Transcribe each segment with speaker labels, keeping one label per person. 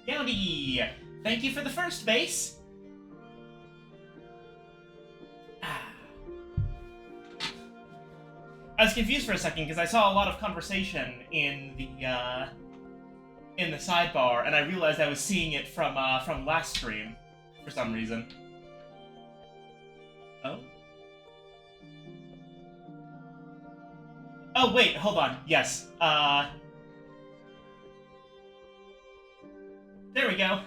Speaker 1: Howdy! Thank you for the first base. I was confused for a second because I saw a lot of conversation in the sidebar, and I realized I was seeing it from last stream for some reason. Oh. Oh wait, hold on. Yes. There we go.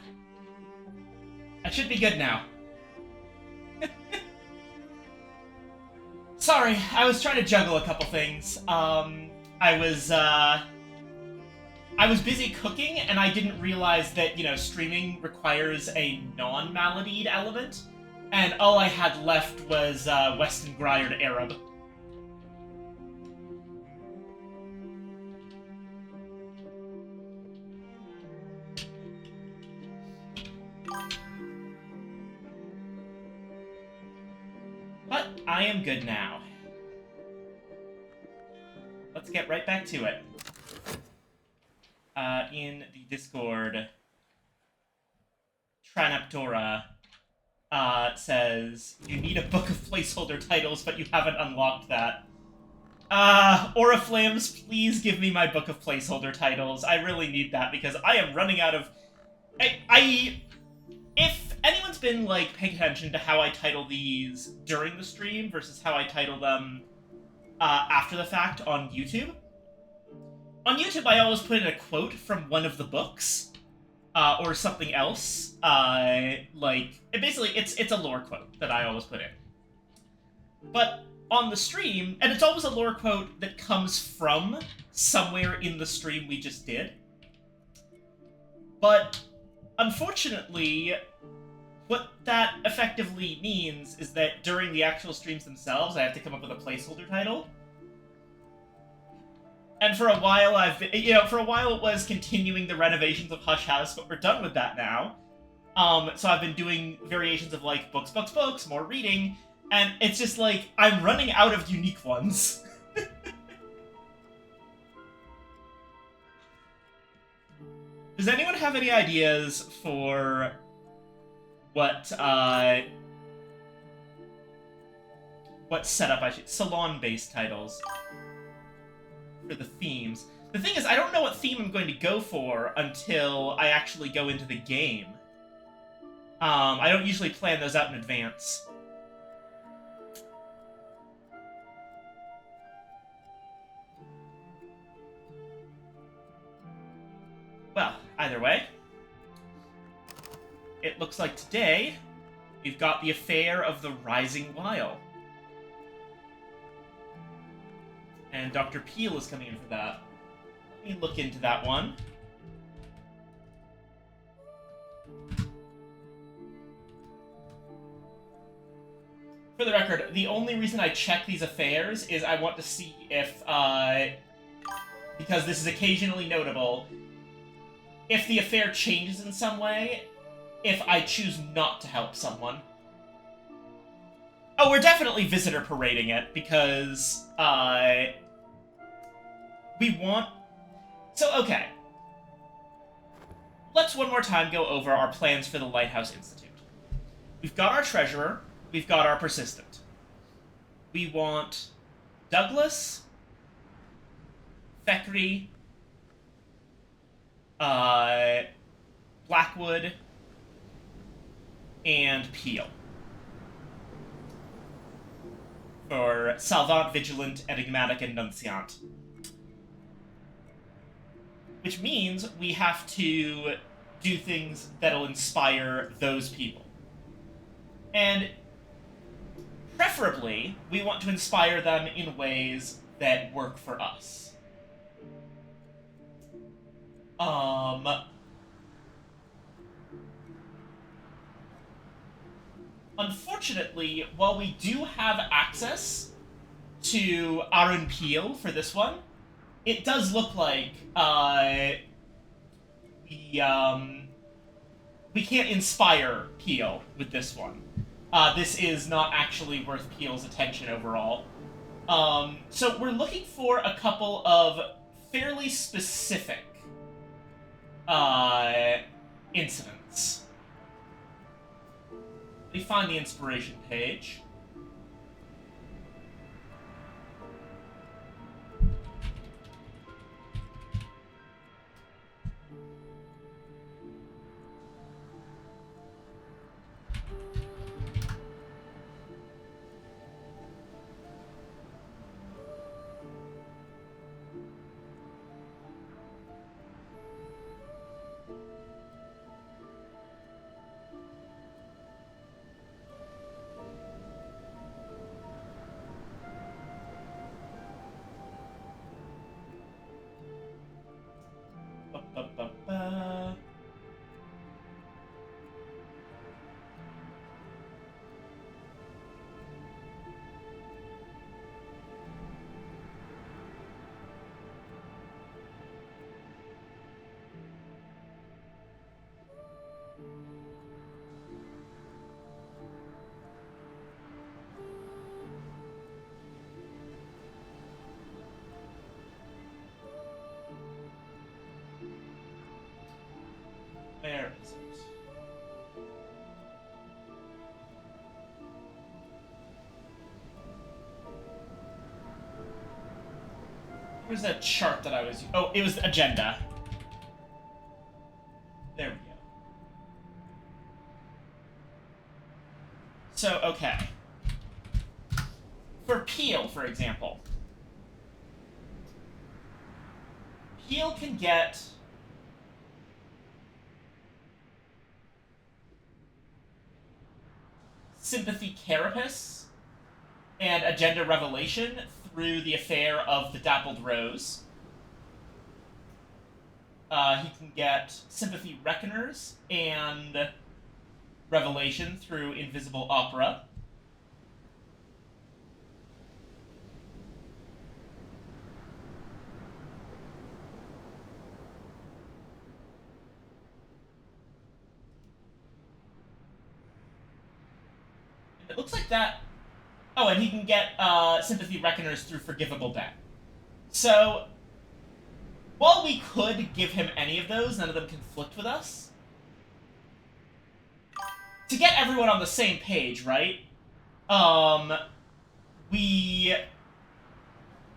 Speaker 1: I should be good now. Sorry, I was trying to juggle a couple things. I was busy cooking, and I didn't realize that, streaming requires a non-Maladid element, and all I had left was Weston Grired Arab. But I am good now. Let's get right back to it. In the Discord, Tranaptora says, you need a book of placeholder titles, but you haven't unlocked that. Oriflammes, please give me my book of placeholder titles. I really need that, because I am running out of... If anyone's been, paying attention to how I title these during the stream versus how I title them after the fact on YouTube, I always put in a quote from one of the books, or something else. Basically, it's a lore quote that I always put in. But on the stream, and it's always a lore quote that comes from somewhere in the stream we just did. But unfortunately, what that effectively means is that during the actual streams themselves, I have to come up with a placeholder title. And for a while it was continuing the renovations of Hush House, but we're done with that now. So I've been doing variations of, books, more reading, and it's just, I'm running out of unique ones. Does anyone have any ideas for what setup I should... Salon-based titles for the themes. The thing is, I don't know what theme I'm going to go for until I actually go into the game. I don't usually plan those out in advance. Well, either way, it looks like today we've got the affair of the Rising Wile. And Dr. Peel is coming in for that. Let me look into that one. For the record, the only reason I check these affairs is I want to see if, because this is occasionally notable, if the affair changes in some way, if I choose not to help someone. Oh, we're definitely visitor parading it, because, we want... So, okay. Let's one more time go over our plans for the Lighthouse Institute. We've got our treasurer, we've got our persistent. We want Douglas, Thackeray, Blackwood, and Peel. For Salvant, Vigilant, Enigmatic, and Nunciant. Which means we have to do things that'll inspire those people. And preferably, we want to inspire them in ways that work for us. Unfortunately, while we do have access to Arun Peel for this one, it does look like we can't inspire Peel with this one. This is not actually worth Peel's attention overall. So we're looking for a couple of fairly specific incidents. Let me find the inspiration page. Ba-ba-ba-ba. Where is it? Where's that chart that I was... Oh, it was the agenda. There we go. So, okay. For Peel, for example. Peel can get... Sympathy Carapace and Agenda Revelation through the affair of the Dappled Rose. He can get Sympathy Reckoners and Revelation through Invisible Opera. It looks like that... Oh, and he can get Sympathy Reckoners through Forgivable Bet. So, while we could give him any of those, none of them conflict with us. To get everyone on the same page, right? We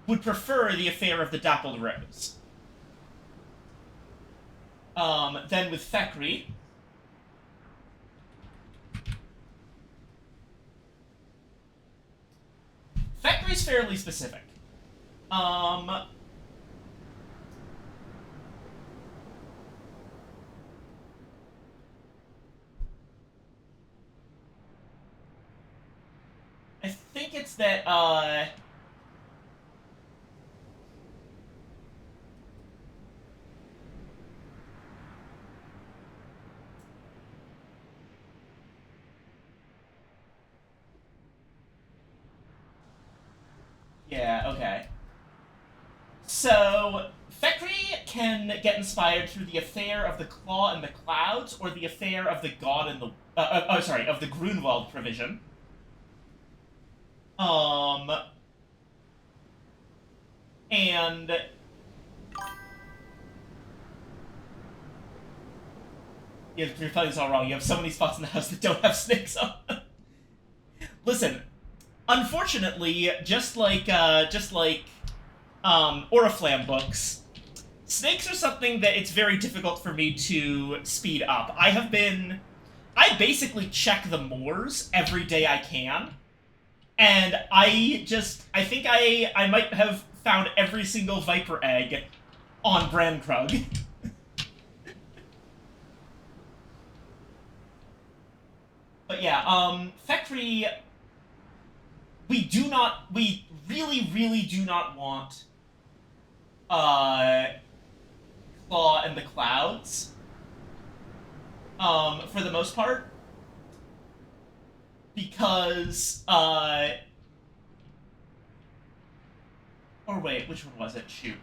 Speaker 1: would prefer the affair of the Dappled Rose. Then with Thackeray... Thackeray's fairly specific. I think it's that, yeah, okay. So, Thackeray can get inspired through the affair of the Claw in the Clouds, or the affair of the God in the... of the Grunwald provision. And... You're playing this all wrong. You have so many spots in the house that don't have snakes on them. Listen, unfortunately, just like Oriflamme books, snakes are something that it's very difficult for me to speed up. I basically check the moors every day I can, and I think I might have found every single viper egg on Brandkrug. But yeah, Thackeray, we really, really do not want Claw in the Clouds, for the most part, because, or wait, which one was it? Shoot.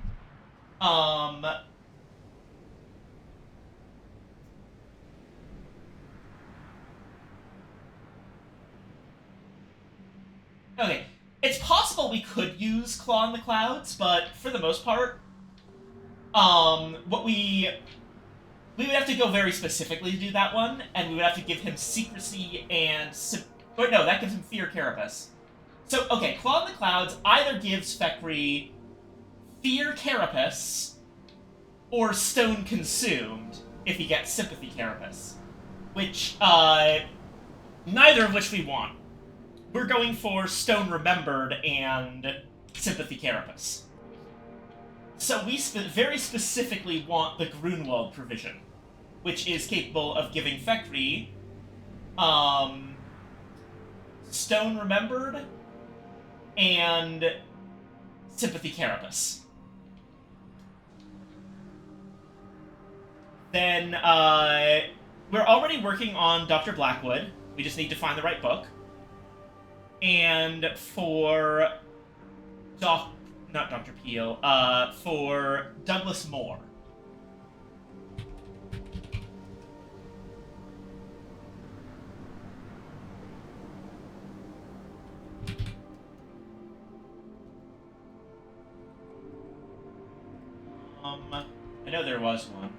Speaker 1: Okay, it's possible we could use Claw in the Clouds, but for the most part, what we we would have to go very specifically to do that one, and we would have to give him secrecy and... Or no, that gives him fear carapace. So, okay, Claw in the Clouds either gives Fekri fear carapace or stone consumed if he gets sympathy carapace. Which, neither of which we want. We're going for stone remembered and sympathy carapace. So we very specifically want the Grunwald provision, which is capable of giving Fekri, stone remembered and sympathy carapace. Then, we're already working on Dr. Blackwood. We just need to find the right book. And for not Dr. Peel, for Douglas Moore. I know there was one.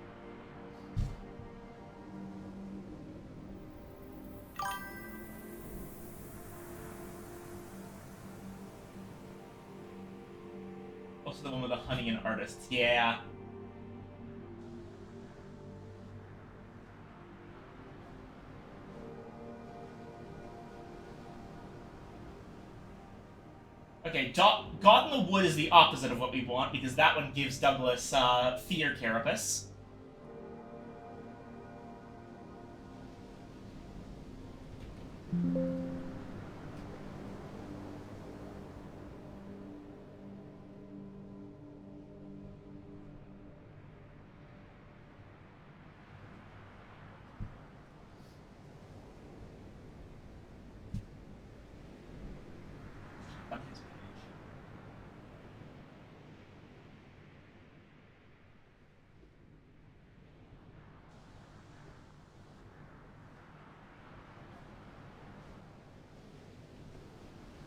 Speaker 1: Also the one with the honey and artists. Yeah. Okay, God in the Wood is the opposite of what we want, because that one gives Douglas, fear carapace.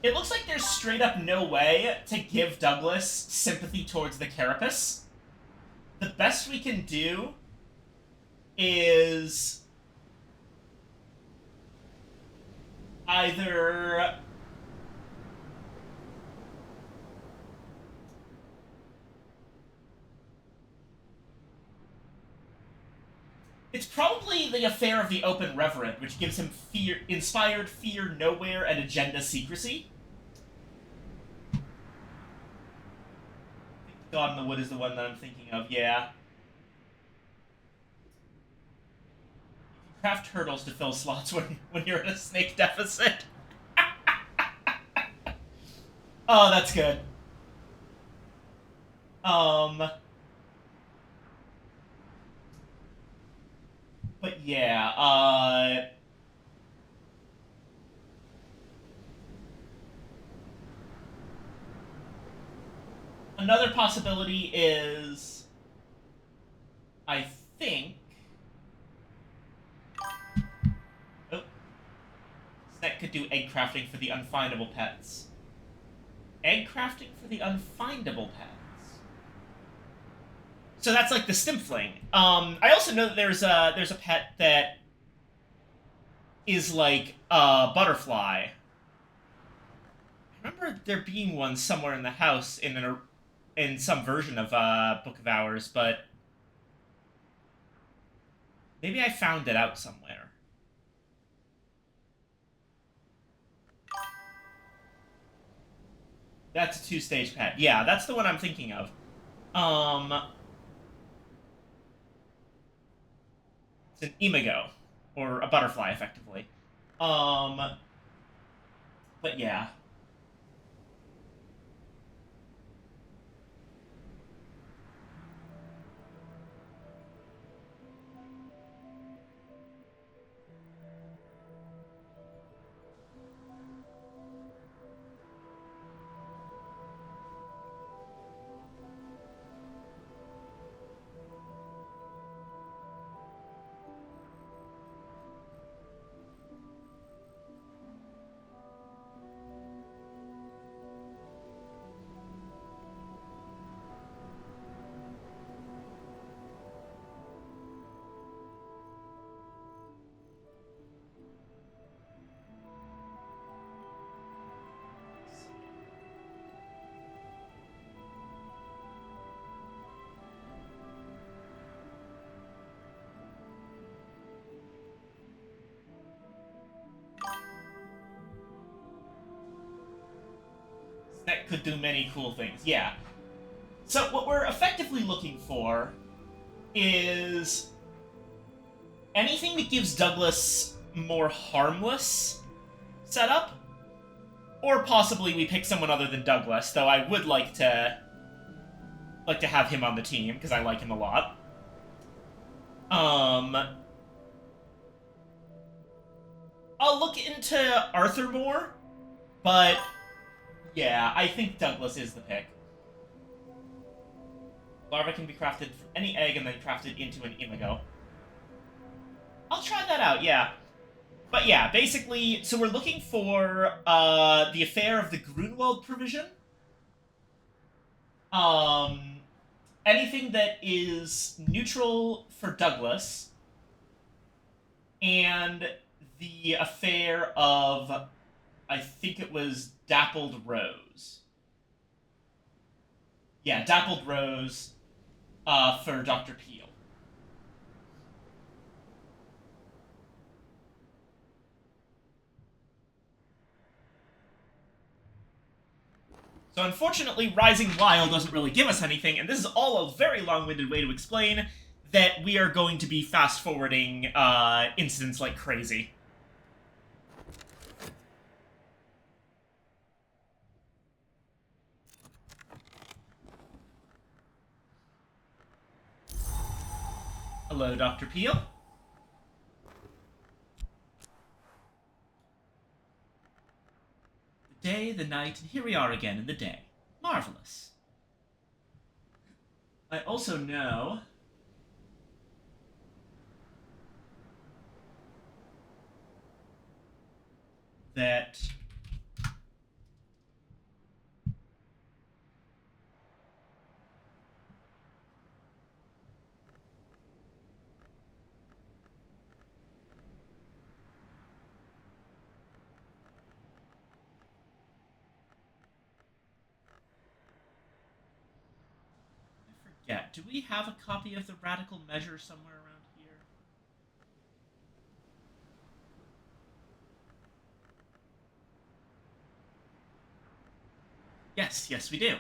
Speaker 1: It looks like there's straight up no way to give Douglas sympathy towards the carapace. The best we can do is either it's probably the Affair of the Open Reverend, which gives him fear, inspired fear nowhere and agenda secrecy. God in the Wood is the one that I'm thinking of, yeah. Craft hurdles to fill slots when you're in a snake deficit. Oh, that's good. But yeah, another possibility is, I think... Oh. Snack could do egg crafting for the unfindable pets. Egg crafting for the unfindable pets. So that's like the Stimpfling. I also know that there's a pet that is like a butterfly. I remember there being one somewhere in the house in some version of Book of Hours, but maybe I found it out somewhere. That's a two-stage pet. Yeah, that's the one I'm thinking of. It's an imago, or a butterfly, effectively. But yeah. that could do many cool things. Yeah. So what we're effectively looking for is anything that gives Douglas more harmless setup, or possibly we pick someone other than Douglas, though I would like to have him on the team, because I like him a lot. I'll look into Arthur more, but yeah, I think Douglas is the pick. Larva can be crafted from any egg and then crafted into an imago. I'll try that out, yeah. But yeah, basically, so we're looking for the affair of the Grunwald provision. Anything that is neutral for Douglas, and the affair of, I think it was Dappled Rose. Yeah, Dappled Rose for Dr. Peel. So unfortunately, Rising Wild doesn't really give us anything, and this is all a very long-winded way to explain that we are going to be fast-forwarding incidents like crazy. Hello, Dr. Peel. The day, the night, and here we are again in the day. Marvelous. I also know that do we have a copy of the Radical Measure somewhere around here? Yes, we do.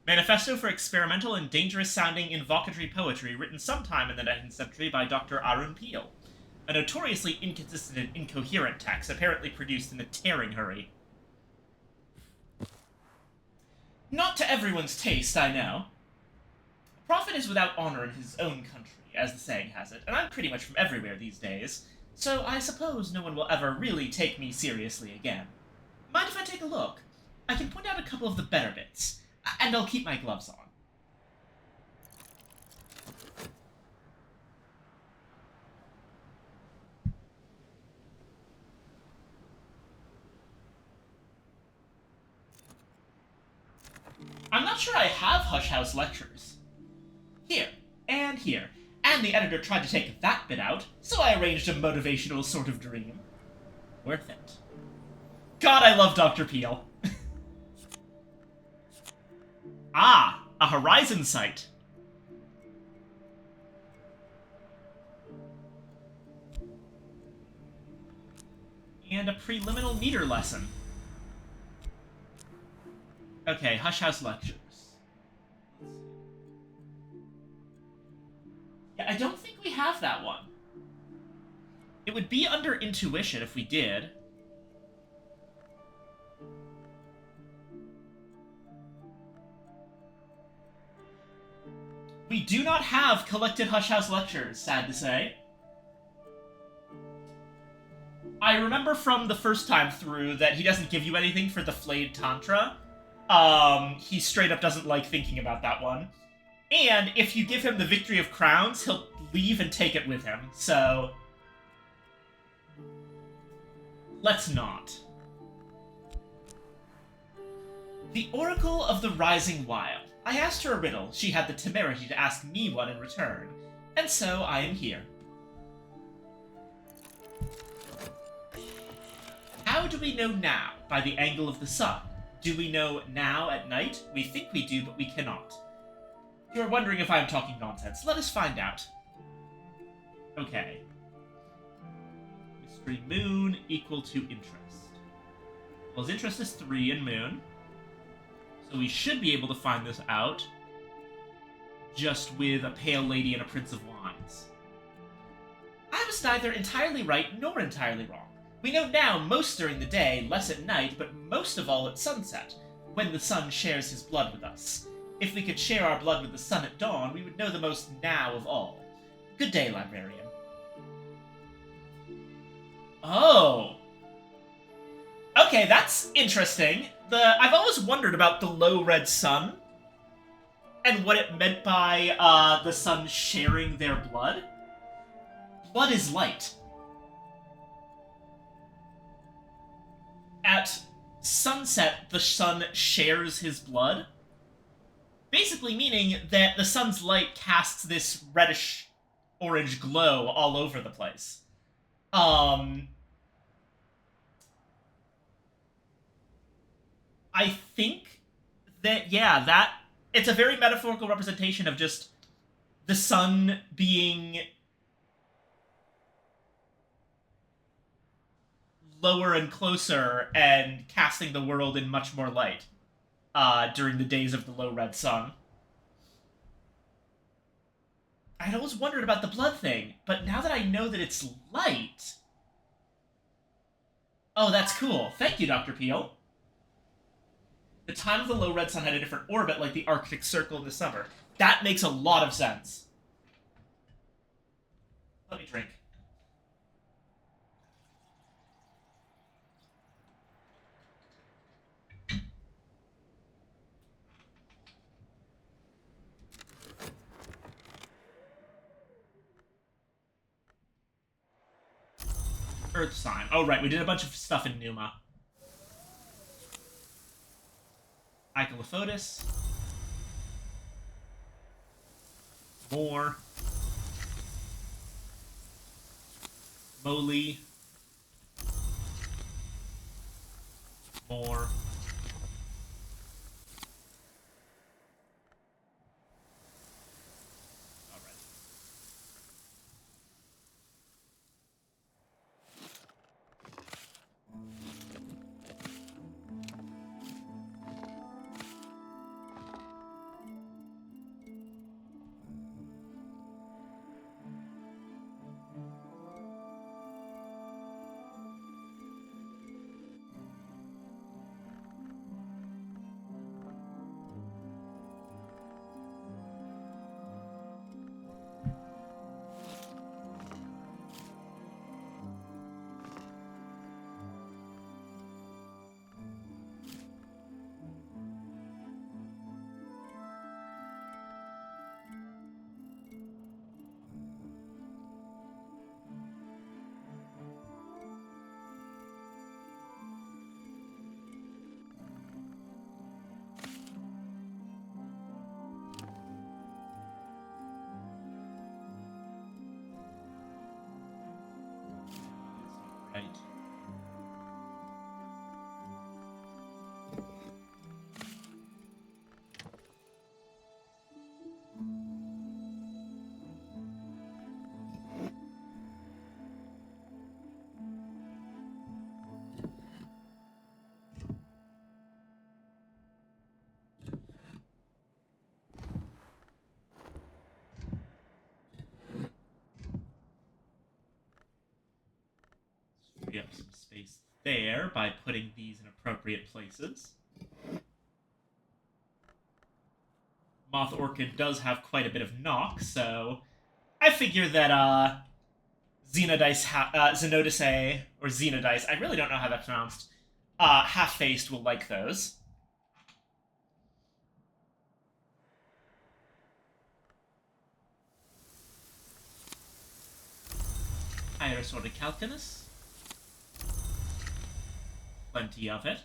Speaker 1: Manifesto for Experimental and Dangerous-Sounding Invocatory Poetry, written sometime in the 19th century by Dr. Arun Peel. A notoriously inconsistent and incoherent text, apparently produced in a tearing hurry. Not to everyone's taste, I know. A prophet is without honor in his own country, as the saying has it, and I'm pretty much from everywhere these days, so I suppose no one will ever really take me seriously again. Mind if I take a look? I can point out a couple of the better bits, and I'll keep my gloves on. I'm not sure I have Hush House lectures. Here, and here. And the editor tried to take that bit out, so I arranged a motivational sort of dream. Worth it. God, I love Dr. Peel. Ah, a horizon sight. And a preliminal meter lesson. Okay, Hush House lectures. Yeah, I don't think we have that one. It would be under intuition if we did. We do not have collected Hush House lectures, sad to say. I remember from the first time through that he doesn't give you anything for the Flayed Tantra. He straight up doesn't like thinking about that one. And if you give him the Victory of Crowns, he'll leave and take it with him, so... let's not. The Oracle of the Rising Wild. I asked her a riddle. She had the temerity to ask me one in return. And so I am here. How do we know now? By the angle of the sun. Do we know now at night? We think we do, but we cannot. You're wondering if I'm talking nonsense. Let us find out. Okay. Mystery Moon equal to interest. Well, his interest is 3 in Moon. So we should be able to find this out just with a Pale Lady and a Prince of Wands. I was neither entirely right nor entirely wrong. We know now most during the day, less at night, but most of all at sunset, when the sun shares his blood with us. If we could share our blood with the sun at dawn, we would know the most now of all. Good day, librarian. Oh. Okay, that's interesting. I've always wondered about the low red sun and what it meant by the sun sharing their blood. Blood is light. At sunset, the sun shares his blood, basically meaning that the sun's light casts this reddish-orange glow all over the place. I think that, yeah, it's a very metaphorical representation of just the sun being lower and closer and casting the world in much more light during the days of the low red sun. I'd always wondered about the blood thing, but now that I know that it's light... Oh, that's cool. Thank you, Dr. Peel. The time of the low red sun had a different orbit, like the Arctic Circle in the summer. That makes a lot of sense. Let me drink. Earth sign. Oh, right, we did a bunch of stuff in Numa. Icholophotis. More. Moly. More. Right. Free up some space there by putting these in appropriate places. Moth Orchid does have quite a bit of knock, so I figure that Xenodice, or Xenodice, I really don't know how that's pronounced, Half-Faced will like those. Iris Calcanus. Plenty of it.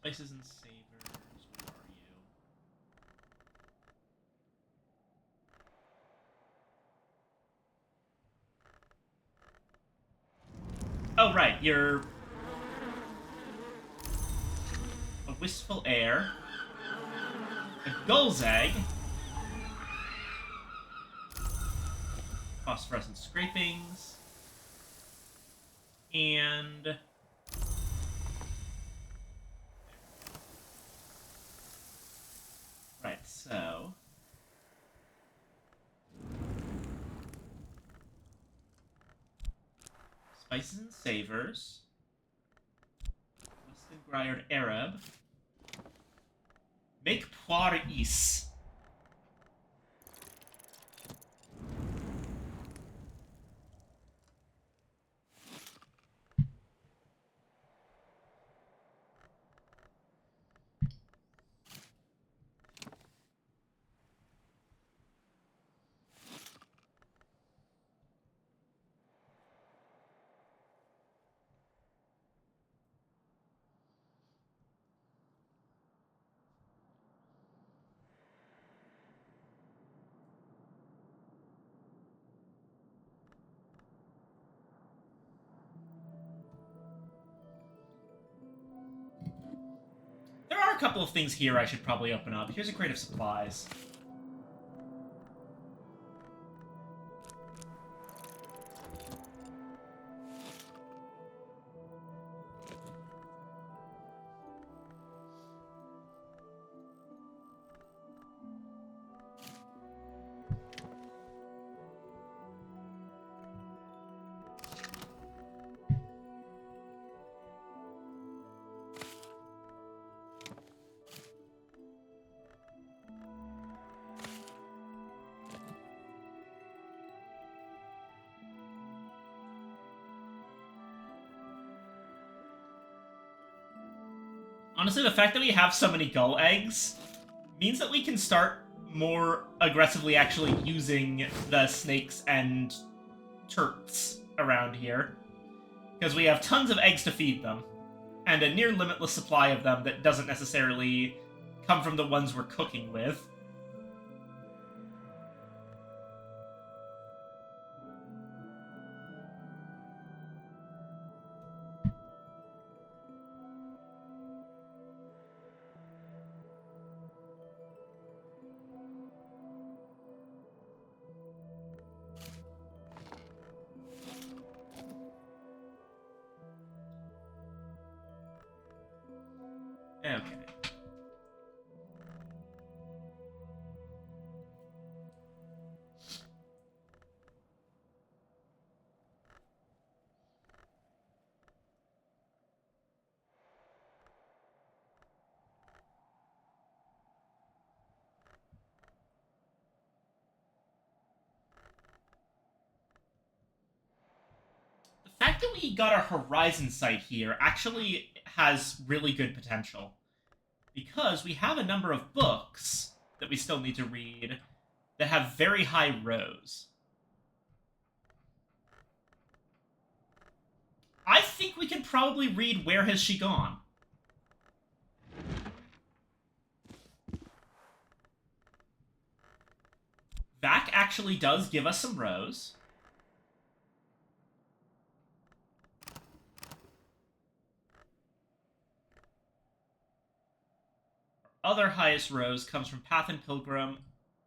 Speaker 1: Spices and savors, where are you? Oh, right, you're... a wistful air, a gull's egg, phosphorescent scrapings, and... right, so... spices and savors, Weston Grired Arab, make poire is. There are a couple of things here I should probably open up. Here's a crate of supplies. Honestly, the fact that we have so many gull eggs means that we can start more aggressively actually using the snakes and turts around here. Because we have tons of eggs to feed them, and a near limitless supply of them that doesn't necessarily come from the ones we're cooking with. Okay. The fact that we got our horizon sight here actually has really good potential. Because we have a number of books that we still need to read that have very high rows. I think we can probably read Where Has She Gone? Vac actually does give us some rows. Our other highest rows comes from Path and Pilgrim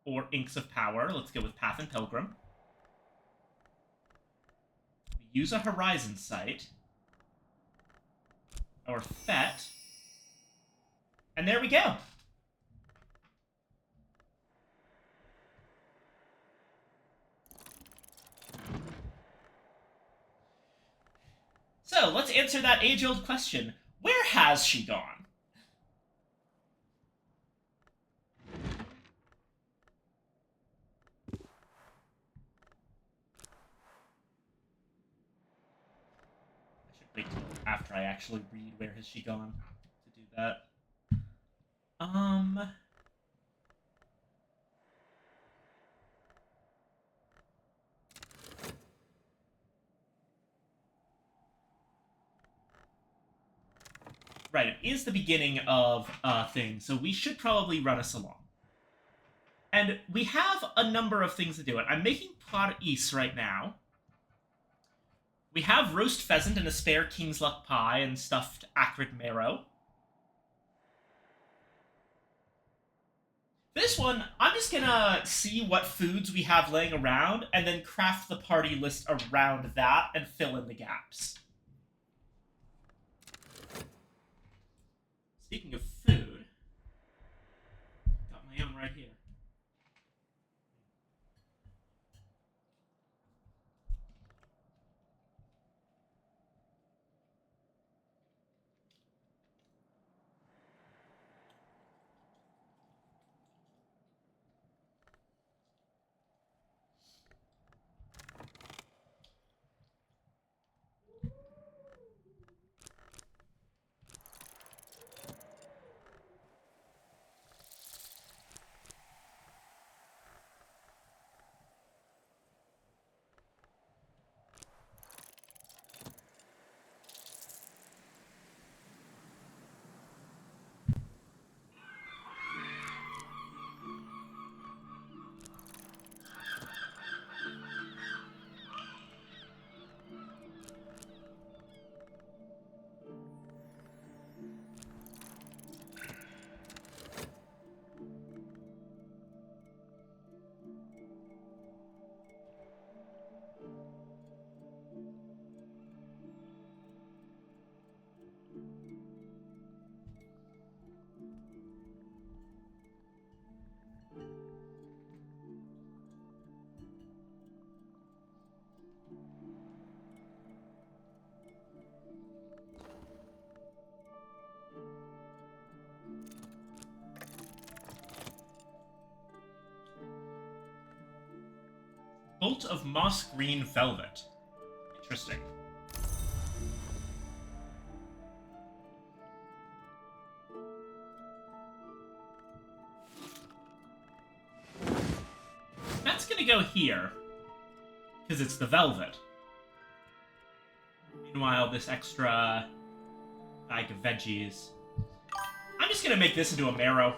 Speaker 1: or Inks of Power. Let's go with Path and Pilgrim. We use a horizon sight. Or Fet. And there we go. So, let's answer that age-old question. Where has she gone? I should wait till after I actually read Where Has She Gone to do that. Right, it is the beginning of things, so we should probably run us along. And we have a number of things to do it. I'm making par is right now. We have roast pheasant and a spare king's luck pie and stuffed acrid marrow. This one, I'm just gonna see what foods we have laying around and then craft the party list around that and fill in the gaps. Speaking of food, got my own right here. Bolt of moss green velvet. Interesting. That's gonna go here, because it's the velvet. Meanwhile, this extra bag of veggies. I'm just gonna make this into a marrow.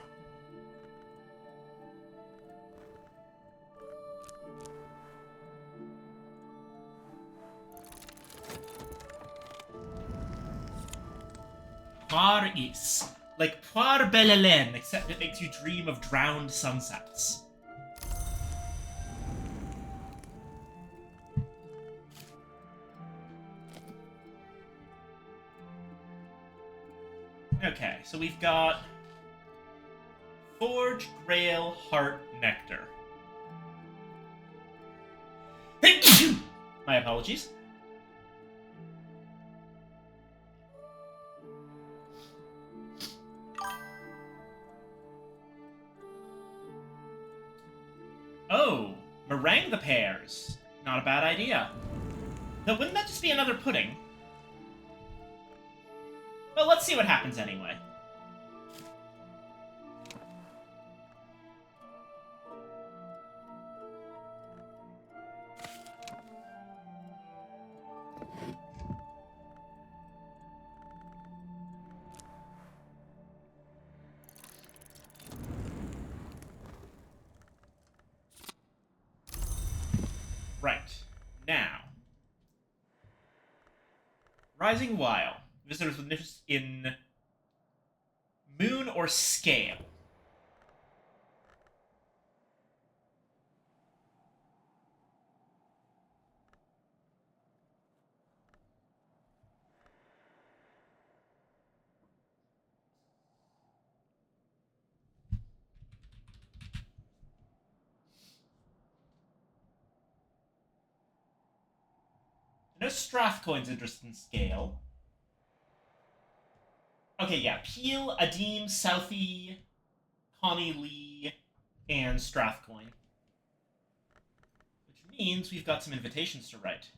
Speaker 1: Par is. Like Poir Belle, except it makes you dream of drowned sunsets. Okay, so we've got Forge, Grail, Heart, Nectar. My apologies. Oh, meringue the pears. Not a bad idea. Though wouldn't that just be another pudding? Well, let's see what happens anyway. Right. Now. Rising Wild. Visitors with interest in moon or scale. No Strathcoin's interest in scale. Okay, yeah. Peel, Adim, Southie, Connie Lee, and Strathcoin. Which means we've got some invitations to write.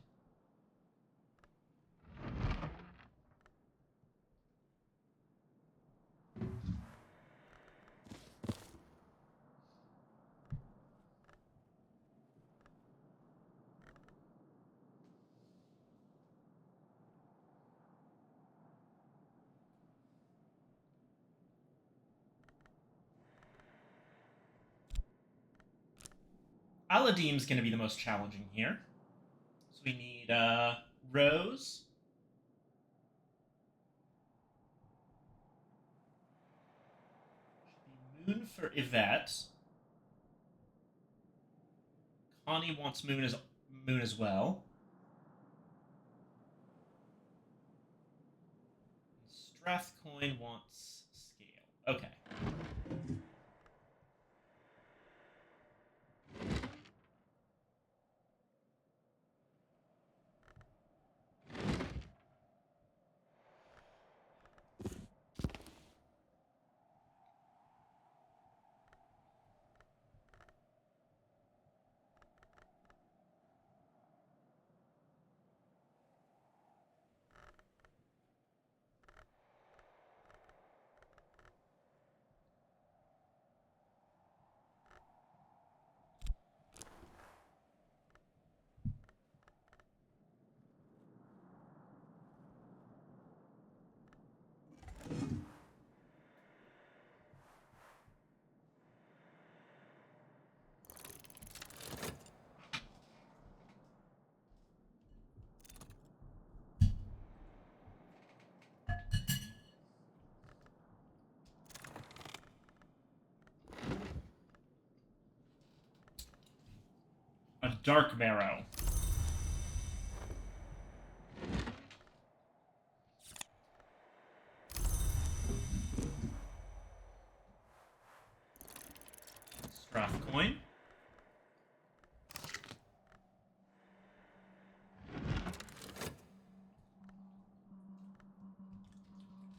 Speaker 1: Aladim's going to be the most challenging here. So we need Rose. Moon for Yvette. Connie wants Moon as well. Strathcoin wants Scale. Okay. A Dark Marrow. Strathcoin.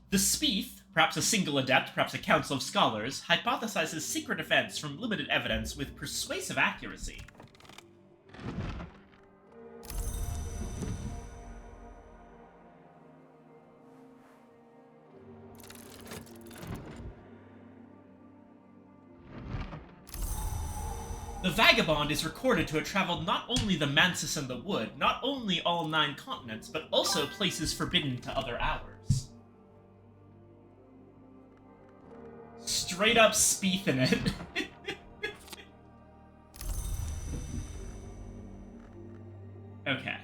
Speaker 1: The Spieth, perhaps a single adept, perhaps a council of scholars, hypothesizes secret events from limited evidence with persuasive accuracy. The Vagabond is recorded to have traveled not only the Mansus and the Wood, not only all 9 continents, but also places forbidden to other hours. Straight up Spieth in it. Okay.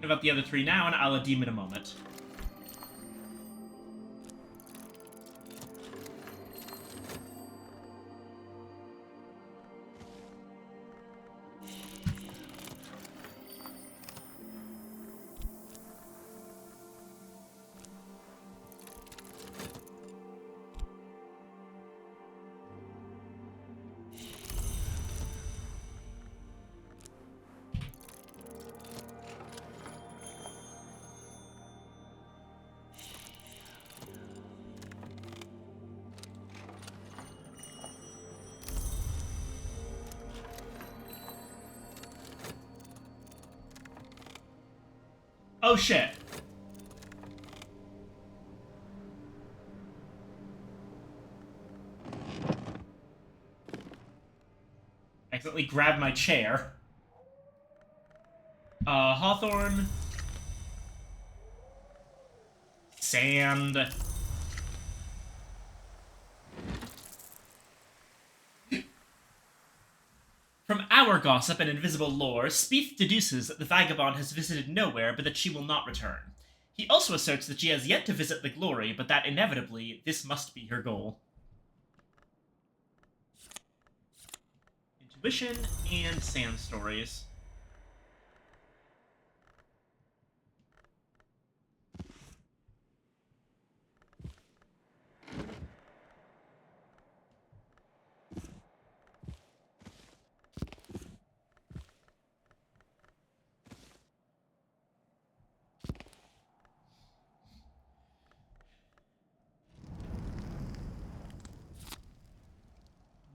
Speaker 1: About the other 3 now, and I'll Diem in a moment. Oh shit. Accidentally grabbed my chair. Hawthorne. Sand. From our gossip and invisible lore, Spieth deduces that the Vagabond has visited nowhere, but that she will not return. He also asserts that she has yet to visit the Glory, but that inevitably, this must be her goal. Intuition and sand stories.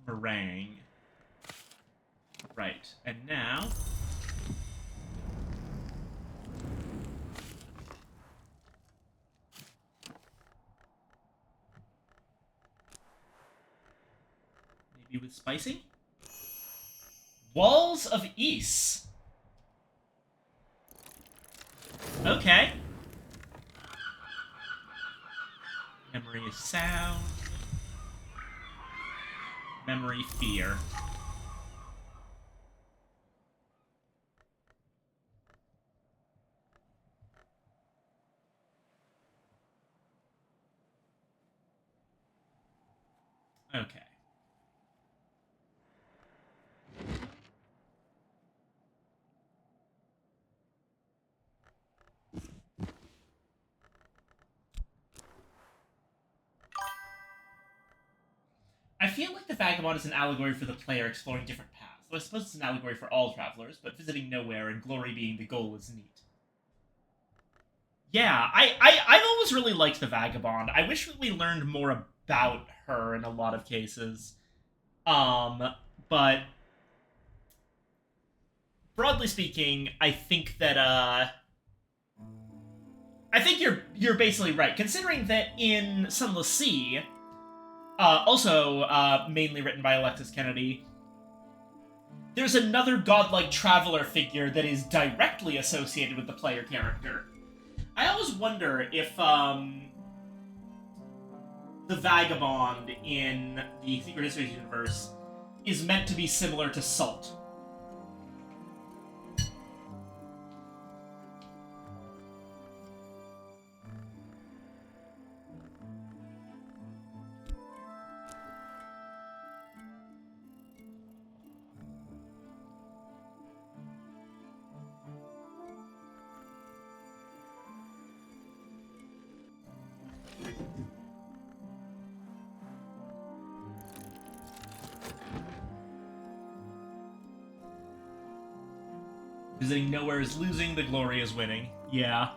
Speaker 1: Meringue. Right, and now... maybe with spicy? Walls of Ys. Okay. Memory is sound. Memory fear. Okay. I feel like the Vagabond is an allegory for the player exploring different paths. Though I suppose it's an allegory for all travelers, but visiting nowhere and glory being the goal is neat. Yeah, I've always really liked the Vagabond. I wish we learned more about her in a lot of cases. But broadly speaking, I think that I think you're basically right, considering that in Sunless Sea, also mainly written by Alexis Kennedy, there's another godlike traveler figure that is directly associated with the player character. I always wonder if the Vagabond in the Secret Histories universe is meant to be similar to Salt. Visiting nowhere is losing, the glory is winning. Yeah.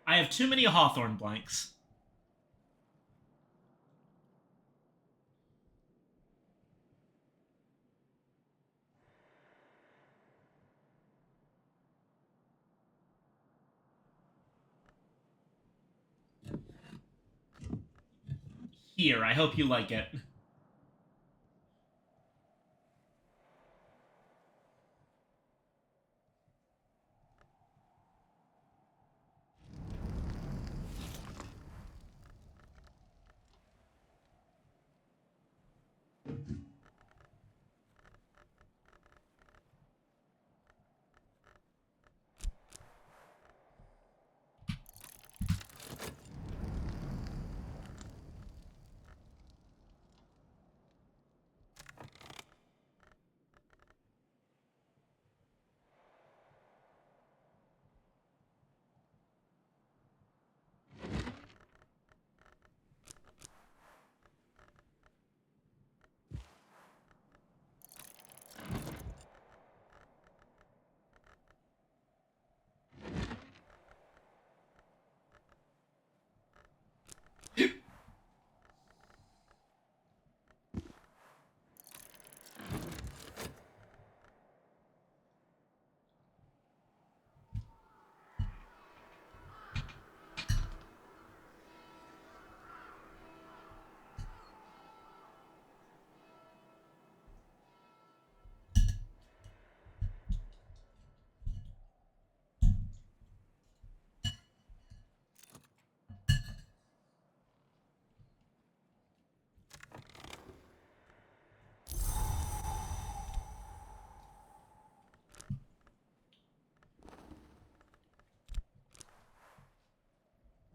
Speaker 1: I have too many Hawthorne blanks. Here, I hope you like it.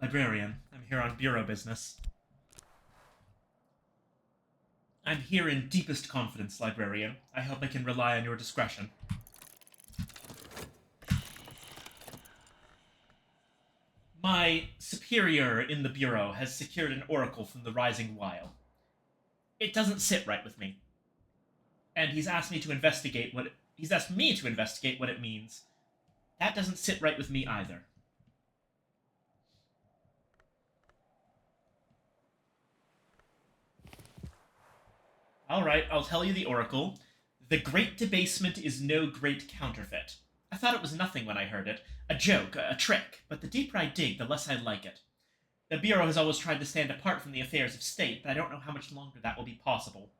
Speaker 1: Librarian, I'm here on bureau business. I'm here in deepest confidence, Librarian. I hope I can rely on your discretion. My superior in the Bureau has secured an oracle from the Rising Wild. It doesn't sit right with me. And he's asked me to investigate what it means. That doesn't sit right with me either. Alright, I'll tell you the oracle. The great debasement is no great counterfeit. I thought it was nothing when I heard it. A joke, a trick, but the deeper I dig, the less I like it. The Bureau has always tried to stand apart from the affairs of state, but I don't know how much longer that will be possible.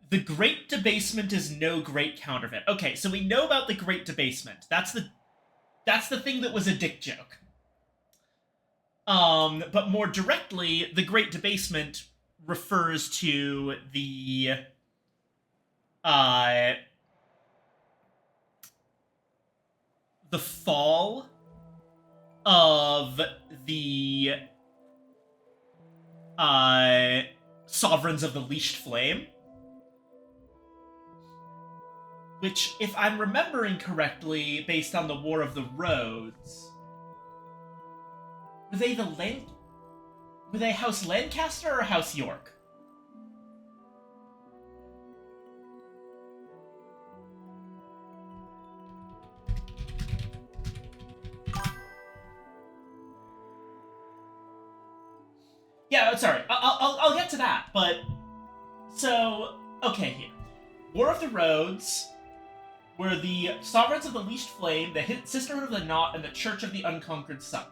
Speaker 1: The great debasement is no great counterfeit. Okay, so we know about the great debasement. That's the thing that was a dick joke. But more directly, the great debasement refers to the fall of the sovereigns of the Leashed Flame. Which, if I'm remembering correctly, based on the War of the Roads, were they House Lancaster or House York? Yeah, sorry. I'll get to that, but so okay here. War of the Roads were the Sovereigns of the Leashed Flame, the Sisterhood of the Knot, and the Church of the Unconquered Sun.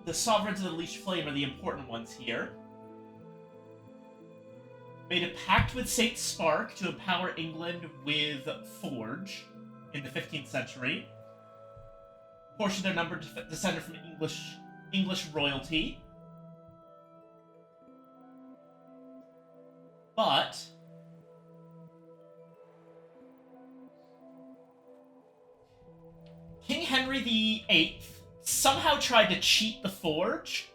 Speaker 1: The Sovereigns of the Leashed Flame are the important ones here. Made a pact with Saint Spark to empower England with Forge in the 15th century. Portion of their number descended from English royalty. But King Henry VIII somehow tried to cheat the Forge.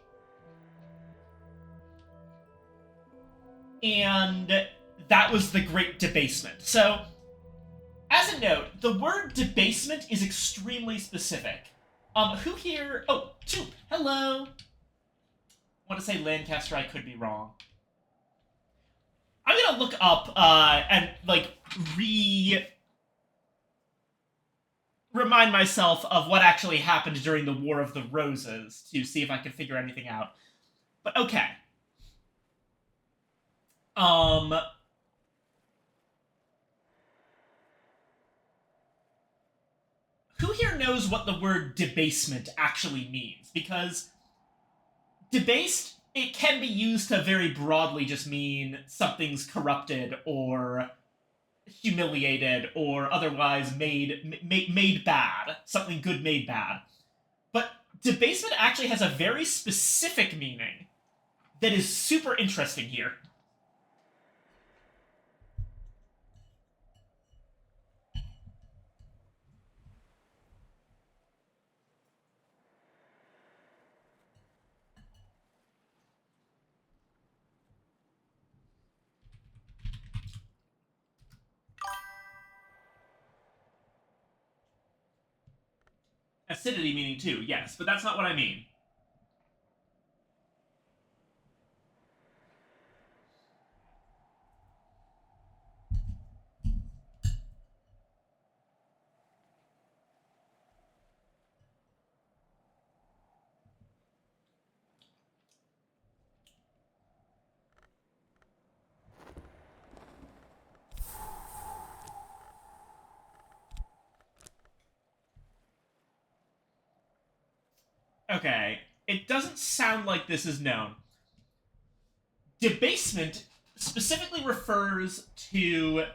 Speaker 1: And that was the Great Debasement. So, as a note, the word debasement is extremely specific. Who here... Oh, Toop, hello! I want to say Lancaster, I could be wrong. I'm gonna look up, and, remind myself of what actually happened during the War of the Roses to see if I can figure anything out. But, okay. Who here knows what the word debasement actually means? Because debased, it can be used to very broadly just mean something's corrupted or humiliated or otherwise made bad. Something good made bad. But debasement actually has a very specific meaning that is super interesting here. Acidity meaning too, yes, but that's not what I mean. Okay, it doesn't sound like this is known. Debasement specifically refers to,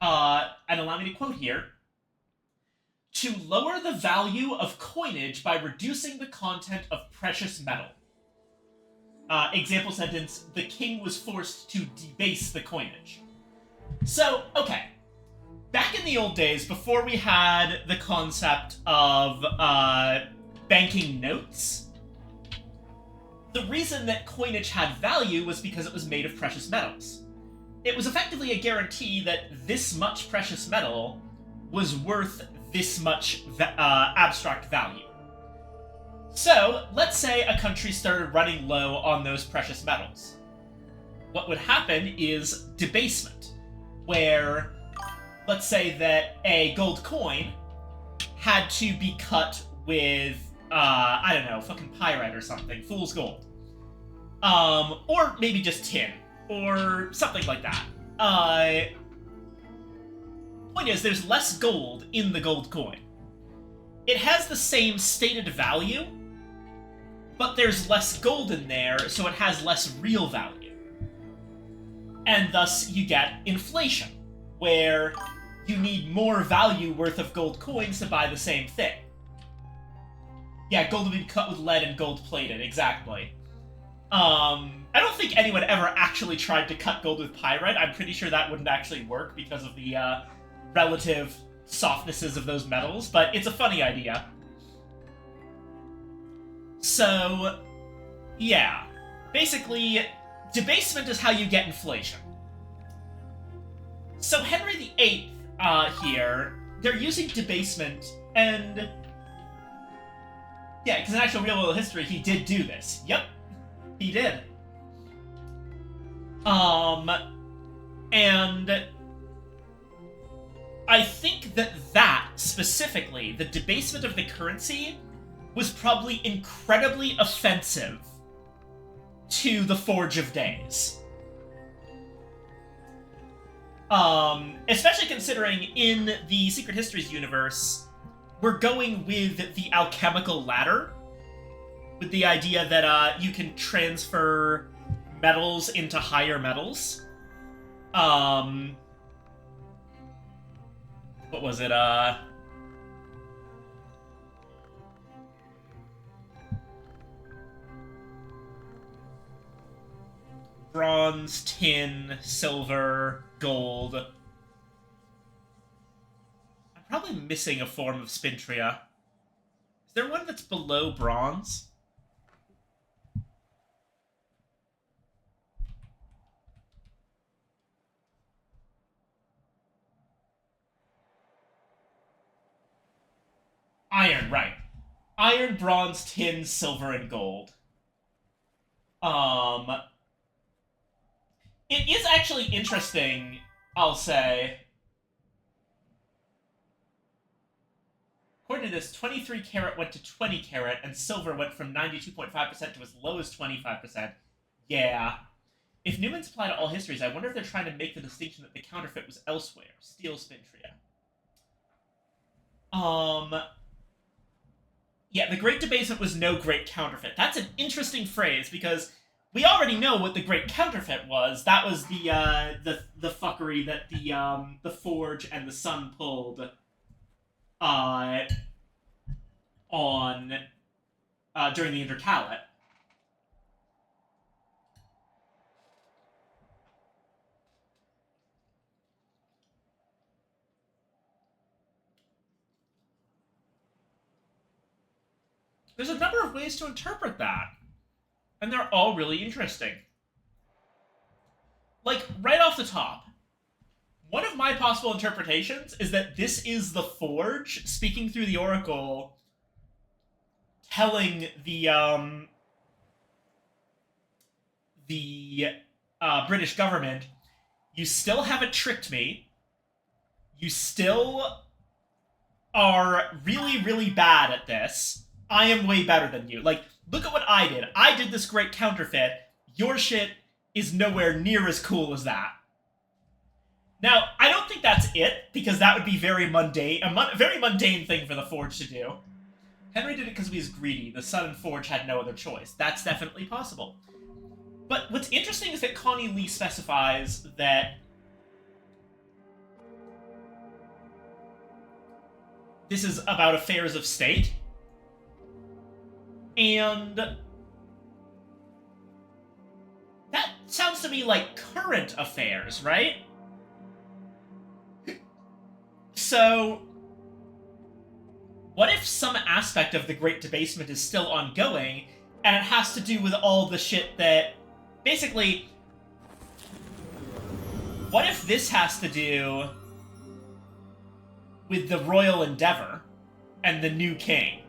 Speaker 1: and allow me to quote here, to lower the value of coinage by reducing the content of precious metal. Example sentence, the king was forced to debase the coinage. So, okay. Back in the old days, before we had the concept of, banking notes, the reason that coinage had value was because it was made of precious metals. It was effectively a guarantee that this much precious metal was worth this much abstract value. So, let's say a country started running low on those precious metals. What would happen is debasement, where, let's say that a gold coin had to be cut with, I don't know, fucking pyrite or something, fool's gold. Or maybe just tin, or something like that. Point is, there's less gold in the gold coin. It has the same stated value, but there's less gold in there, so it has less real value. And thus you get inflation, where you need more value worth of gold coins to buy the same thing. Yeah, gold would be cut with lead and gold plated, exactly. I don't think anyone ever actually tried to cut gold with pyrite. I'm pretty sure that wouldn't actually work because of the relative softnesses of those metals, but it's a funny idea. So, yeah. Basically, debasement is how you get inflation. So Henry VIII here, they're using debasement, and yeah, because in actual real-world history, he did do this. Yep, he did. And I think that specifically, the debasement of the currency, was probably incredibly offensive to the Forge of Days. Especially considering in the Secret Histories universe, we're going with the alchemical ladder, with the idea that you can transfer metals into higher metals. What was it? Bronze, tin, silver, gold. I'm probably missing a form of Spintria. Is there one that's below bronze? Iron, right. Iron, bronze, tin, silver, and gold. It is actually interesting, I'll say. According to this, 23 karat went to 20 karat, and silver went from 92.5% to as low as 25%. Yeah. If Newman's apply to all histories, I wonder if they're trying to make the distinction that the counterfeit was elsewhere. Steel Spintria. Yeah, the Great Debasement was no great counterfeit. That's an interesting phrase, because we already know what the Great Counterfeit was. That was the fuckery that the Forge and the Sun pulled on during the Intercalate. There's a number of ways to interpret that, and they're all really interesting. Like, right off the top, one of my possible interpretations is that this is the Forge speaking through the Oracle, telling the British government, you still haven't tricked me, you still are really, really bad at this, I am way better than you. Like, look at what I did. I did this great counterfeit. Your shit is nowhere near as cool as that. Now, I don't think that's it, because that would be very mundane, a very mundane thing for the Forge to do. Henry did it because he was greedy. The Sun and Forge had no other choice. That's definitely possible. But what's interesting is that Connie Lee specifies that this is about affairs of state. And that sounds to me like current affairs, right? So, what if some aspect of the Great Debasement is still ongoing, And it has to do with all the shit that... Basically, what if this has to do with the royal endeavor and the new king?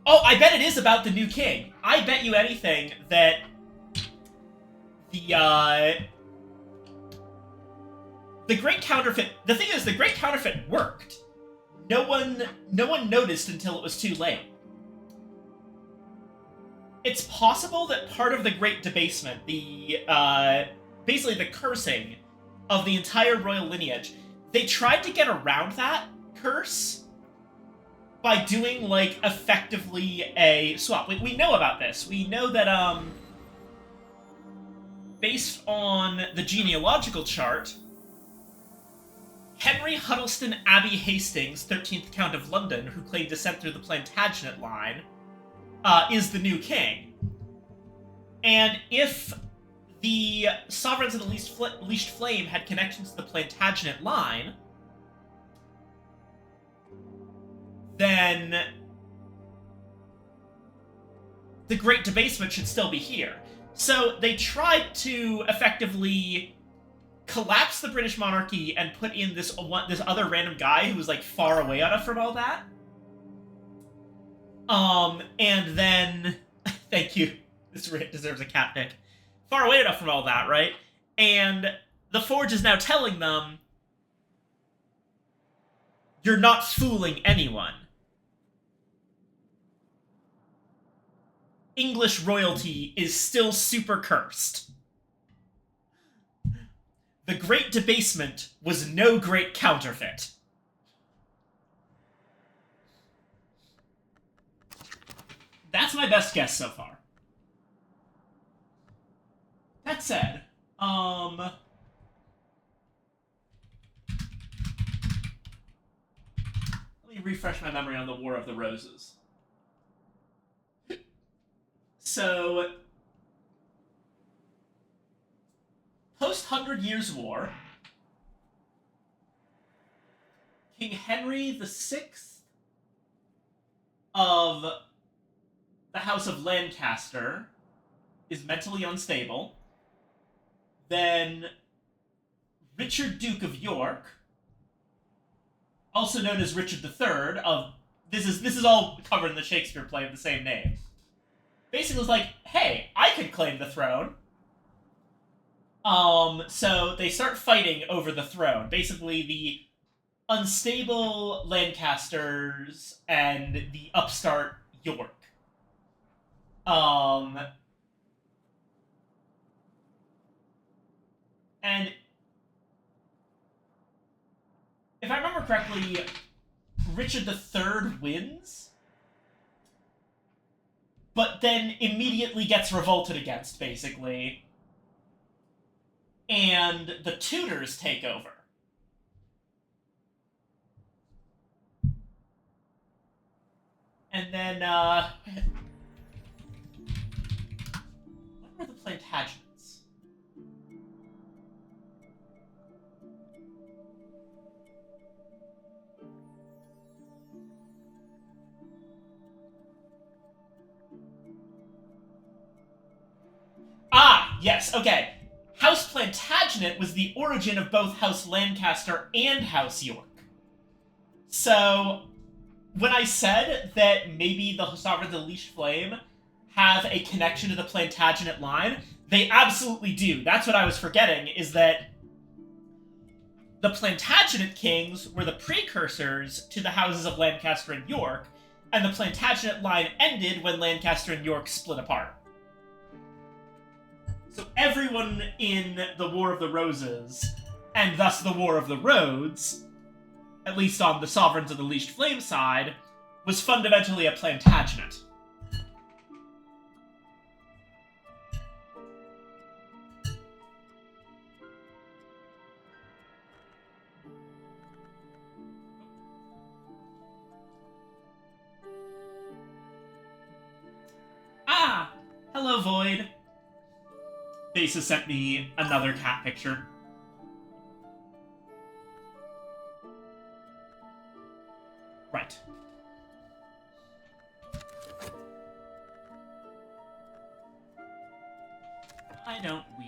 Speaker 1: Oh, I bet it is about the new king. I bet you anything that the Great Counterfeit... The thing is, the Great Counterfeit worked. No one noticed until it was too late. It's possible that part of the Great Debasement, basically the cursing of the entire royal lineage, they tried to get around that curse by doing, like, effectively a swap. We know about this. We know that, based on the genealogical chart, Henry Huddleston Abbey Hastings, 13th Count of London, who claimed descent through the Plantagenet line, is the new king. And if the Sovereigns of the Leashed Flame had connections to the Plantagenet line, then the Great Debasement should still be here. So they tried to effectively collapse the British monarchy and put in this other random guy who was, like, far away enough from all that. And then... Thank you. This deserves a cat pick. Far away enough from all that, right? And the Forge is now telling them, you're not fooling anyone. English royalty is still super cursed. The Great Debasement was no great counterfeit. That's my best guess so far. That said, let me refresh my memory on the War of the Roses. So, post-100 Years' War, King Henry VI of the House of Lancaster is mentally unstable. Then Richard, Duke of York, also known as Richard III of... This is all covered in the Shakespeare play of the same name. Basically was like, hey, I could claim the throne. So they start fighting over the throne. Basically, the unstable Lancasters and the upstart York. And if I remember correctly, Richard III wins, but then immediately gets revolted against, basically. And the Tudors take over. And then, what were the Plantagenets? Ah, yes, okay. House Plantagenet was the origin of both House Lancaster and House York. So, when I said that maybe the Sovereigns of the Leashed Flame have a connection to the Plantagenet line, they absolutely do. That's what I was forgetting, is that the Plantagenet kings were the precursors to the houses of Lancaster and York, and the Plantagenet line ended when Lancaster and York split apart. So everyone in the War of the Roses, and thus the War of the Roads, at least on the Sovereigns of the Leashed Flame side, was fundamentally a Plantagenet. Ah! Hello, Void. Basa sent me another cat picture. Right. Why don't we,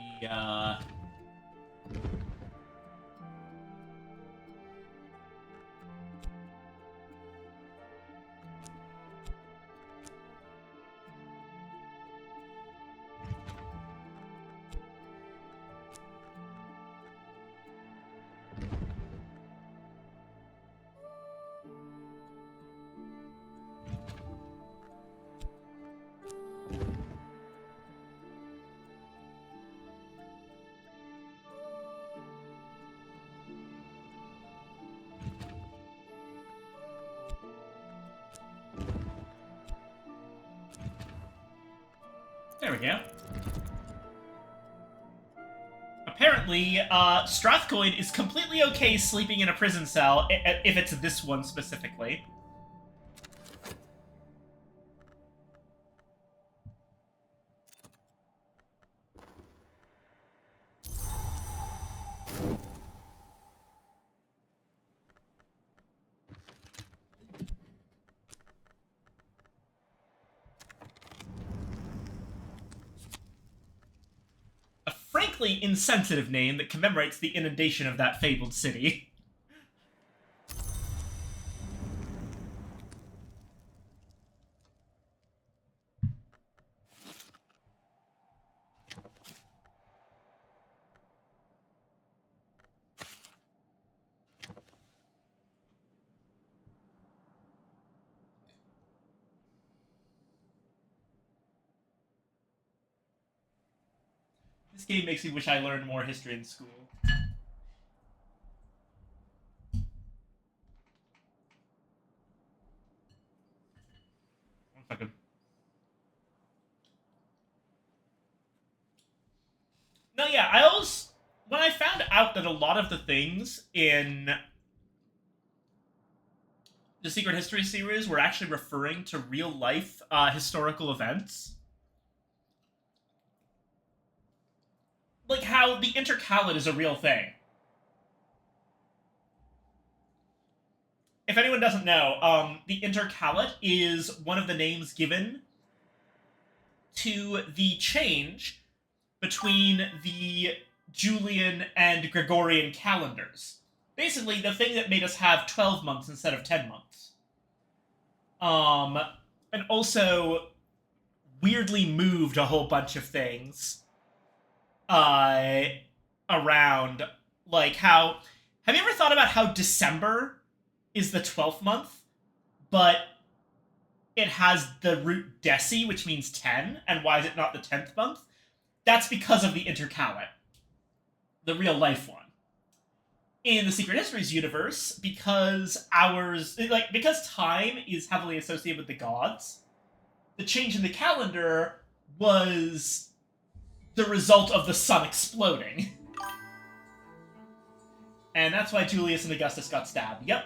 Speaker 1: there we go. Apparently, Strathcoid is completely okay sleeping in a prison cell, if it's this one specifically. Frankly insensitive name that commemorates the inundation of that fabled city. This game makes me wish I learned more history in school. One second. No, yeah, when I found out that a lot of the things in the Secret History series were actually referring to real-life historical events, like how the intercalate is a real thing. If anyone doesn't know, the intercalate is one of the names given to the change between the Julian and Gregorian calendars. Basically, the thing that made us have 12 months instead of 10 months. And also weirdly moved a whole bunch of things around, like how... Have you ever thought about how December is the 12th month, but it has the root deci, which means 10, and why is it not the 10th month? That's because of the intercalate. The real-life one. In the Secret Histories universe, because time is heavily associated with the gods, the change in the calendar was the result of the sun exploding. And that's why Julius and Augustus got stabbed. Yep.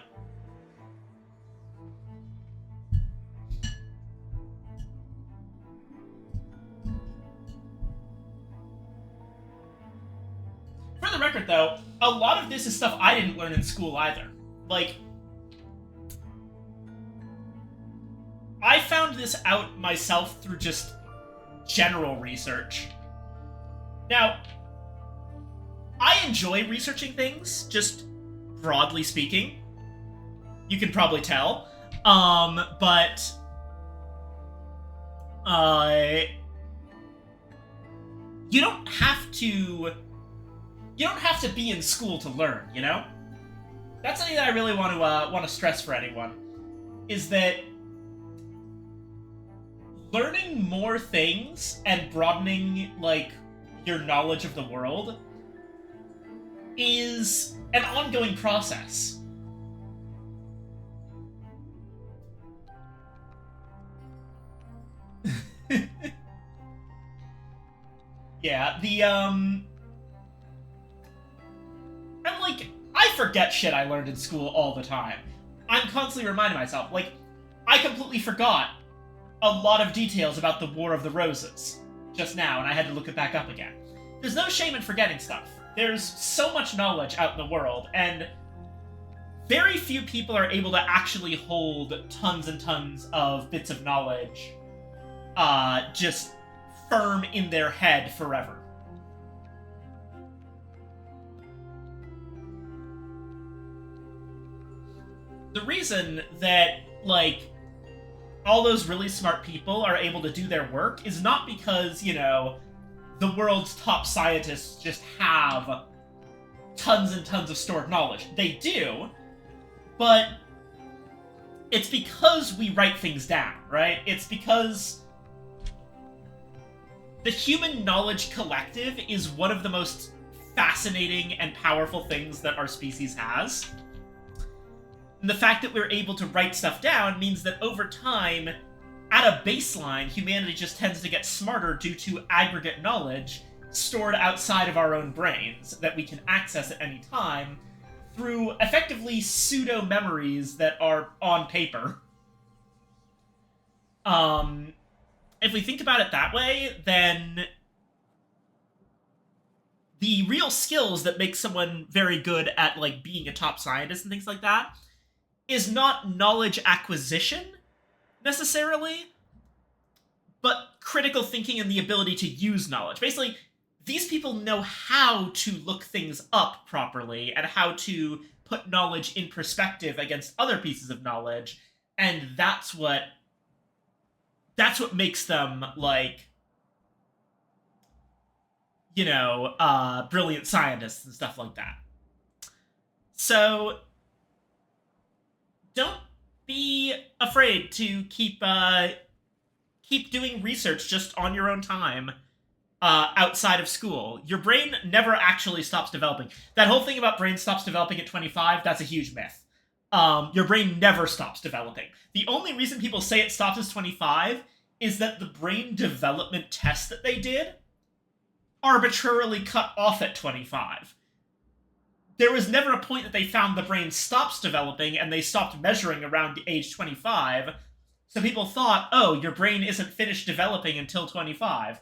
Speaker 1: For the record, though, a lot of this is stuff I didn't learn in school either. Like, I found this out myself through just general research. Now, I enjoy researching things, just broadly speaking. You can probably tell. But you don't have to be in school to learn, you know? That's something that I really want to stress for anyone, is that learning more things and broadening, like, your knowledge of the world is an ongoing process. Yeah, and, like, I forget shit I learned in school all the time. I'm constantly reminding myself, like, I completely forgot a lot of details about the War of the Roses just now, and I had to look it back up again. There's no shame in forgetting stuff. There's so much knowledge out in the world, and very few people are able to actually hold tons and tons of bits of knowledge just firm in their head forever. The reason that, like, all those really smart people are able to do their work is not because, you know, the world's top scientists just have tons and tons of stored knowledge. They do, but it's because we write things down, right? It's because the human knowledge collective is one of the most fascinating and powerful things that our species has. And the fact that we're able to write stuff down means that over time, at a baseline, humanity just tends to get smarter due to aggregate knowledge stored outside of our own brains that we can access at any time through effectively pseudo-memories that are on paper. If we think about it that way, then the real skills that make someone very good at, like, being a top scientist and things like that is not knowledge acquisition, necessarily, but critical thinking and the ability to use knowledge. Basically, these people know how to look things up properly and how to put knowledge in perspective against other pieces of knowledge, and that's what makes them, like, you know, brilliant scientists and stuff like that. So, don't be afraid to keep doing research just on your own time, outside of school. Your brain never actually stops developing. That whole thing about brain stops developing at 25, that's a huge myth. Your brain never stops developing. The only reason people say it stops at 25 is that the brain development test that they did arbitrarily cut off at 25. There was never a point that they found the brain stops developing and they stopped measuring around age 25. So people thought, oh, your brain isn't finished developing until 25.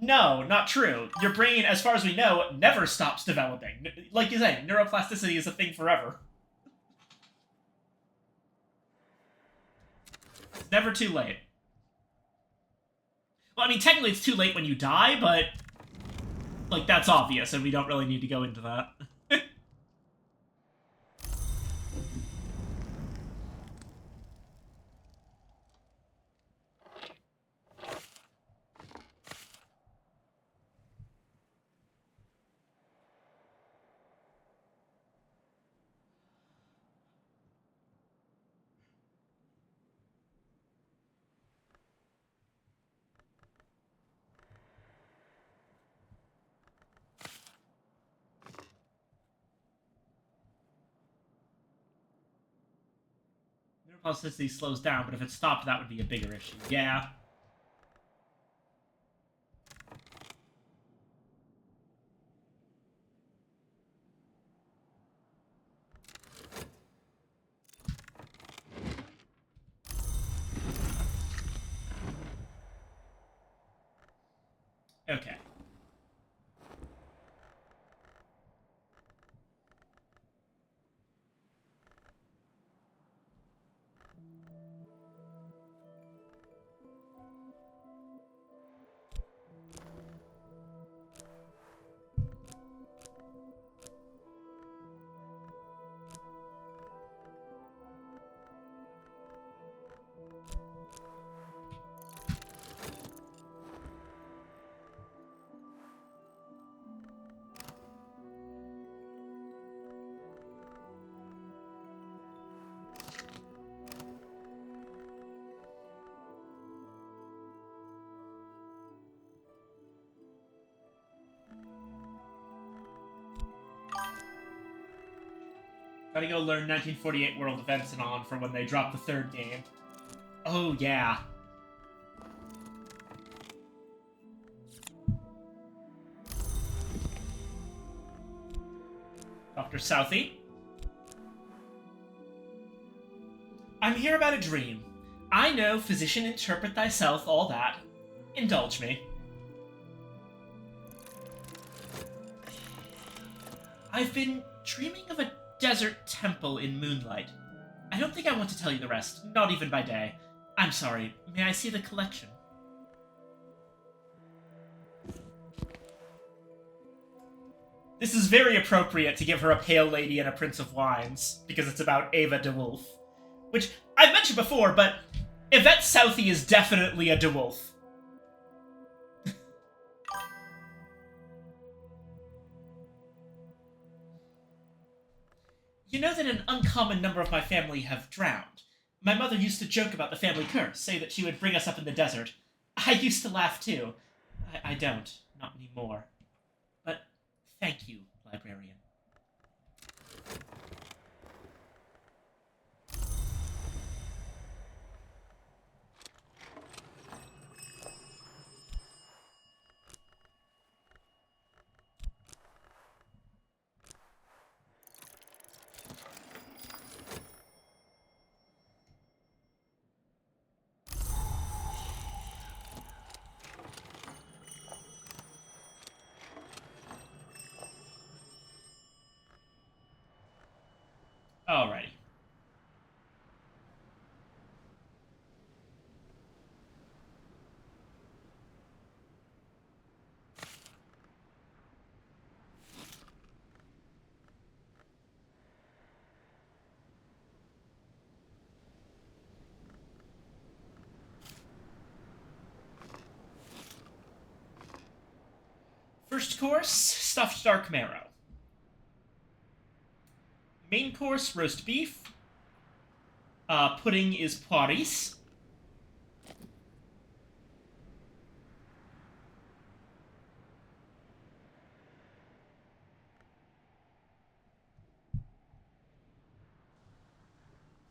Speaker 1: No, not true. Your brain, as far as we know, never stops developing. Like you said, neuroplasticity is a thing forever. It's never too late. Well, I mean, technically it's too late when you die, but, like, that's obvious, and we don't really need to go into that. Neuroplasticity slows down, but if it stopped, that would be a bigger issue. Yeah. Okay. Gotta go learn 1948 world events and on for when they drop the third game. Oh, yeah. Dr. Southey? I'm here about a dream. I know, physician, interpret thyself, all that. Indulge me. I've been dreaming of a desert temple in moonlight. I don't think I want to tell you the rest, not even by day. I'm sorry, may I see the collection? This is very appropriate to give her a Pale Lady and a Prince of Wines, because it's about Ava de Wolf. Which I've mentioned before, but Yvette Southey is definitely a DeWolf. You know that an uncommon number of my family have drowned. My mother used to joke about the family curse, say that she would bring us up in the desert. I used to laugh too. I don't. Not anymore. But thank you, librarian. Alrighty. First course, stuffed dark marrow. Main course, roast beef. Pudding is poiris.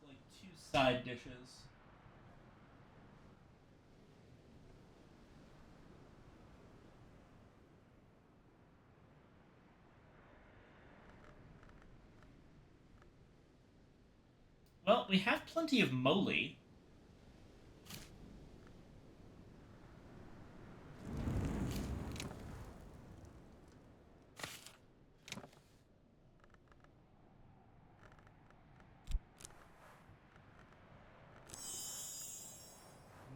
Speaker 1: Like 2 side dishes. Well, we have plenty of moly.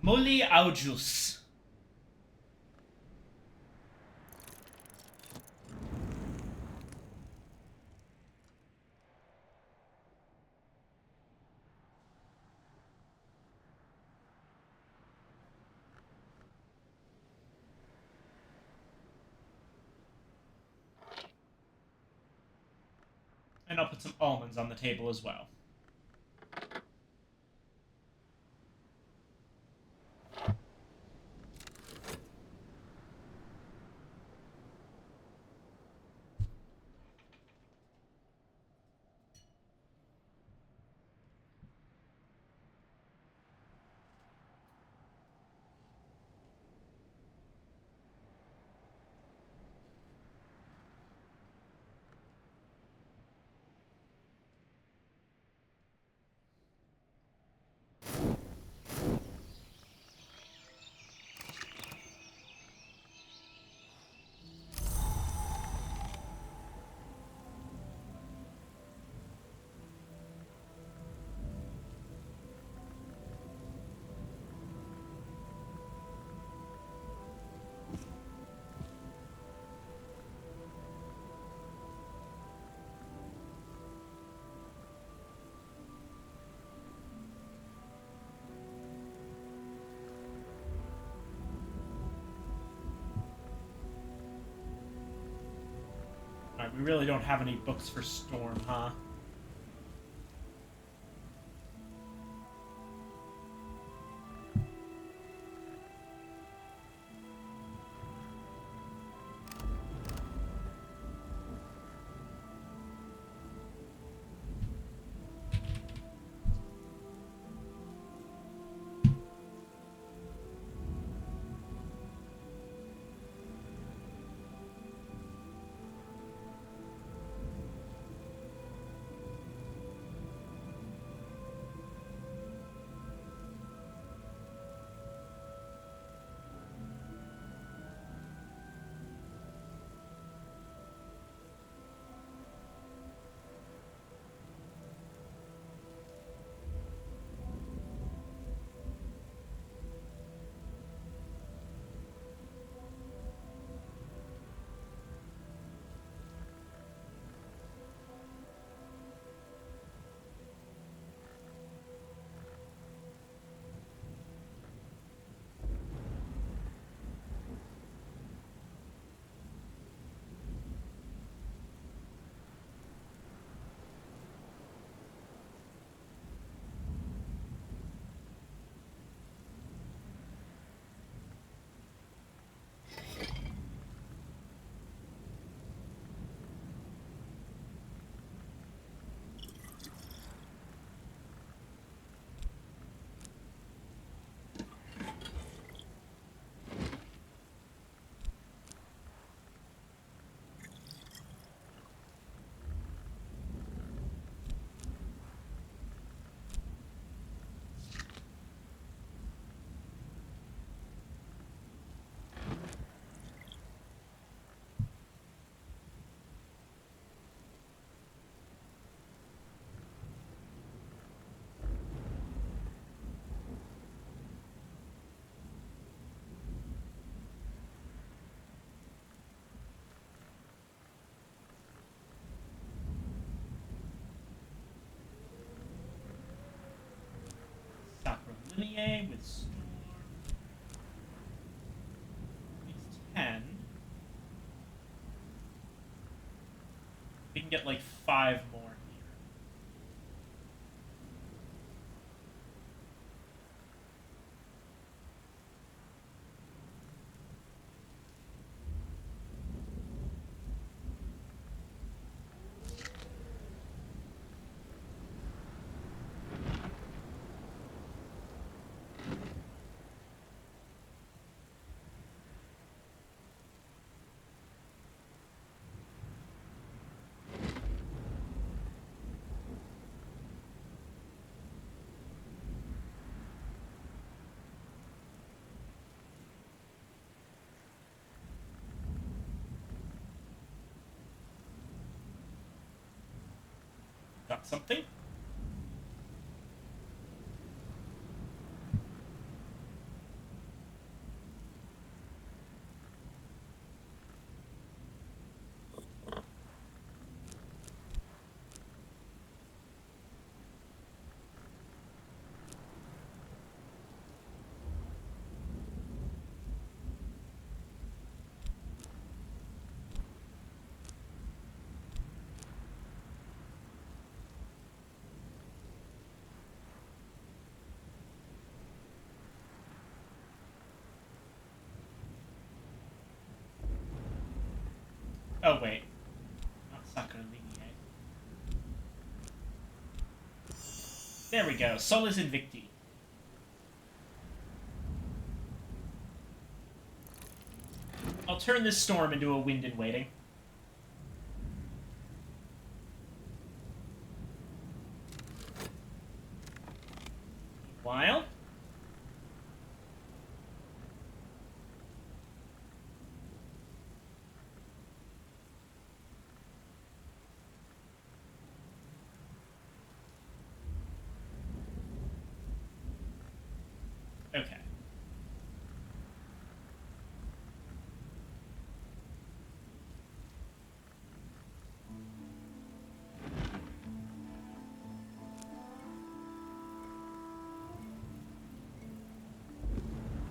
Speaker 1: Moly au jus. And I'll put some almonds on the table as well. Alright, we really don't have any books for Storm, huh? linear with storm. It's 10. We can get like 5 more here. Got something? Oh, wait. Not Sakura Linie. There we go. Solis Invicti. I'll turn this storm into a wind in waiting. Meanwhile... Okay.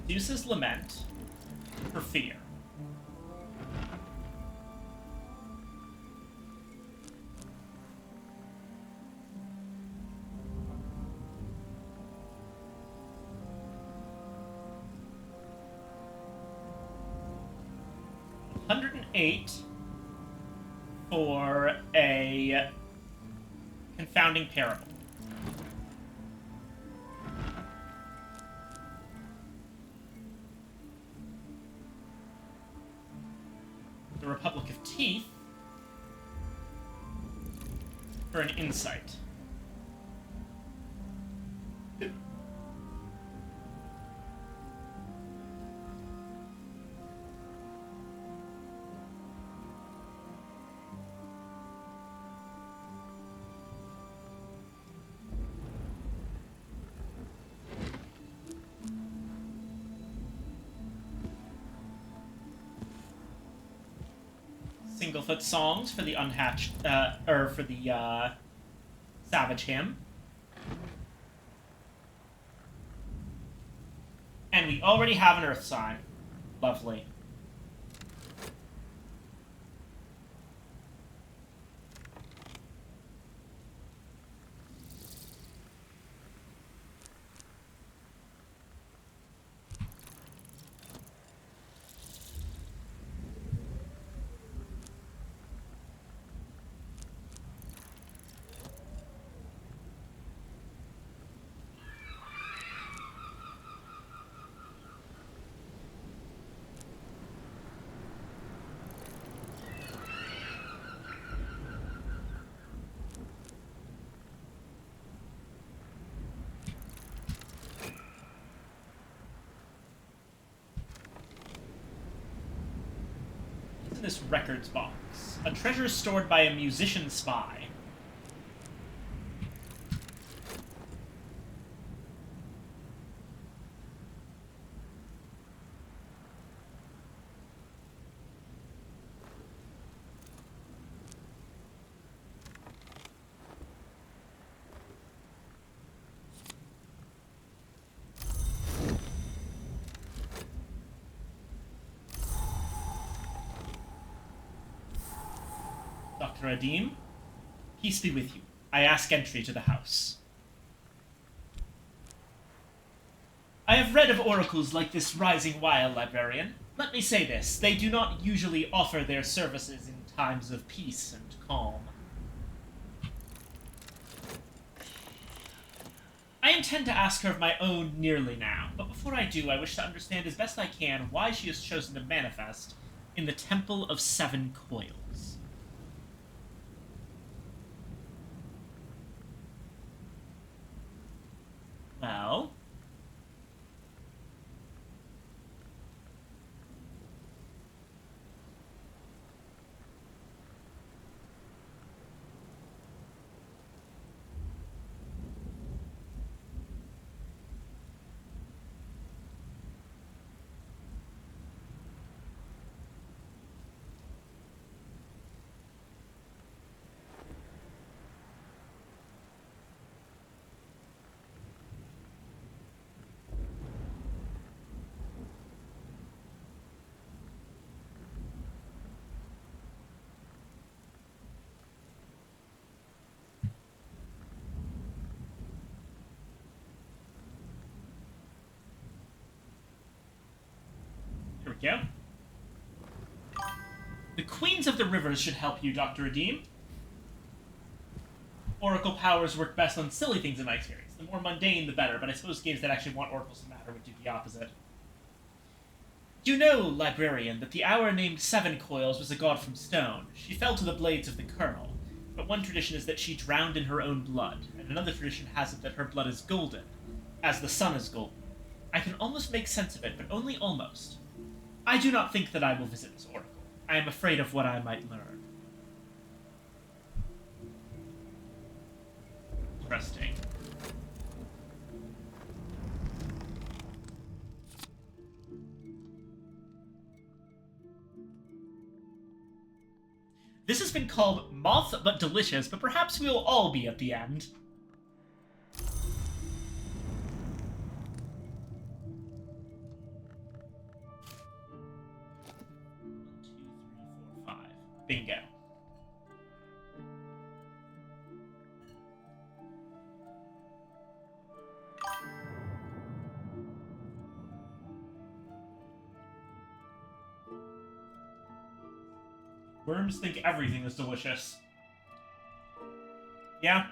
Speaker 1: Zeus's Lament for fear. $108 for a confounding parable. The Republic of Teeth for an insight. Singlefoot songs for the unhatched, or for the, Savage Hymn. And we already have an Earth sign. Lovely. This records box. A treasure stored by a musician spy. Dr. Adim. Peace be with you. I ask entry to the house. I have read of oracles like this rising wild, librarian. Let me say this, they do not usually offer their services in times of peace and calm. I intend to ask her of my own nearly now, but before I do, I wish to understand as best I can why she has chosen to manifest in the Temple of Seven Coils. Well... Here we go. The Queens of the Rivers should help you, Dr. Adim. Oracle powers work best on silly things in my experience. The more mundane, the better, but I suppose games that actually want oracles to matter would do the opposite. You know, librarian, that the hour named Seven Coils was a god from stone. She fell to the blades of the Colonel. But one tradition is that she drowned in her own blood, and another tradition has it that her blood is golden, as the sun is golden. I can almost make sense of it, but only almost. I do not think that I will visit this oracle. I am afraid of what I might learn. Interesting. This has been called Moth but Delicious, but perhaps we'll all be at the end. 5. Bingo. Worms think everything is delicious. Yeah.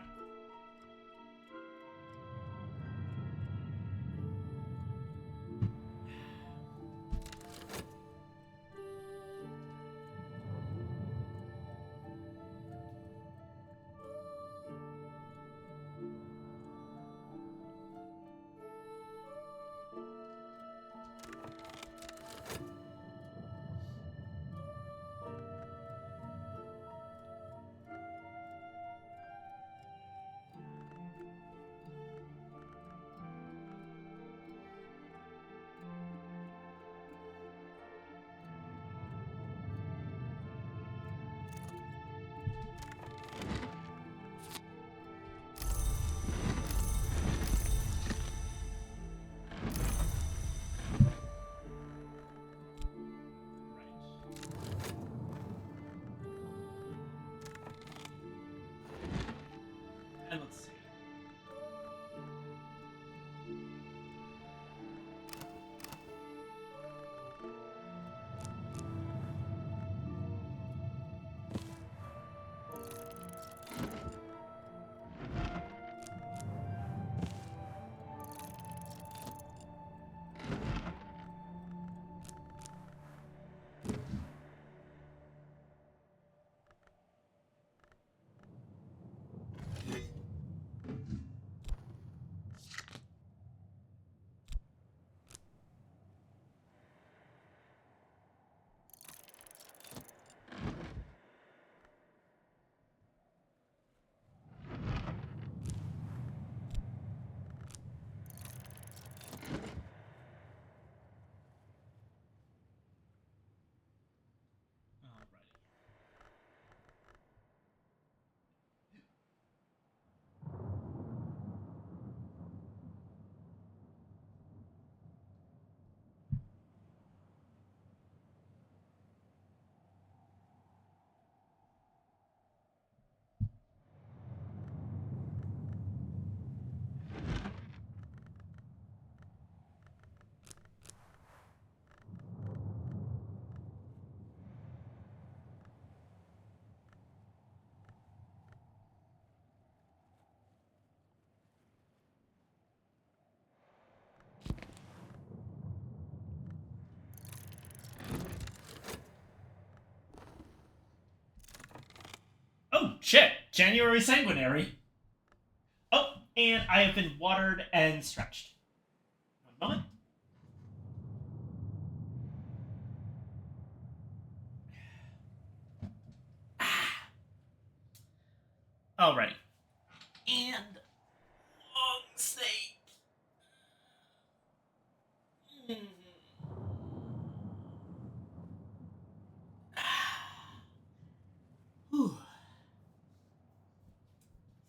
Speaker 1: Shit, January sanguinary. Oh, and I have been watered and stretched. One moment. Alrighty. And long sake.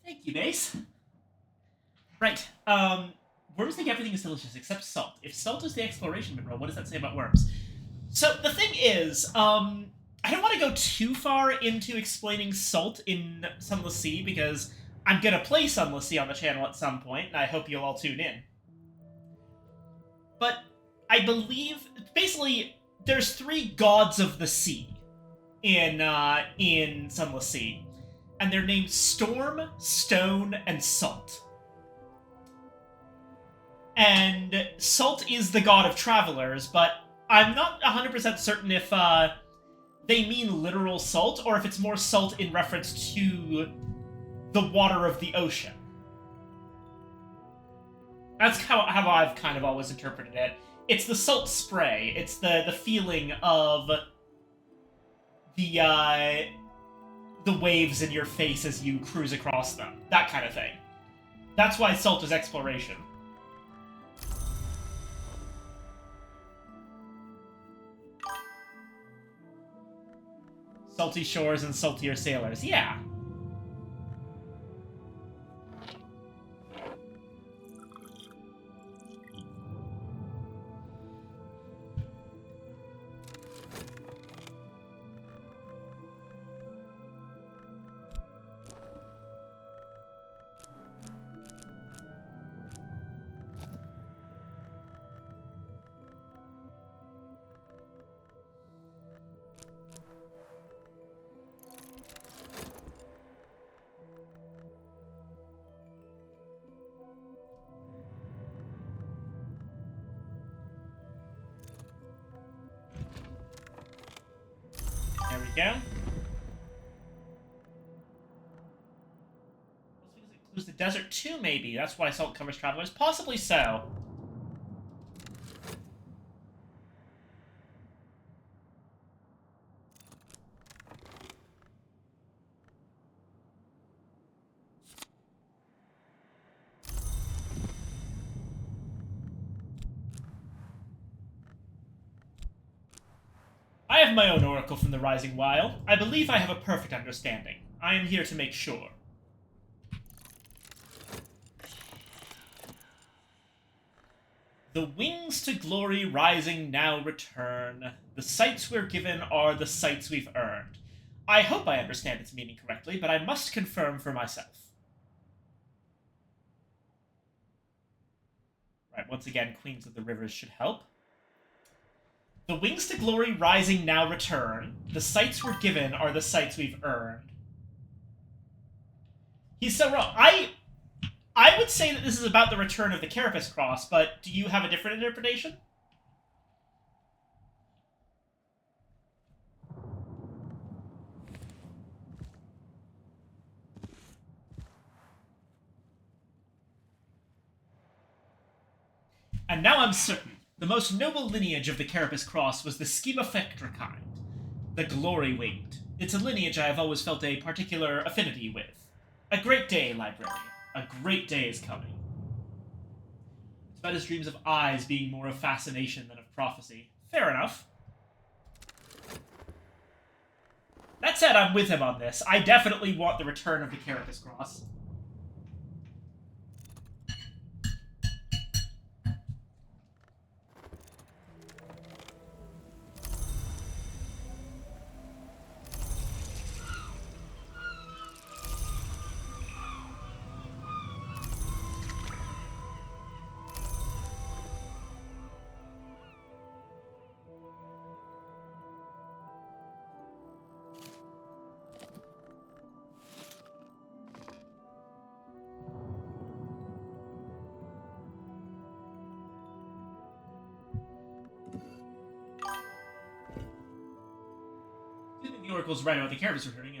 Speaker 1: Thank you, Mace. Right. Worms think everything is delicious except salt. If salt is the exploration mineral, what does that say about worms? So the thing is, I don't want to go too far into explaining salt in Sunless Sea because I'm gonna play Sunless Sea on the channel at some point, and I hope you'll all tune in. But I believe basically there's 3 gods of the sea in Sunless Sea, and they're named Storm, Stone, and Salt. And Salt is the god of travelers, but I'm not 100% certain if they mean literal salt, or if it's more salt in reference to the water of the ocean. That's how I've kind of always interpreted it. It's the salt spray. It's the feeling of the waves in your face as you cruise across them. That kind of thing. That's why salt is exploration. Salty shores and saltier sailors. Yeah. There we go. Because it includes the desert too, maybe. That's why salt covers travelers. Possibly so. I have my own oracle from the Rising Wild. I believe I have a perfect understanding. I am here to make sure. The wings to glory rising now return. The sights we're given are the sights we've earned. I hope I understand its meaning correctly, but I must confirm for myself. Right, once again, Queens of the Rivers should help. The wings to glory rising now return. The sights we're given are the sights we've earned. He's so wrong. I would say that this is about the return of the Carapace Cross, but do you have a different interpretation? And now I'm certain. The most noble lineage of the Carapace Cross was the Schemafectra kind, the Glory-Winged. It's a lineage I have always felt a particular affinity with. A great day, librarian. A great day is coming. It's about his dreams of eyes being more of fascination than of prophecy. Fair enough. That said, I'm with him on this. I definitely want the return of the Carapace Cross. The Oracle's right about the Carapace returning.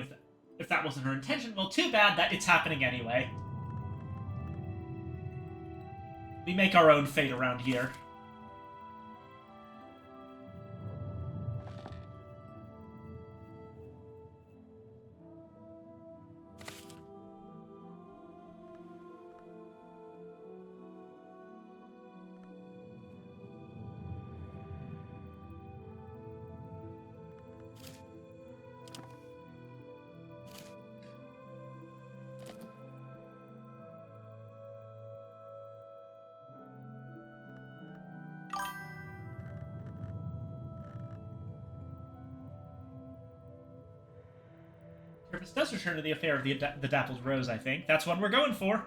Speaker 1: If that wasn't her intention, well, too bad that it's happening anyway. We make our own fate around here. Purpose does return to the affair of the Dappled Rose, I think. That's what we're going for.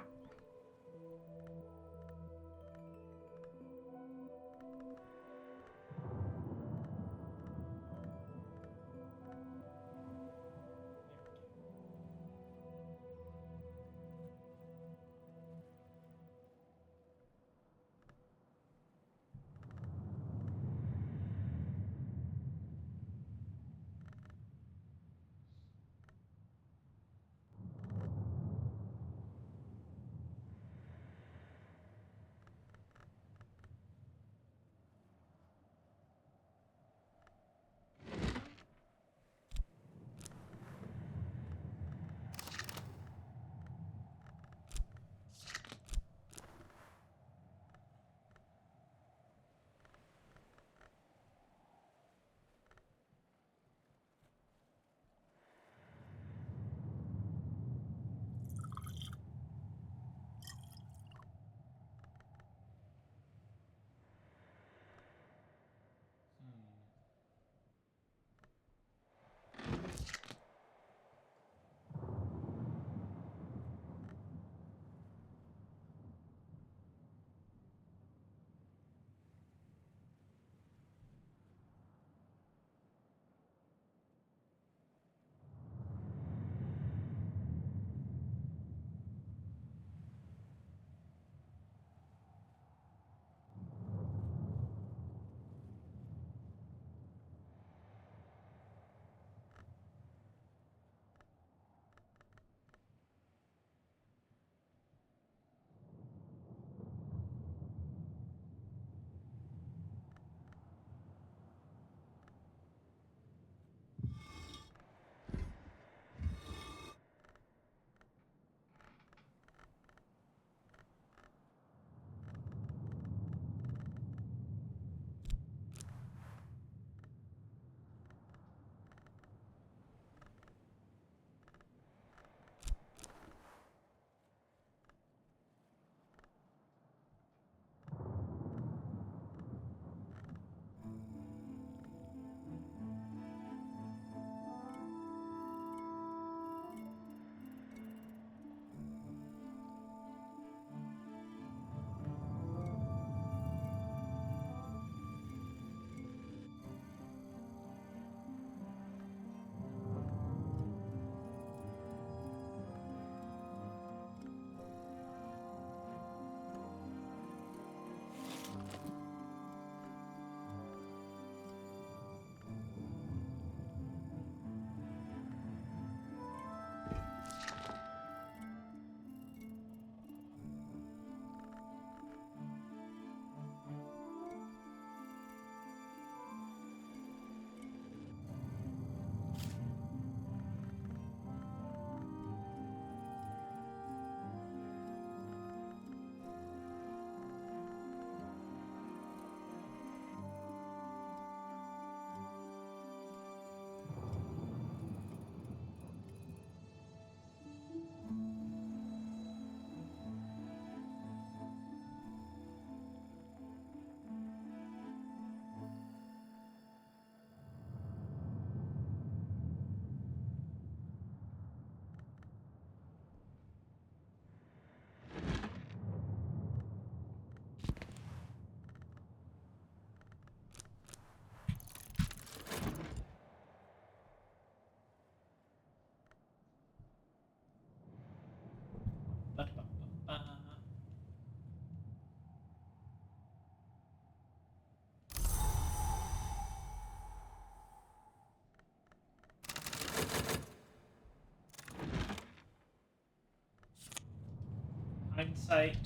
Speaker 1: Insight.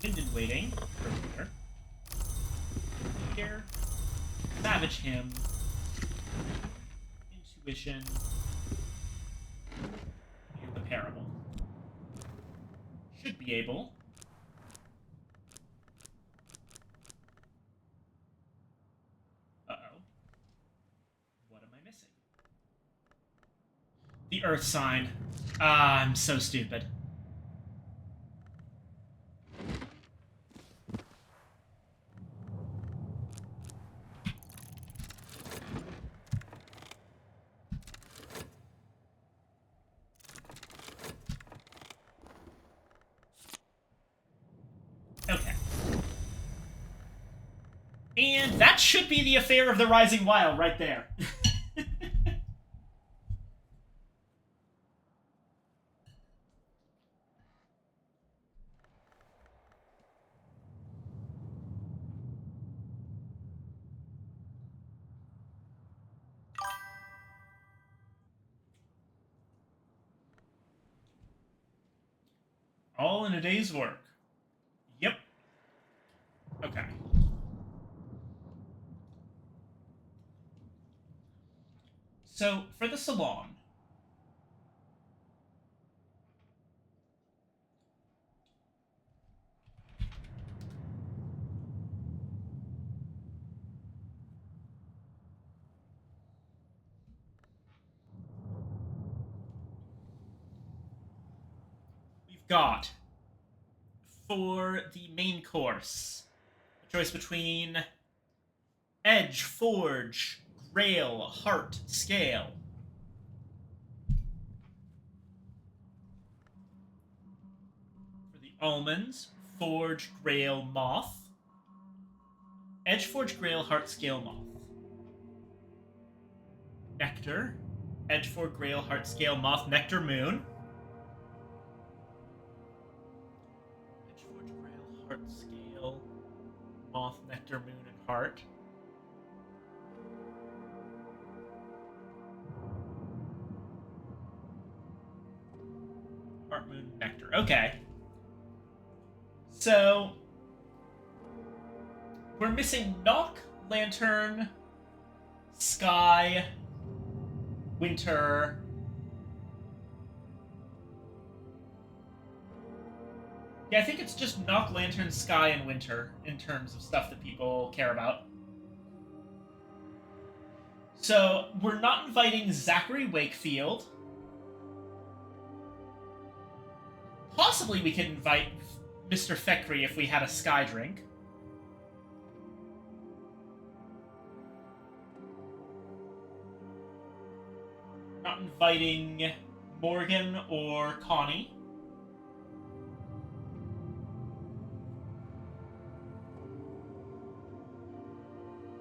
Speaker 1: Wind and Waiting. Here. Savage him. Intuition. And the Parable. Should be able. Uh-oh. What am I missing? The Earth Sign. Ah, I'm so stupid. Okay. And that should be the Affair of the Rising Wild right there. All in a day's work. Yep. Okay. So, for the salon, we've got, for the main course, a choice between Edge, Forge, Grail, Heart, Scale. For the almonds, Forge, Grail, Moth. Edge, Forge, Grail, Heart, Scale, Moth. Nectar, Edge, Forge, Grail, Heart, Scale, Moth, Nectar, Moon. Edge, Forge, Grail, Heart, Scale, Moth, Nectar, Moon, and Heart. Heart, Moon, Nectar. Okay. So, we're missing Knock, Lantern, Sky, Winter. Yeah, I think it's just Knock, Lantern, Sky, and Winter in terms of stuff that people care about. So, we're not inviting Zachary Wakefield. Possibly we could invite Mr. Theckery if we had a Sky drink. Not inviting Morgan or Connie.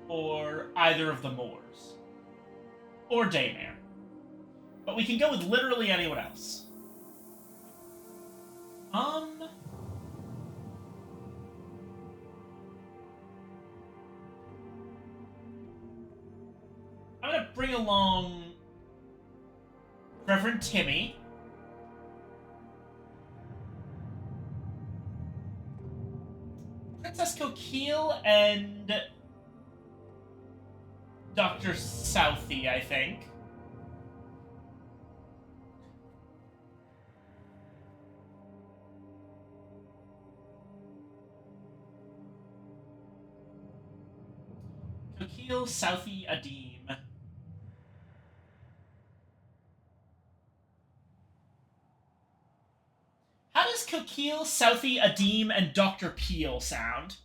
Speaker 1: Or either of the Moors. Or Daymare. But we can go with literally anyone else. I'm gonna bring along Reverend Timmy. Princess Coquille and Dr. Southie, I think. Coquille, Southie, Adim. How does Coquille, Southie, Adim, and Dr. Peel sound?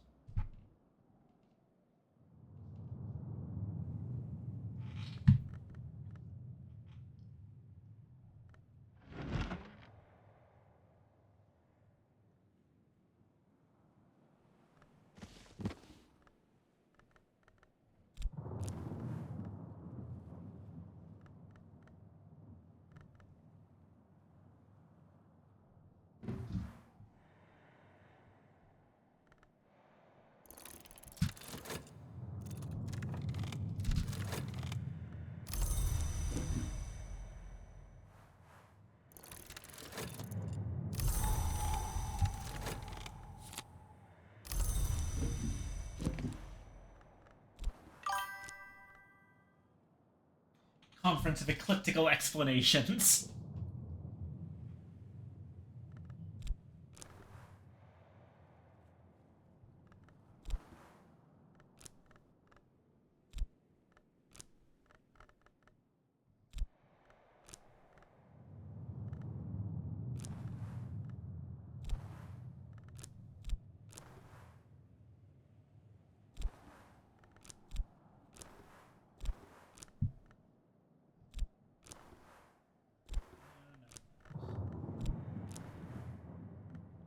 Speaker 1: conference of ecliptical explanations.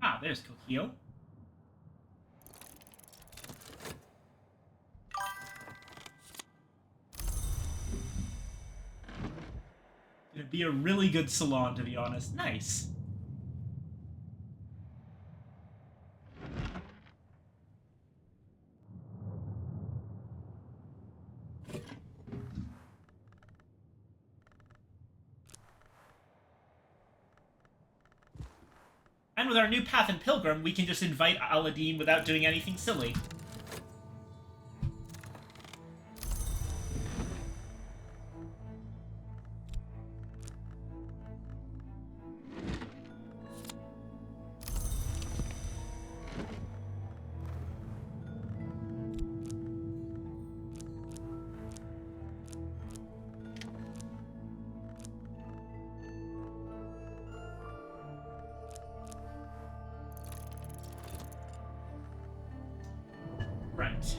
Speaker 1: Ah, there's Kokio. It'd be a really good salon, to be honest. Nice. And with our new Path and Pilgrim, we can just invite Aladdin without doing anything silly. Right.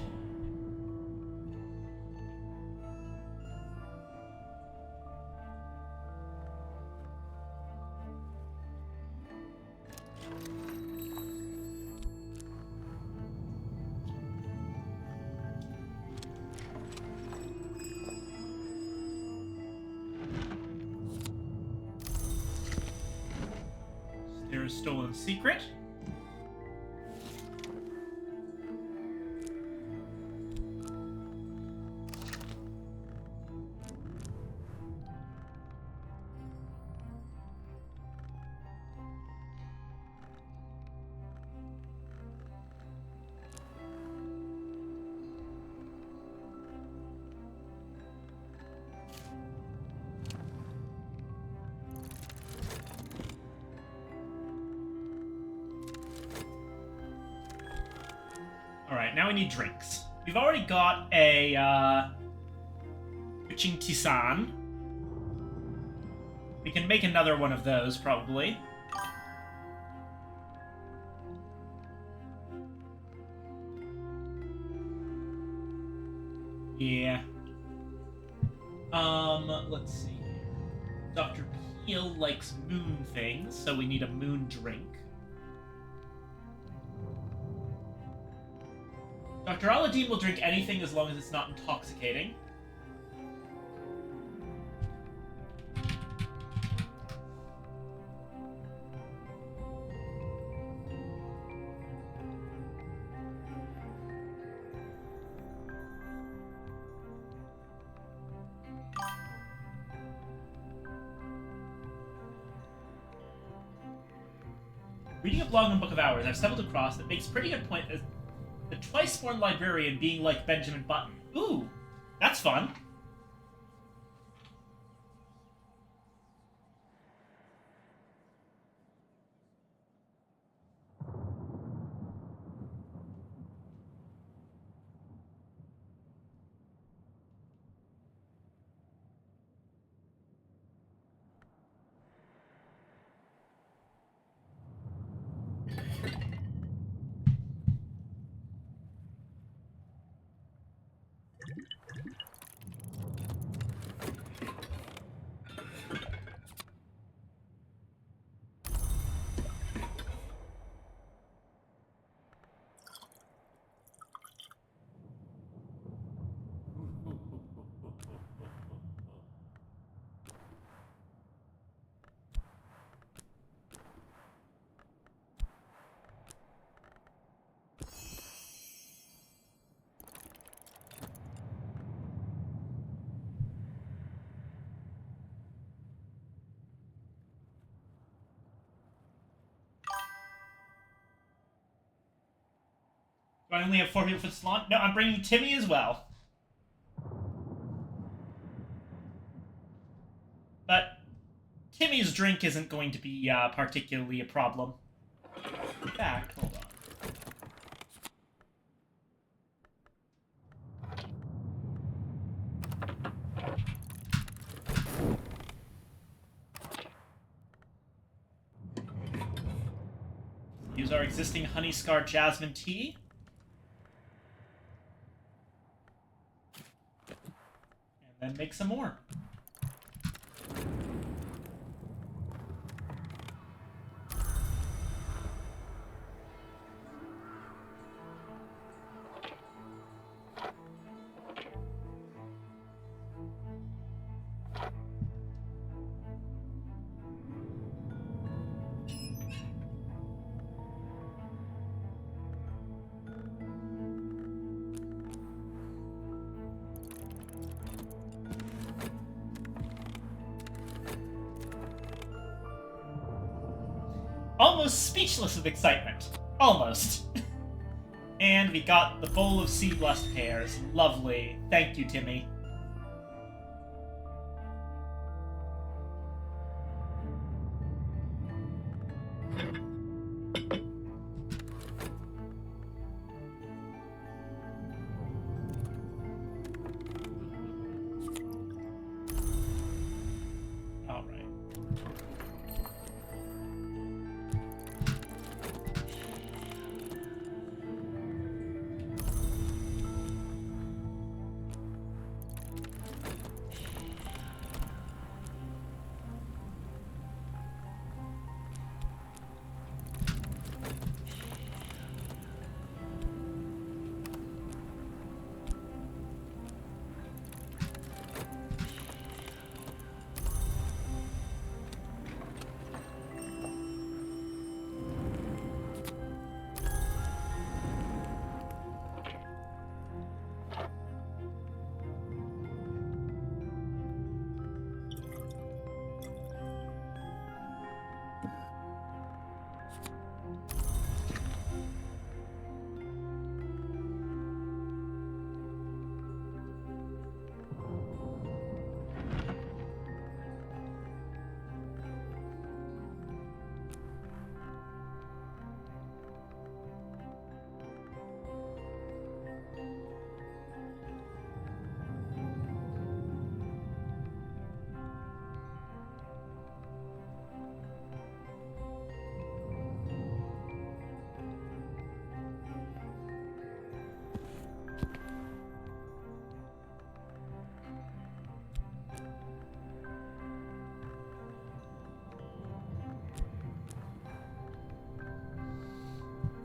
Speaker 1: There's a stolen secret. Alright, now we need drinks. We've already got a, Witching Tisane. We can make another one of those, probably. Yeah. Let's see. Dr. Peel likes moon things, so we need a moon drink. Dr. Aladdin will drink anything as long as it's not intoxicating. Reading a blog and Book of Hours, I've stumbled across that makes pretty good point as the twice-born librarian being like Benjamin Button. Ooh, that's fun. Do I only have 4 people for the salon? No, I'm bringing Timmy as well. drink isn't going to be particularly a problem. In fact, hold on. Use our existing Honey Scar Jasmine tea. And then make some more. Almost speechless with excitement. Almost. And we got the bowl of sea blessed pears. Lovely. Thank you, Timmy.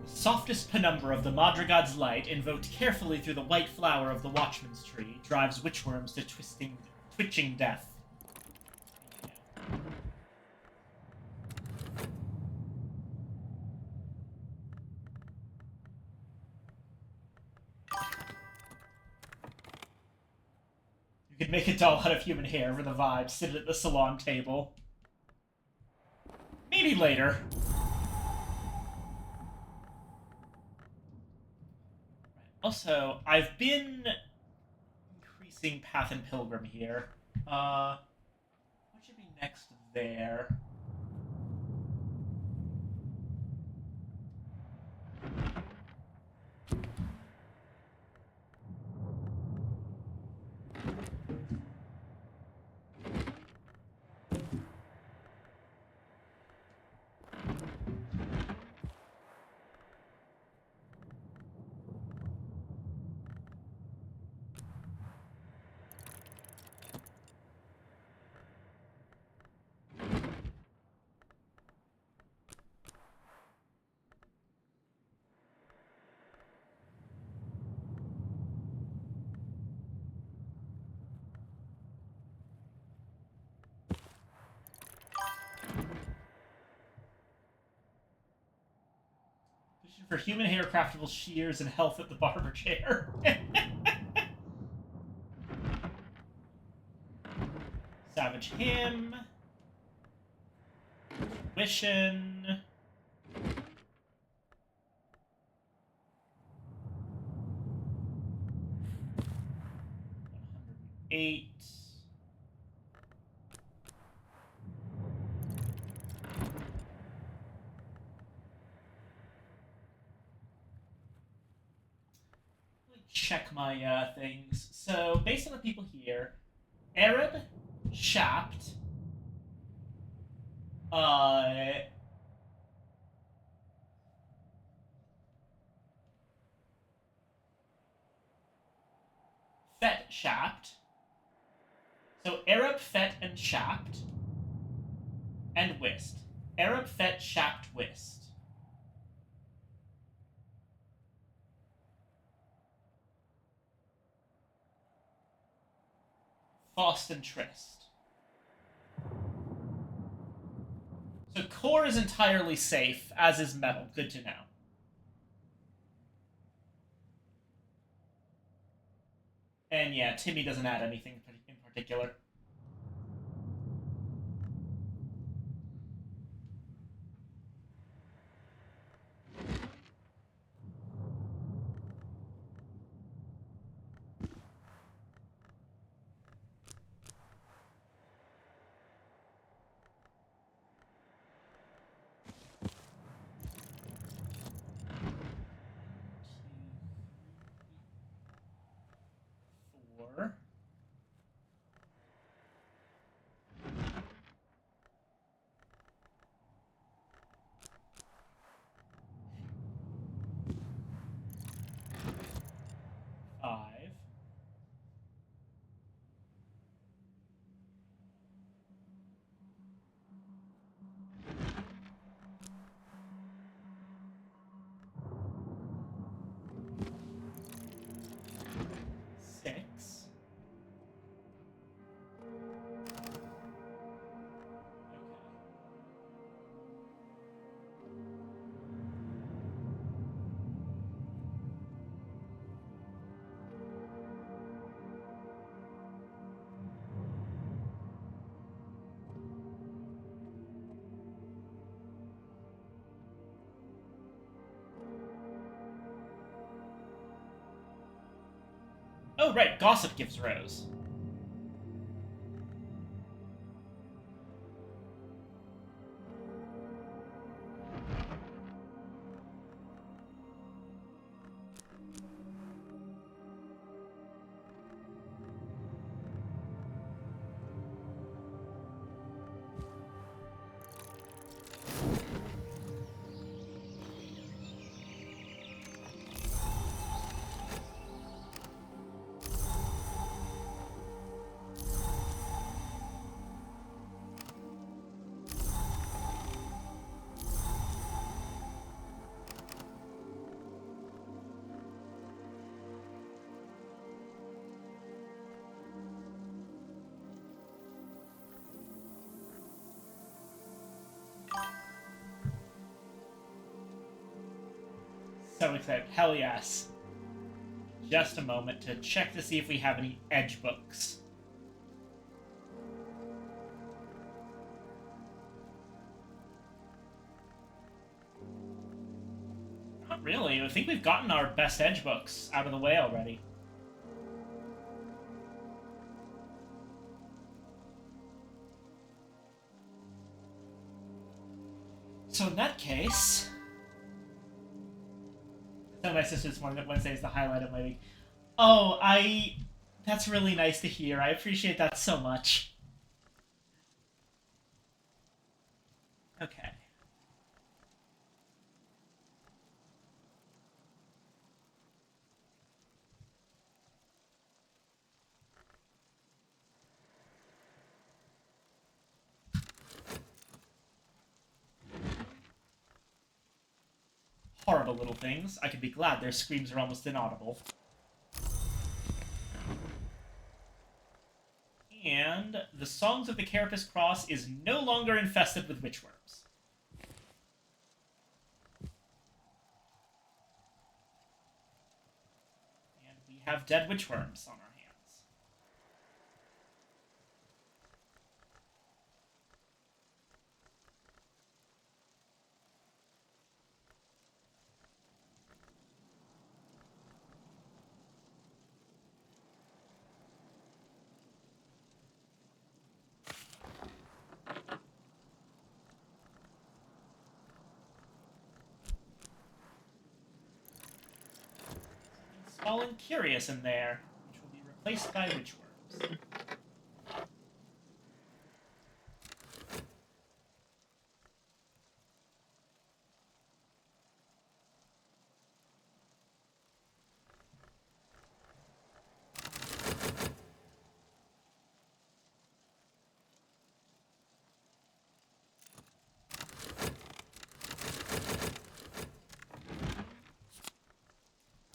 Speaker 1: Softest penumbra of the Madrigal's light, invoked carefully through the white flower of the watchman's tree, drives witchworms to twitching death. You could make a doll out of human hair for the vibe, sit at the salon table. Maybe later. Also, I've been increasing Path and Pilgrim here. What should be next there? For human hair craftable shears and health at the barber chair. Savage Hymn. Tuition. 108. check my things. So, based on the people here, Arab, Shapt, Fet, Shapt. So, Arab, Fet, and Shapt. And Whist. Arab, Fet, Shapt, Whist. Faust and Trist. So core is entirely safe, as is metal. Good to know. And yeah, Timmy doesn't add anything in particular. Four. Five. Six. Oh, right, Gossip gives Rose. So excited. Hell yes. Just a moment to check to see if we have any edge books. Not really. I think we've gotten our best edge books out of the way already. So in that case... So my sister this morning that Wednesday is the highlight of my week. Oh, that's really nice to hear. I appreciate that so much. Okay. Horrible little things. I could be glad their screams are almost inaudible. And the Songs of the Carapace Cross is no longer infested with witchworms. And we have dead witchworms on our hands. Fallen Curious in there, which will be replaced by Witchworms.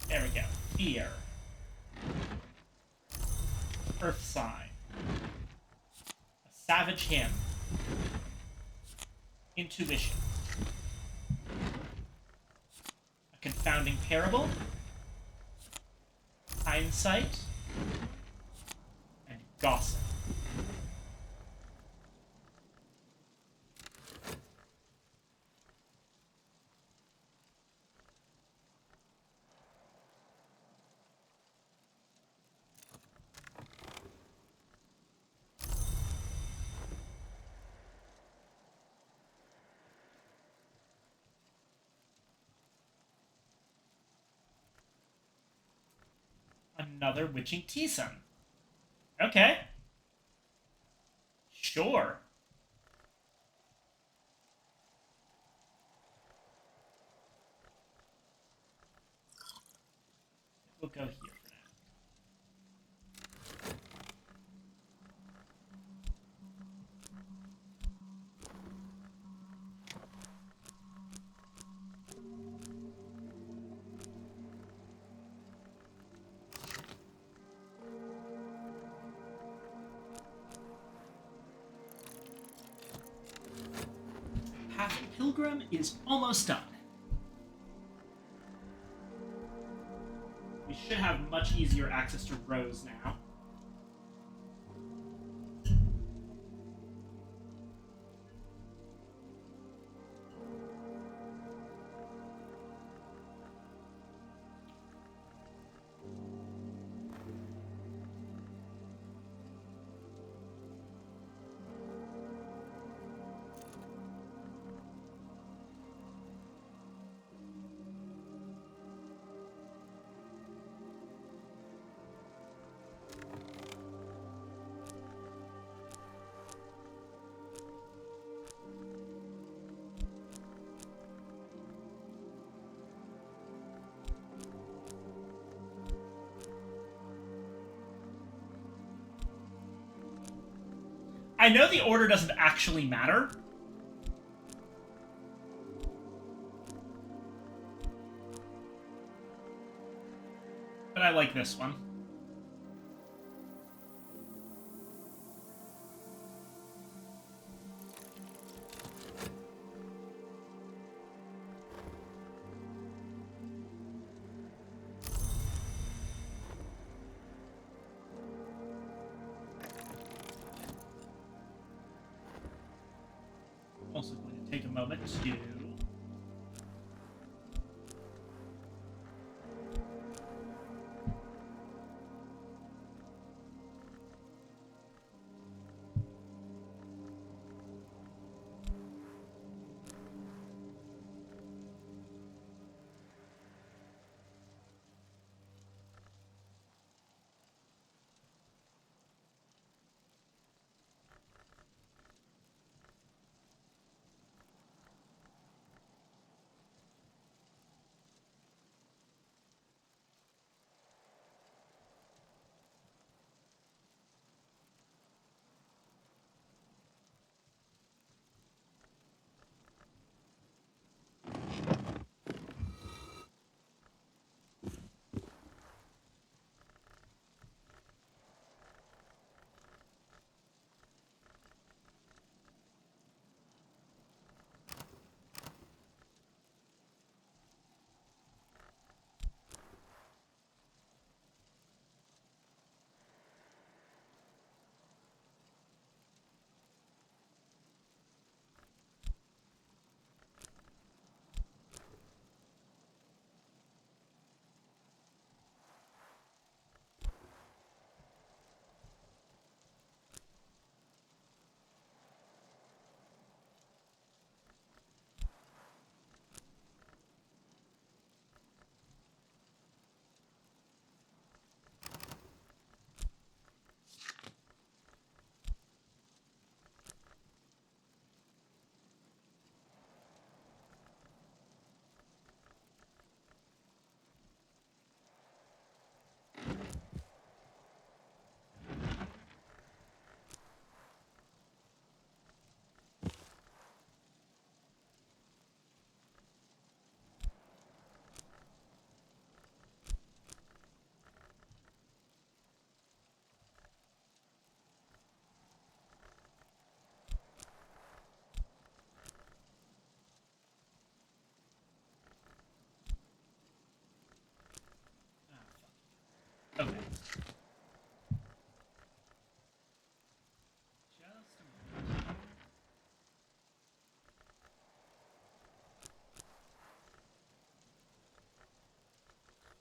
Speaker 1: There we go. Fear. Earth Sign. A Savage Hymn. Intuition. A Confounding Parable. Hindsight. And Gossip. Another Witching T-Sun. Okay. Sure. We'll go here for now. Path Pilgrim is almost done. We should have much easier access to Rose now. I know the order doesn't actually matter. But I like this one. Also going to take a moment to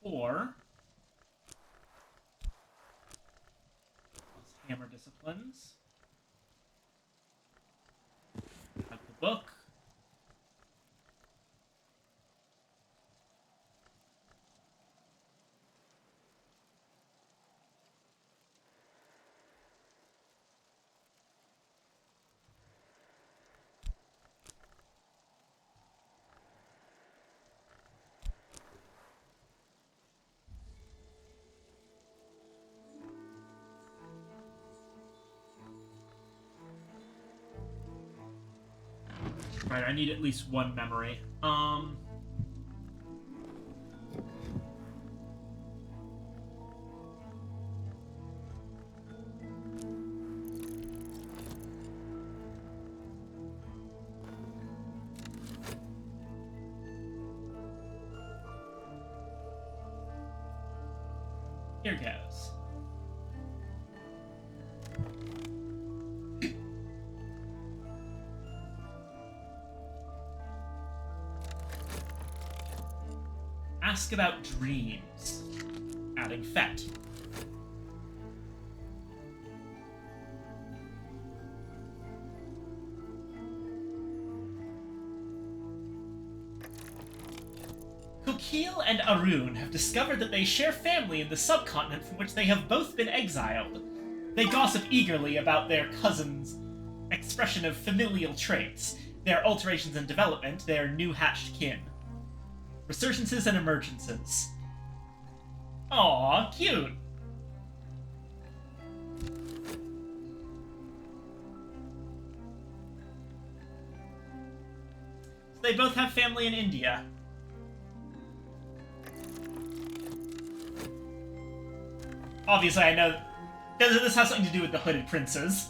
Speaker 1: core. Plus hammer disciplines. Have the book. Right, I need at least one memory. Here goes. Ask about dreams. Adding fet. Kukil and Arun have discovered that they share family in the subcontinent from which they have both been exiled. They gossip eagerly about their cousin's expression of familial traits, their alterations in development, their new-hatched kin. Resurgences and emergences. Aww, cute! So they both have family in India. Obviously, I know... This has something to do with the hooded princes.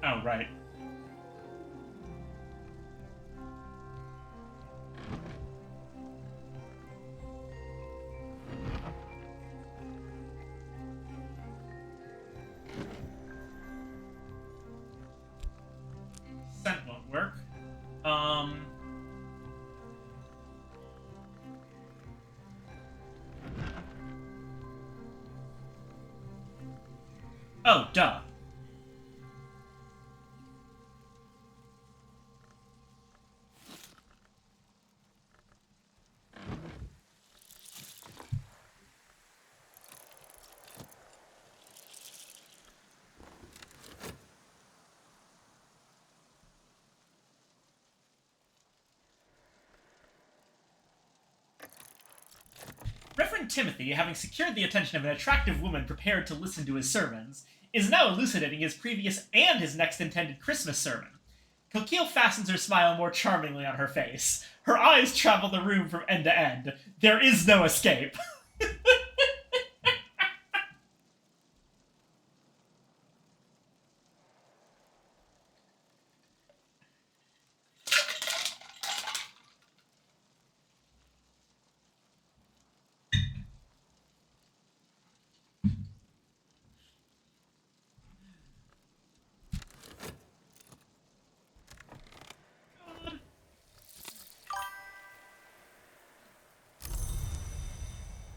Speaker 1: Oh, right. Scent won't work. Oh, duh. Reverend Timothy, having secured the attention of an attractive woman prepared to listen to his sermons, is now elucidating his previous and his next intended Christmas sermon. Coquille fastens her smile more charmingly on her face. Her eyes travel the room from end to end. There is no escape.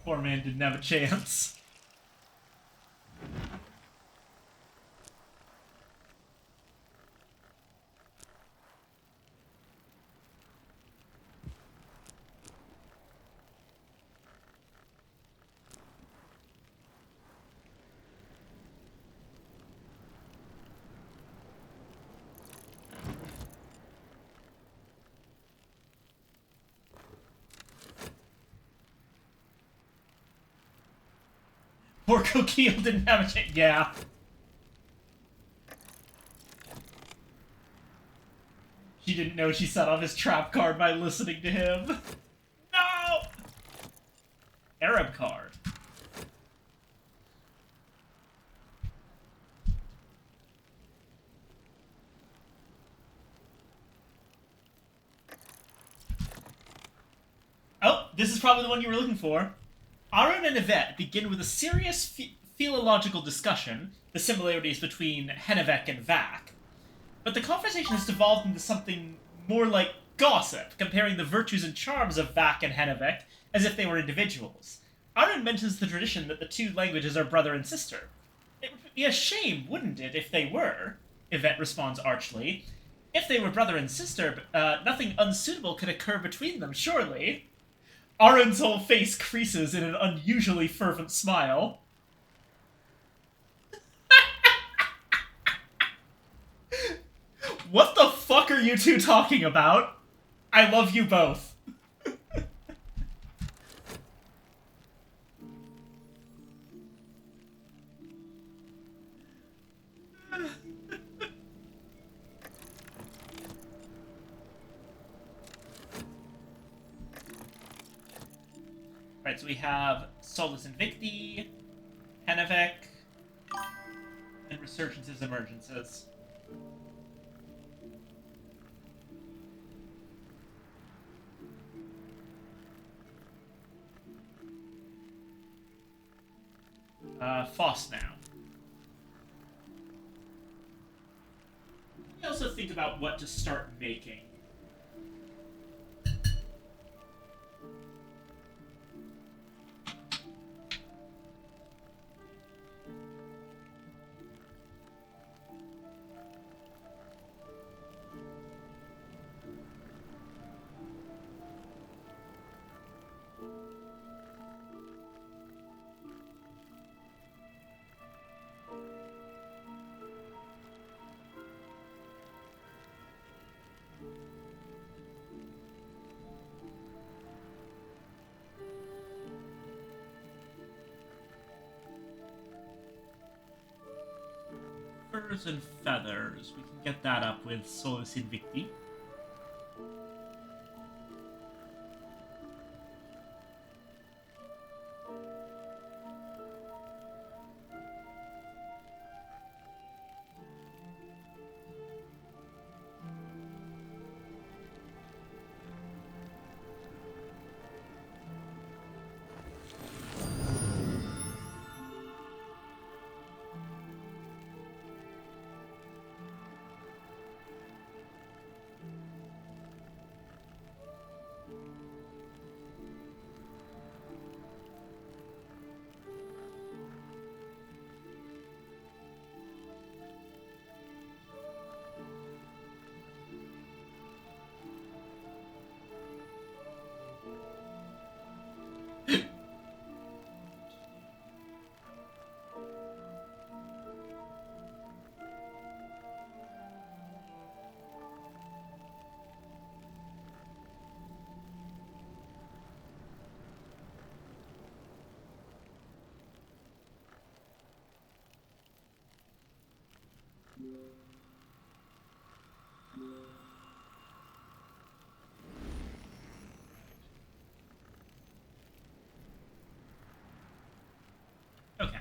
Speaker 1: Poor man didn't have a chance. Poor Coquille didn't have a chance. Yeah. She didn't know she set off his trap card by listening to him. No! Arab card. Oh, this is probably the one you were looking for. Aaron and Yvette begin with a serious philological discussion, the similarities between Henneveck and Vac, but the conversation has devolved into something more like gossip, comparing the virtues and charms of Vac and Henneveck as if they were individuals. Aaron mentions the tradition that the two languages are brother and sister. It would be a shame, wouldn't it, if they were? Yvette responds archly. If they were brother and sister, nothing unsuitable could occur between them, surely. Aaron's whole face creases in an unusually fervent smile. What the fuck are you two talking about? I love you both. Right, so we have Solus Invicti, Henneveck, and Resurgences Emergences. Foss now. We also think about what to start making. Furs and feathers. We can get that up with Solus Invicti. Okay.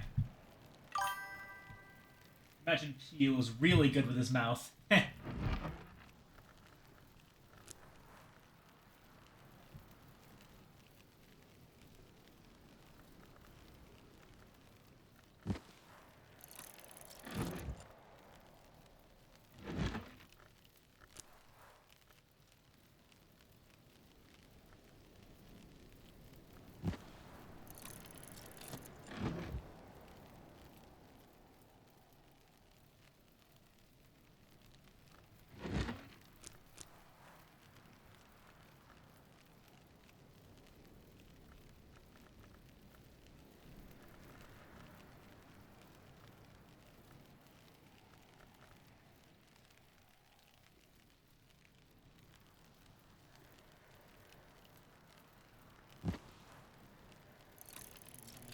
Speaker 1: Imagine Peel was really good with his mouth.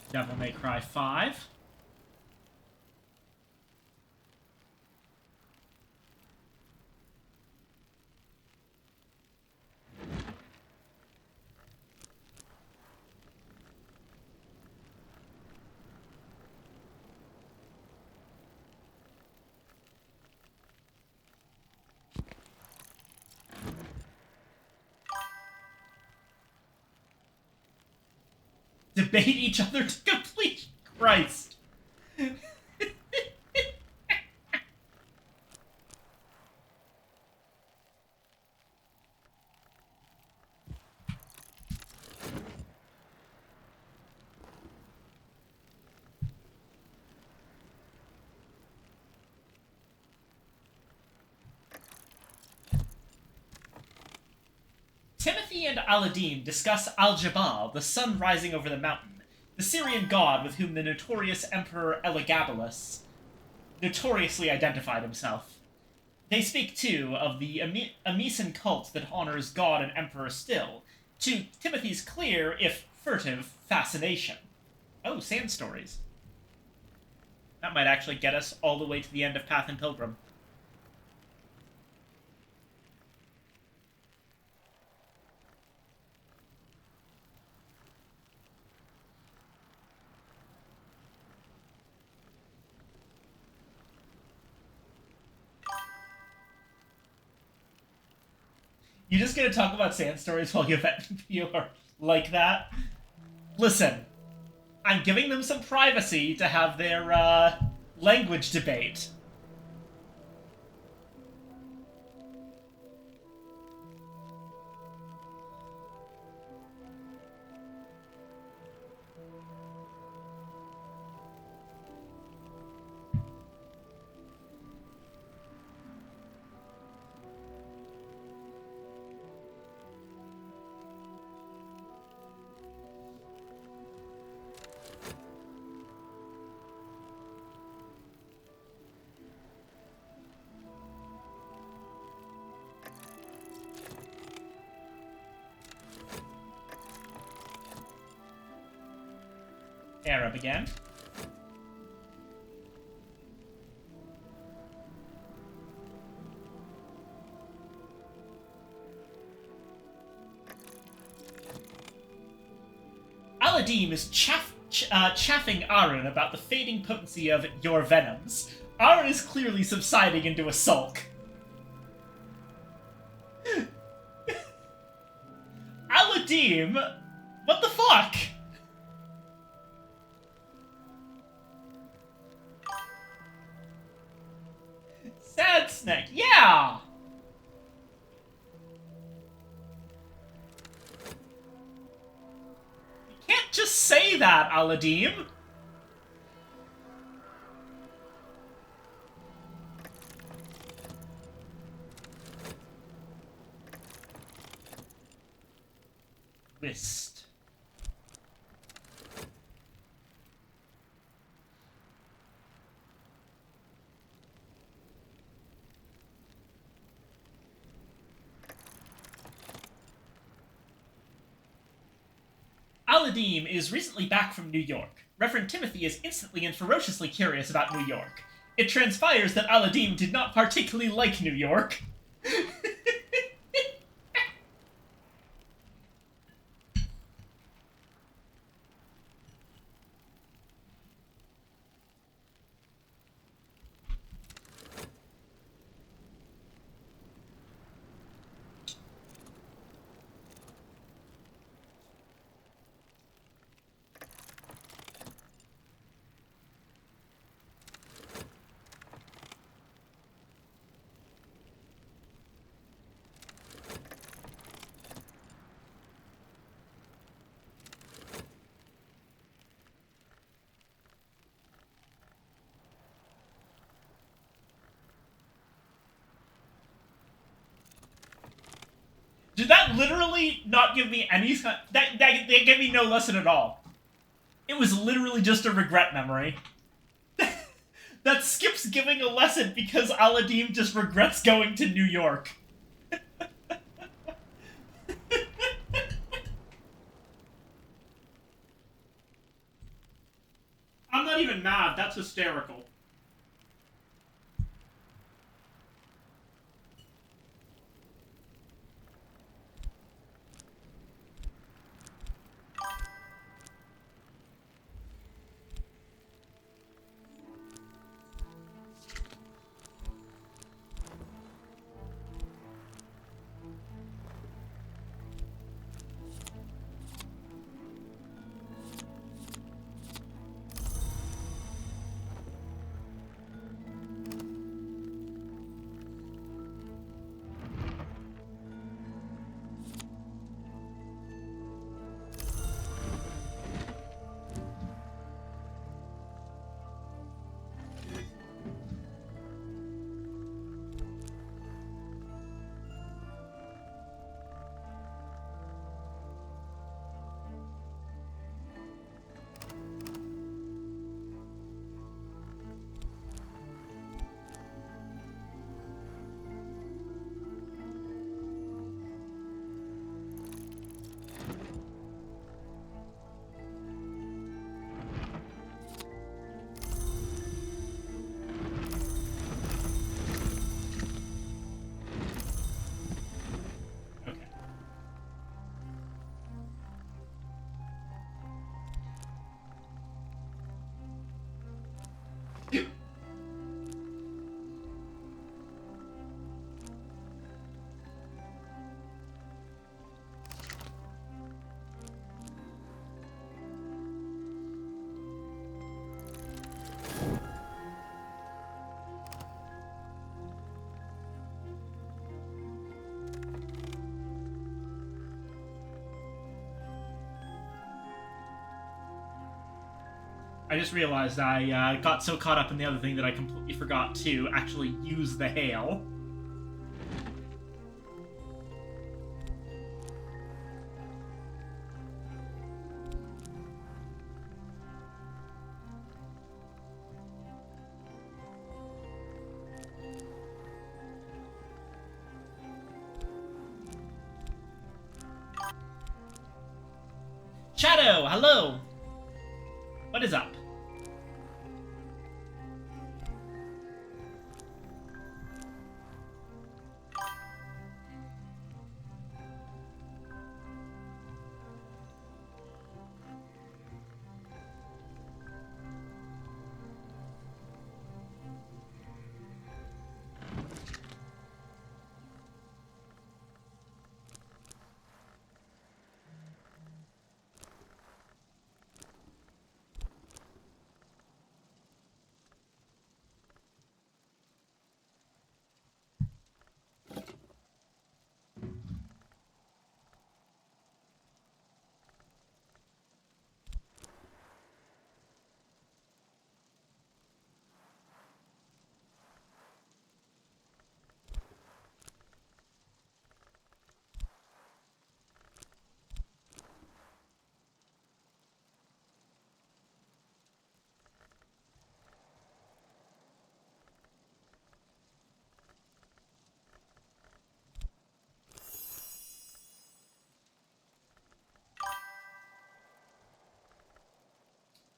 Speaker 1: Devil May Cry 5. debate each other to completion. Christ. Timothy and Aladdin discuss Al-Jabal, the sun rising over the mountain, the Syrian god with whom the notorious Emperor Elagabalus notoriously identified himself. They speak, too, of the Amisan cult that honors God and Emperor still, to Timothy's clear, if furtive, fascination. Oh, sand stories. That might actually get us all the way to the end of Path and Pilgrim. You just gonna talk about sand stories while you are like that? Listen, I'm giving them some privacy to have their, language debate. Arab again. Aladdin is chaffing Arun about the fading potency of your venoms. Arun is clearly subsiding into a sulk. Aladdin? What the fuck? Sad Snake, yeah! You can't just say that, Aladdin! Wrist. Aladdin is recently back from New York. Reverend Timothy is instantly and ferociously curious about New York. It transpires that Aladdin did not particularly like New York. Did that literally not give me any... That gave me no lesson at all. It was literally just a regret memory. That skips giving a lesson because Aladdin just regrets going to New York. I'm not even mad, that's hysterical. I just realized I got so caught up in the other thing that I completely forgot to actually use the hail. Shadow, hello! What is up?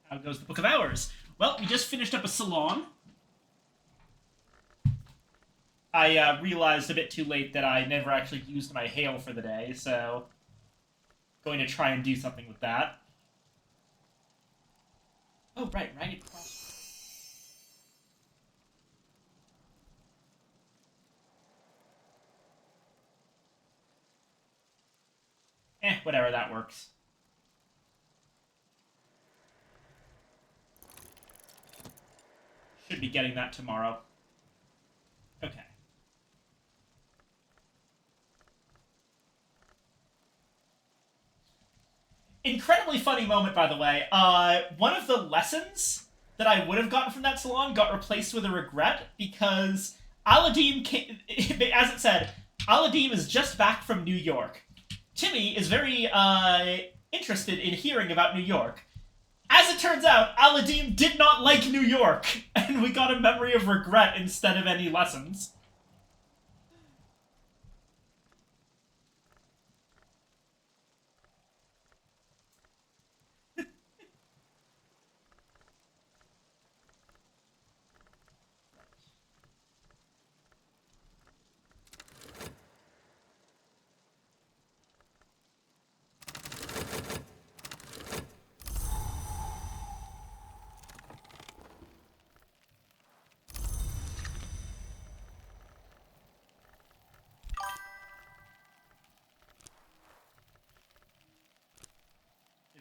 Speaker 1: How goes the Book of Hours? Well, we just finished up a salon. I realized a bit too late that I never actually used my hail for the day, so going to try and do something with that. Oh, right, Ragged Cross. Whatever, that works. Should be getting that tomorrow. Okay. Incredibly funny moment, by the way. One of the lessons that I would have gotten from that salon got replaced with a regret because Aladdin, as it said, Aladdin is just back from New York. Timmy is very interested in hearing about New York. As it turns out, Aladdin did not like New York, and we got a memory of regret instead of any lessons.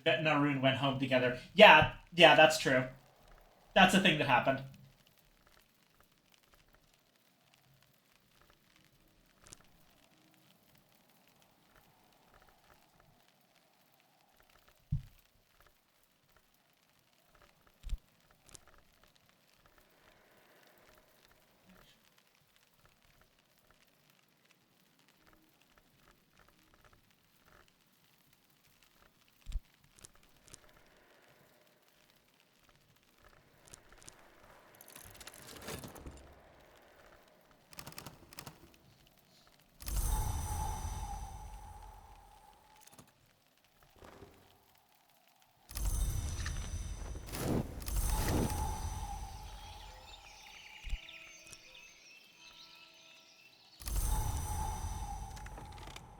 Speaker 1: Yvette and Arun went home together. Yeah, that's true. That's a thing that happened.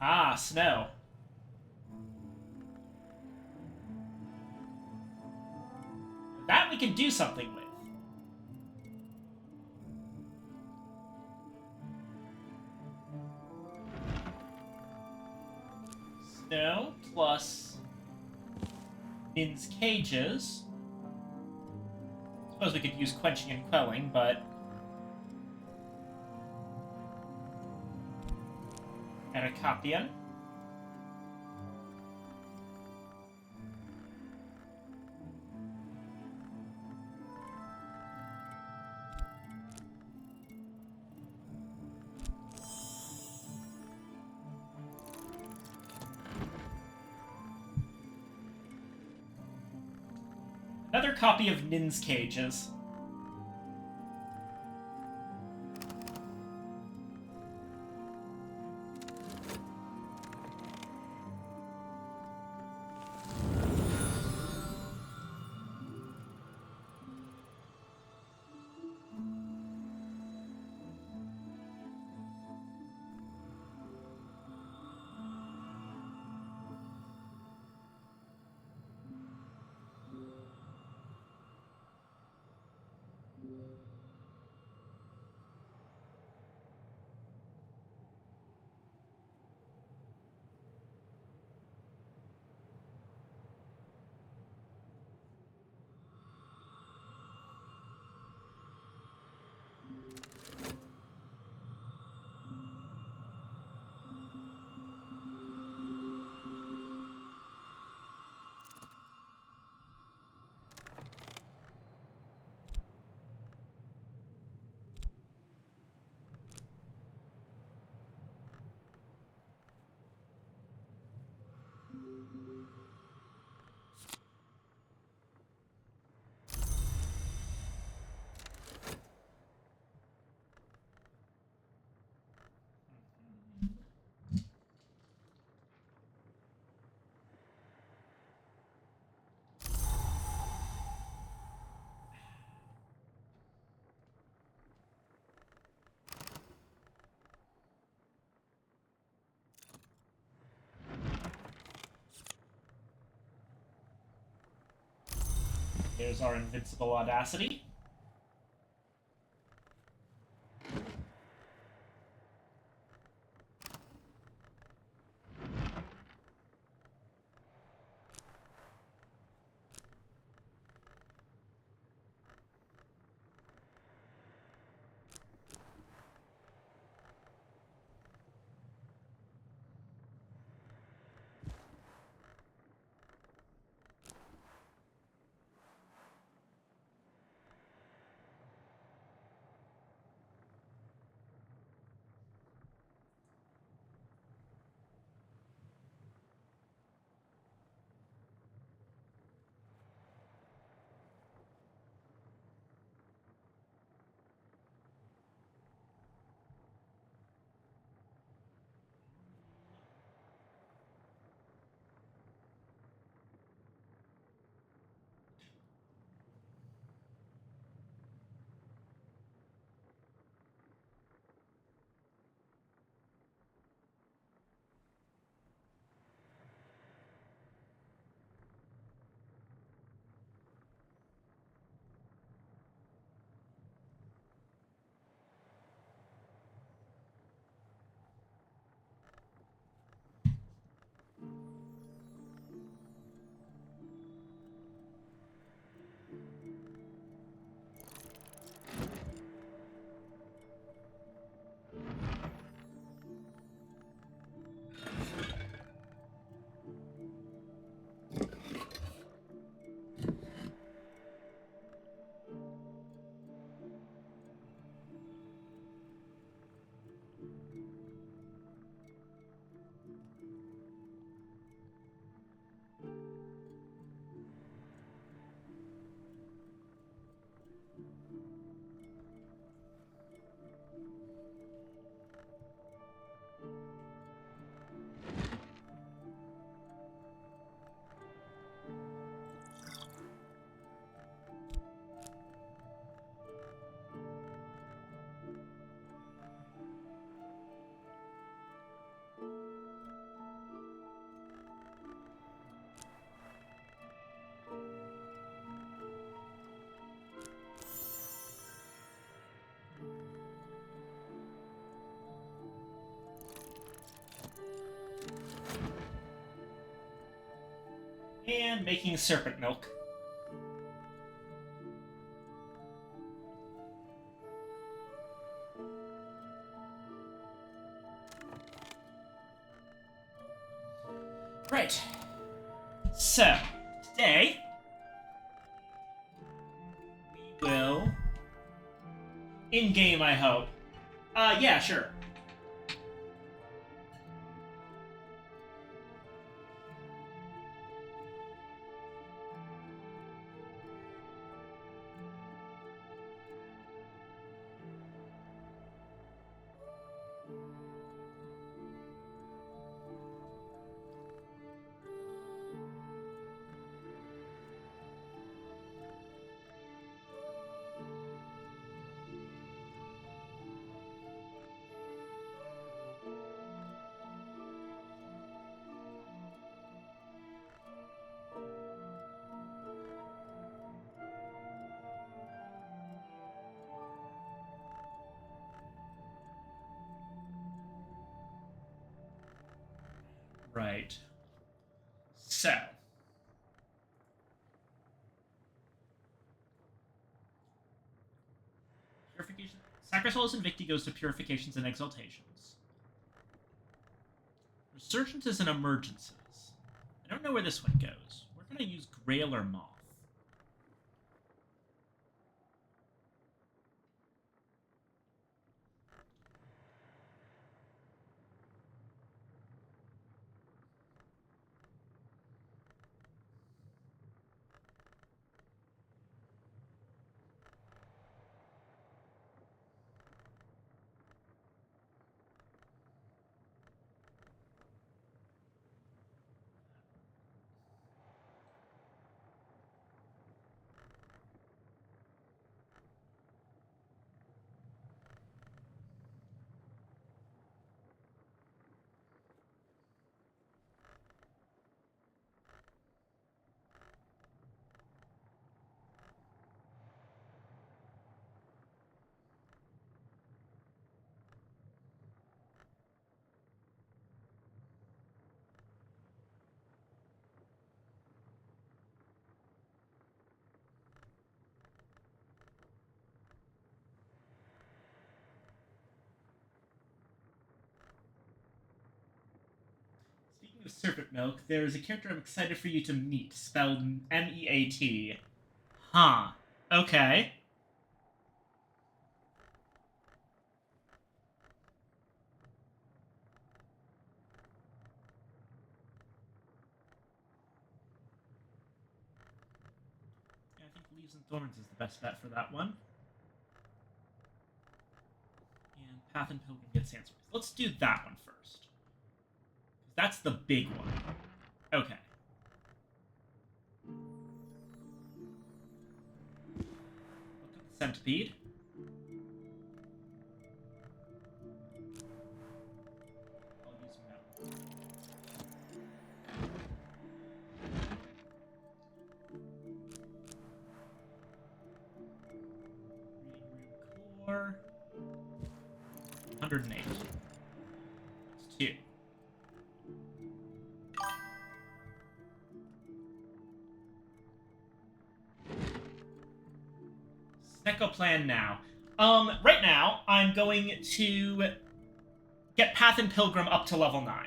Speaker 1: Ah, snow. That we can do something with. Snow plus Nin's cages. Suppose we could use quenching and quelling, but... And a Capian. Another copy of Nin's Cages. There's our invincible audacity. And making serpent milk. Right. So, today, we will... In-game, I hope. Yeah, sure. Right. So. Purification. Sacrifice and Victi goes to Purifications and Exaltations. Resurgences and Emergences. I don't know where this one goes. We're going to use Grail or Moth. Speaking of Serpent Milk, there is a character I'm excited for you to meet, spelled M-E-A-T. Huh. Okay. Yeah, I think Leaves and Thorns is the best bet for that one. And Path and Pilgrim gets Answers. Let's do that one first. That's the big one. Okay. Look at the Centipede. I'll use Mel. Reading Room Core. 108. That's 2. Echo plan now. Right now, I'm going to get Path and Pilgrim up to level 9.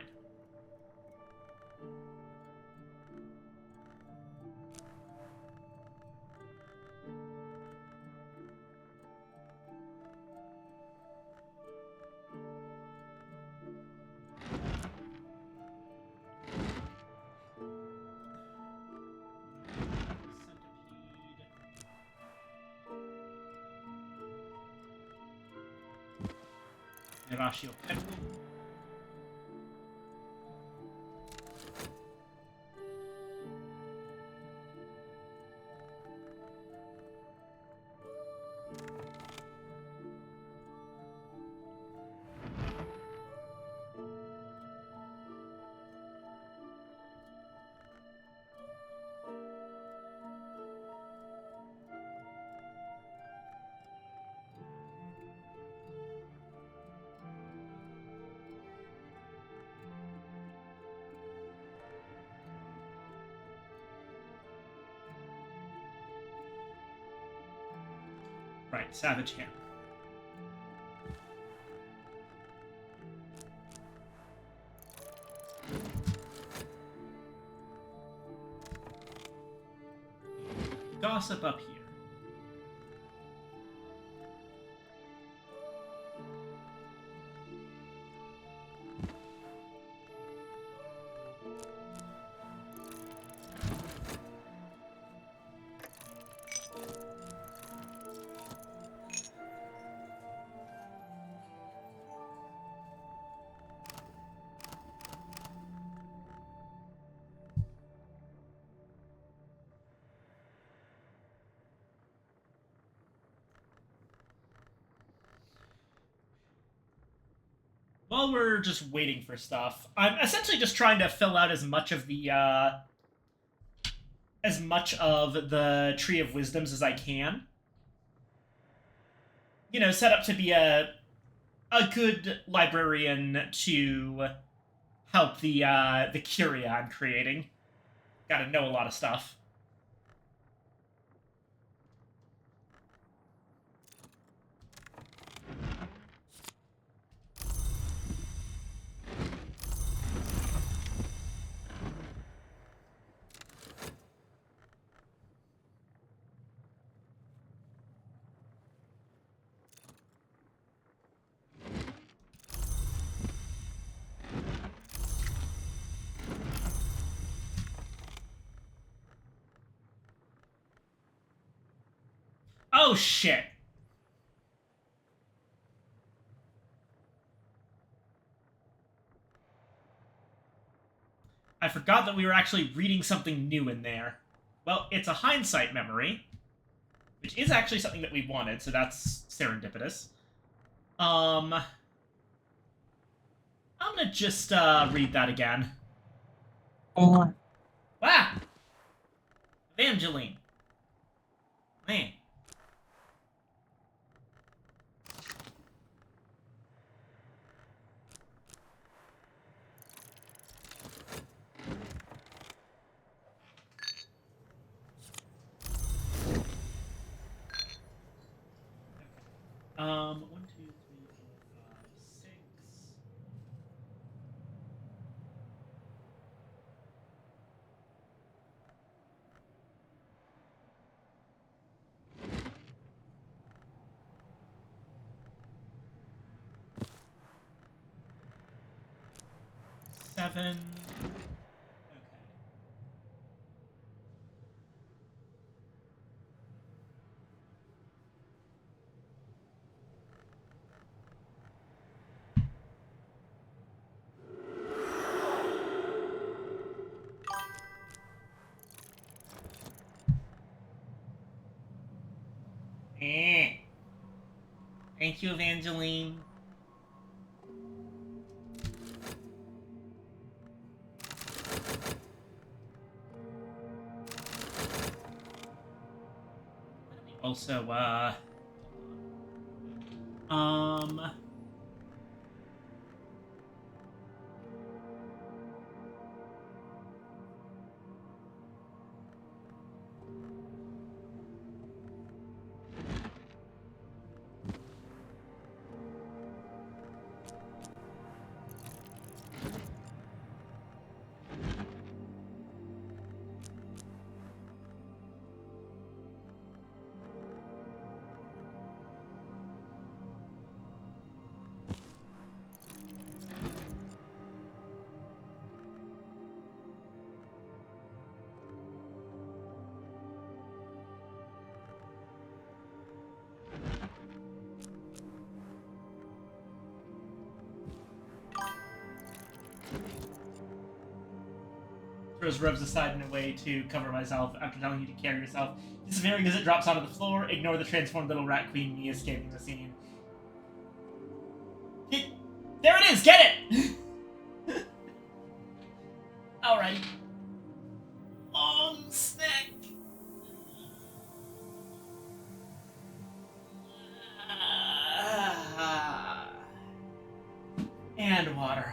Speaker 1: Ratio Pedal. Right, Savage Hammer. Gossip up here. While we're just waiting for stuff, I'm essentially just trying to fill out as much of the Tree of Wisdoms as I can. You know, set up to be a good librarian to help the curia I'm creating. Gotta know a lot of stuff. Oh, shit. I forgot that we were actually reading something new in there. Well, it's a hindsight memory, which is actually something that we wanted, so that's serendipitous. I'm gonna just read that again.
Speaker 2: Oh.
Speaker 1: Ah! Evangeline. Man. One, two, three, four, five, six. Seven. Okay. Thank you, Evangeline. Also, um, throws rubs aside in a way to cover myself after telling you to carry yourself. Disappearing as it drops onto the floor. Ignore the transformed little rat queen me escaping the scene. There it is! Get it! Alright. Snack! And water.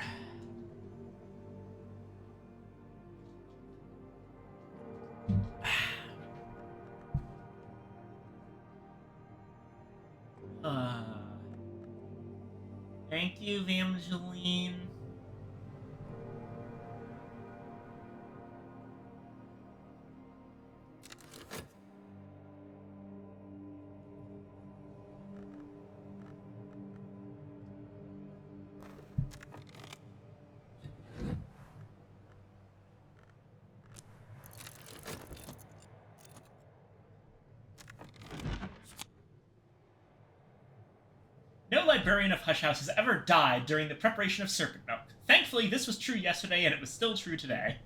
Speaker 1: Thank you, Evangeline. No librarian of Hush House has ever died during the preparation of serpent milk. Thankfully, this was true yesterday, and it was still true today.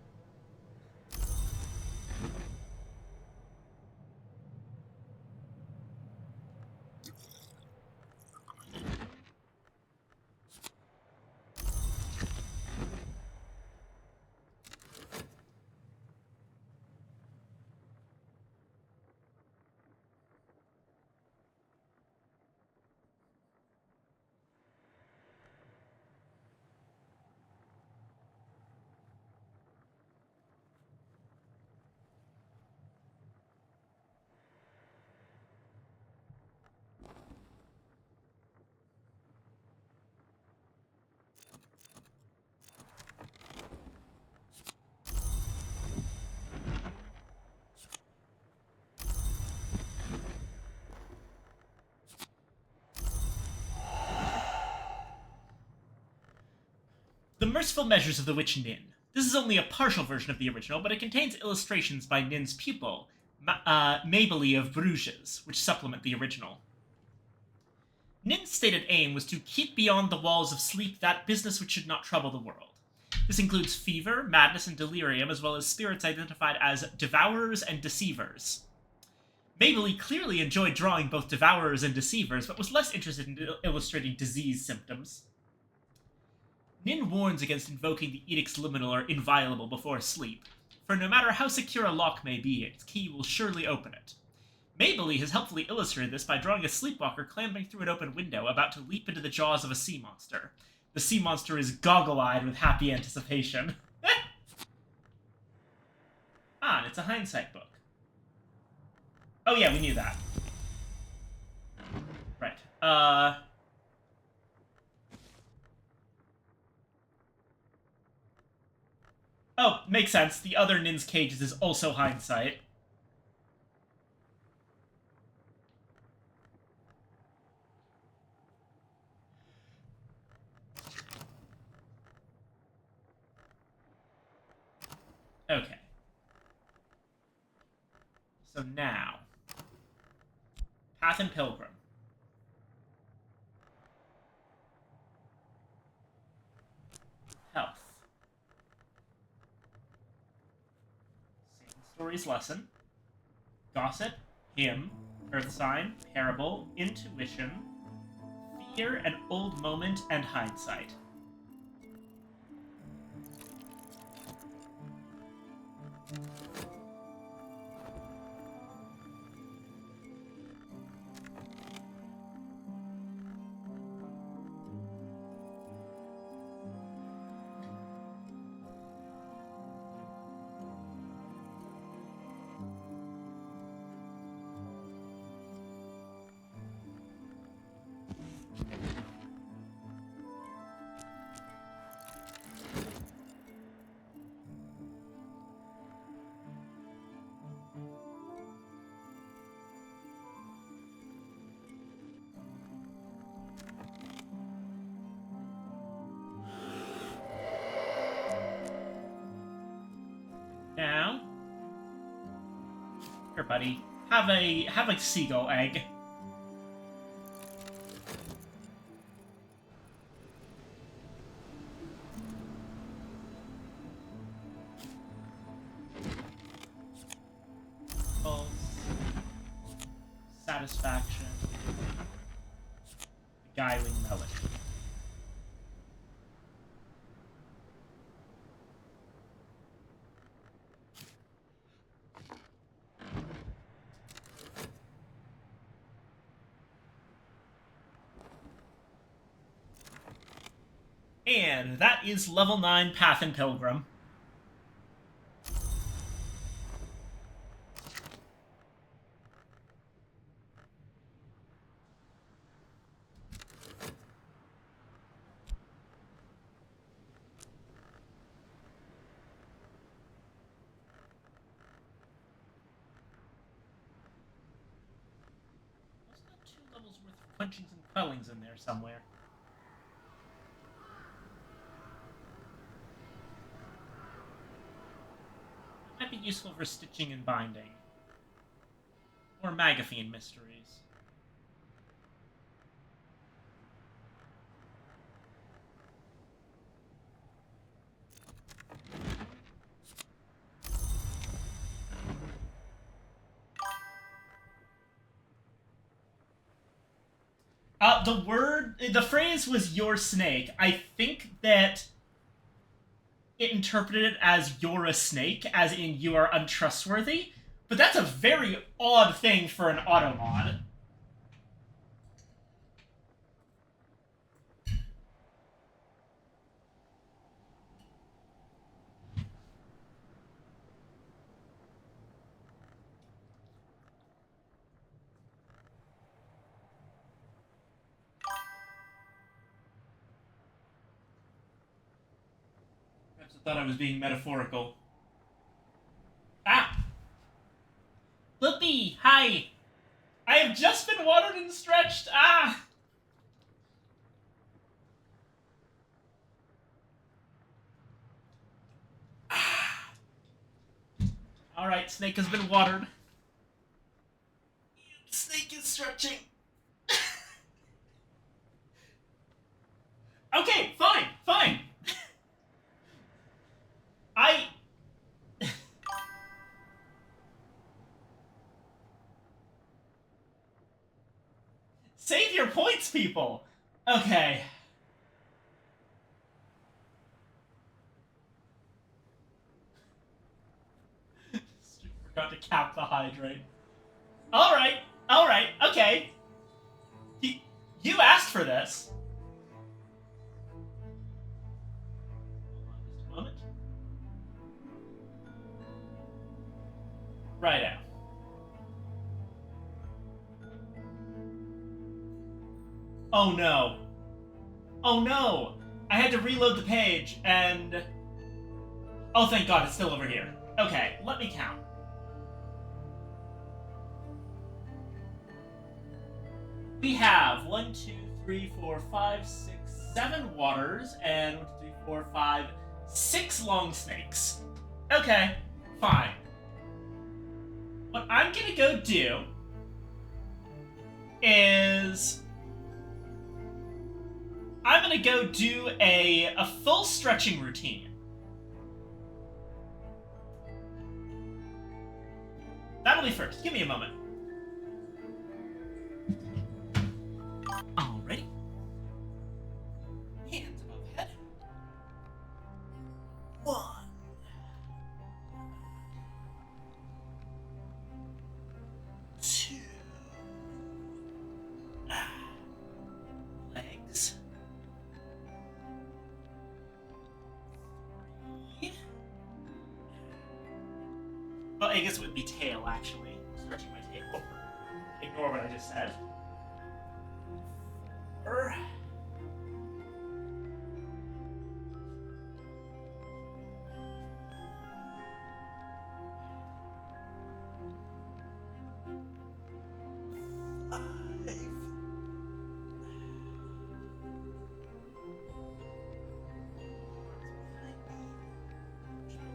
Speaker 1: The Merciful Measures of the Witch Nin. This is only a partial version of the original, but it contains illustrations by Nin's pupil, Mabley of Bruges, which supplement the original. Nin's stated aim was to keep beyond the walls of sleep that business which should not trouble the world. This includes fever, madness, and delirium, as well as spirits identified as devourers and deceivers. Mabley clearly enjoyed drawing both devourers and deceivers, but was less interested in illustrating disease symptoms. Nin warns against invoking the edicts liminal or inviolable before sleep, for no matter how secure a lock may be, its key will surely open it. Mabley has helpfully illustrated this by drawing a sleepwalker clambering through an open window, about to leap into the jaws of a sea monster. The sea monster is goggle-eyed with happy anticipation. And it's a hindsight book. Oh yeah, we knew that. Right. Oh, makes sense. The other Nin's Cages is also hindsight. Okay. So now, Path and Pilgrim. Health. Satan Stories Lesson. Gossip, Hymn, Earth Sign, Parable, Intuition, Fear, an Old Moment, and Hindsight. Now, here, buddy, have a seagull egg. Pulse, satisfaction, beguiling melody. And that is level 9 Path and Pilgrim. Wasn't that 2 levels worth of punchings and quellings in there somewhere? Might be useful for stitching and binding. Or Magaphine mysteries. The phrase was your snake. I think that it interpreted it as you're a snake, as in you are untrustworthy, but that's a very odd thing for an automod. I thought I was being metaphorical. Ah! Lippy, hi! I have just been watered and stretched! Ah! Alright, Snake has been watered. Snake is stretching. Okay, fine, fine. I... Save your points, people! Okay. Forgot to cap the hydrate. Alright, okay. You asked for this. Hold on just a moment. Right out. Oh no. Oh no! I had to reload the page, and... Oh, thank God, it's still over here. Okay, let me count. We have 1, 2, 3, 4, 5, 6, 7 waters, and 1, 2, 3, 4, 5, 6 long snakes. Okay, fine. What I'm gonna go do is I'm gonna go do a full stretching routine. That'll be first. Give me a moment. Alrighty. Hands above head. 1. 2. Legs. 3. Well, I guess it would be tail, actually. Stretching my tail. Ignore what I just said. 4. 5.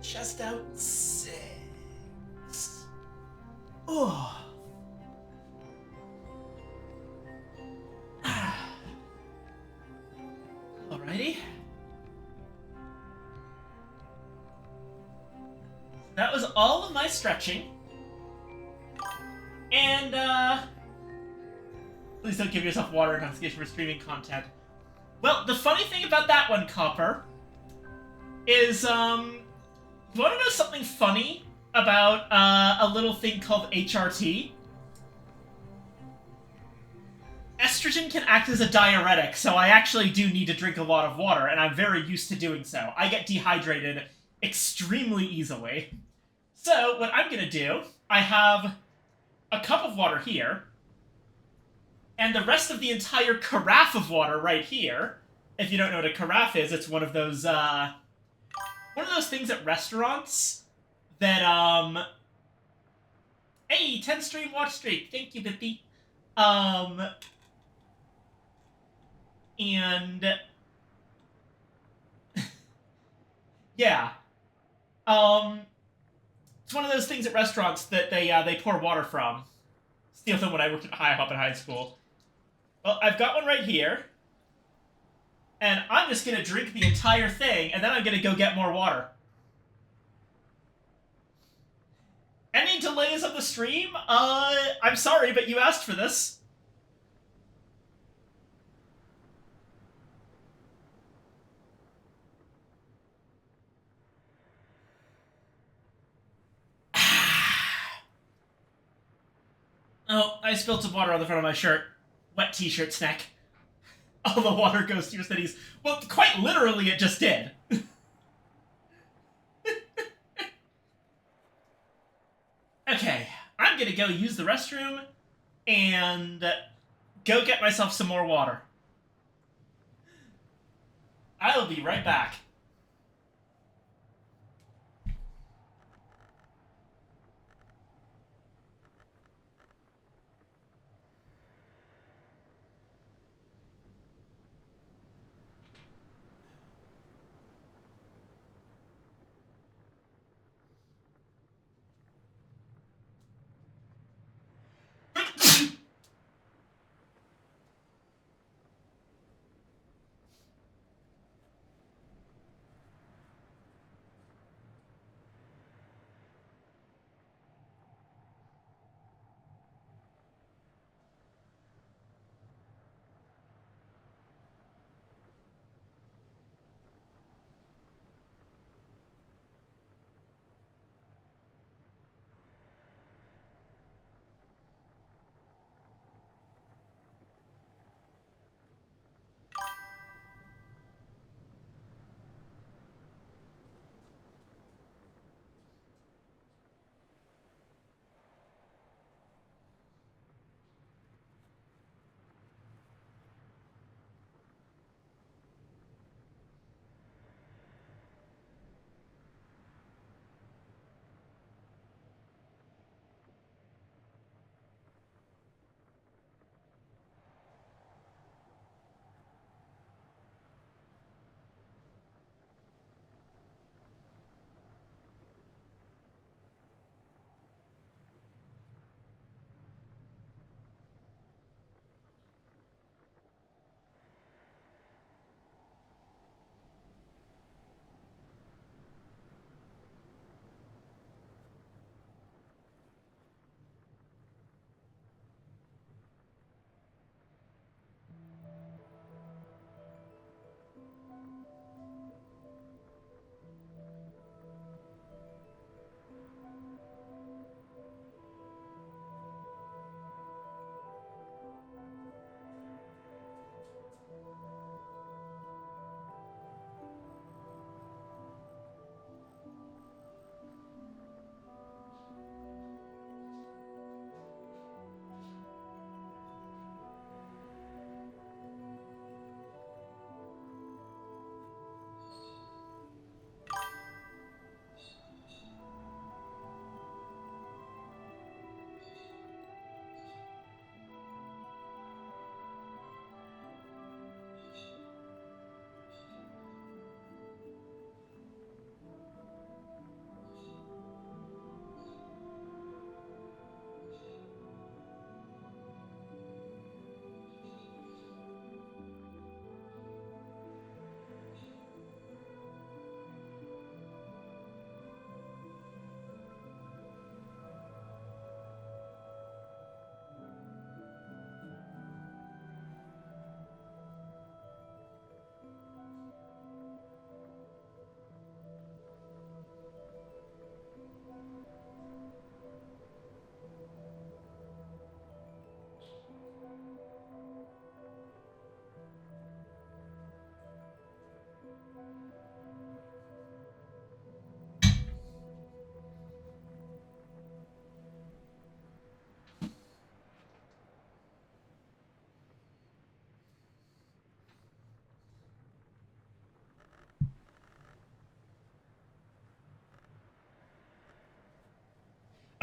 Speaker 1: Chest out. 6. Oh. Alrighty. That was all of my stretching. And, please don't give yourself water intoxication for streaming content. Well, the funny thing about that one, Copper, is, you wanna know something funny about, a little thing called HRT? Estrogen can act as a diuretic, so I actually do need to drink a lot of water, and I'm very used to doing so. I get dehydrated extremely easily. So, what I'm gonna do, I have a cup of water here, and the rest of the entire carafe of water right here. If you don't know what a carafe is, it's one of those things at restaurants that, Hey, 10 stream watch streak. Thank you, Bippy. And... yeah. It's one of those things at restaurants that they pour water from. Steal them when I worked at up in high school. Well, I've got one right here. And I'm just gonna drink the entire thing, and then I'm gonna go get more water. Any delays of the stream? I'm sorry, but you asked for this. Oh, I spilled some water on the front of my shirt. Wet t-shirt snack. All the water goes to your cities. Well, quite literally, it just did. Okay, I'm gonna go use the restroom and go get myself some more water. I'll be right back.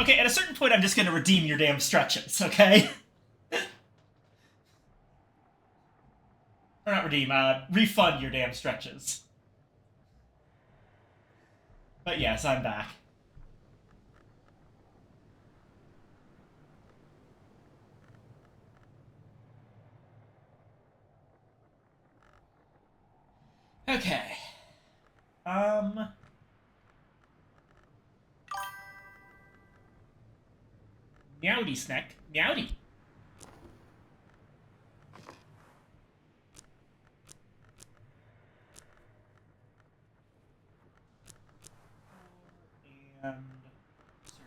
Speaker 1: Okay, at a certain point, I'm just gonna redeem your damn stretches, okay? Or not redeem, refund your damn stretches. But yes, I'm back. Okay. Meowdy snack. Meowdy. And resurgences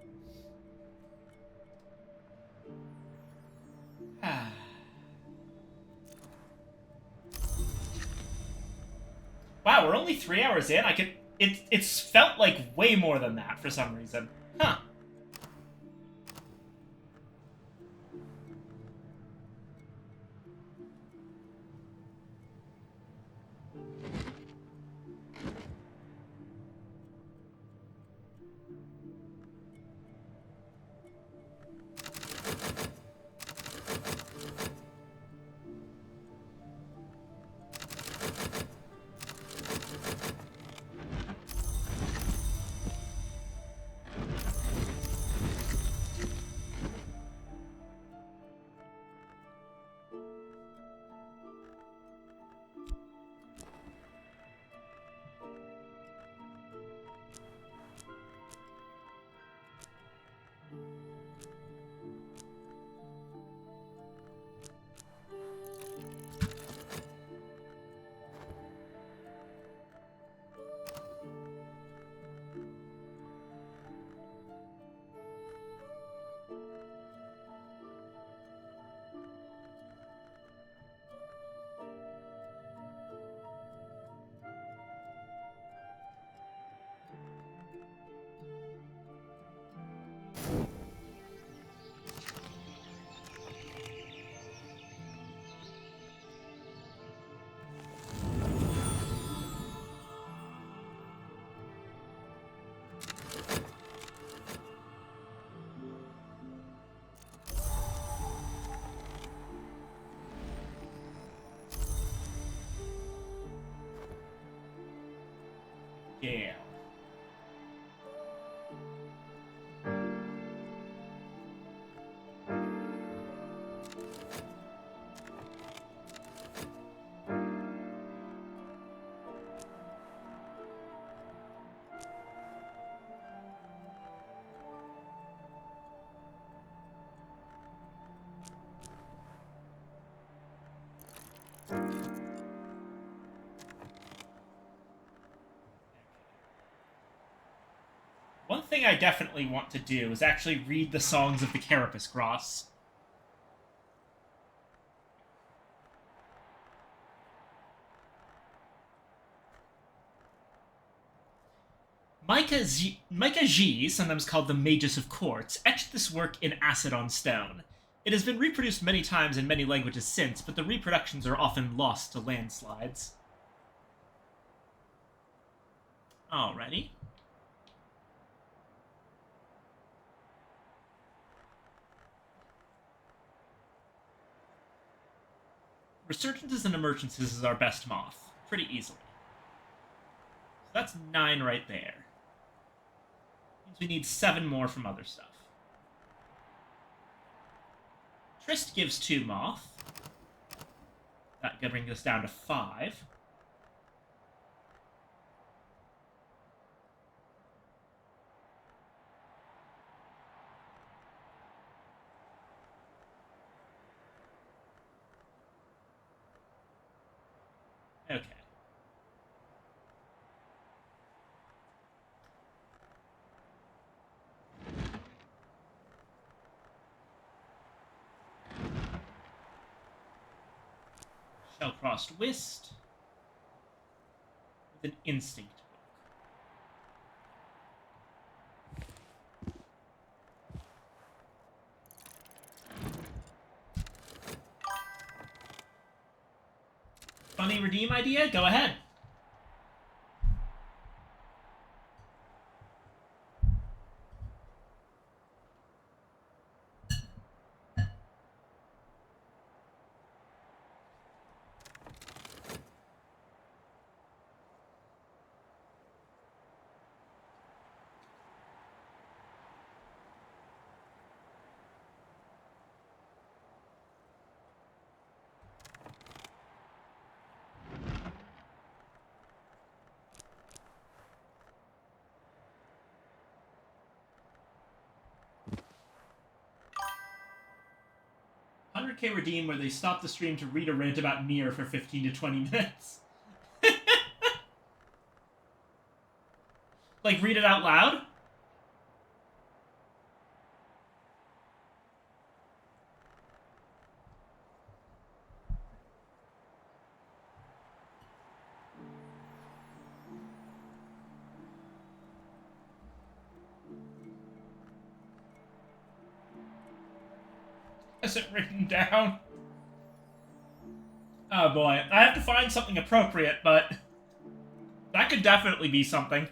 Speaker 1: emergencies. Ah. Ah. Wow, we're only 3 hours in. It's felt like way more than that for some reason. Huh. Yeah. thing I definitely want to do is actually read the songs of the Carapace Cross. Micah G, sometimes called the Magus of Quartz, etched this work in acid on stone. It has been reproduced many times in many languages since, but the reproductions are often lost to landslides. Alrighty. Resurgences and Emergencies is our best moth. Pretty easily. So that's 9 right there. Means we need 7 more from other stuff. Trist gives 2 moth. That could bring us down to 5. Okay. Shell-crossed Whist with an Instinct book. Funny redeem idea? Go ahead. $100K redeem where they stop the stream to read a rant about Nier for 15 to 20 minutes. Like, read it out loud? Has it written down? Oh boy, I have to find something appropriate, but that could definitely be something.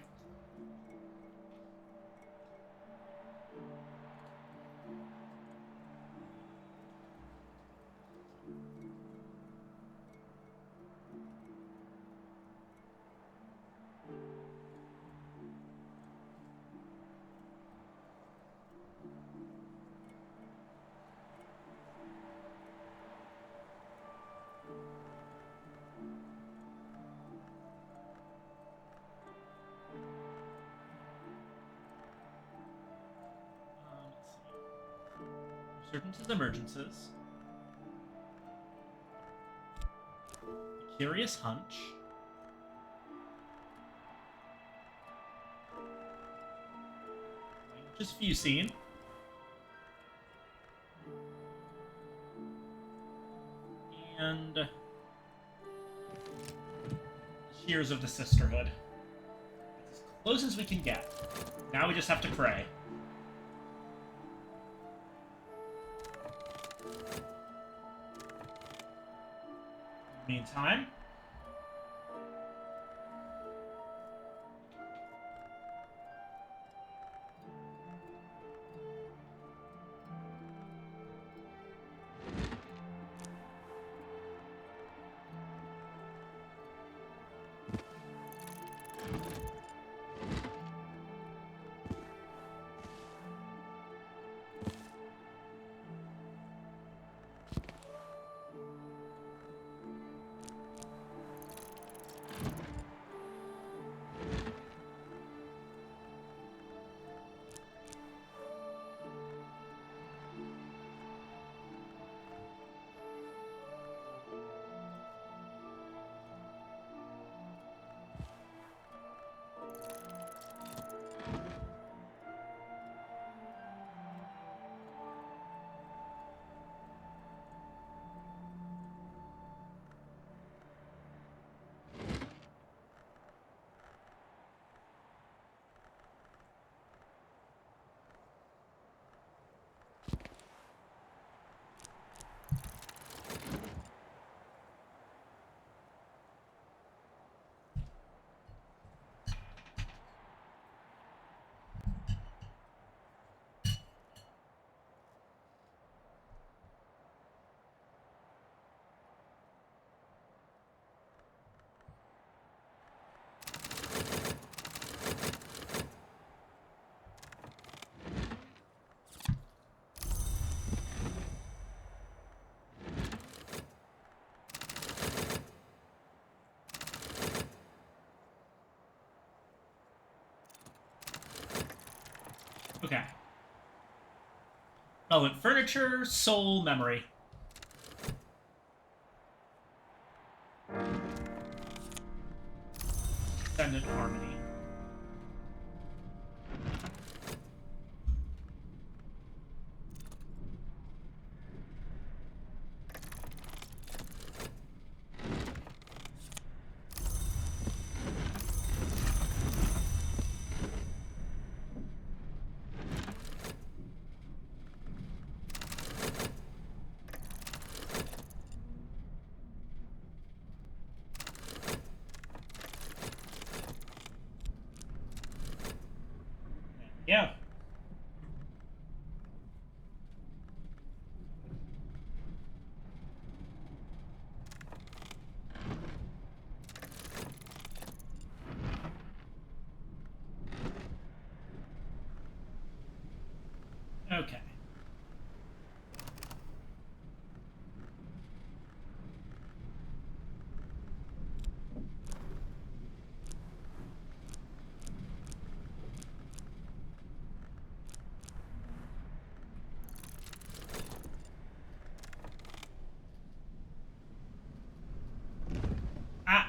Speaker 1: Resurgences, Emergences. Curious Hunch. Languages Fusine. And Shears of the Sisterhood. As close as we can get. Now we just have to pray. Meantime, Relevant furniture, soul, memory. Ascendant harmony. Yeah. Okay. Ah.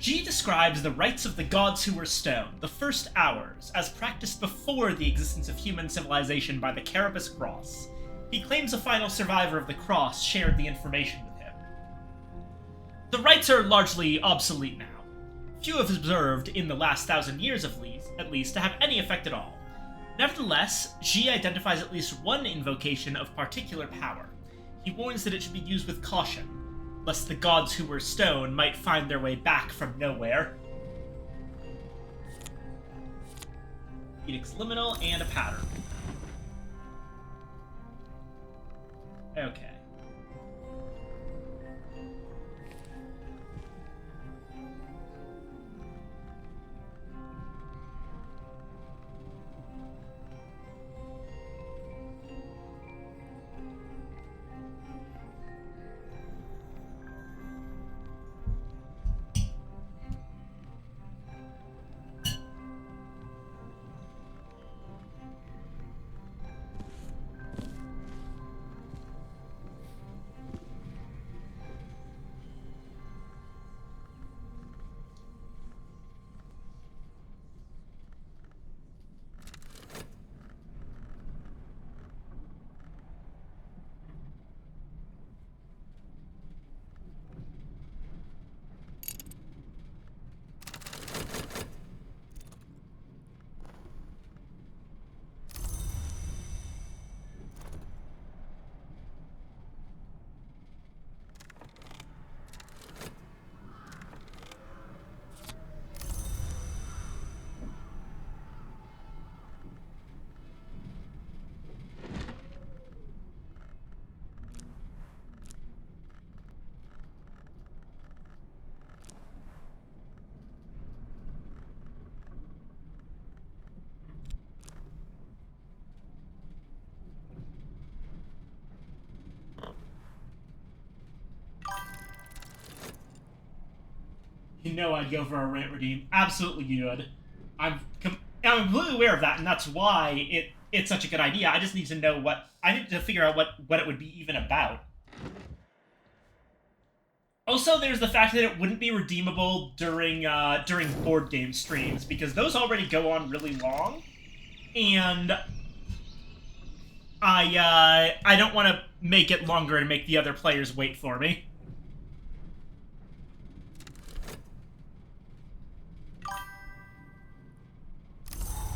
Speaker 1: G describes the rites of the gods who were stone, the first hours, as practiced before the existence of human civilization by the Carpe cross. He claims a final survivor of the cross shared the information with him. The rites are largely obsolete now. Few have observed, in the last 1,000 years at least, to have any effect at all. Nevertheless, G identifies at least one invocation of particular power. He warns that it should be used with caution, lest the gods who were stone might find their way back from nowhere. Edict's liminal and a pattern. Okay. know I'd go for a rent redeem. Absolutely you would. I'm completely aware of that, and that's why it's such a good idea. I just need to know I need to figure out what it would be even about. Also, there's the fact that it wouldn't be redeemable during board game streams, because those already go on really long, and I don't want to make it longer and make the other players wait for me.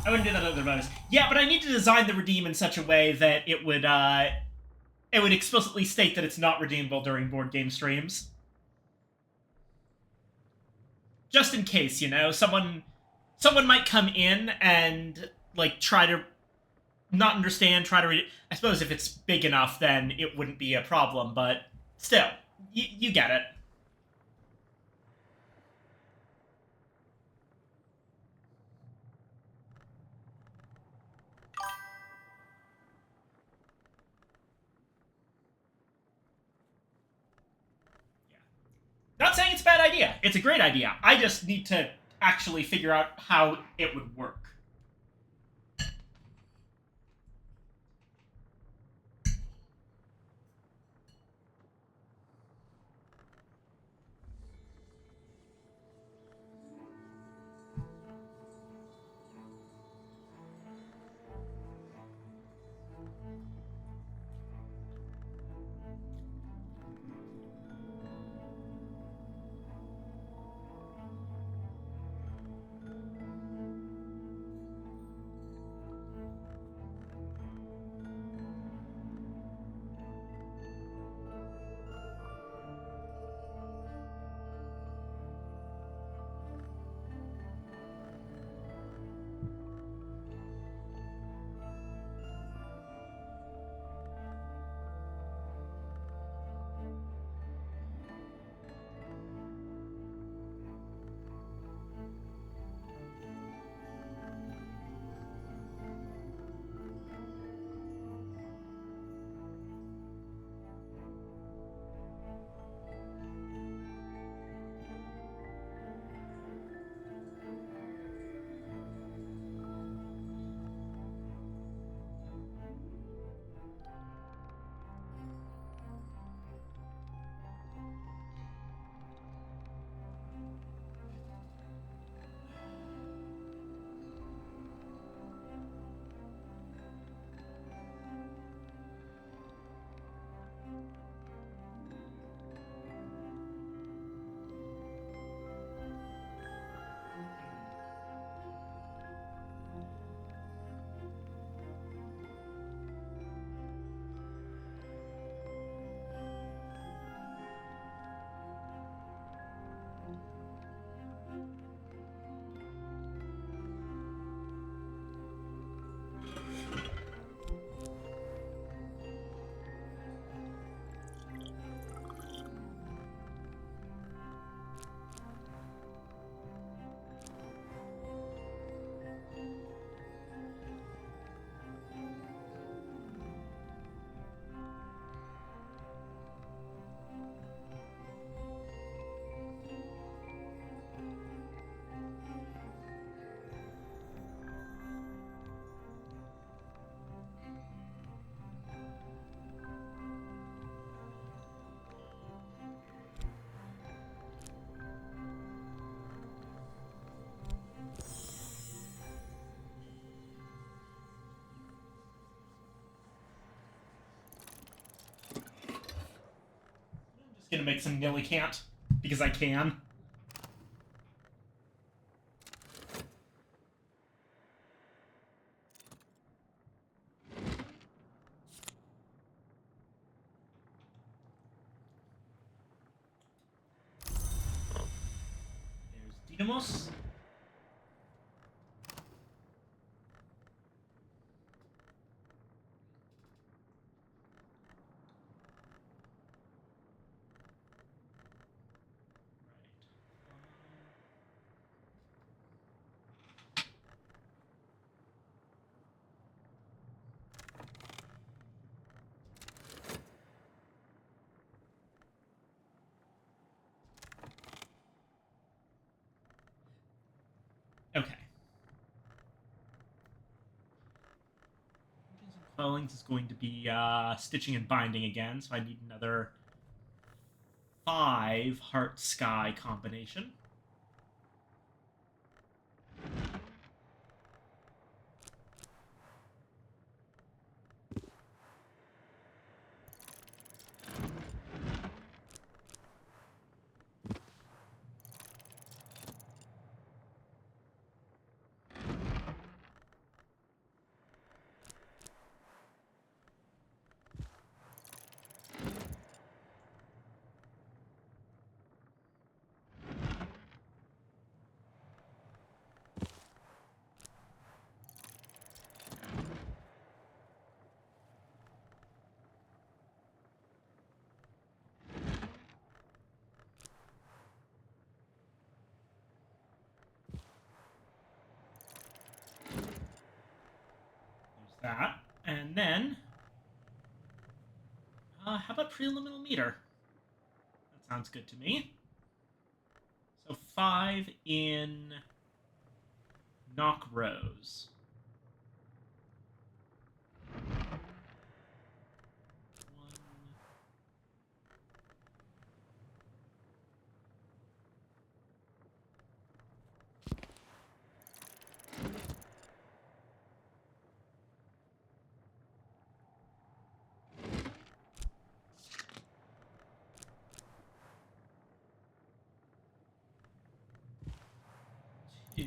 Speaker 1: I wouldn't do that other bonus. Yeah, but I need to design the redeem in such a way that it would explicitly state that it's not redeemable during board game streams. Just in case, you know, someone might come in and like try to not understand, try to read it. I suppose if it's big enough, then it wouldn't be a problem, but still, you get it. Not saying it's a bad idea. It's a great idea. I just need to actually figure out how it would work. Gonna make some nilly can't because I can. There's Dynamos. Okay. Forgings and Quellings is going to be stitching and binding again, so I need another 5 heart sky combination. That. And then, how about preliminal meter? That sounds good to me. So 5 in Knock Rose. 1. Two.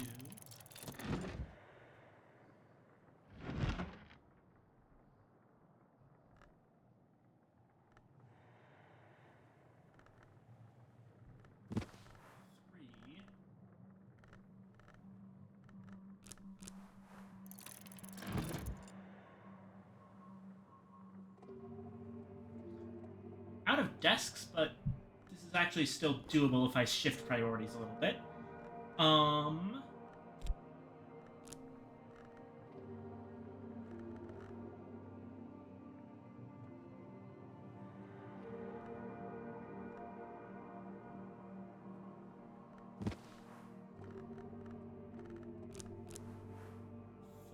Speaker 1: Three. Out of desks, but this is actually still doable if I shift priorities a little bit. Um.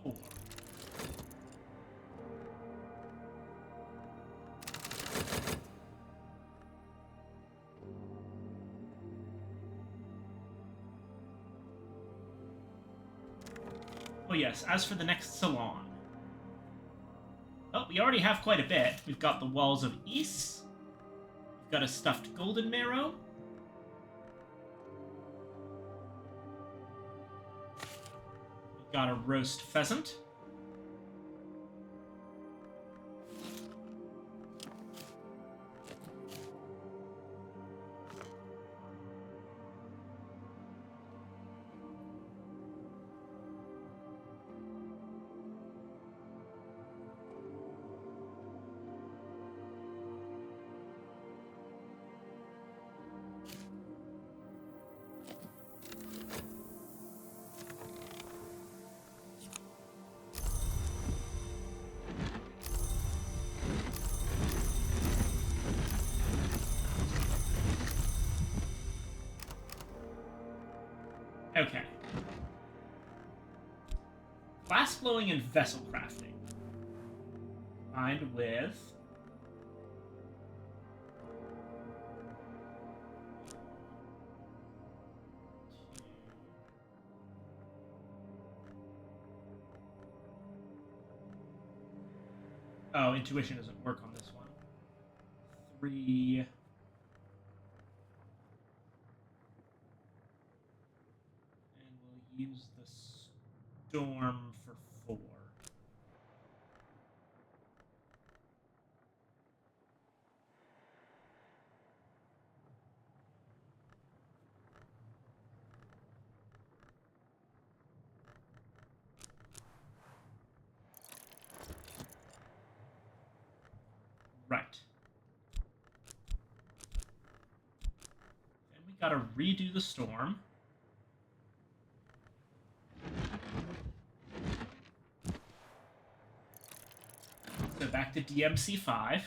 Speaker 1: Four. Oh yes, as for the next salon. Oh, we already have quite a bit. We've got the Walls of Ys. We've got a stuffed golden marrow. We've got a roast pheasant. Okay. Glass blowing and vessel crafting. Combined with... Oh, intuition doesn't work on this one. 3... And we'll use the storm for 4. Right. Then we gotta redo the storm. So back to DMC5.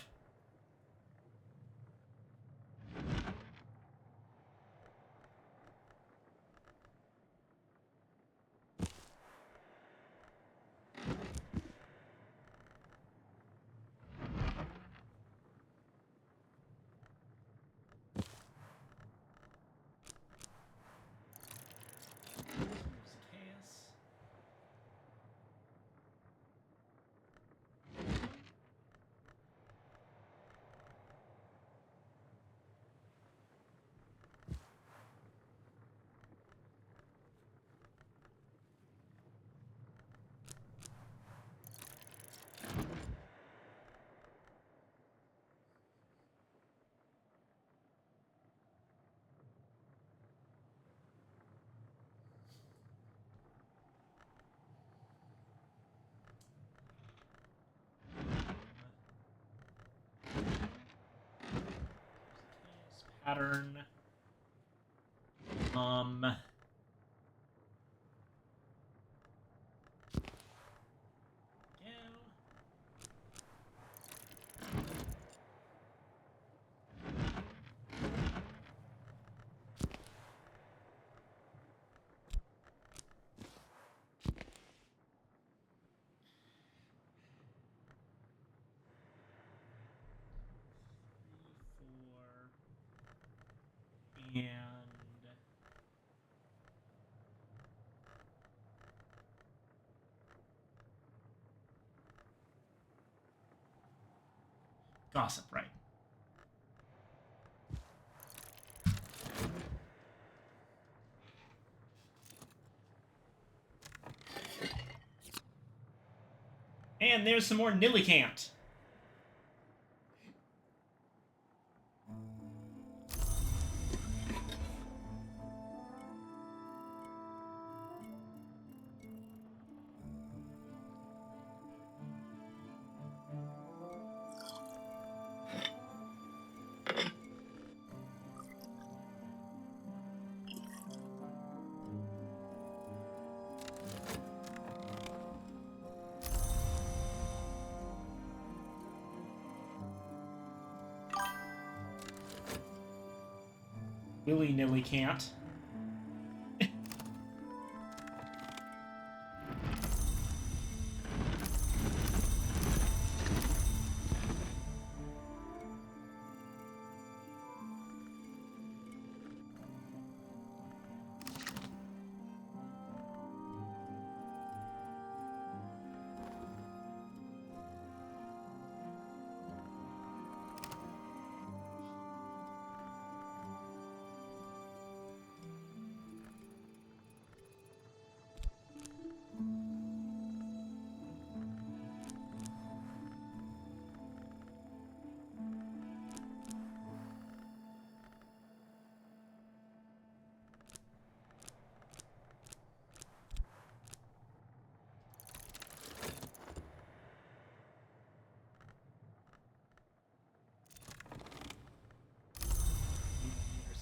Speaker 1: pattern. And gossip, right? And there's some more Nillicant. Willy-nilly can't.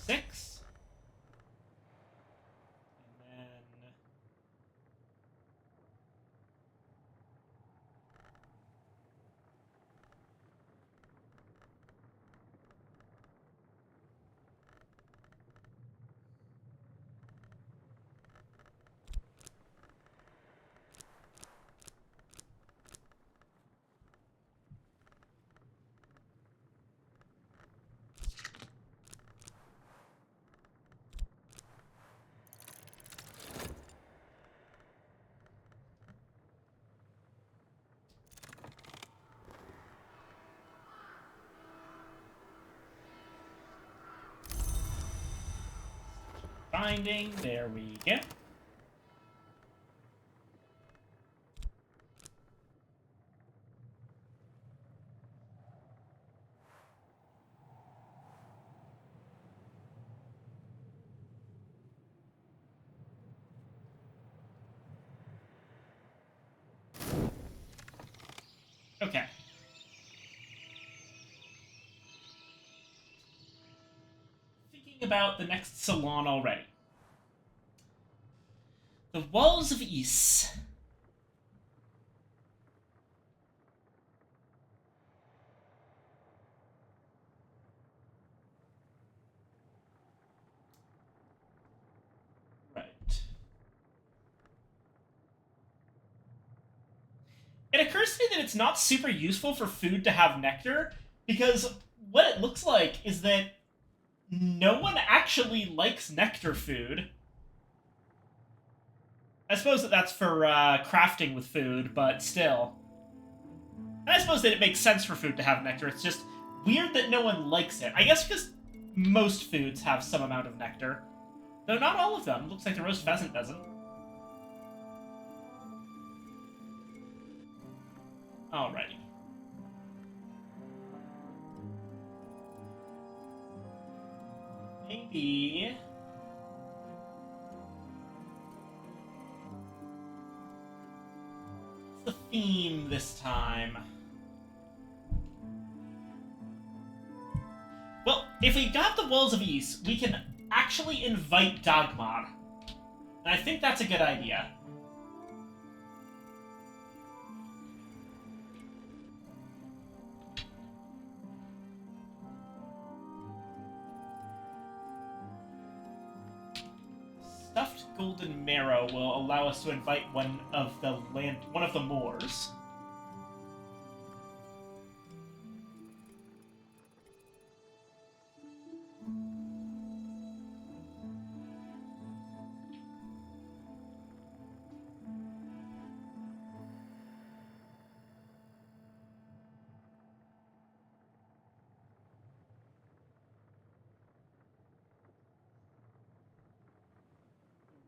Speaker 1: Six. And then binding. There we go. Okay. Thinking about the next salon already. The Walls of Ys. Right. It occurs to me that it's not super useful for food to have nectar, because what it looks like is that no one actually likes nectar food. I suppose that that's for crafting with food, but still. And I suppose that it makes sense for food to have nectar. It's just weird that no one likes it. I guess because most foods have some amount of nectar. Though not all of them. Looks like the roast pheasant doesn't. Alrighty. Maybe... what's the theme this time? Well, If we got the Walls of East, we can actually invite Dagmar. And I think that's a good idea. Stuffed golden marrow will allow us to invite one of the Moors.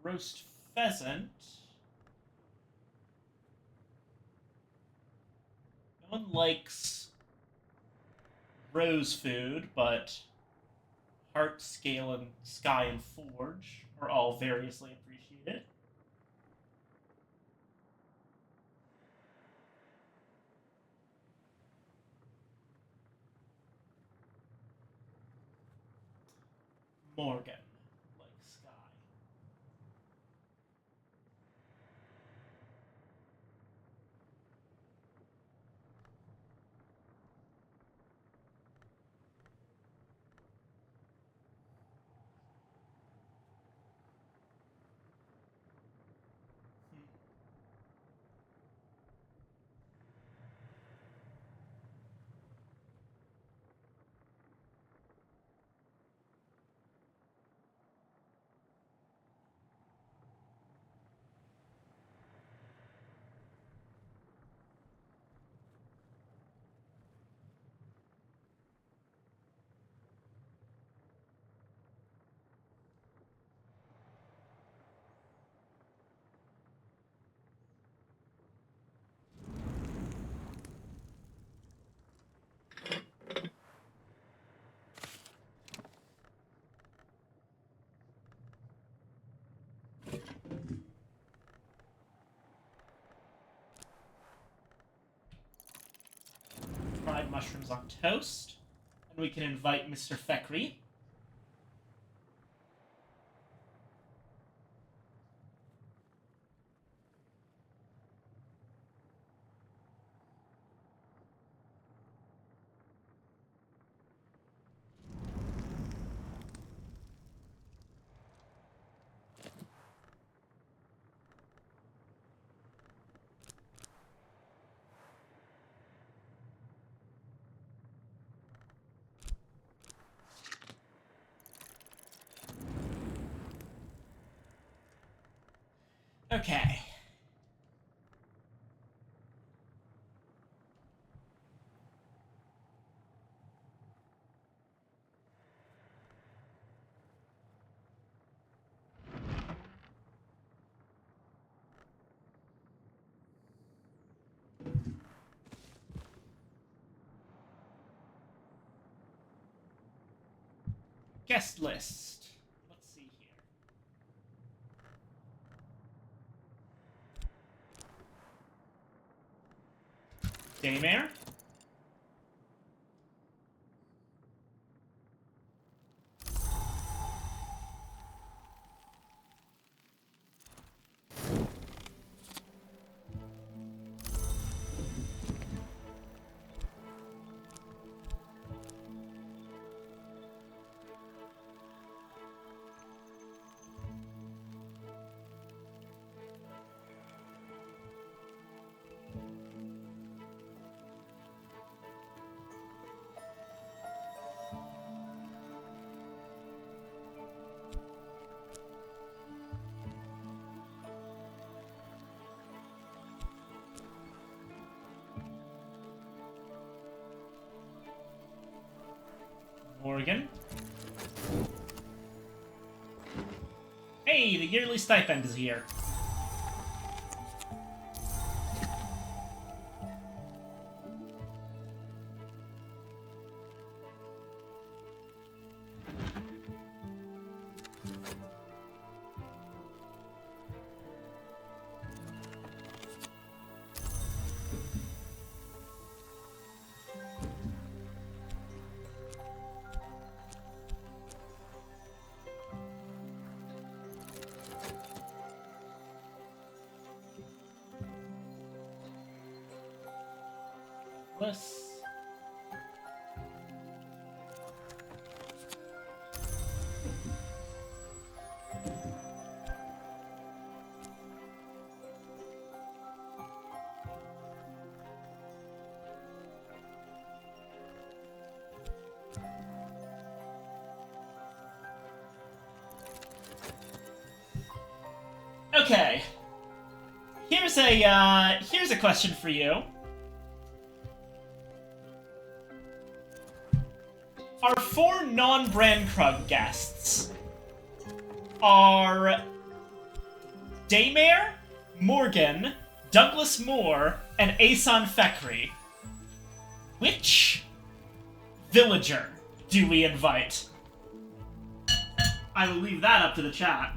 Speaker 1: Roast pheasant. No one likes rose food, but heart, scale, and sky and forge are all variously appreciated. Morgan likes sky. Fried mushrooms on toast. And we can invite Mr. Fekri. Okay. Guest list. Let's see here. Daymare. Morgan. Hey, the yearly stipend is here. Bliss. Okay. Here's a question for you. Our 4 non-Brand Krug guests are Daymare, Morgan, Douglas Moore, and Asan Fekri. Which villager do we invite? I will leave that up to the chat.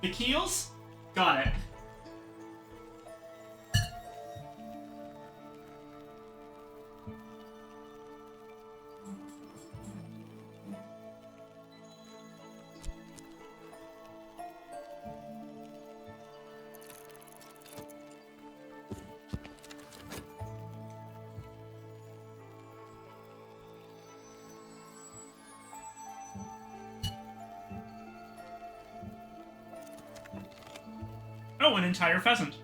Speaker 1: The Keels? Got it. Oh, an entire pheasant.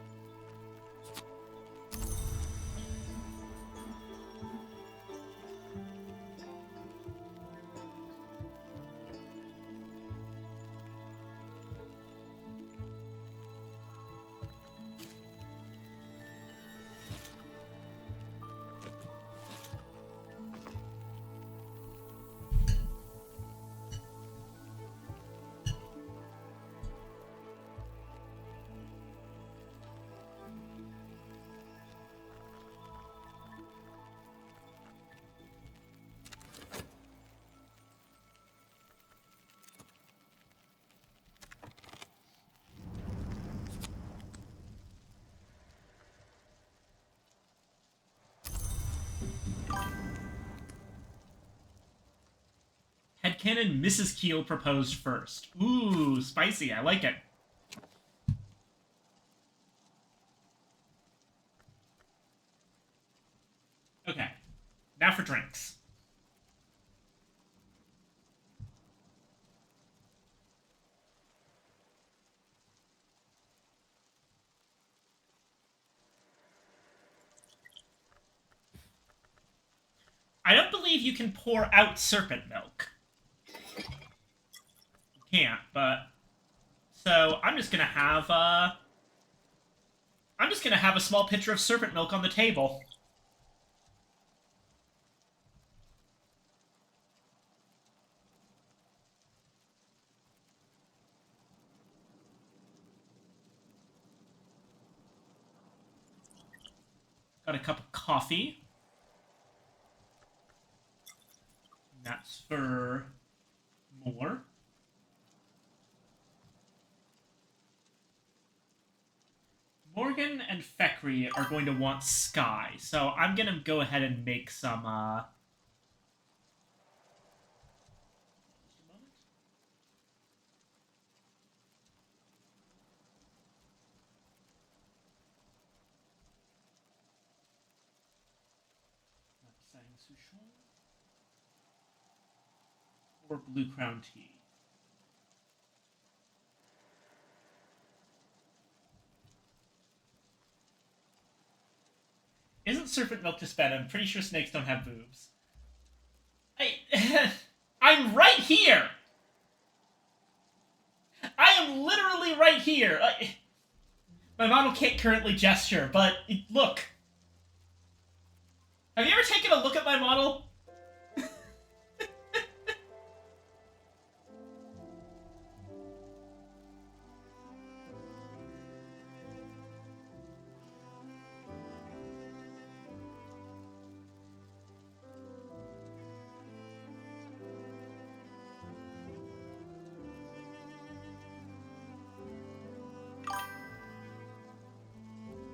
Speaker 1: Headcanon Mrs. Keel proposed first. Ooh, spicy. I like it. Okay. Now for drinks. I don't believe you can pour out serpent milk. You can't, but... So, I'm just gonna have a small pitcher of serpent milk on the table. Got a cup of coffee. That's for more. Morgan and Fekri are going to want Sky, so I'm gonna go ahead and make some, or Blue Crown tea. Isn't serpent milk to spend? I'm pretty sure snakes don't have boobs. I'm right here! I am literally right here! My model can't currently gesture, but look. Have you ever taken a look at my model?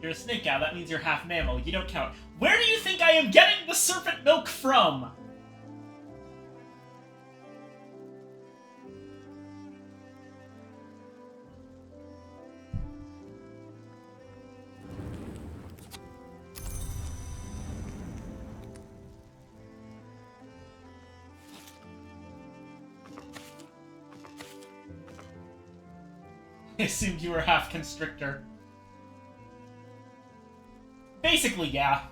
Speaker 1: You're a snake cow, that means you're half mammal. You don't count. Where do you think I am getting the serpent milk from? I assumed you were half constrictor. Basically, yeah.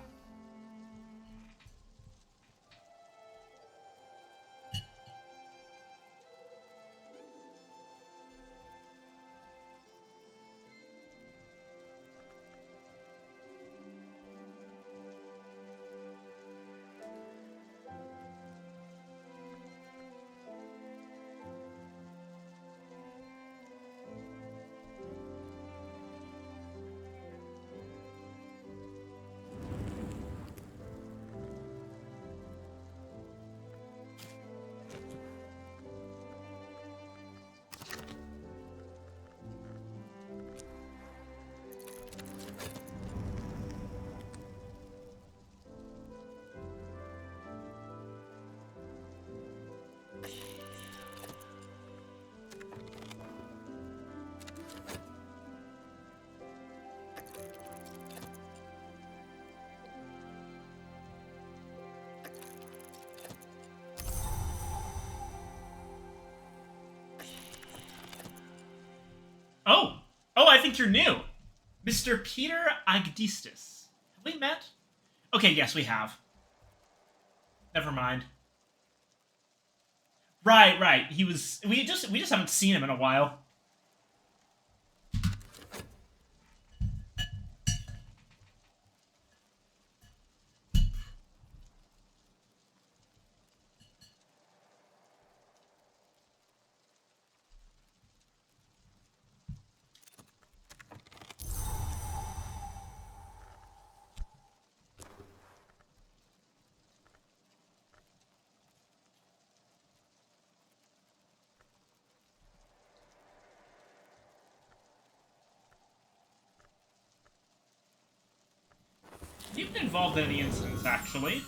Speaker 1: Oh! Oh, I think you're new. Mr. Peter Agdistis. Have we met? Okay, yes, we have. Never mind. Right, right. He was. We just haven't seen him in a while. You've been involved in the incidents, actually.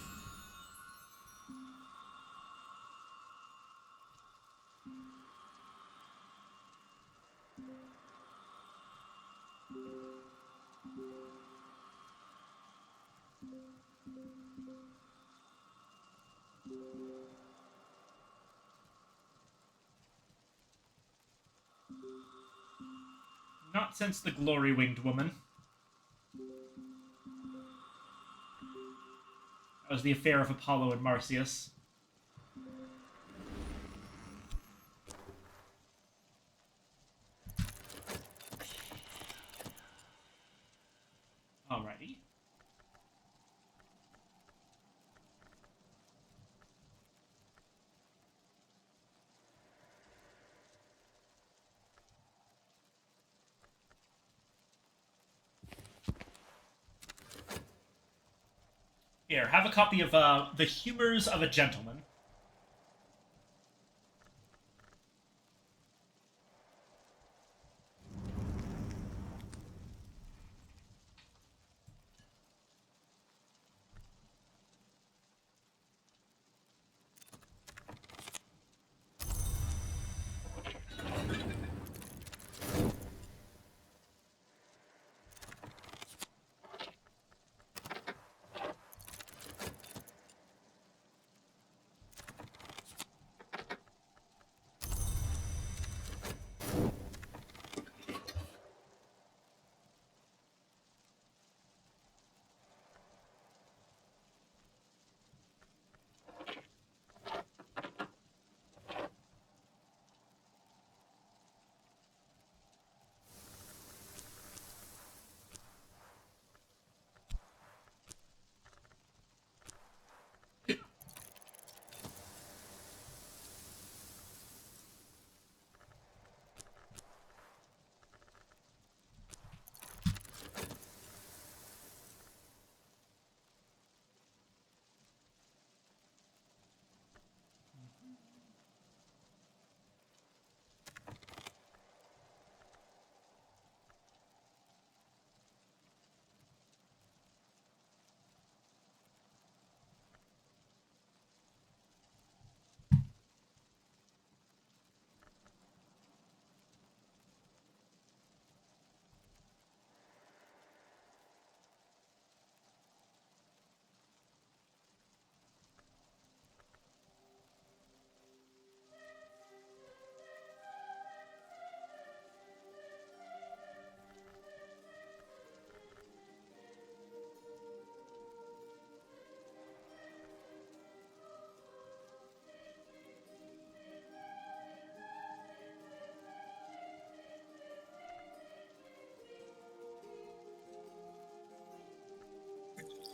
Speaker 1: Not since the glory-winged woman. That was the affair of Apollo and Marsyas. Alrighty. Here, have a copy of The Humors of a Gentleman.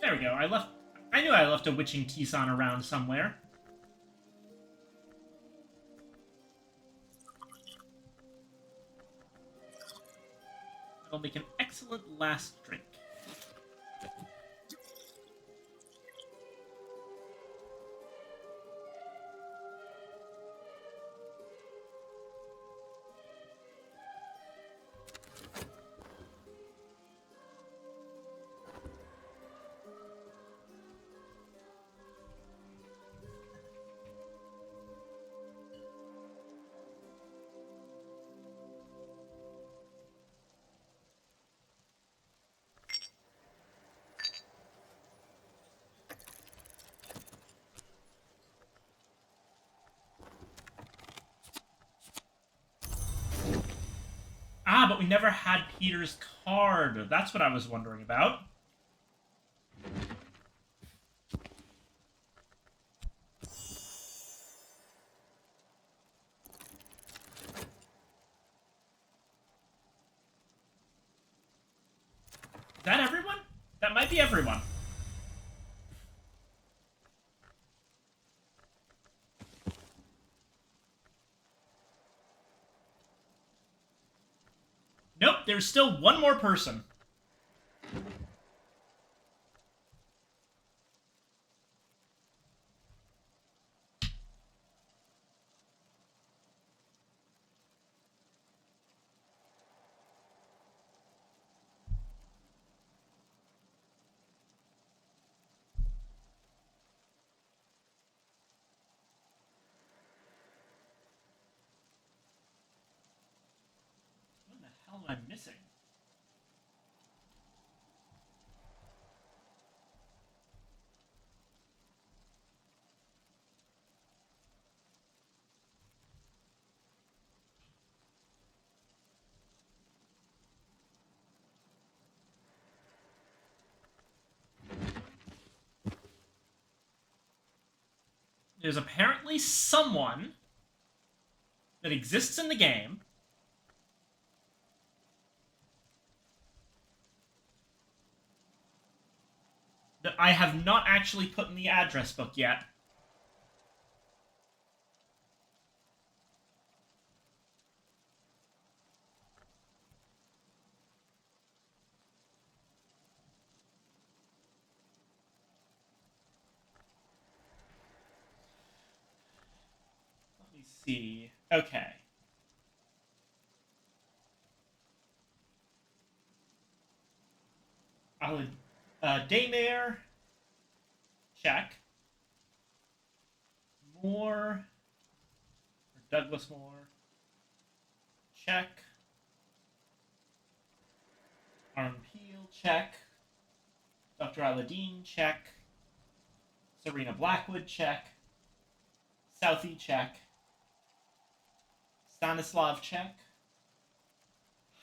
Speaker 1: There we go. I knew I left a witching Tisan around somewhere. It'll make an excellent last drink. Ah, but we never had Peter's card. That's what I was wondering about. Is that everyone? That might be everyone. Nope, there's still one more person. What the hell am I missing? There's apparently someone that exists in the game that I have not actually put in the address book yet. Let me see. Okay. Daymare. Check. Moore. Or Douglas Moore. Check. Aaron Peel. Check. Dr. Aladdin. Check. Serena Blackwood. Check. Southie. Check. Stanislav. Check.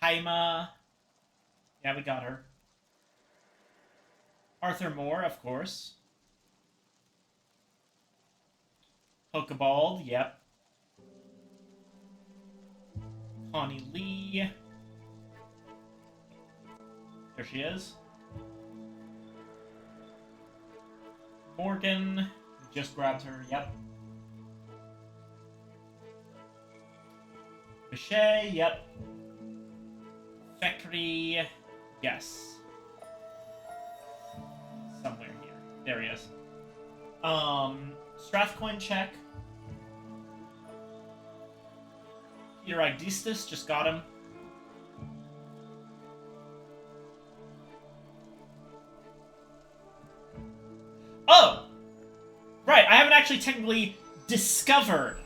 Speaker 1: Haima. Yeah, we got her. Arthur Moore, of course. Pokeball, yep. Connie Lee. There she is. Morgan. Just grabbed her, yep. Bichet, yep. Fekri, yes. Somewhere here. There he is. Strathcoin check. Peter Agdistis, just got him. Oh! Right, I haven't actually technically discovered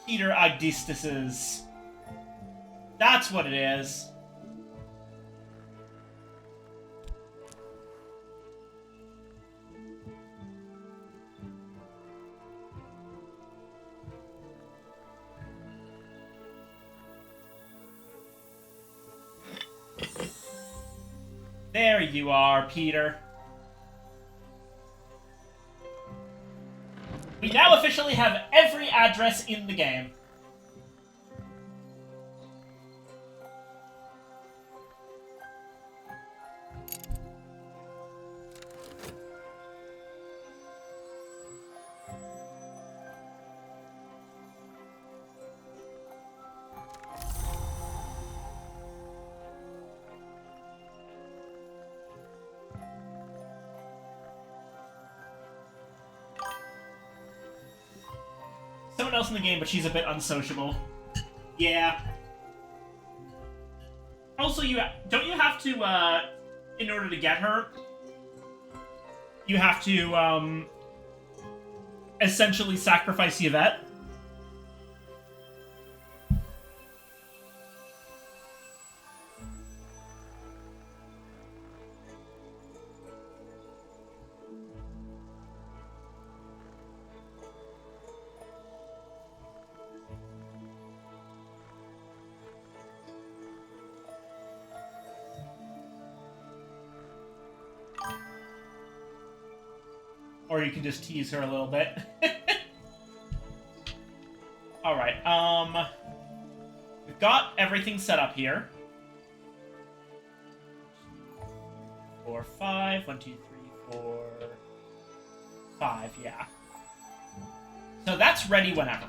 Speaker 1: Peter Agdistis's. That's what it is. There you are, Peter. We now officially have every address in the game. Someone else in the game, but she's a bit unsociable. Yeah. Also, don't you have to, in order to get her, you have to, essentially sacrifice Yvette? Or you can just tease her a little bit. Alright, we've got everything set up here. 4, 5. 1, 2, 3, 4, 5, yeah. So that's ready whenever.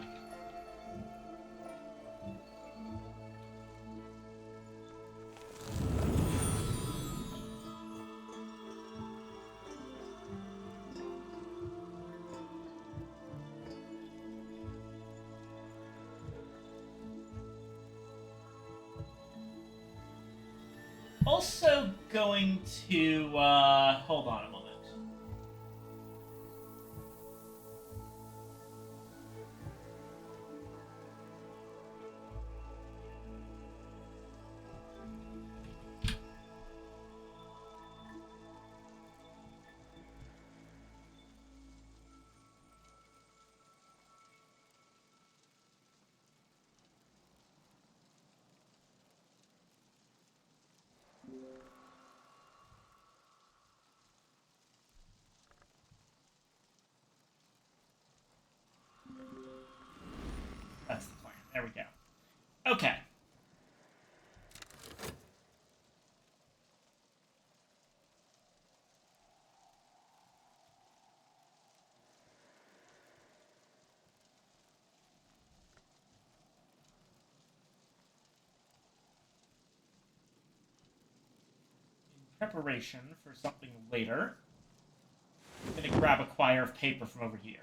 Speaker 1: Also going to, hold on a moment. That's the plan. There we go. Okay. In preparation for something later, I'm going to grab a quire of paper from over here.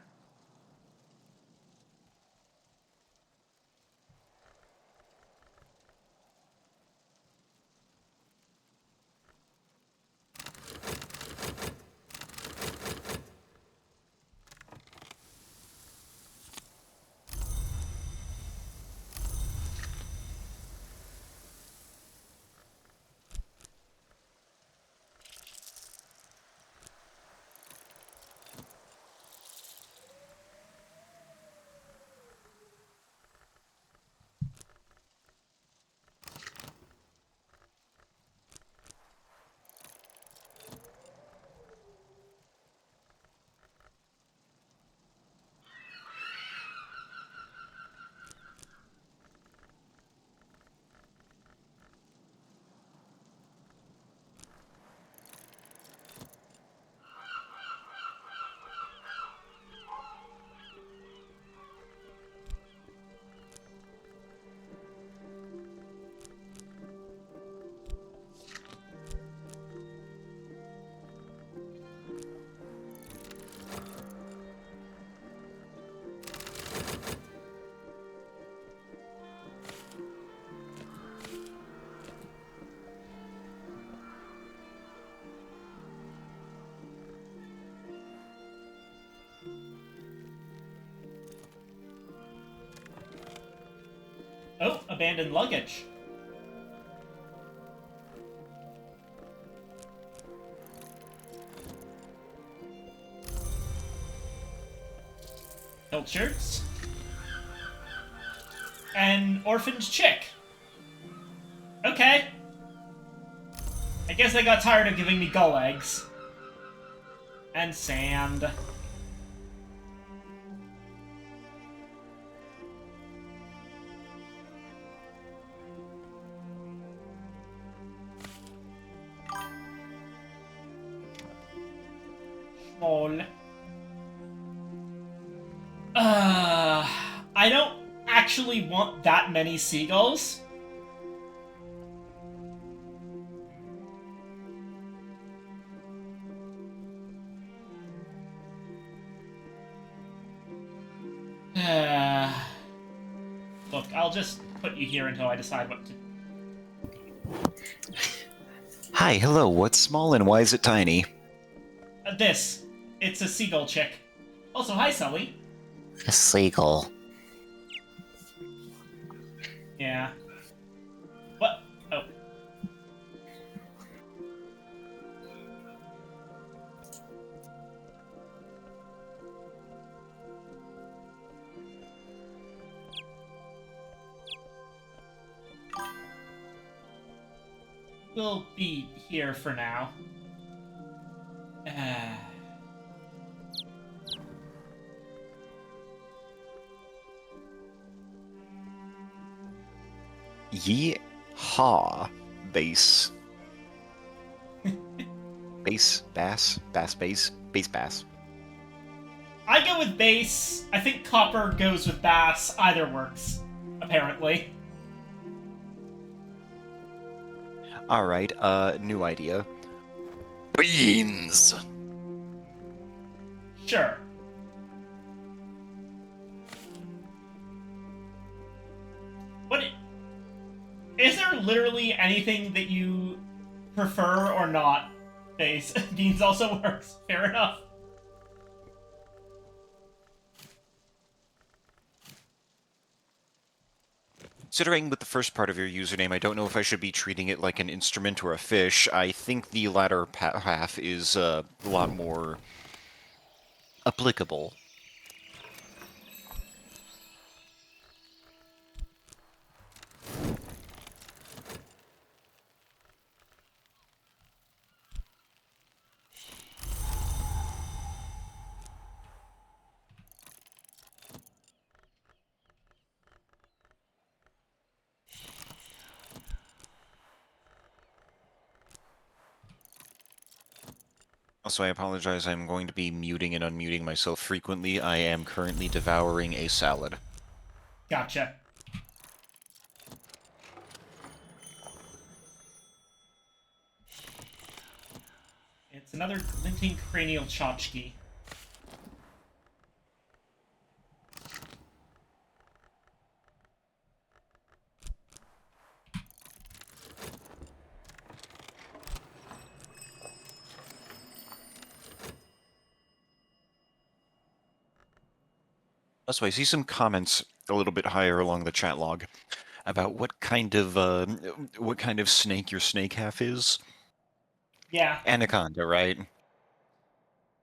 Speaker 1: Oh, abandoned luggage. Pilchards. An orphaned chick. Okay. I guess they got tired of giving me gull eggs. And sand. Schmoll. I don't actually want that many seagulls. I'll just put you here until I decide what to...
Speaker 3: Hi, hello, what's small and why is it tiny?
Speaker 1: This. It's a seagull chick. Also, hi, Sully.
Speaker 2: A seagull.
Speaker 1: Yeah. What? Oh. We'll be here for now.
Speaker 3: Yee-haw. Bass. Bass, bass, bass, bass, bass, bass.
Speaker 1: I go with bass. I think Copper goes with bass. Either works, apparently.
Speaker 3: Alright, new idea. Beans!
Speaker 1: Sure. What? Is there literally anything that you prefer or not? Bass. Beans also works. Fair enough.
Speaker 3: Considering with the first part of your username, I don't know if I should be treating it like an instrument or a fish. I think the latter half is a lot more applicable. Also, I apologize, I'm going to be muting and unmuting myself frequently. I am currently devouring a salad.
Speaker 1: Gotcha. It's another glinting cranial tchotchke.
Speaker 3: Also, I see some comments a little bit higher along the chat log about what kind of snake your snake half is.
Speaker 1: Yeah.
Speaker 3: Anaconda, right?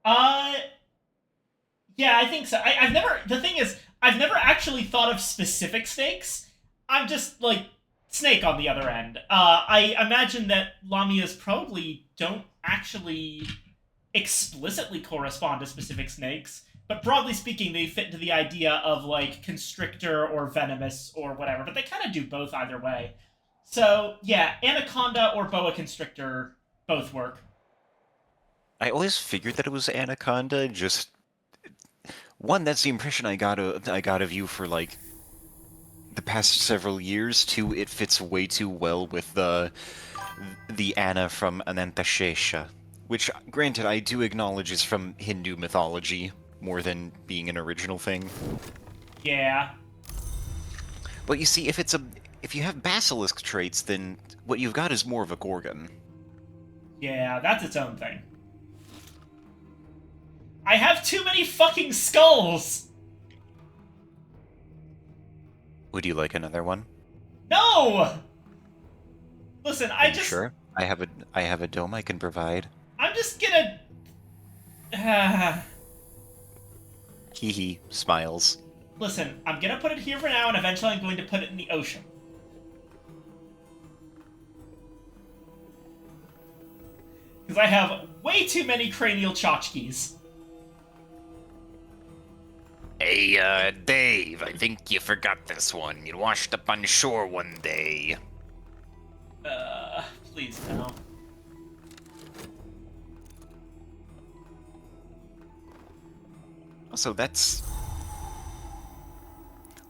Speaker 1: Uh, yeah, I think so. I've never. The thing is, I've never actually thought of specific snakes. I'm just like snake on the other end. I imagine that lamias probably don't actually explicitly correspond to specific snakes, but broadly speaking, they fit into the idea of like constrictor or venomous or whatever. But they kind of do both either way. So yeah, anaconda or boa constrictor both work.
Speaker 3: I always figured that it was anaconda, just... One, that's the impression I got of you for, like, the past several years. Two, it fits way too well with the Anna from Anantashesha. Which, granted, I do acknowledge is from Hindu mythology, more than being an original thing.
Speaker 1: Yeah.
Speaker 3: But you see, if you have basilisk traits, then what you've got is more of a Gorgon.
Speaker 1: Yeah, that's its own thing. I have too many fucking skulls!
Speaker 3: Would you like another one?
Speaker 1: No! Listen, I just...
Speaker 3: Sure. I have a dome I can provide.
Speaker 1: I'm just gonna...
Speaker 3: Hee smiles.
Speaker 1: Listen, I'm gonna put it here for now, and eventually I'm going to put it in the ocean. Because I have way too many cranial tchotchkes.
Speaker 3: Hey, Dave, I think you forgot this one. You washed up on shore one day.
Speaker 1: Please no.
Speaker 3: Also, that's...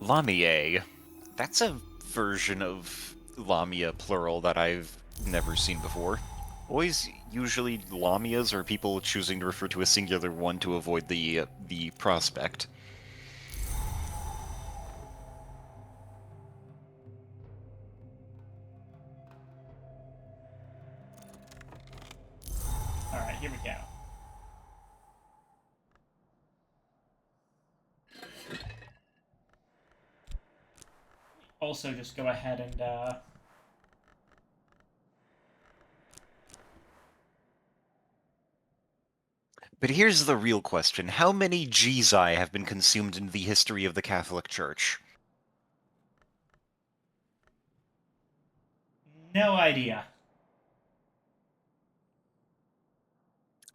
Speaker 3: Lamia. That's a version of Lamia plural that I've never seen before. Always, usually, Lamias are people choosing to refer to a singular one to avoid the prospect.
Speaker 1: also just go ahead and,
Speaker 3: But here's the real question. How many Jizai have been consumed in the history of the Catholic Church?
Speaker 1: no idea.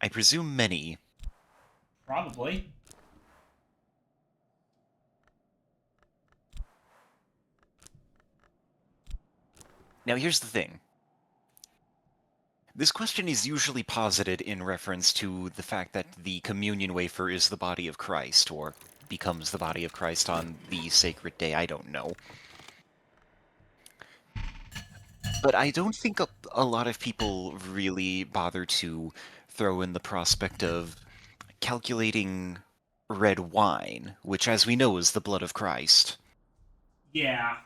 Speaker 3: I presume many.
Speaker 1: Probably.
Speaker 3: Now here's the thing. This question is usually posited in reference to the fact that the communion wafer is the body of Christ, or becomes the body of Christ on the sacred day, I don't know. But I don't think a lot of people really bother to throw in the prospect of calculating red wine, which, as we know, is the blood of Christ.
Speaker 1: Yeah.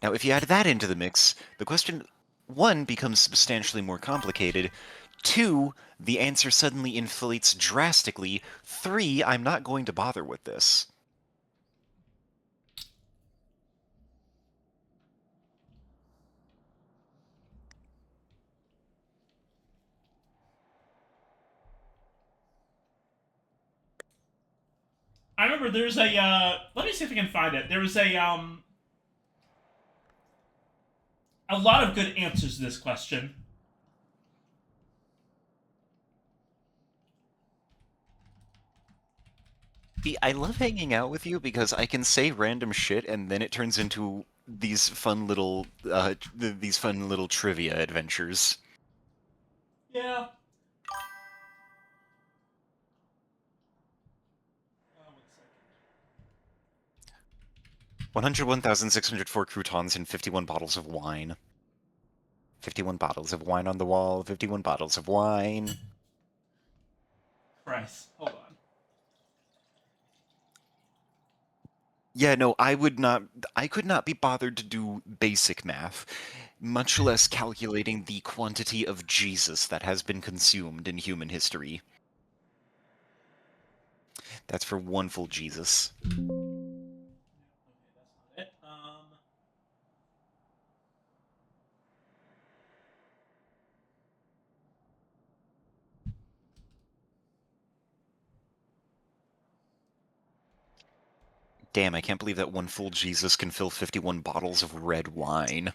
Speaker 3: Now, if you add that into the mix, the question, one, becomes substantially more complicated. Two, the answer suddenly inflates drastically. Three, I'm not going to bother with this.
Speaker 1: I remember there's a, let me see if I can find it. There was a lot of good answers to this question.
Speaker 3: See, I love hanging out with you because I can say random shit and then it turns into these fun little, these fun little trivia adventures.
Speaker 1: Yeah.
Speaker 3: 101,604 croutons and 51 bottles of wine. 51 bottles of wine on the wall, 51 bottles of wine.
Speaker 1: Christ. Hold on.
Speaker 3: Yeah, no, I could not be bothered to do basic math, much less calculating the quantity of Jesus that has been consumed in human history. That's for one full Jesus.
Speaker 1: Okay, that's not it.
Speaker 3: Damn, I can't believe that one full Jesus can fill 51 bottles of red wine.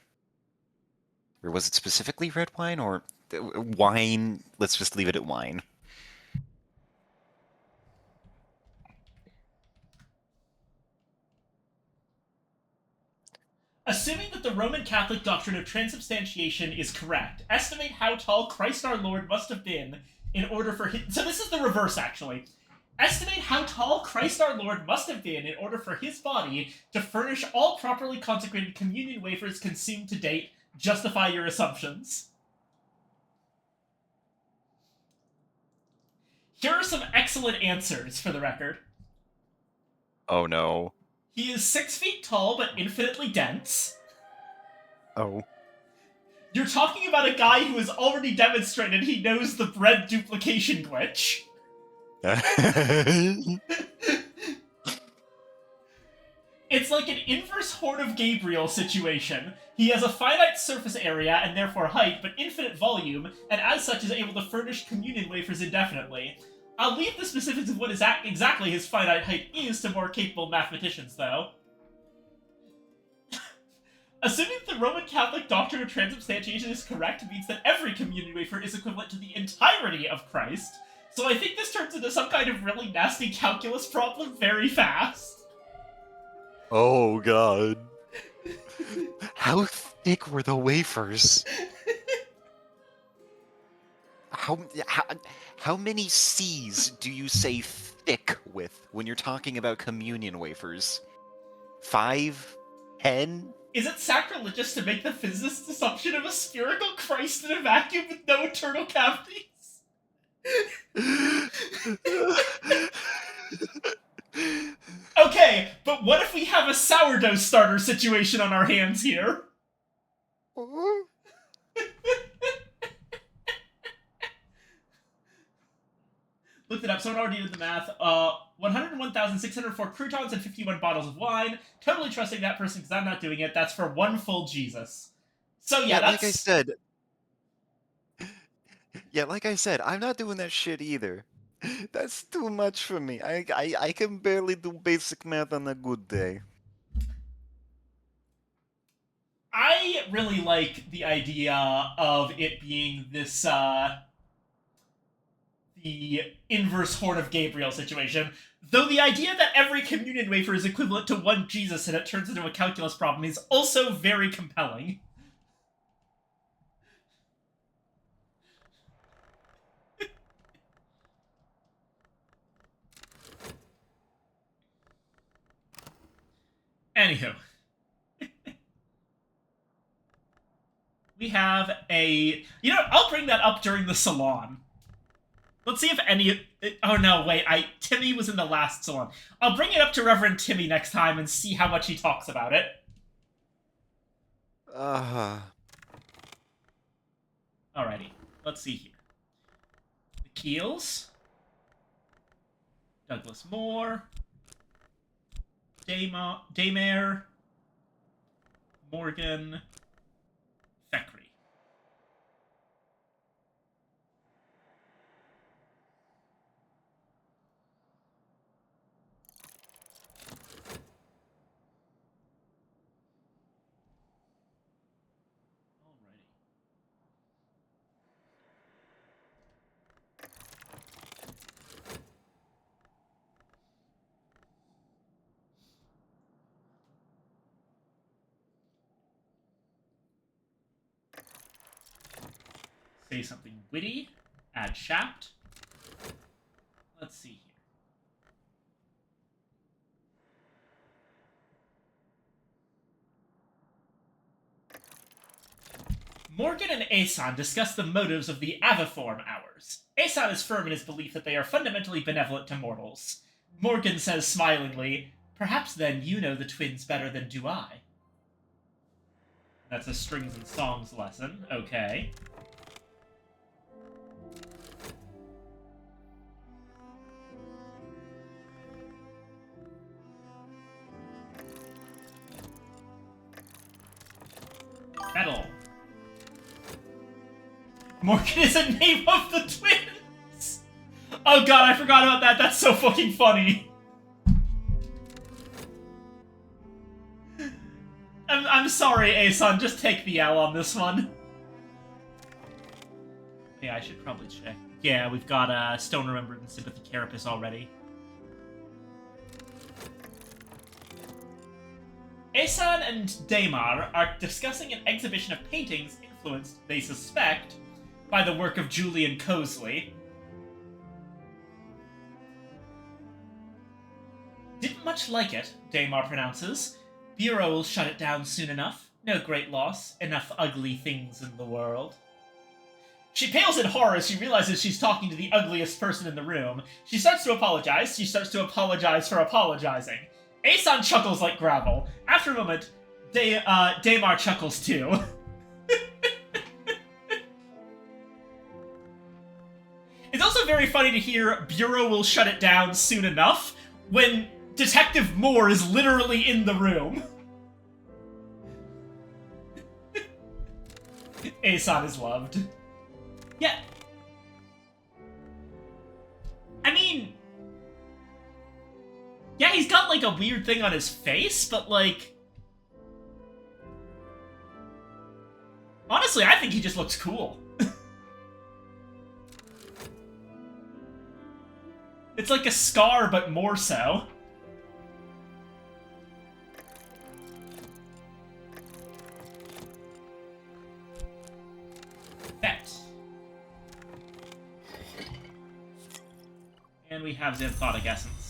Speaker 3: Or was it specifically red wine, or wine? Let's just leave it at wine.
Speaker 1: Assuming that the Roman Catholic doctrine of transubstantiation is correct, estimate how tall Christ our Lord must have been in order for his. So this is the reverse, actually. Estimate how tall Christ our Lord must have been in order for his body to furnish all properly consecrated communion wafers consumed to date. Justify your assumptions. Here are some excellent answers, for the record.
Speaker 3: Oh no.
Speaker 1: He is 6 feet tall, but infinitely dense.
Speaker 3: Oh.
Speaker 1: You're talking about a guy who has already demonstrated he knows the bread duplication glitch. It's like an inverse Horn of Gabriel situation. He has a finite surface area and therefore height, but infinite volume, and as such is able to furnish communion wafers indefinitely. I'll leave the specifics of what exactly his finite height is to more capable mathematicians, though. Assuming the Roman Catholic doctrine of transubstantiation is correct means that every communion wafer is equivalent to the entirety of Christ, so I think this turns into some kind of really nasty calculus problem very fast.
Speaker 3: Oh god. How thick were the wafers? How, how how many C's do you say thick with when you're talking about communion wafers? 5? 10?
Speaker 1: Is it sacrilegious to make the physicist assumption of a spherical Christ in a vacuum with no internal cavities? Okay, but what if we have a sourdough starter situation on our hands here? Looked it up. Yep, someone already did the math. 101,604 croutons and 51 bottles of wine. Totally trusting that person because I'm not doing it. That's for one full Jesus. So yeah, that's...
Speaker 3: like I said. Yeah, like I said, I'm not doing that shit either. That's too much for me. I can barely do basic math on a good day.
Speaker 1: I really like the idea of it being this, the inverse Horn of Gabriel situation. Though the idea that every communion wafer is equivalent to one Jesus and it turns into a calculus problem is also very compelling. Anywho. We have a... You know what? I'll bring that up during the salon. Let's see if any... Oh, no, wait. Timmy was in the last salon. I'll bring it up to Reverend Timmy next time and see how much he talks about it. Alrighty. Let's see here. The Keels. Douglas Moore. Daymare. Morgan. Thackeray. Say something witty. Add shaft. Let's see here. Morgan and Aeson discuss the motives of the Aviform Hours. Aeson is firm in his belief that they are fundamentally benevolent to mortals. Morgan says smilingly, "Perhaps then you know the twins better than do I." That's a strings and songs lesson. Okay. Metal. Morgan is a name of the twins! Oh god, I forgot about that. That's so fucking funny. I'm sorry, Aeson. Just take the L on this one. Yeah, I should probably check. Yeah, we've got Stone Remembered and Sympathy Carapace already. Aeson and Daymar are discussing an exhibition of paintings influenced, they suspect, by the work of Julian Cosley. Didn't much like it, Daymar pronounces. Bureau will shut it down soon enough. No great loss. Enough ugly things in the world. She pales in horror as she realizes she's talking to the ugliest person in the room. She starts to apologize. She starts to apologize for apologizing. Aeson chuckles like gravel. After a moment, Daymar chuckles too. It's also very funny to hear Bureau will shut it down soon enough when Detective Moore is literally in the room. Aeson is loved. Yeah. I mean... Yeah, he's got, like, a weird thing on his face, but, like... Honestly, I think he just looks cool. It's like a scar, but more so. Bet. And we have Xanthotic Essence.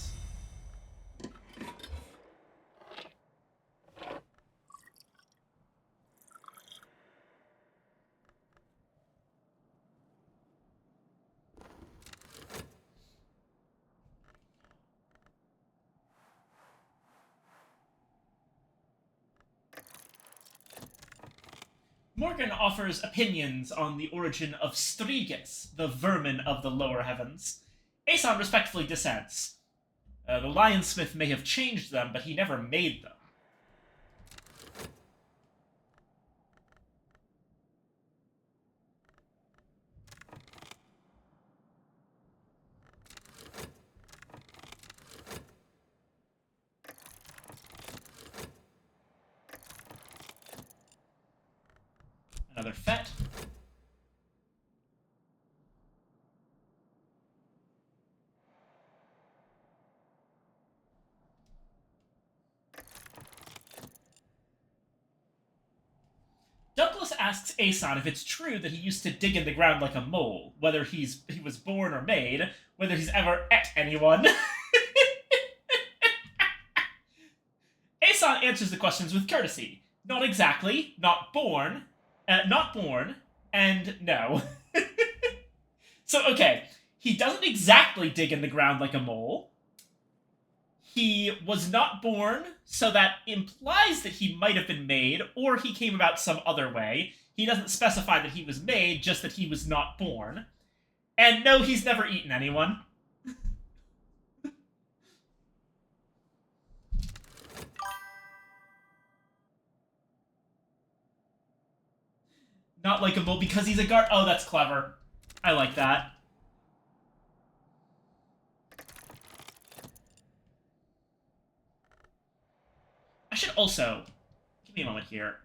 Speaker 1: Morgan offers opinions on the origin of Strigus, the vermin of the lower heavens. Aeson respectfully dissents. The Lionsmith may have changed them, but he never made them. Another fet. Douglas asks Aeson if it's true that he used to dig in the ground like a mole, whether he was born or made, whether he's ever ate anyone. Aeson answers the questions with courtesy. Not exactly, not born, and no. So, okay, he doesn't exactly dig in the ground like a mole. He was not born, so that implies that he might have been made, or he came about some other way. He doesn't specify that he was made, just that he was not born. And no, he's never eaten anyone. Not like a mole, because he's a guard. Oh, that's clever. I like that. I should also... Give me a moment here.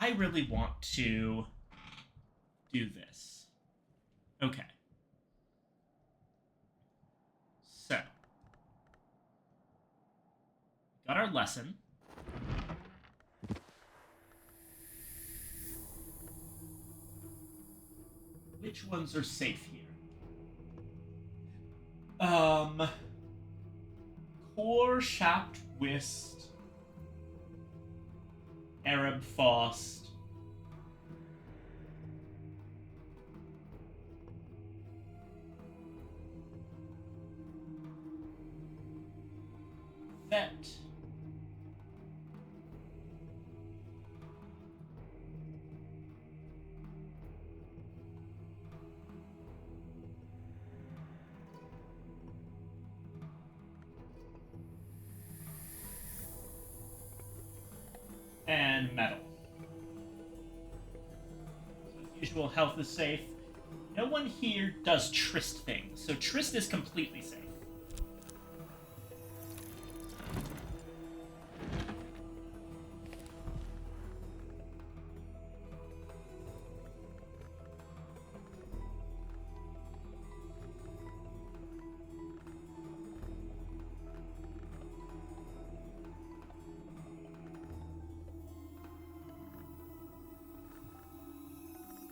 Speaker 1: I really want to do this. Okay. So. Got our lesson. Which ones are safe here? Core, Shapt, Whist, Arab, Faust. Vet. And metal. So as usual, health is safe. No one here does Trist things, so Trist is completely safe.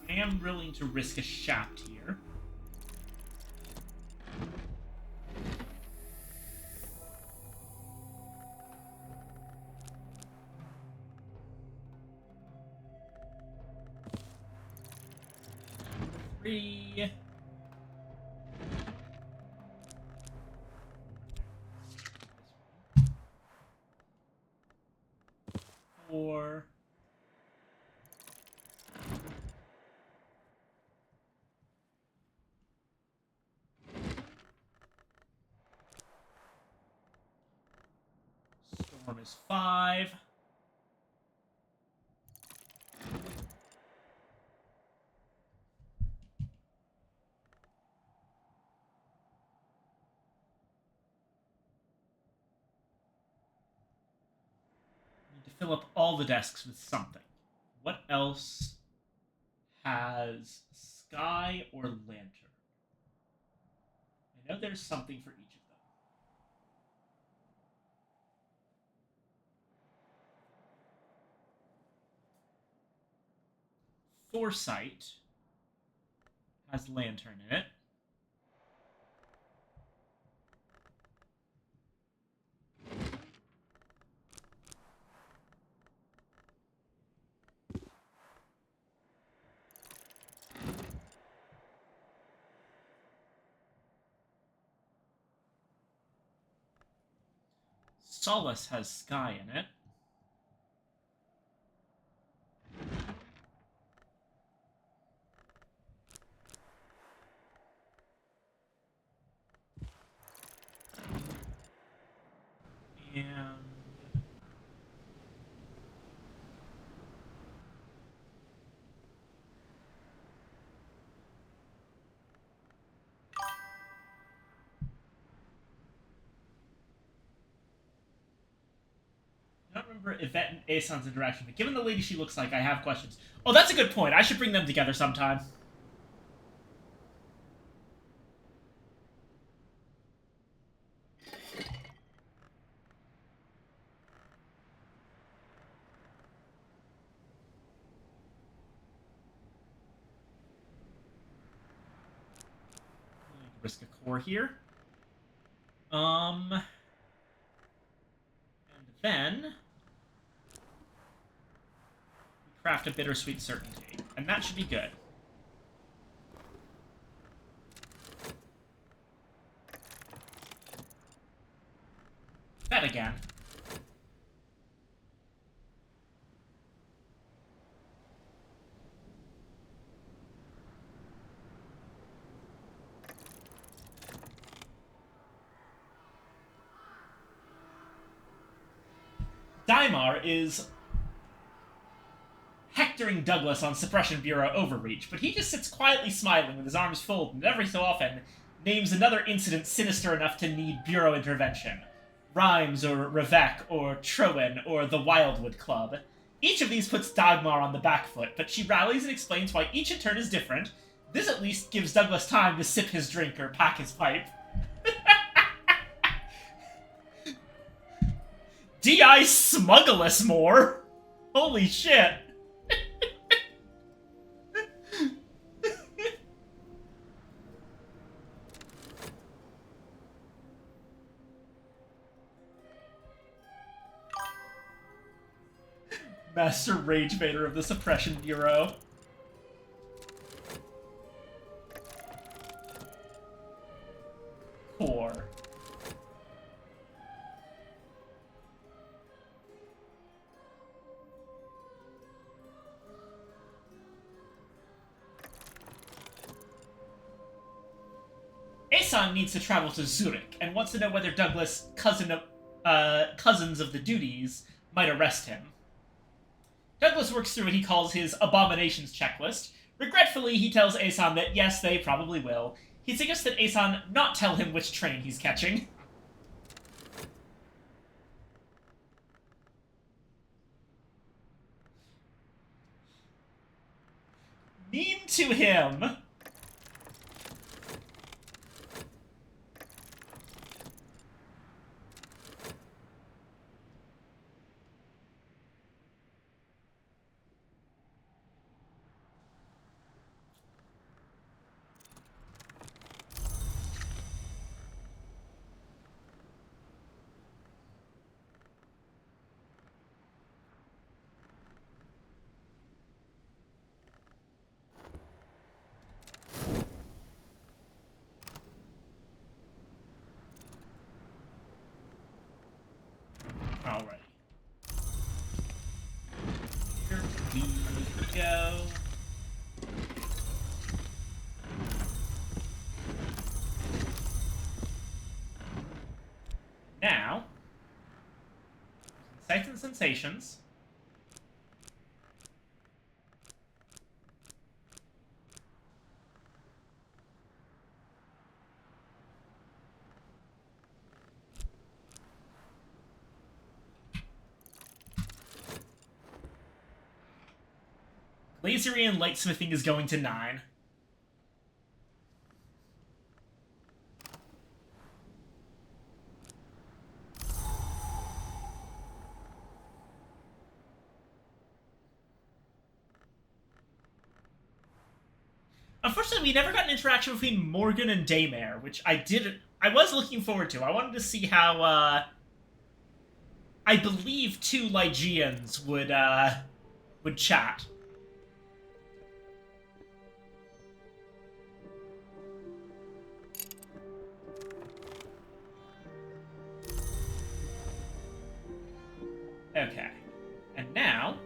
Speaker 1: I am willing to risk a Shaft here. Three. Four. Storm is 5. Need to fill up all the desks with something. What else has Sky or Lantern? I know there's something for each of them. Foresight has Lantern in it. Solace has Sky in it. And I don't remember Yvette and Aeson's interaction, but given the lady she looks like, I have questions. Oh, that's a good point. I should bring them together sometime. Risk a core here. And then craft a bittersweet certainty, and that should be good. That again. Daimar is hectoring Douglas on Suppression Bureau overreach, but he just sits quietly smiling with his arms folded and every so often names another incident sinister enough to need Bureau intervention. Rhymes, or Revec, or Trowen, or the Wildwood Club. Each of these puts Dagmar on the back foot, but she rallies and explains why each in turn is different. This at least gives Douglas time to sip his drink or pack his pipe. D.I. smuggle us more! Holy shit! Master Rage Vader of the Suppression Bureau. Core. Aeson needs to travel to Zurich and wants to know whether Douglas, cousins of the duties, might arrest him. Douglas works through what he calls his abominations checklist. Regretfully, he tells Aeson that yes, they probably will. He suggests that Aeson not tell him which train he's catching. Mean to him! Alright. Here we go. Now, Sights and Sensations. Laserian Lightsmithing is going to 9. Unfortunately, we never got an interaction between Morgan and Daymare, which I was looking forward to. I wanted to see how, I believe 2 Lygians would chat. Okay. And now...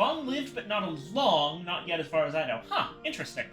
Speaker 1: Long-lived, but not a long, not yet as far as I know. Huh, interesting.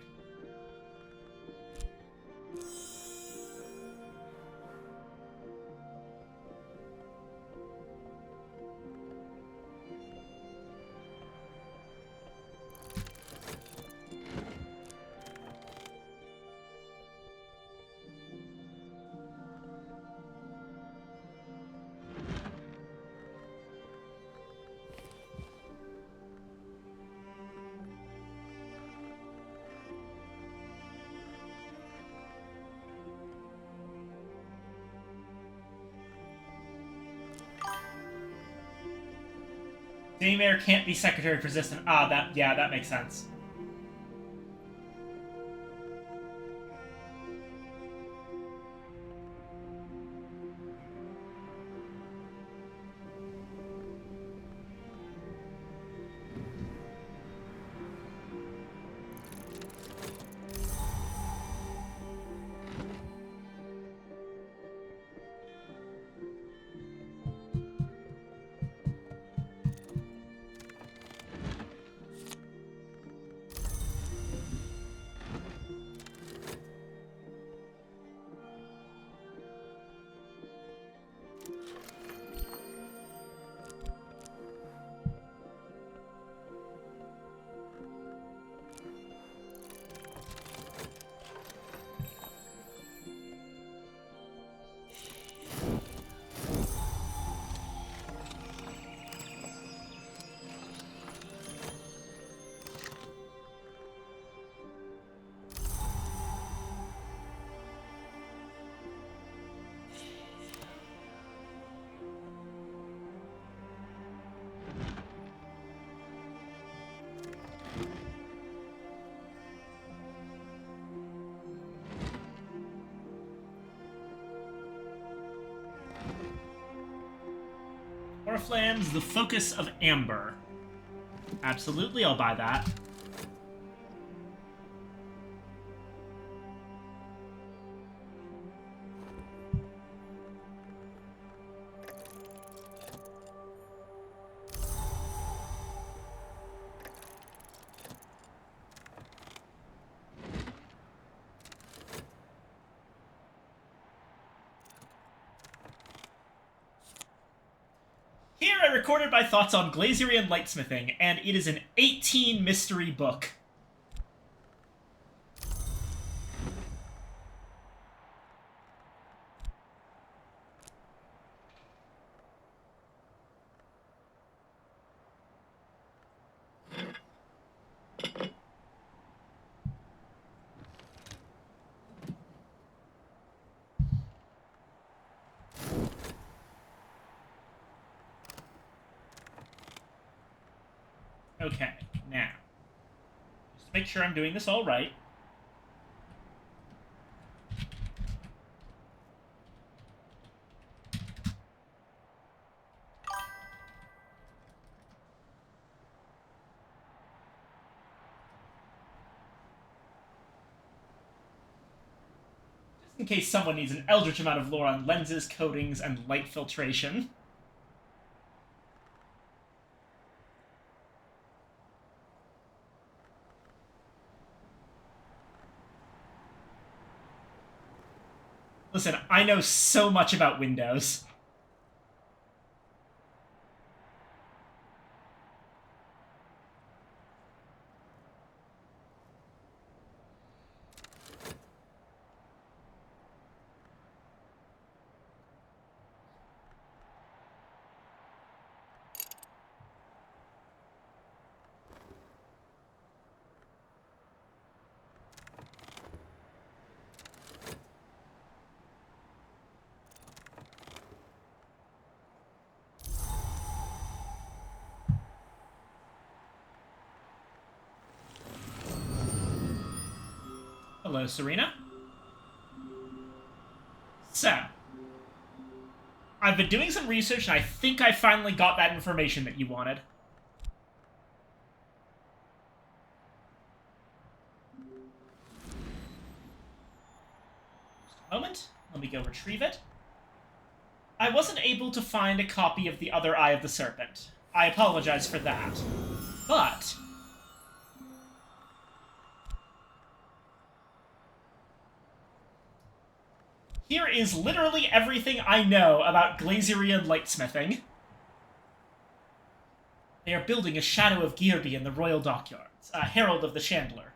Speaker 1: Daymare can't be secretary persistent. Ah, that makes sense. Oriflamme's the focus of Amber. Absolutely, I'll buy that. Here I recorded my thoughts on glazery and lightsmithing, and it is an 18 mystery book. Okay, now, just to make sure I'm doing this all right. Just in case someone needs an eldritch amount of lore on lenses, coatings, and light filtration. Listen, I know so much about Windows. Hello, Serena. So, I've been doing some research, and I think I finally got that information that you wanted. Just a moment. Let me go retrieve it. I wasn't able to find a copy of The Other Eye of the Serpent. I apologize for that. But here is literally everything I know about Glazerian lightsmithing. They are building a Shadow of Gearby in the Royal Dockyards, a herald of the Chandler.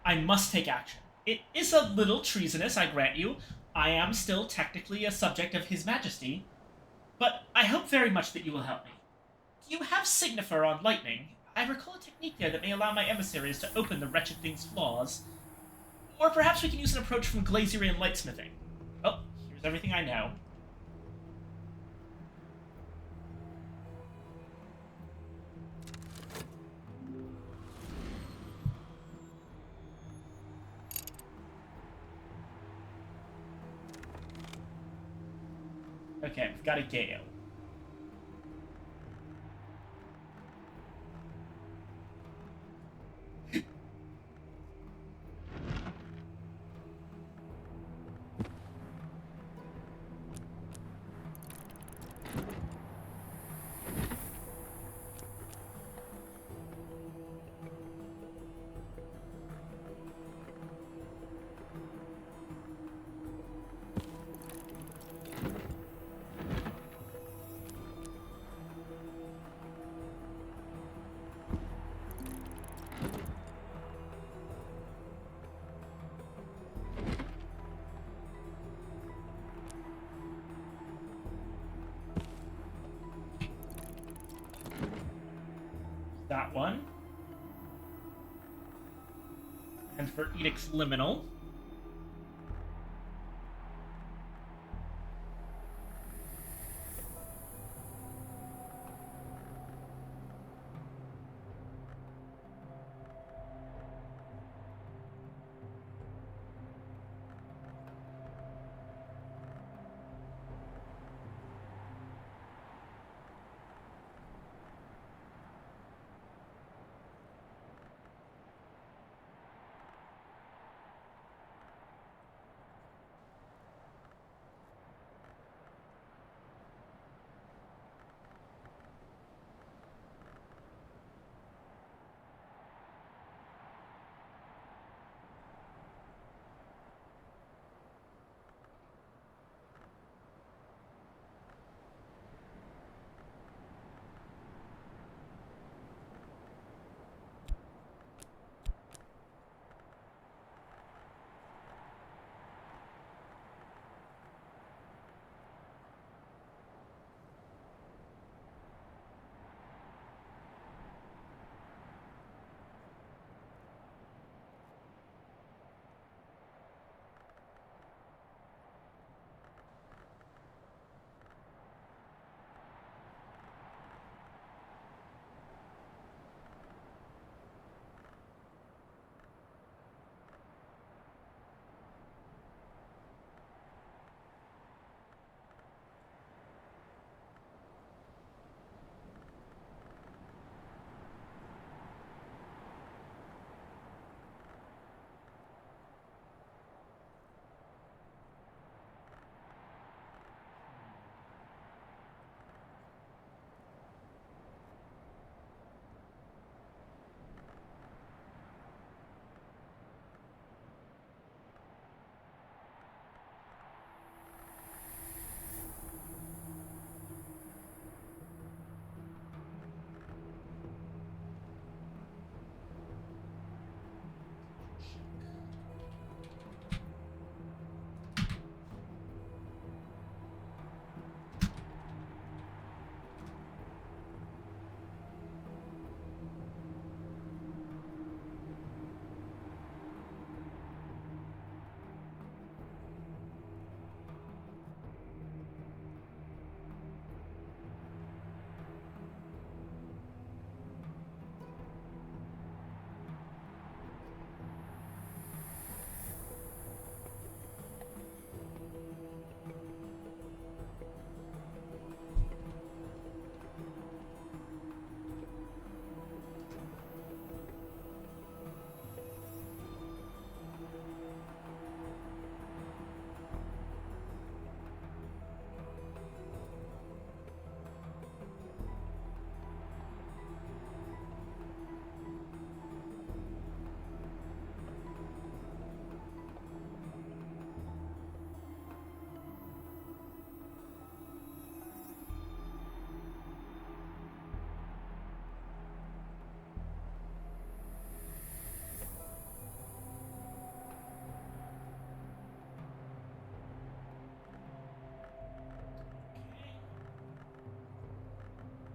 Speaker 1: I must take action. It is a little treasonous, I grant you. I am still technically a subject of His Majesty, but I hope very much that you will help me. Do you have Signifer on lightning? I recall a technique there that may allow my emissaries to open the wretched thing's flaws. Or perhaps we can use an approach from Glazerian lightsmithing. Oh, here's everything I know. Okay, we've got a gale. That one. And for Edict's Liminal.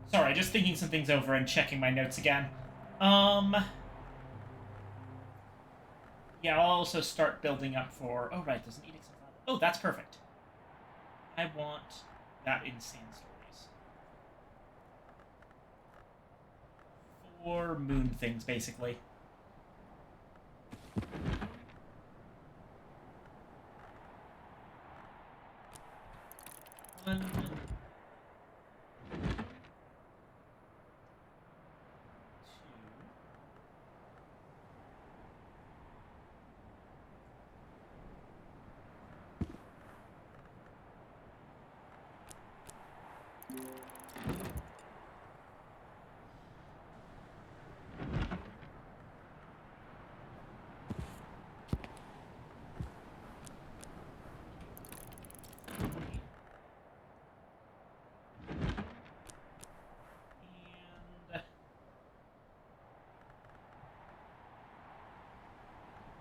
Speaker 1: Sorry, just thinking some things over and checking my notes again. Um, yeah, I'll also start building up for. Oh right, there's an edict of. Oh, that's perfect. I want that in Sand Stories. 4 moon things, basically. One.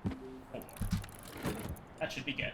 Speaker 1: And four. That should be good.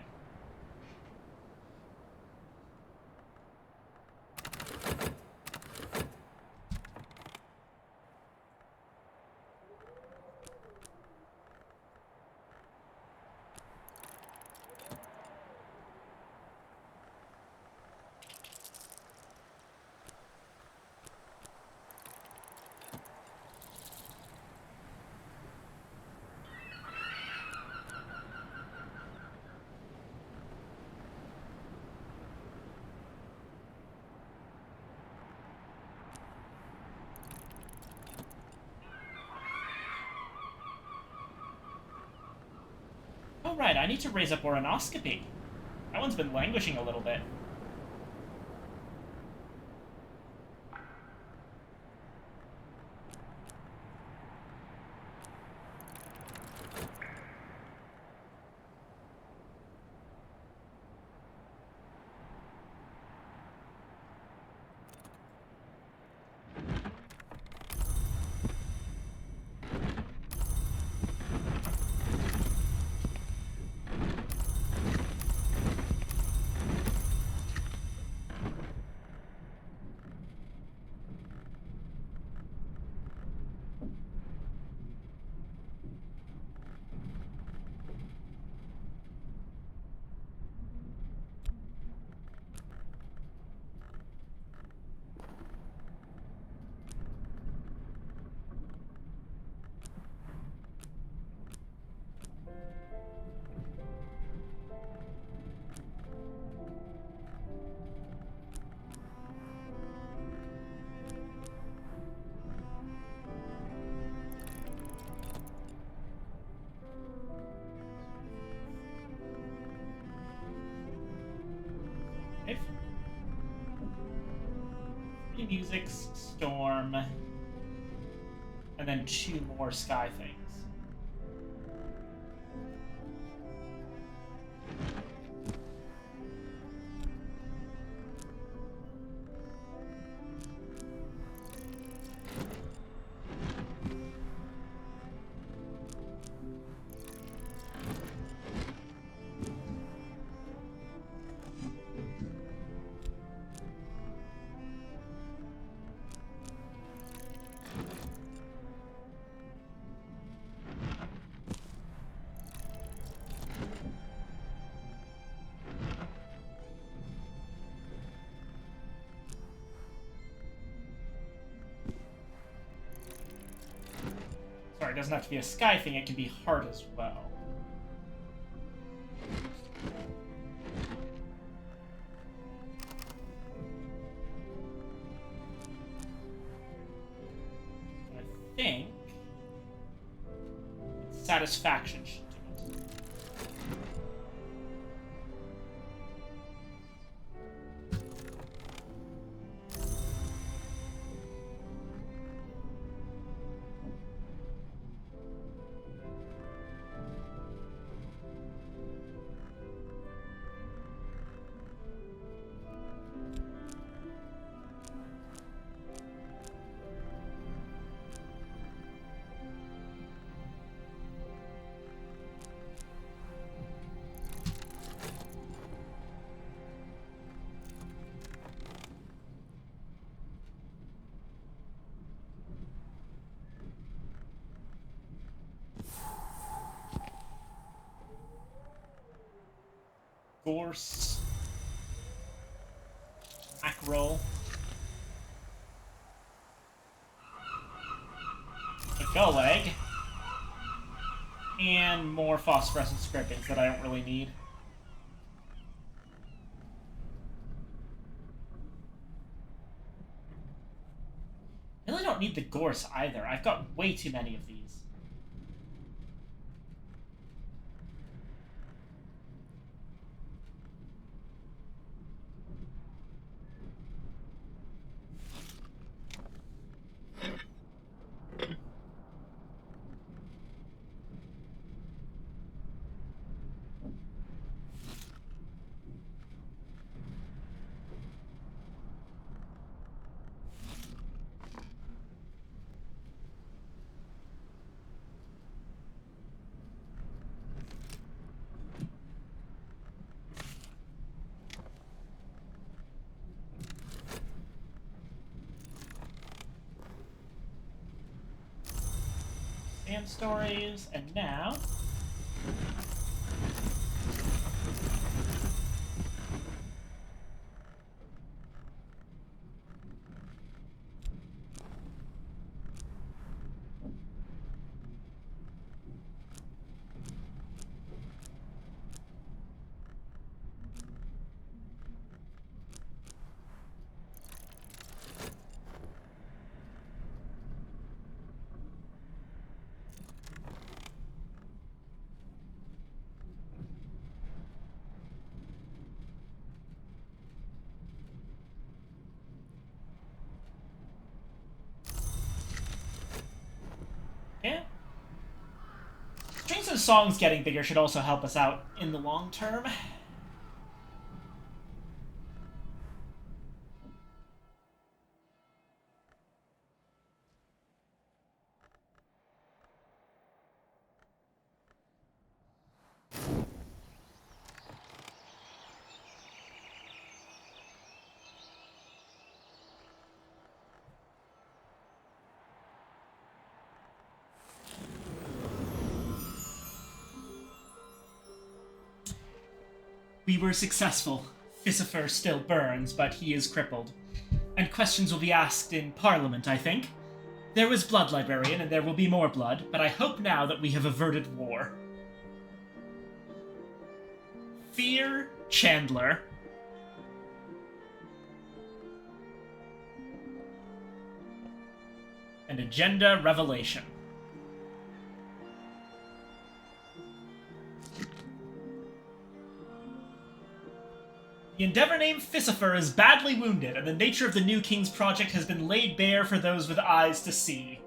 Speaker 1: Oh, right, I need to raise up Oronoscopy. That one's been languishing a little bit. Okay. 3 musics, storm, and then 2 more sky things. Sorry, it doesn't have to be a sky thing, it can be heart as well. I think satisfaction should do it. Gorse. Mackerel. A gull egg. And more phosphorescent scriptings that I don't really need. I really don't need the gorse either. I've got way too many of these. And stories, and now... yeah. Strings and songs getting bigger should also help us out in the long term. We were successful. Philosopher still burns, but he is crippled. And questions will be asked in Parliament, I think. There was blood, Librarian, and there will be more blood, but I hope now that we have averted war. Fear Chandler. And Agenda Revelation. The Endeavor named Philosopher is badly wounded, and the nature of the new King's project has been laid bare for those with eyes to see.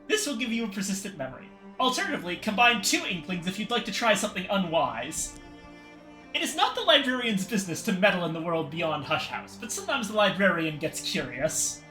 Speaker 1: This will give you a persistent memory. Alternatively, combine 2 Inklings if you'd like to try something unwise. It is not the librarian's business to meddle in the world beyond Hush House, but sometimes the librarian gets curious.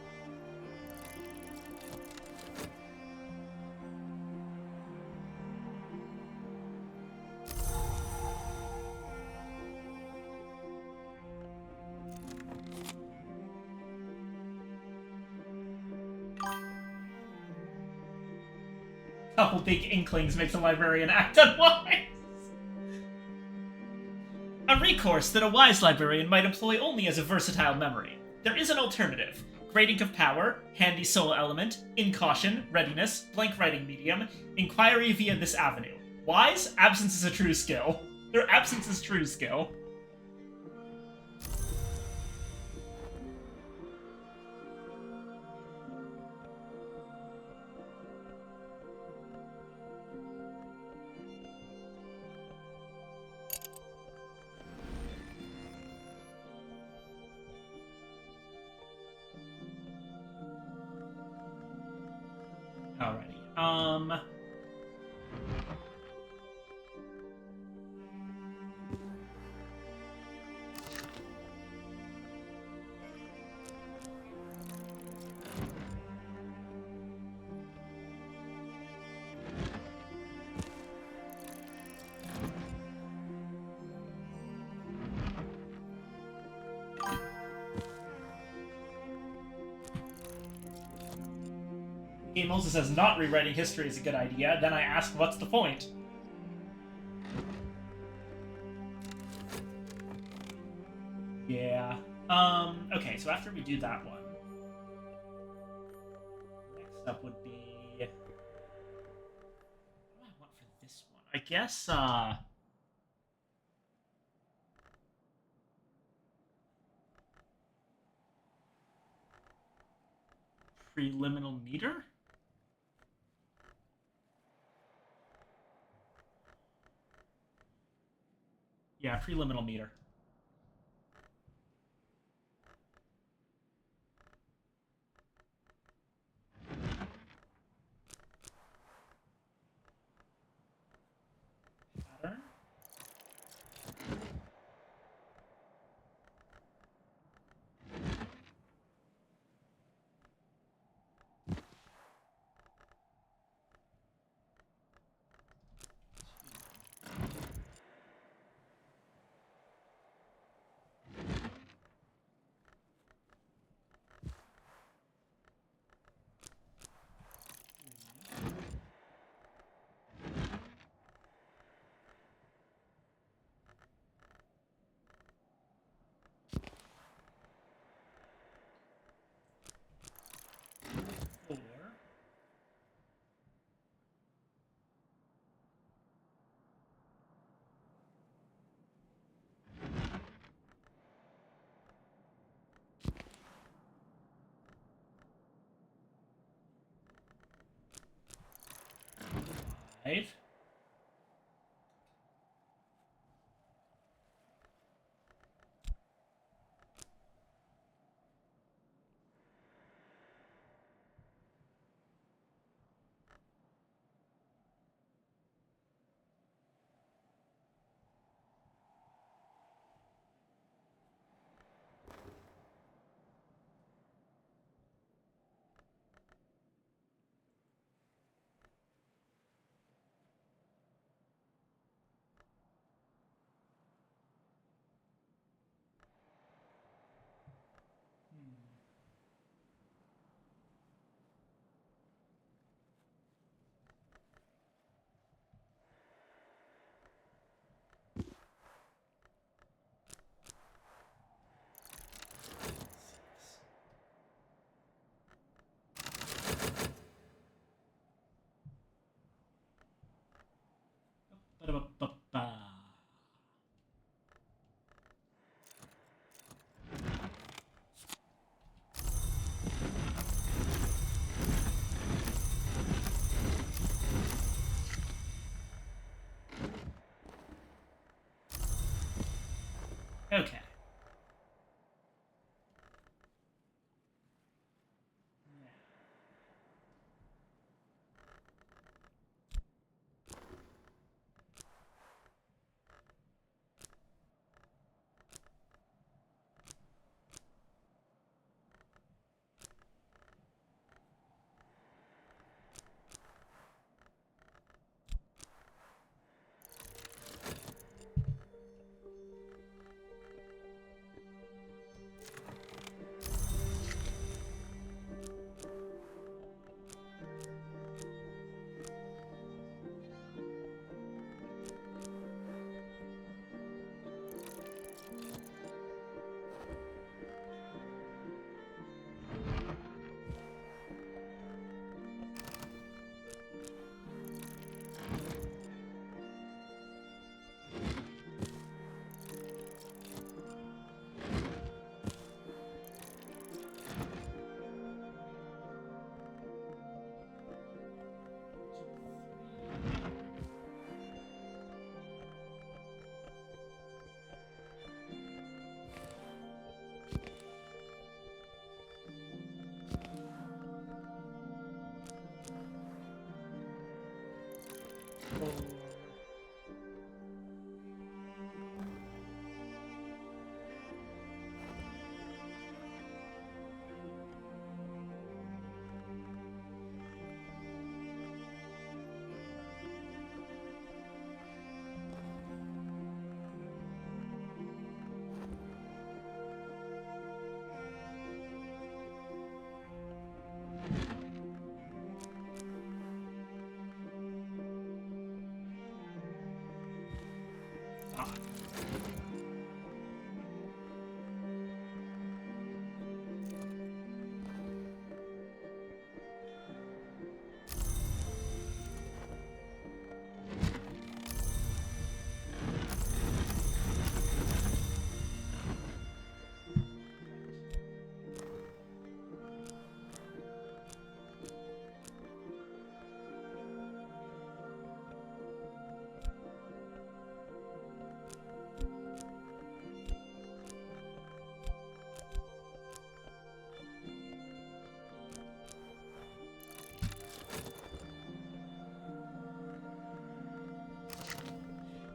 Speaker 1: Couple big Inklings makes a librarian act unwise. A recourse that a wise librarian might employ only as a versatile memory. There is an alternative. Grading of power, handy soul element, incaution, readiness, blank writing medium, inquiry via this avenue. Wise, absence is a true skill. Their absence is true skill. Alrighty, Game also says not rewriting history is a good idea. Then I ask, what's the point? Yeah. Okay, so after we do that one, next up would be... What do I want for this one? I guess, preliminal meter? Yeah, preliminal meter. Pattern. Four. 5. Ba-da-ba-ba-ba. Okay. time.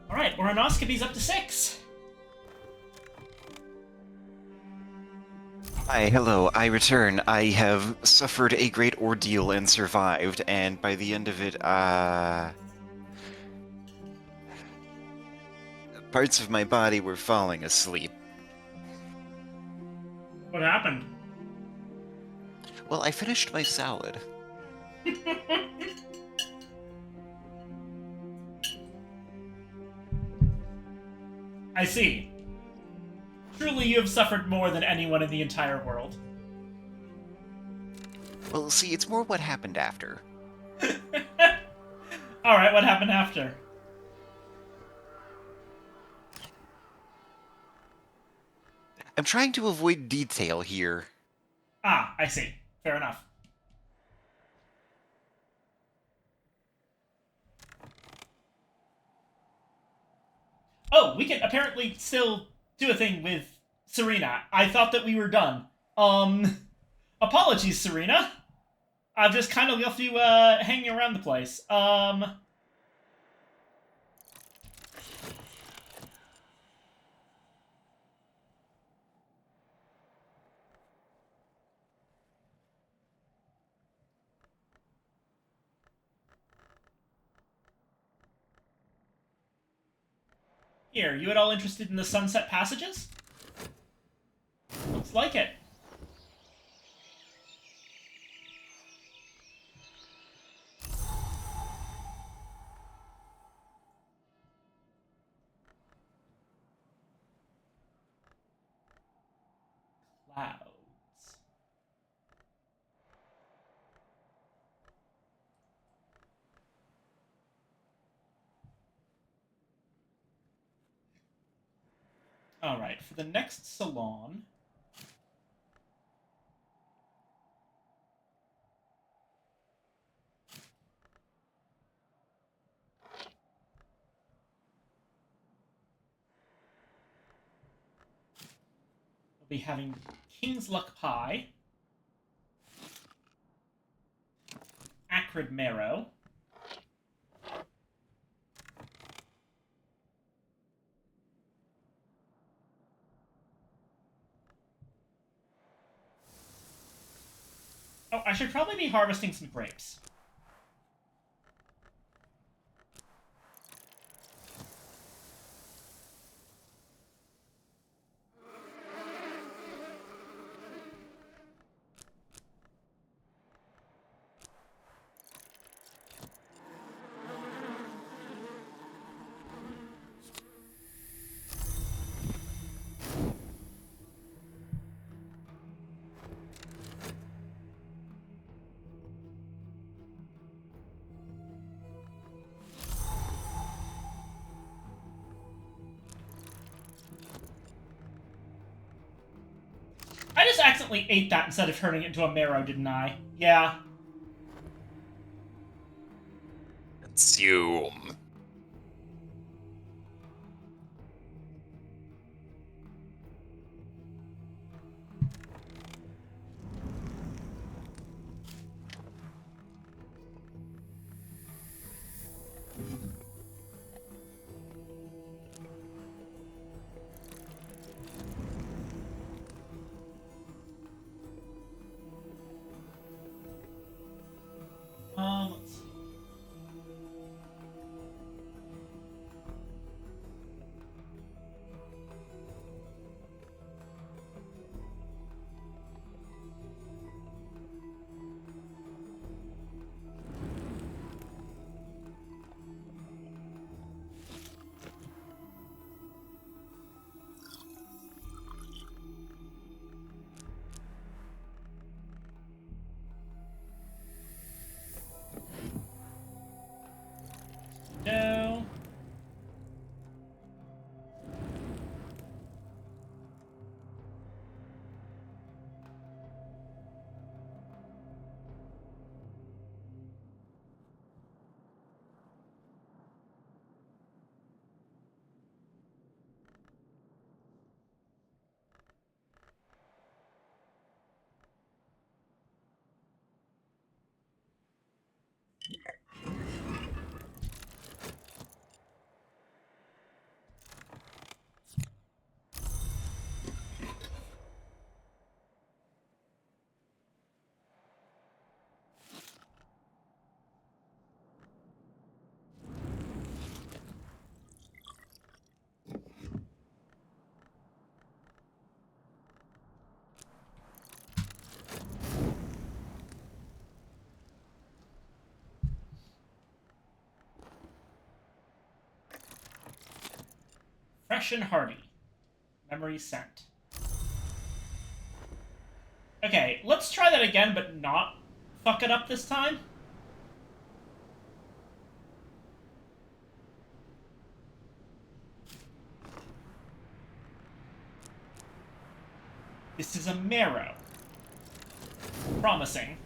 Speaker 1: Alright, Oronoscopy's up to 6.
Speaker 3: Hi, hello, I return. I have suffered a great ordeal and survived, and by the end of it, parts of my body were falling asleep.
Speaker 1: What happened?
Speaker 3: Well, I finished my salad.
Speaker 1: I see. Truly, you have suffered more than anyone in the entire world.
Speaker 3: Well, see, it's more what happened after.
Speaker 1: Alright, what happened after?
Speaker 3: I'm trying to avoid detail here.
Speaker 1: Ah, I see. Fair enough. Oh, we can apparently still do a thing with Serena. I thought that we were done. Apologies, Serena. I've just kind of left you, hanging around the place. Here, you at all interested in the Sunset Passages? Looks like it. Clouds. Alright, for the next salon... we'll be having King's Luck Pie, Acrid Marrow, oh, I should probably be harvesting some grapes. I just accidentally ate that instead of turning it into a marrow, didn't I? Yeah.
Speaker 3: Consume.
Speaker 1: Let's see. Fresh and hearty. Memory sent. Okay, let's try that again, but not fuck it up this time. This is a marrow. Promising.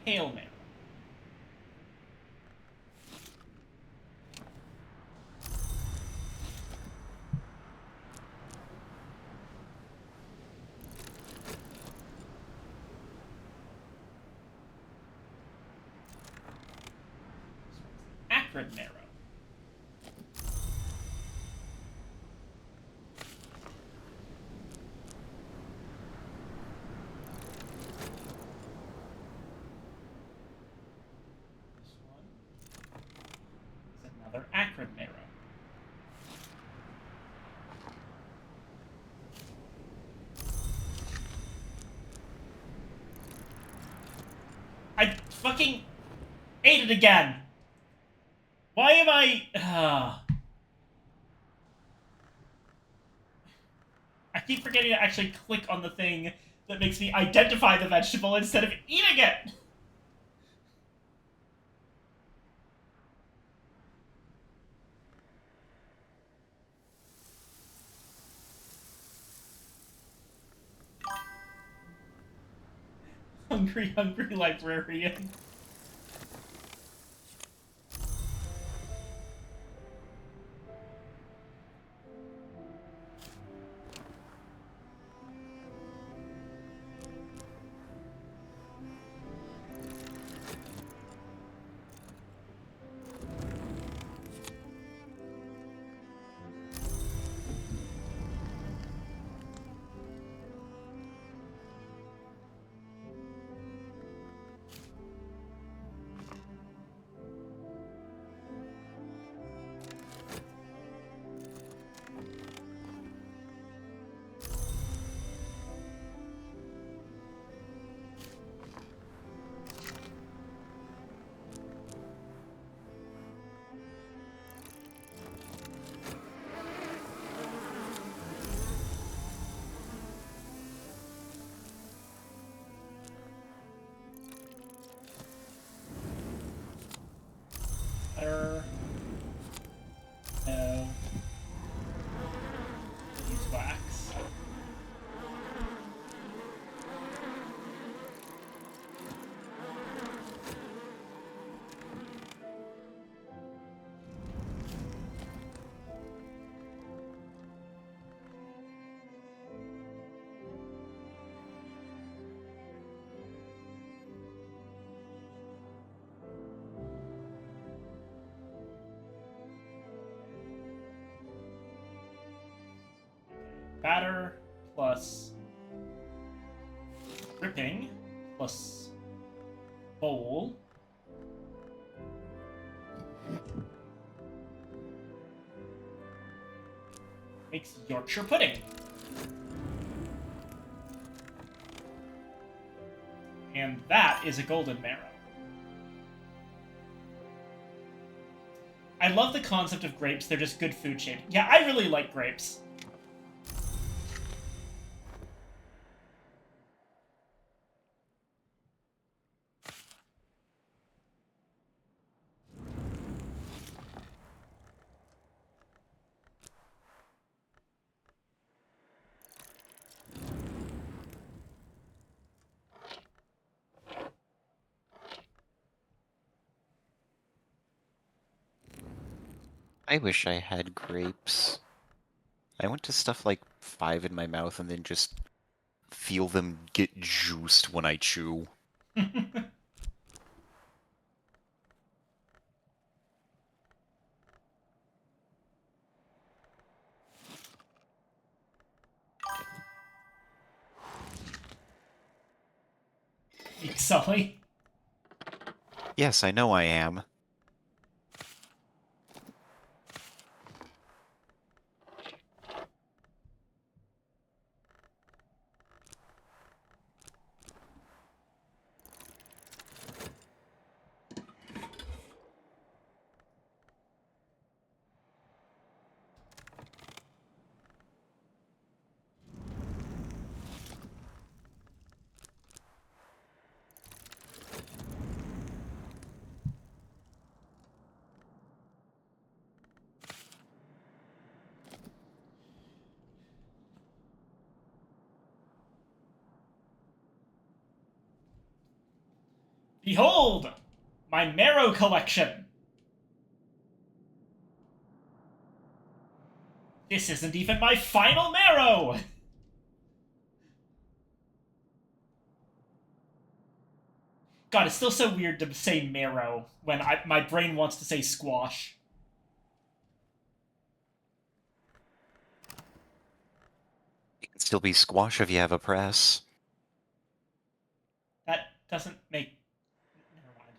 Speaker 1: Hail marrow. Acrid marrow. This one is another acrid marrow. I fucking ate it again! Why am I... I keep forgetting to actually click on the thing that makes me identify the vegetable instead of eating it! Hungry, hungry librarian. Butter. No. Beeswax. Batter plus dripping plus bowl makes Yorkshire pudding. And that is a golden marrow. I love the concept of grapes. They're just good food shaped. Yeah, I really like grapes.
Speaker 3: I wish I had grapes. I went to stuff like 5 in my mouth and then just feel them get juiced when I chew.
Speaker 1: Sully.
Speaker 3: Yes, I know I am.
Speaker 1: Behold! My marrow collection! This isn't even my final marrow! God, it's still so weird to say marrow when my brain wants to say squash.
Speaker 3: It can still be squash if you have a press.
Speaker 1: That doesn't make... Never mind.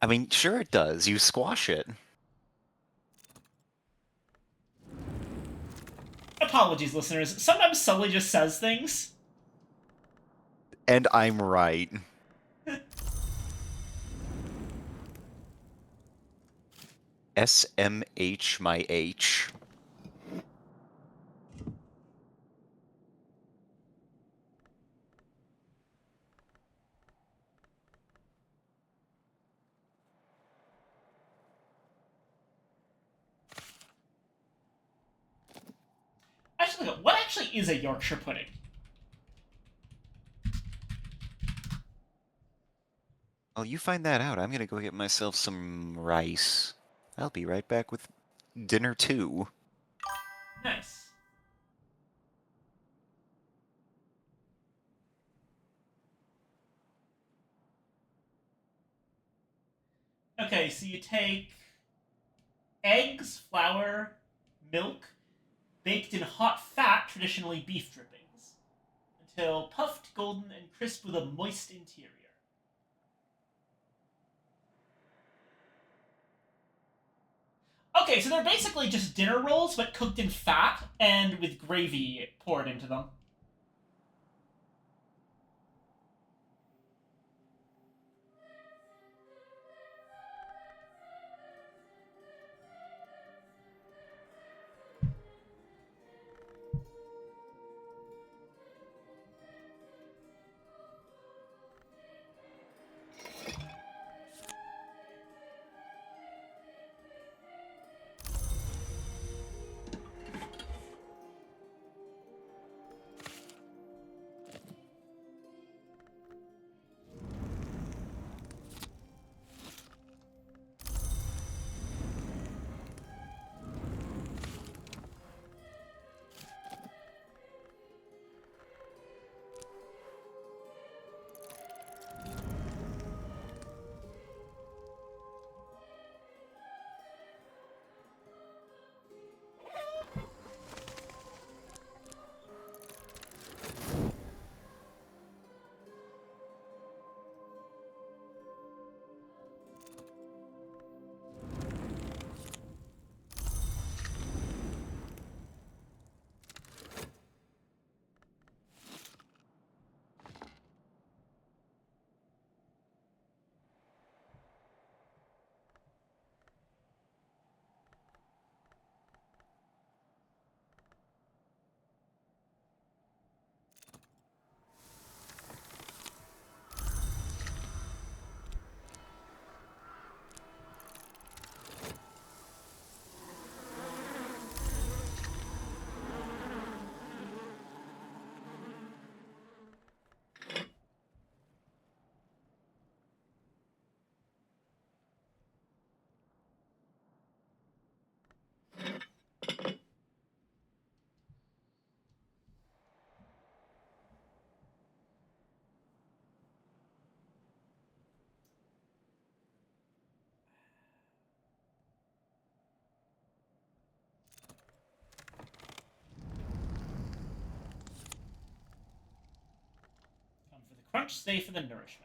Speaker 3: I mean, sure it does. You squash it.
Speaker 1: Apologies, listeners. Sometimes Sully just says things.
Speaker 3: And I'm right. SMH my H.
Speaker 1: Actually, what actually is a Yorkshire pudding?
Speaker 3: Well, you find that out. I'm gonna go get myself some rice. I'll be right back with dinner too.
Speaker 1: Nice. Okay, so you take eggs, flour, milk, baked in hot fat, traditionally beef drippings, until puffed, golden, and crisp with a moist interior. Okay, so they're basically just dinner rolls, but cooked in fat and with gravy poured into them. Come for the crunch, stay for the nourishment.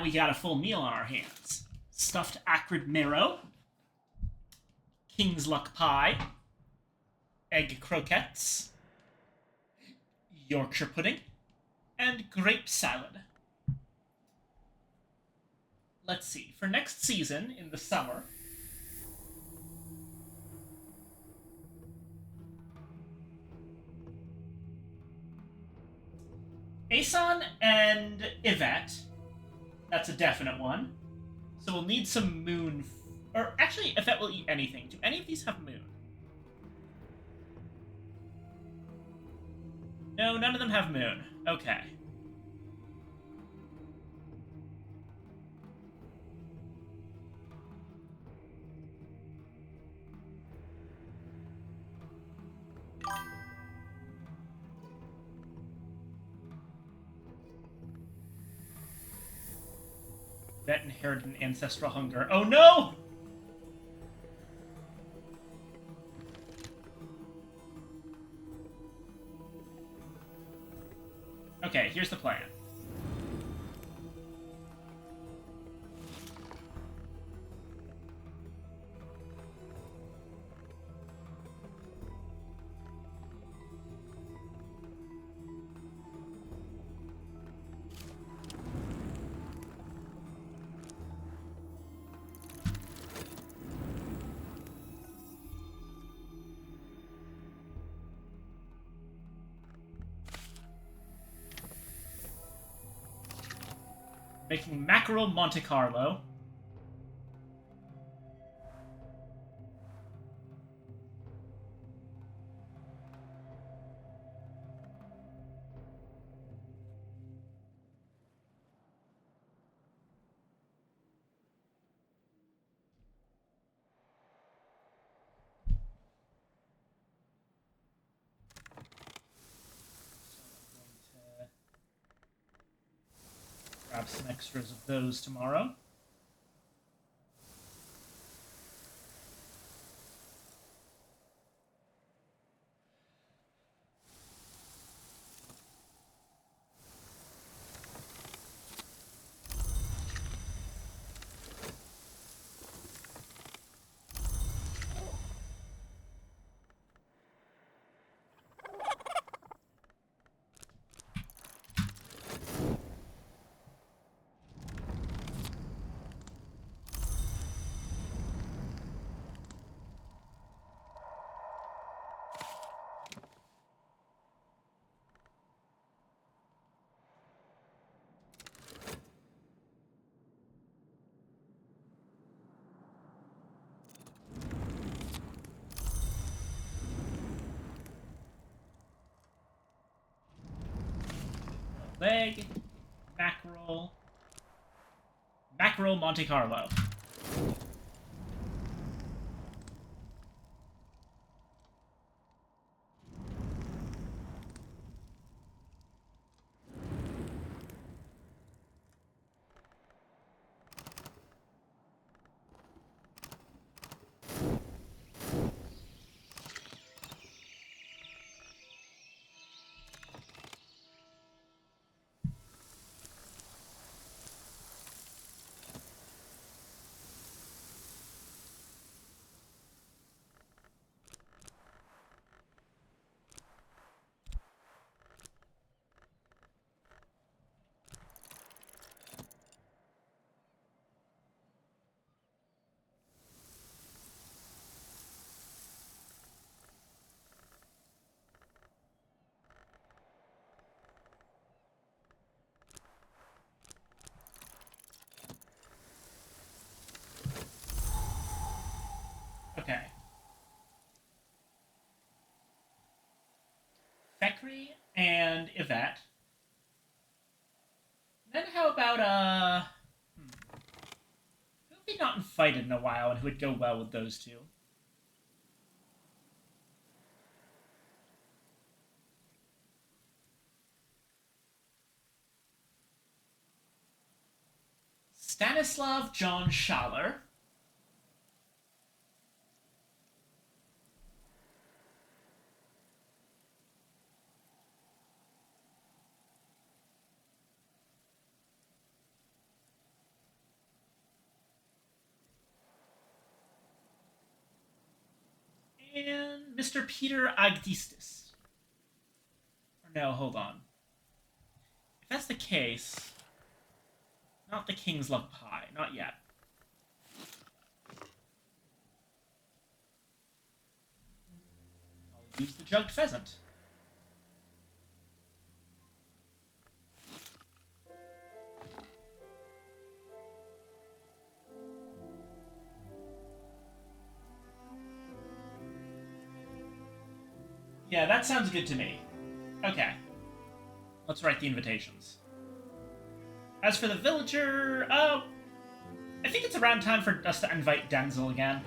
Speaker 1: we got a full meal on our hands. Stuffed acrid marrow, King's Luck pie, egg croquettes, Yorkshire pudding, and grape salad. Let's see. For next season, in the summer, Aeson and Yvette. That's a definite one. So we'll need some moon. Or actually, Yvette will eat anything. Do any of these have moon? No, none of them have moon. Okay. That inherited an ancestral hunger. Oh no! Okay, here's the plan. Making mackerel Monte Carlo. Grab some extras of those tomorrow. Leg, mackerel, mackerel Monte Carlo. Okay. Fekri and Yvette. Then how about, who have we not invited in a while and who would go well with those two? Stanislav John Schaller. And Mr. Peter Agdistis. Or no, hold on. If that's the case, not the King's Love Pie. Not yet. I'll use the jugged pheasant. Yeah, that sounds good to me. Okay. Let's write the invitations. As for the villager, I think it's around time for us to invite Denzel again.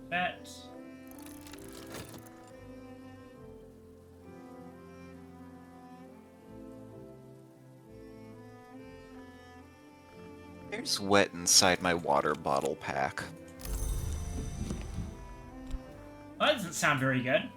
Speaker 1: Bet.
Speaker 3: There's wet inside my water bottle pack.
Speaker 1: Well, that doesn't sound very good.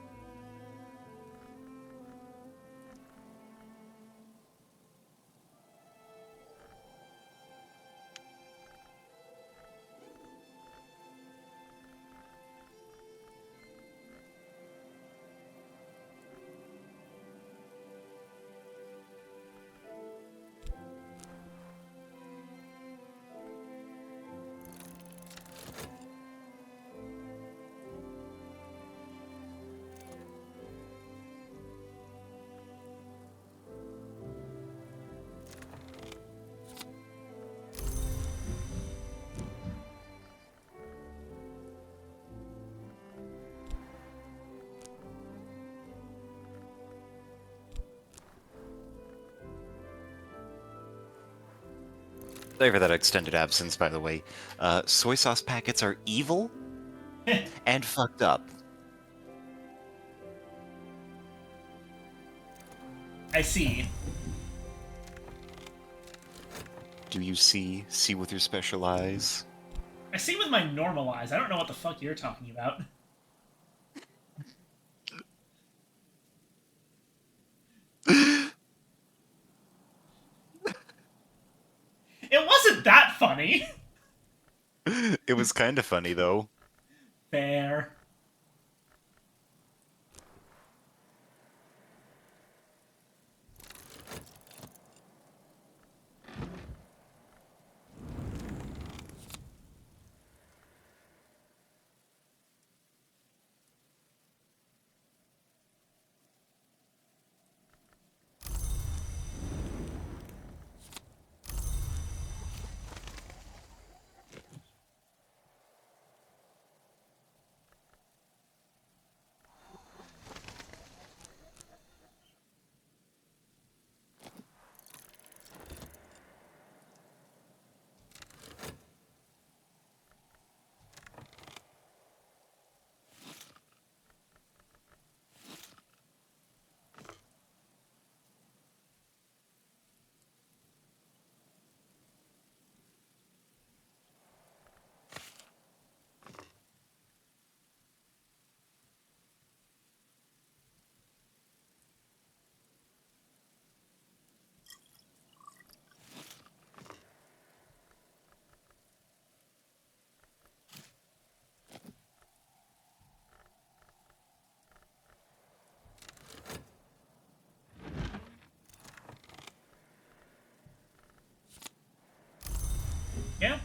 Speaker 3: Sorry for that extended absence, by the way. Soy sauce packets are evil and fucked up.
Speaker 1: I see.
Speaker 3: Do you see? See with your special eyes?
Speaker 1: I see with my normal eyes. I don't know what the fuck you're talking about. It wasn't that funny.
Speaker 3: It was kind of funny, though.
Speaker 1: Fair. Yeah.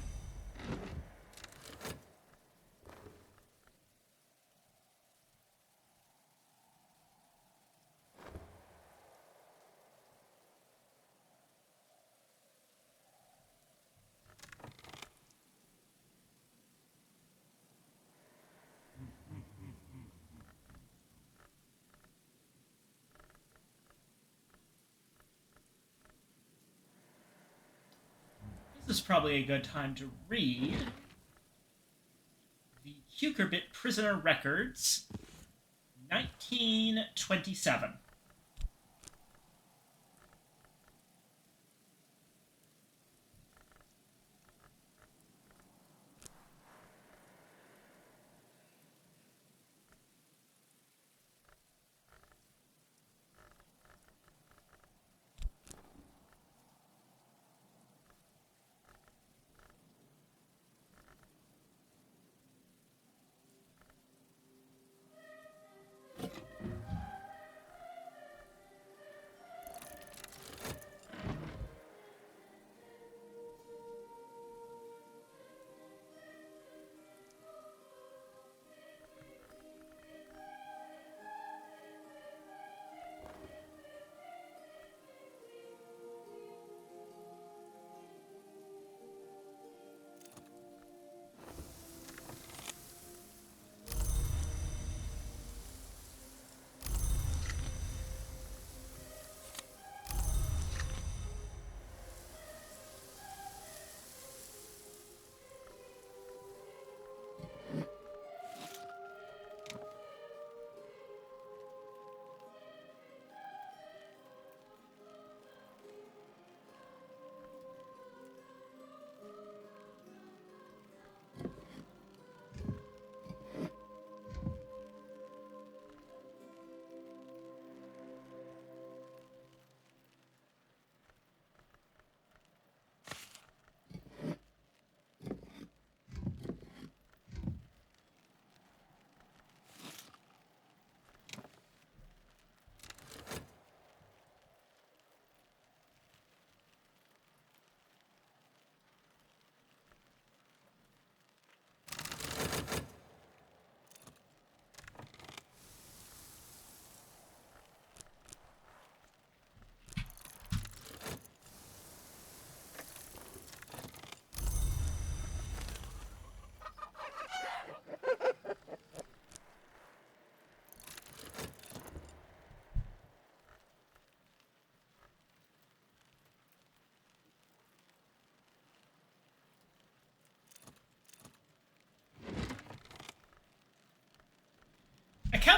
Speaker 1: This is probably a good time to read the Cucurbit Prisoner Records, 1927.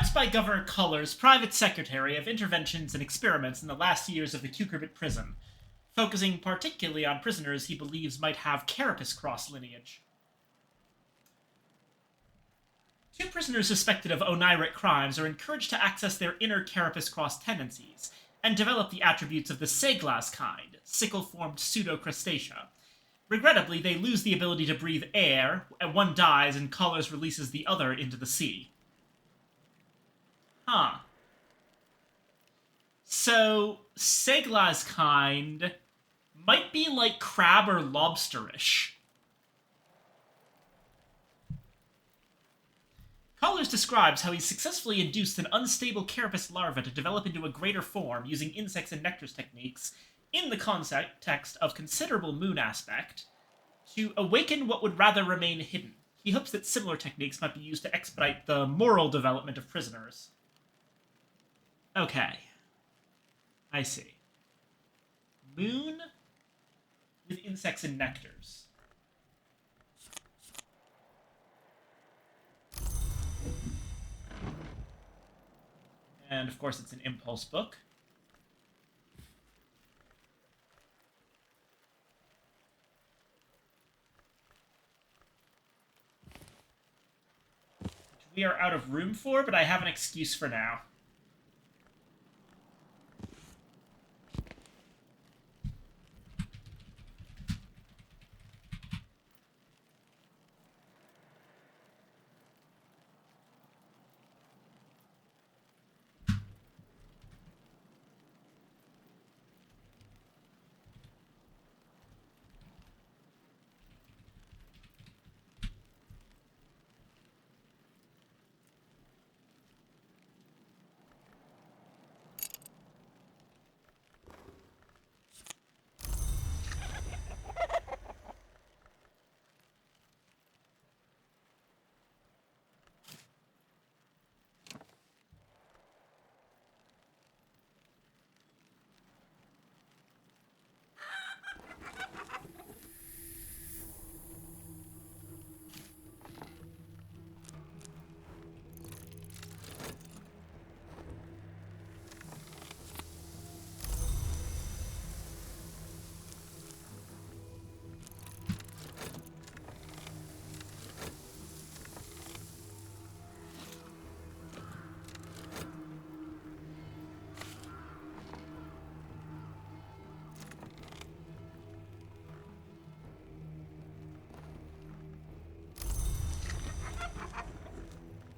Speaker 1: Describes by Governor Culler's private secretary of interventions and experiments in the last years of the Cucurbit prison, focusing particularly on prisoners he believes might have Carapace cross lineage. 2 prisoners suspected of oniric crimes are encouraged to access their inner Carapace cross tendencies and develop the attributes of the Seglas kind, sickle-formed pseudo-crustacea. Regrettably, they lose the ability to breathe air, and one dies and Collars releases the other into the sea. Huh. So, Seglas kind might be like crab or lobsterish. Collars describes how he successfully induced an unstable carapace larva to develop into a greater form using insects and nectars techniques in the context of considerable moon aspect to awaken what would rather remain hidden. He hopes that similar techniques might be used to expedite the moral development of prisoners. Okay. I see. Moon with insects and nectars. And of course, it's an impulse book. Which we are out of room for, but I have an excuse for now.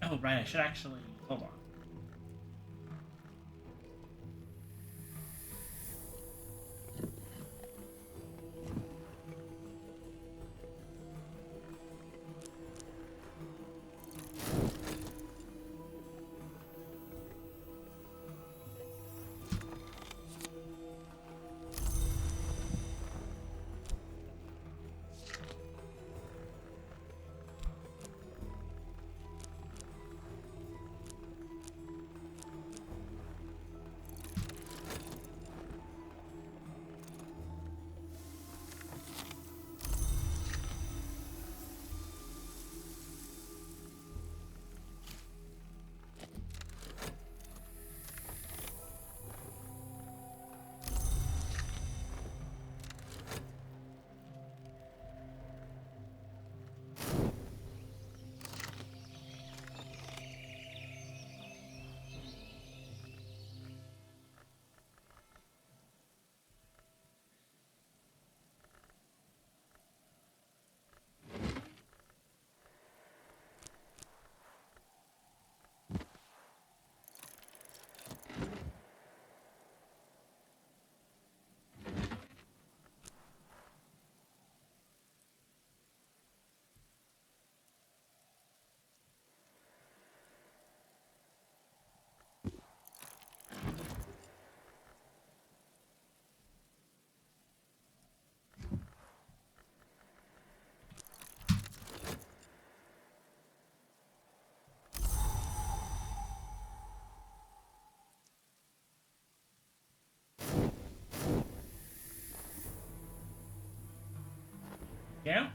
Speaker 1: Oh, right, I should actually... Hold on. Yeah?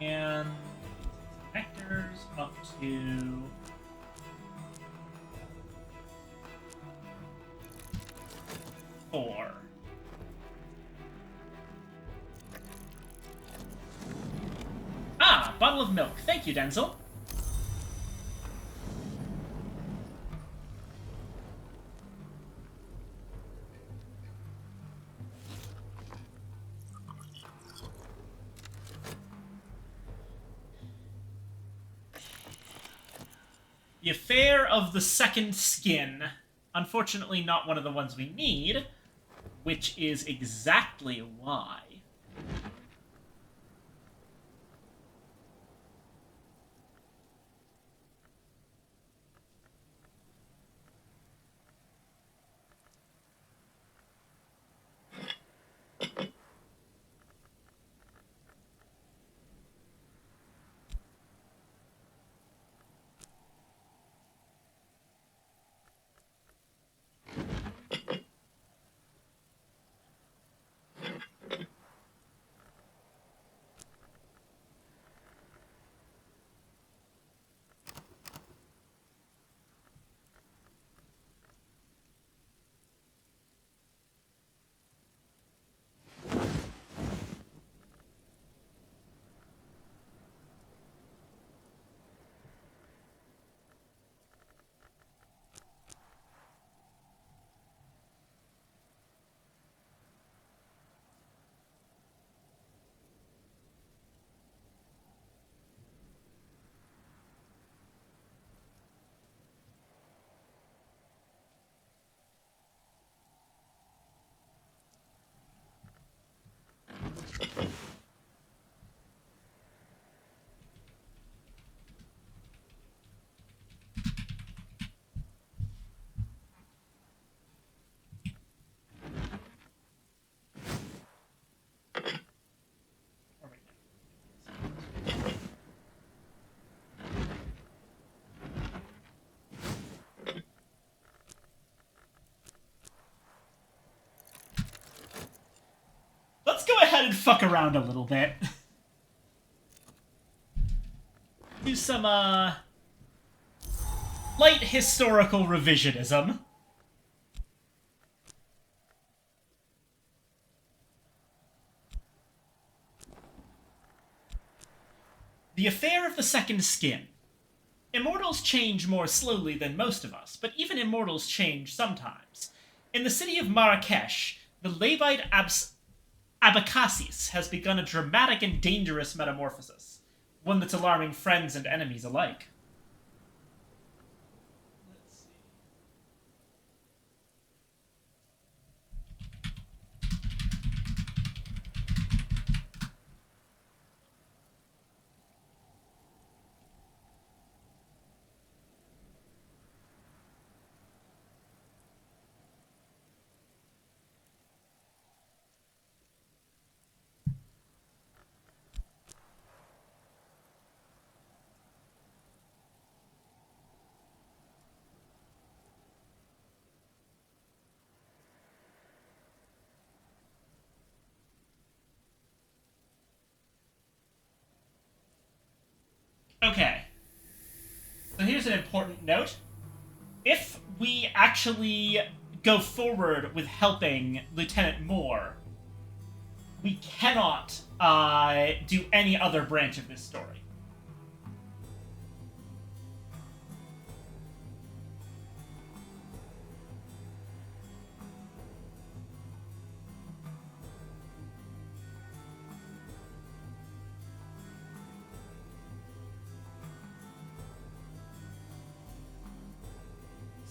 Speaker 1: And connectors up to... four. Ah, bottle of milk. Thank you, Denzel. The Affair of the Second Skin. Unfortunately, not one of the ones we need, which is exactly why. Let's go ahead and fuck around a little bit. Do some, light historical revisionism. The Affair of the Second Skin. Immortals change more slowly than most of us, but even immortals change sometimes. In the city of Marrakesh, the Levite Abacassis has begun a dramatic and dangerous metamorphosis, one that's alarming friends and enemies alike. Let's see. Okay. So here's an important note. If we actually go forward with helping Lieutenant Moore, we cannot do any other branch of this story.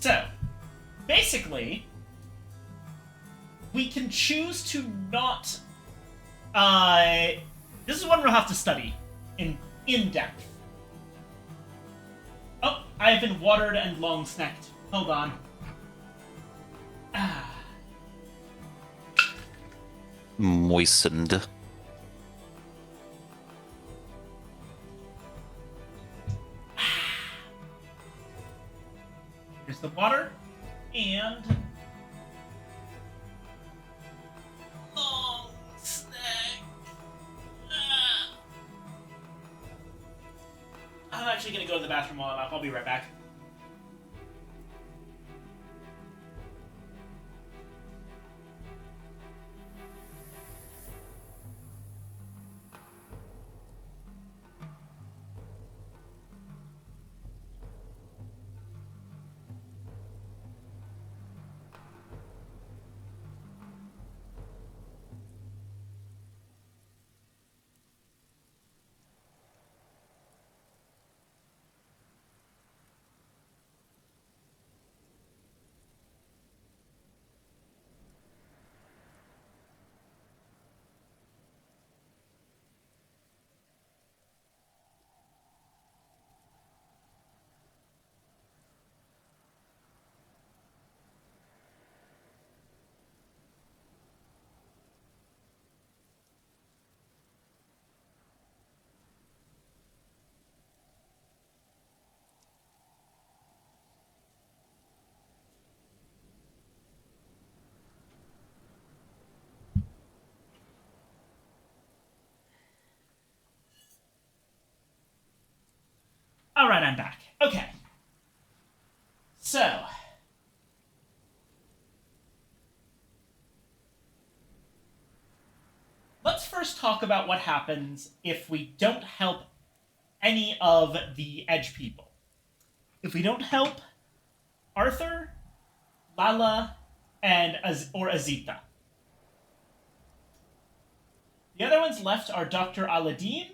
Speaker 1: So, basically, we can choose to not... this is one we'll have to study in depth. Oh, I have been watered and long-snacked. Hold on.
Speaker 3: Moistened.
Speaker 1: Here's the water, and... long snack. I'm actually gonna go to the bathroom while I'm up. I'll be right back. Alright, I'm back. Okay. So. Let's first talk about what happens if we don't help any of the Edge people. If we don't help Arthur, Lala, and or Azita. The other ones left are Dr. Aladdin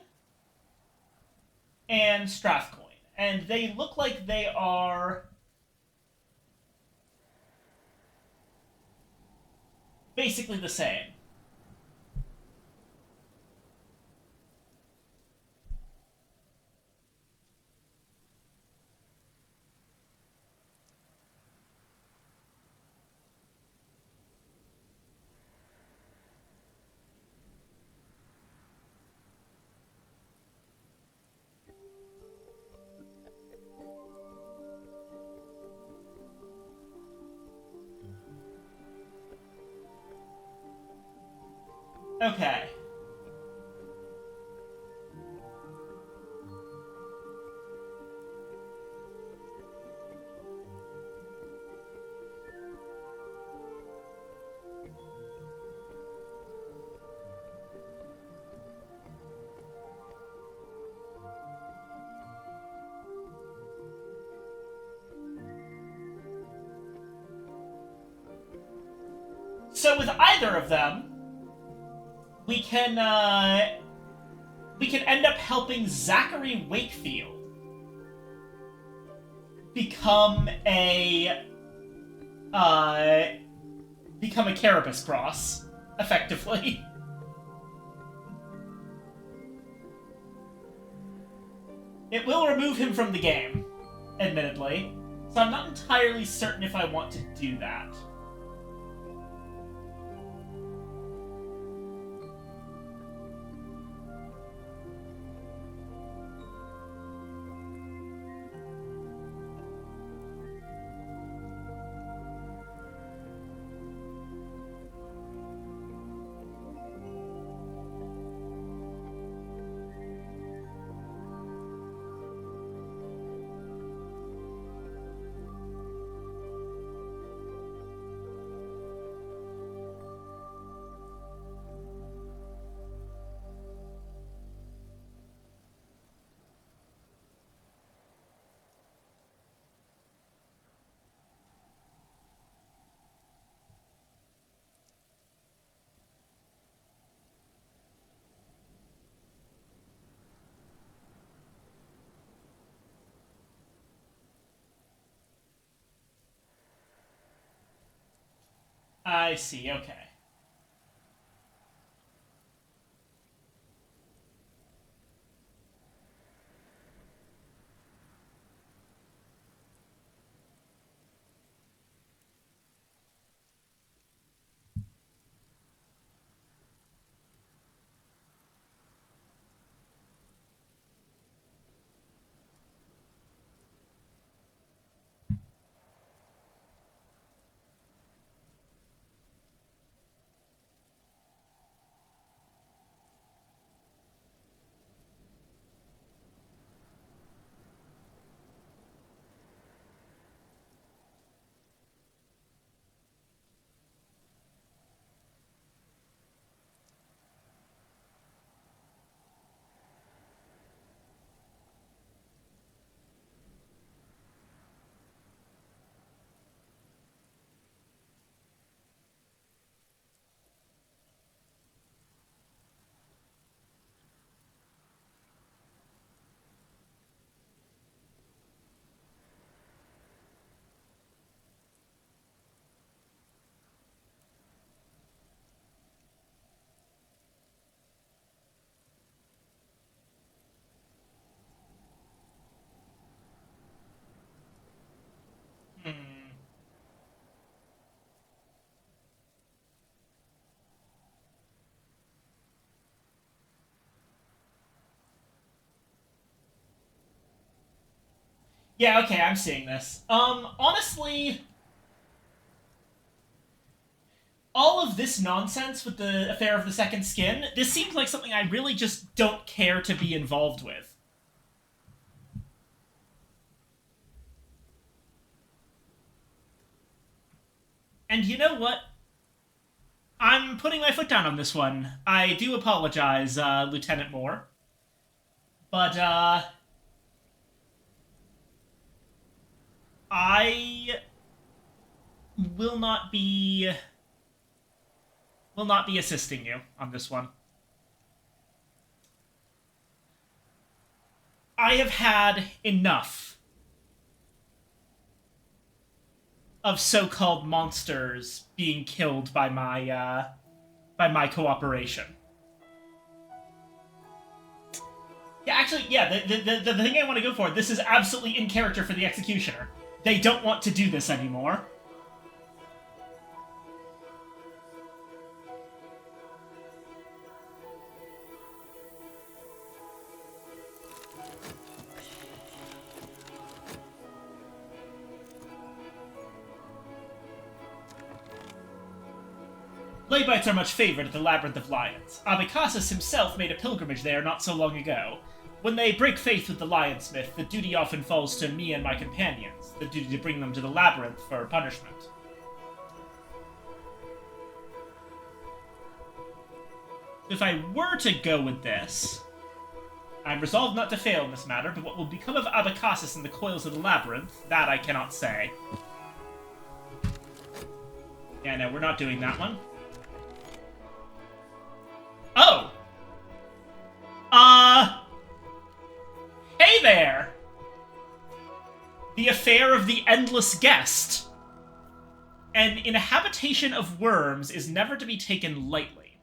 Speaker 1: and Strathcoin. And they look like they are basically the same. Okay. So with either of them, we can end up helping Zachary Wakefield become a Carapace cross, effectively. It will remove him from the game, admittedly, so I'm not entirely certain if I want to do that. I see, okay. Yeah, okay, I'm seeing this. Honestly, all of this nonsense with the affair of the second skin, this seems like something I really just don't care to be involved with. And you know what? I'm putting my foot down on this one. I do apologize, Lieutenant Moore. But, I will not be assisting you on this one. I have had enough of so-called monsters being killed by my cooperation. Yeah, actually, yeah, the thing I want to go for, this is absolutely in character for the Executioner. They don't want to do this anymore. Labites are much favored at the Labyrinth of Lions. Abecassis himself made a pilgrimage there not so long ago. When they break faith with the Lionsmith, the duty often falls to me and my companions, the duty to bring them to the Labyrinth for punishment. If I were to go with this, I'm resolved not to fail in this matter, but what will become of Abecassis in the coils of the Labyrinth, that I cannot say. Yeah, no, we're not doing that one. Oh! Hey there! The affair of the Endless Guest. An inhabitation of worms is never to be taken lightly.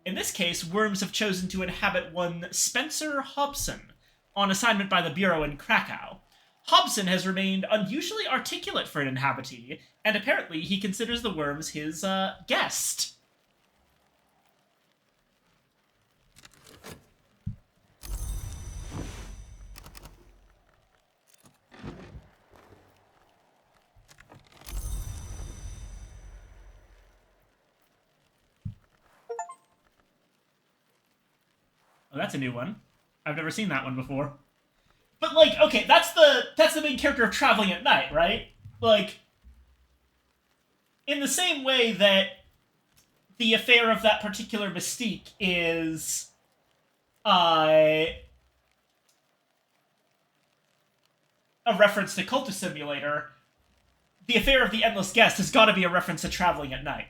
Speaker 1: In this case, worms have chosen to inhabit one Spencer Hobson, on assignment by the Bureau in Krakow. Hobson has remained unusually articulate for an inhabitee, and apparently he considers the worms his, guest. Oh, that's a new one. I've never seen that one before. But, like, okay, that's the main character of Traveling at Night, right? Like, in the same way that the affair of that particular mystique is, a reference to Cultist Simulator, the affair of the Endless Guest has got to be a reference to Traveling at Night.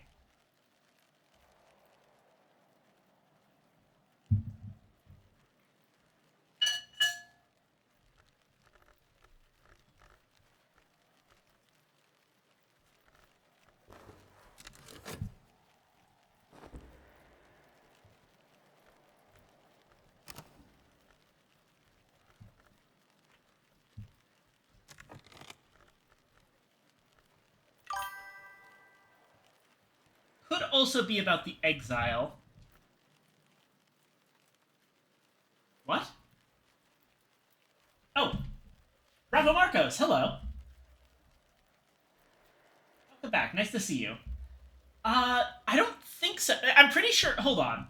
Speaker 1: Could also be about the exile. What? Oh. Bravo Marcos, hello. Welcome back, nice to see you. I don't think so. I'm pretty sure, hold on.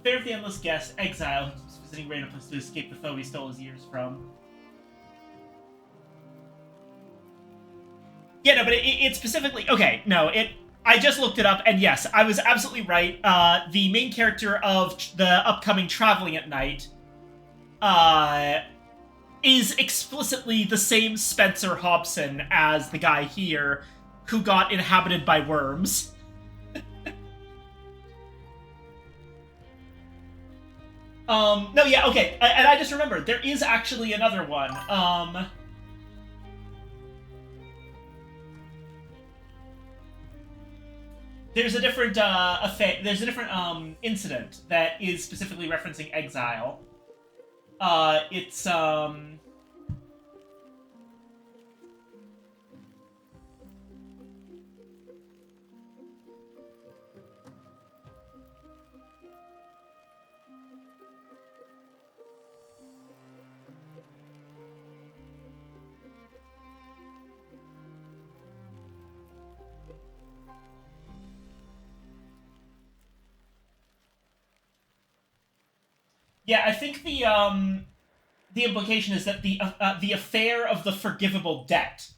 Speaker 1: Affair of the Endless Guest, exile, he's visiting random place to escape the foe he stole his years from. Yeah, no, but it specifically... Okay, no, I just looked it up, and yes, I was absolutely right. The main character of the upcoming Traveling at Night is explicitly the same Spencer Hobson as the guy here who got inhabited by worms. No, yeah, okay, and I just remembered there is actually another one. There's a different there's a different incident that is specifically referencing exile. It's yeah, I think the implication is that the affair of the forgivable debt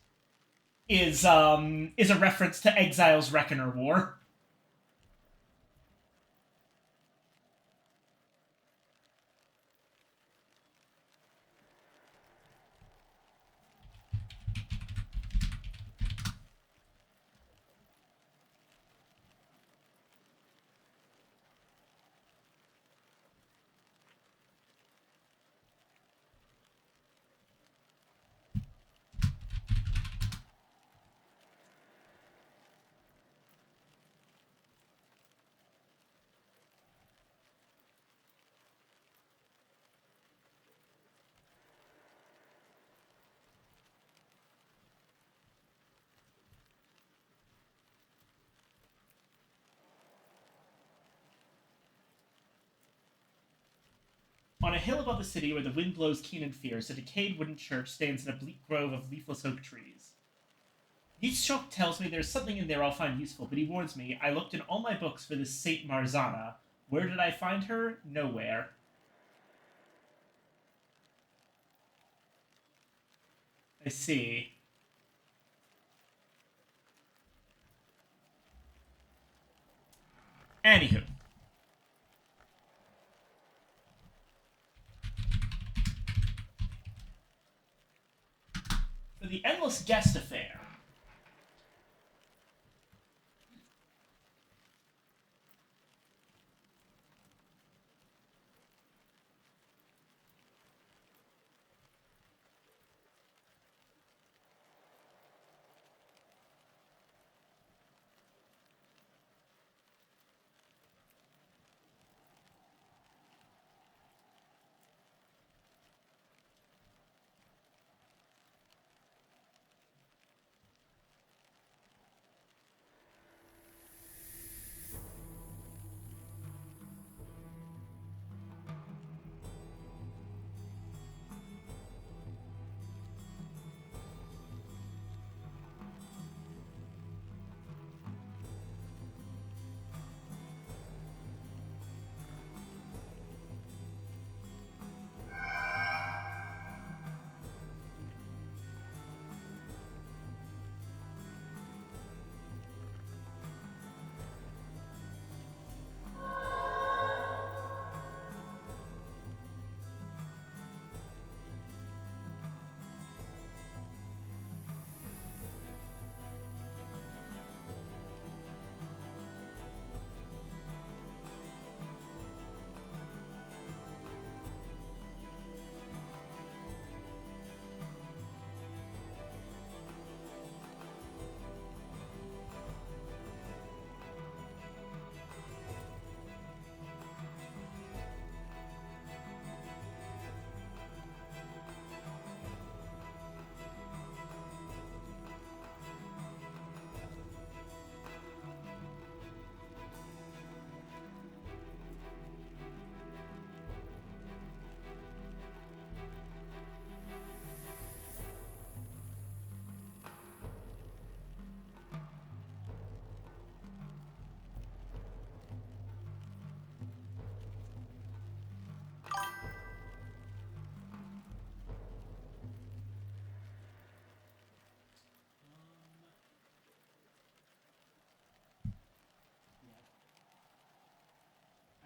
Speaker 1: is a reference to Exile's Reckoner War. On a hill above the city where the wind blows keen and fierce, a decayed wooden church stands in a bleak grove of leafless oak trees. Yitzchok tells me there's something in there I'll find useful, but he warns me, I looked in all my books for this Saint Marzana. Where did I find her? Nowhere. I see. Anywho. For the Endless Guest Affair,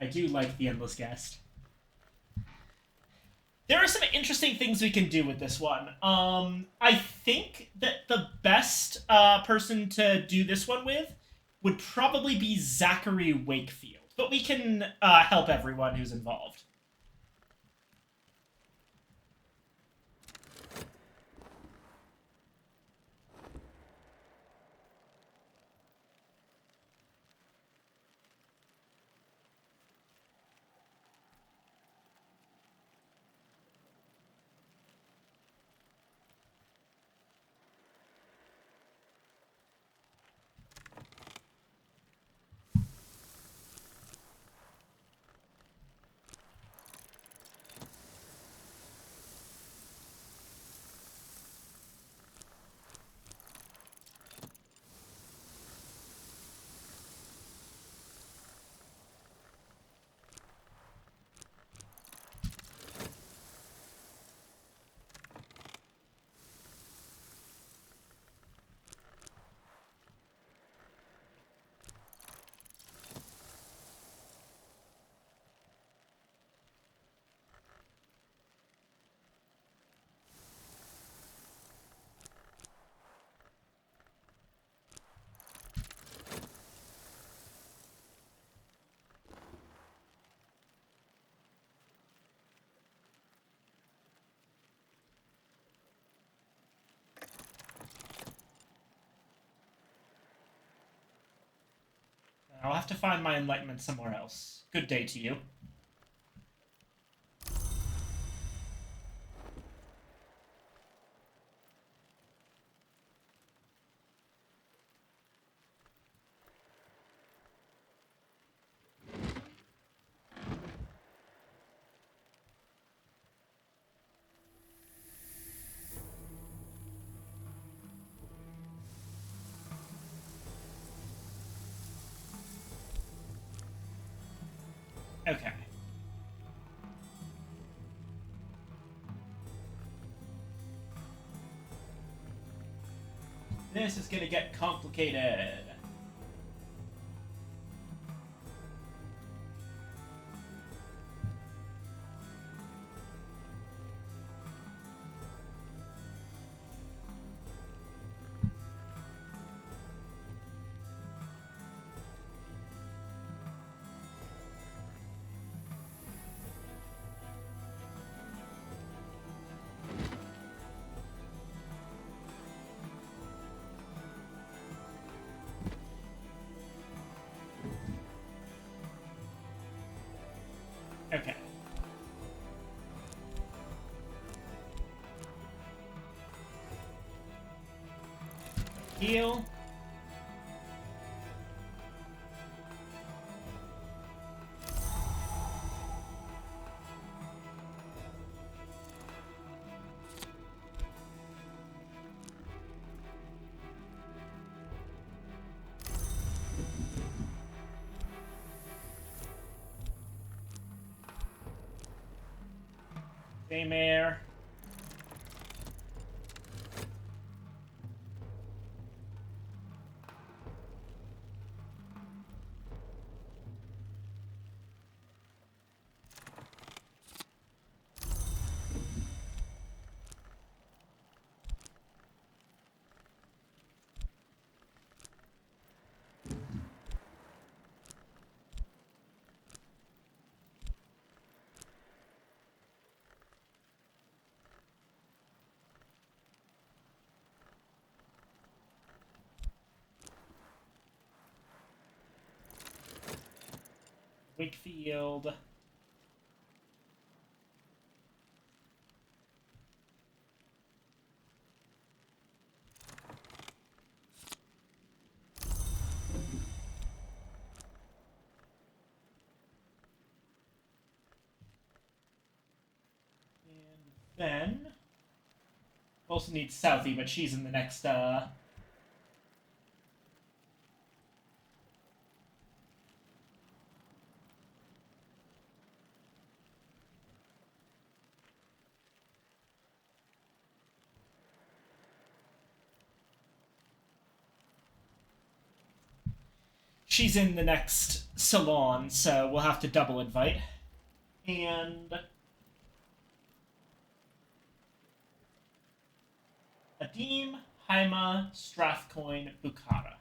Speaker 1: I do like the Endless Guest. There are some interesting things we can do with this one. I think that the best person to do this one with would probably be Zachary Wakefield, but we can help everyone who's involved. I'll have to find my enlightenment somewhere else. Good day to you. Okay. This is gonna get complicated. Okay. Heal. Daymare. Wakefield. And then also need Southie, but she's in the next she's in the next Salon, so we'll have to double invite. And Diem, Haima, Strathcoin, Bukhara.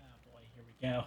Speaker 1: Oh boy, here we go.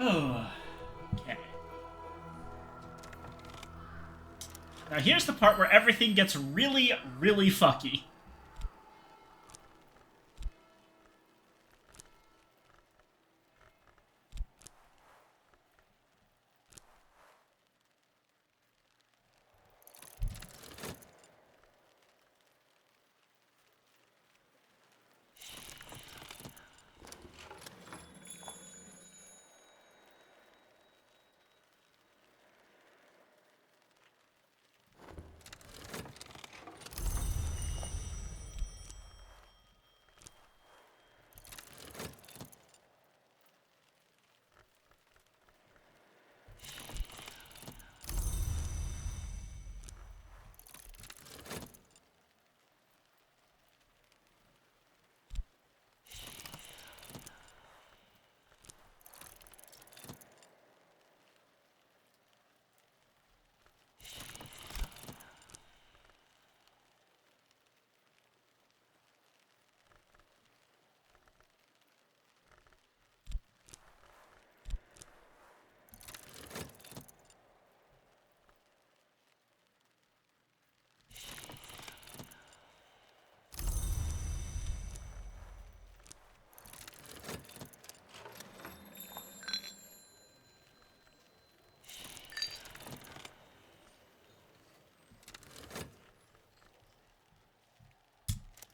Speaker 1: Oh, okay. Now here's the part where everything gets really, really fucky.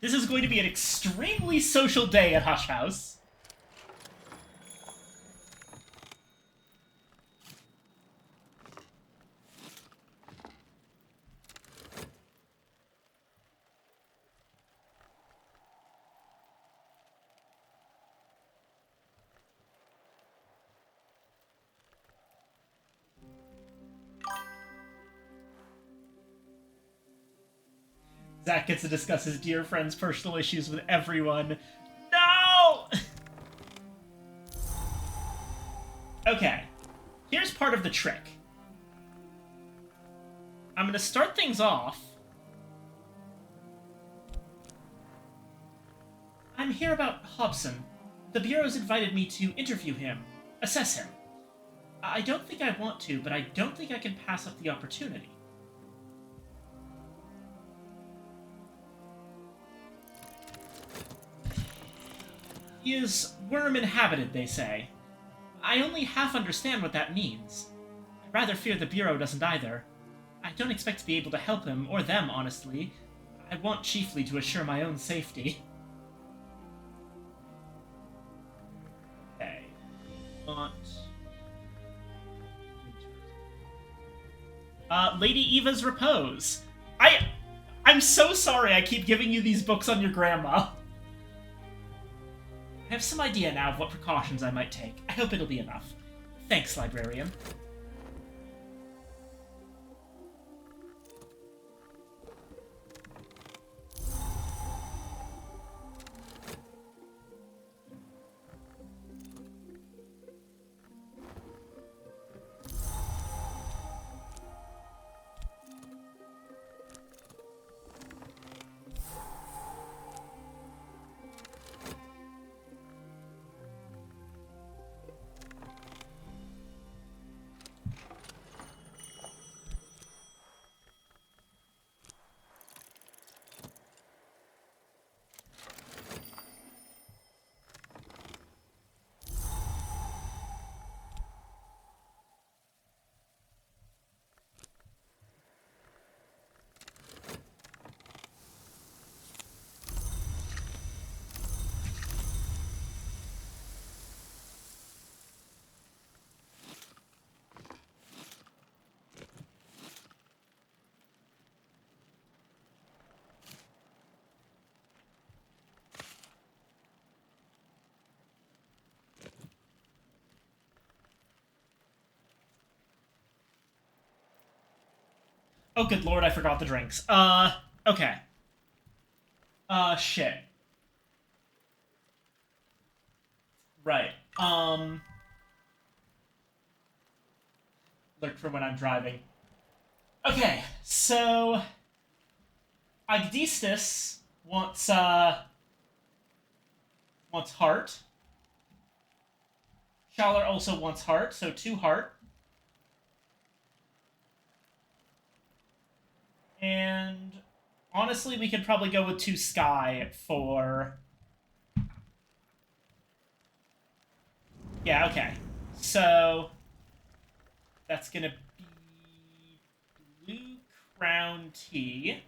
Speaker 1: This is going to be an extremely social day at Hush House. Zach gets to discuss his dear friend's personal issues with everyone. No! Okay. Here's part of the trick. I'm going to start things off. I'm here about Hobson. The Bureau's invited me to interview him, assess him. I don't think I want to, but I don't think I can pass up the opportunity. He is worm-inhabited, they say. I only half understand what that means. I rather fear the Bureau doesn't either. I don't expect to be able to help him, or them, honestly. I want chiefly to assure my own safety. Okay. Lady Eva's Repose. I'm so sorry I keep giving you these books on your grandma. I have some idea now of what precautions I might take. I hope it'll be enough. Thanks, librarian. Oh, good lord, I forgot the drinks. Okay. Shit. Right. Look for when I'm driving. Okay, so... Agdistis wants heart. Schaller also wants heart, so 2 heart. And honestly, we could probably go with 2 sky for... Yeah, okay. So that's gonna be blue crown tea.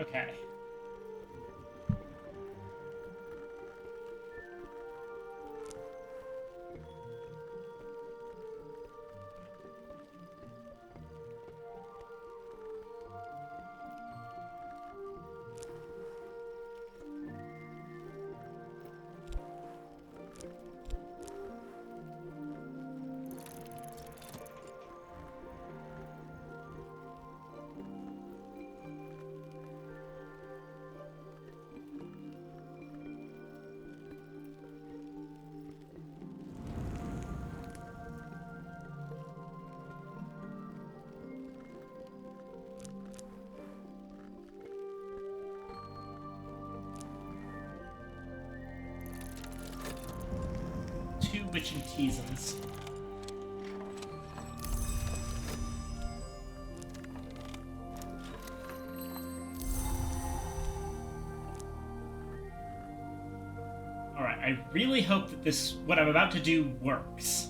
Speaker 1: Okay. witching teasins. Alright, I really hope that what I'm about to do works.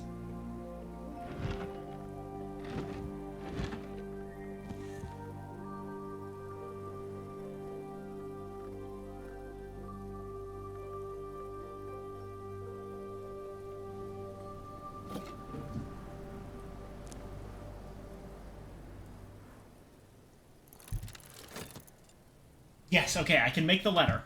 Speaker 1: Yes, okay, I can make the letter.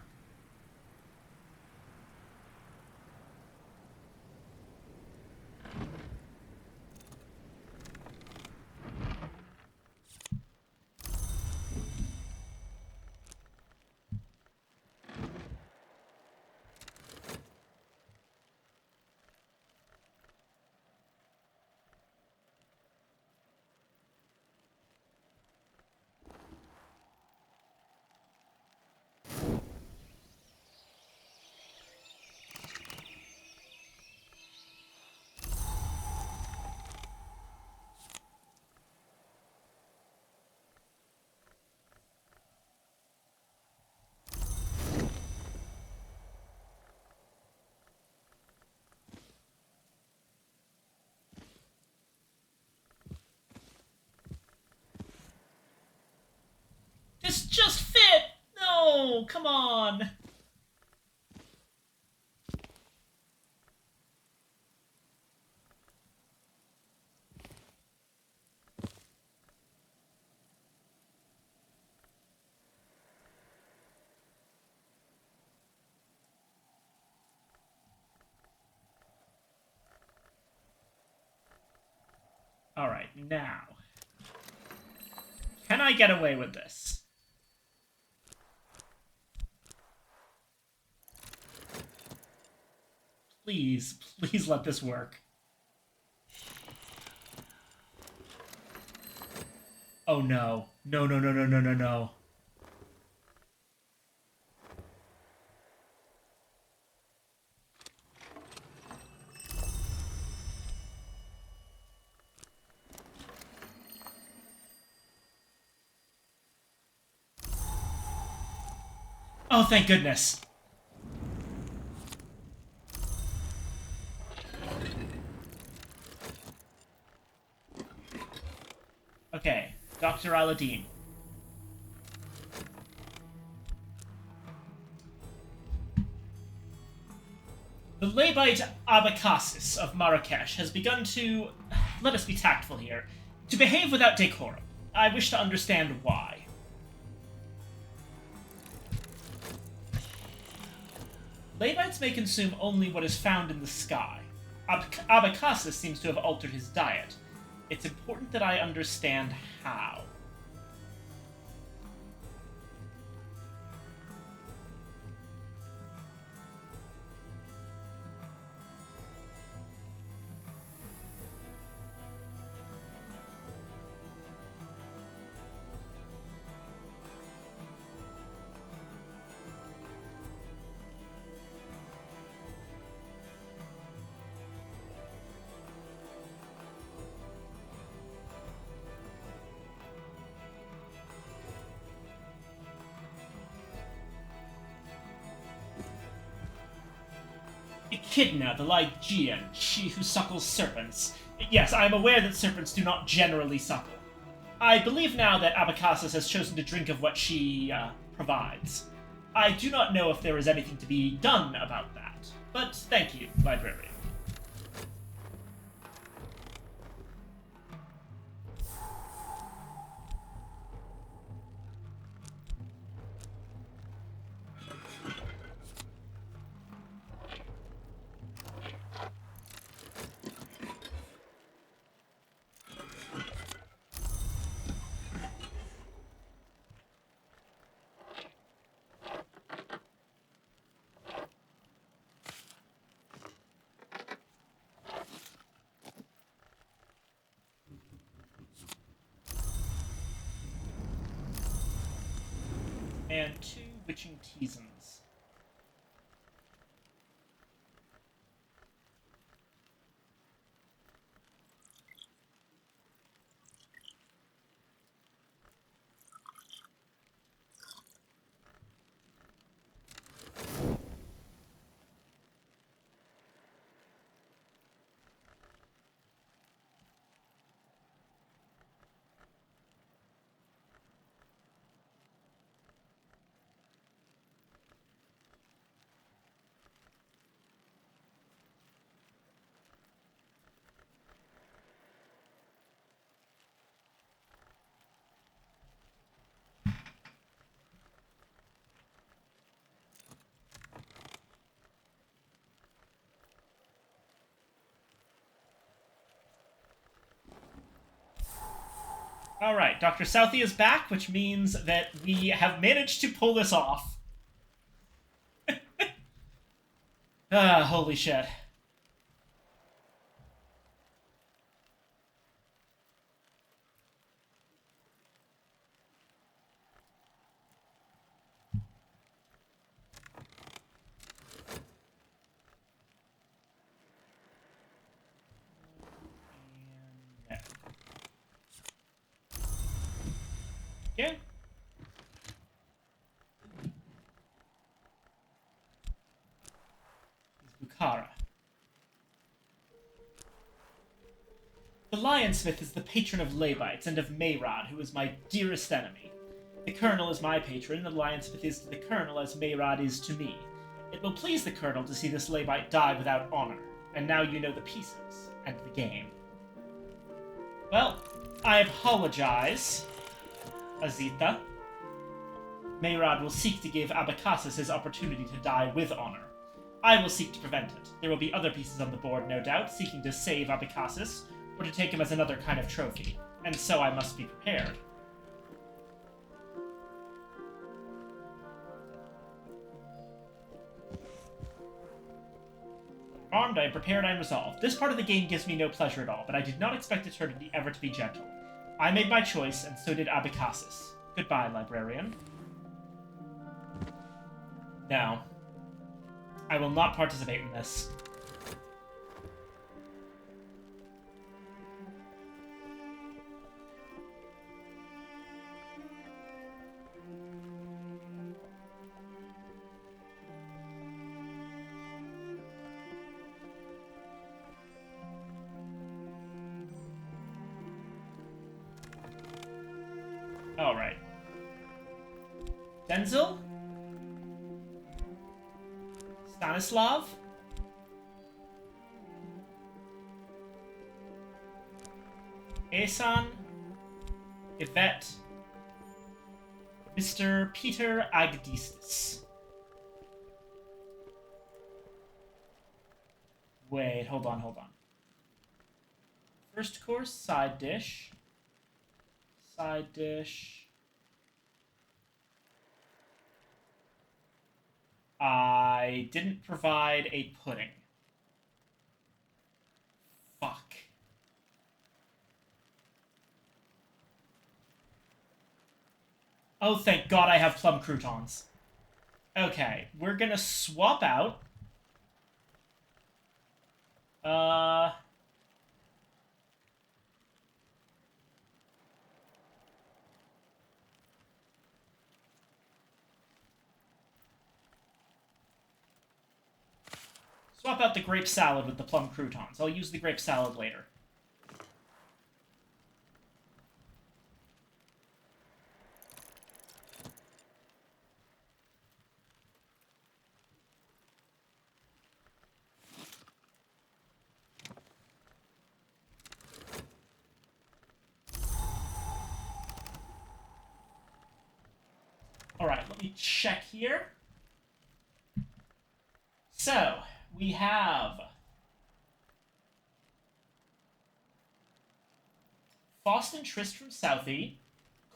Speaker 1: This just fit! No, come on! Alright, now. Can I get away with this? Please, please let this work. Oh no. No, no, no, no, no, no, no. Oh, thank goodness. Okay, Dr. Aladdin. The Labite Abacassis of Marrakesh has begun to, let us be tactful here, to behave without decorum. I wish to understand why. Labites may consume only what is found in the sky. Abacassis seems to have altered his diet. It's important that I understand how. Echidna, the Lygian, she who suckles serpents. Yes, I am aware that serpents do not generally suckle. I believe now that Abacassis has chosen to drink of what she provides. I do not know if there is anything to be done about that, but thank you, librarian. And 2 witching teasins. Alright, Dr. Southey is back, which means that we have managed to pull this off. Holy shit. Yeah. Bukhara. The Lionsmith is the patron of Levites and of Mayrod, who is my dearest enemy. The Colonel is my patron, and the Lionsmith is to the Colonel as Mayrod is to me. It will please the Colonel to see this Levite die without honor, and now you know the pieces, and the game. Well, I apologize, Azita. Mayrod will seek to give Abacassus his opportunity to die with honor. I will seek to prevent it. There will be other pieces on the board, no doubt, seeking to save Abacassus, or to take him as another kind of trophy, and so I must be prepared. Armed, I am prepared, I am resolved. This part of the game gives me no pleasure at all, but I did not expect eternity ever to be gentle. I made my choice, and so did Abacassus. Goodbye, librarian. No. I will not participate in this. Alright. Denzel? Stanislav? Asan? Yvette? Mr. Peter Agdistis. Wait, hold on. First course, side dish. Side dish. I didn't provide a pudding. Fuck. Oh, thank God I have plum croutons. Okay, we're gonna swap out. Swap out the grape salad with the plum croutons. I'll use the grape salad later. Alright, let me check here. So, we have Faust and Trist from Southie,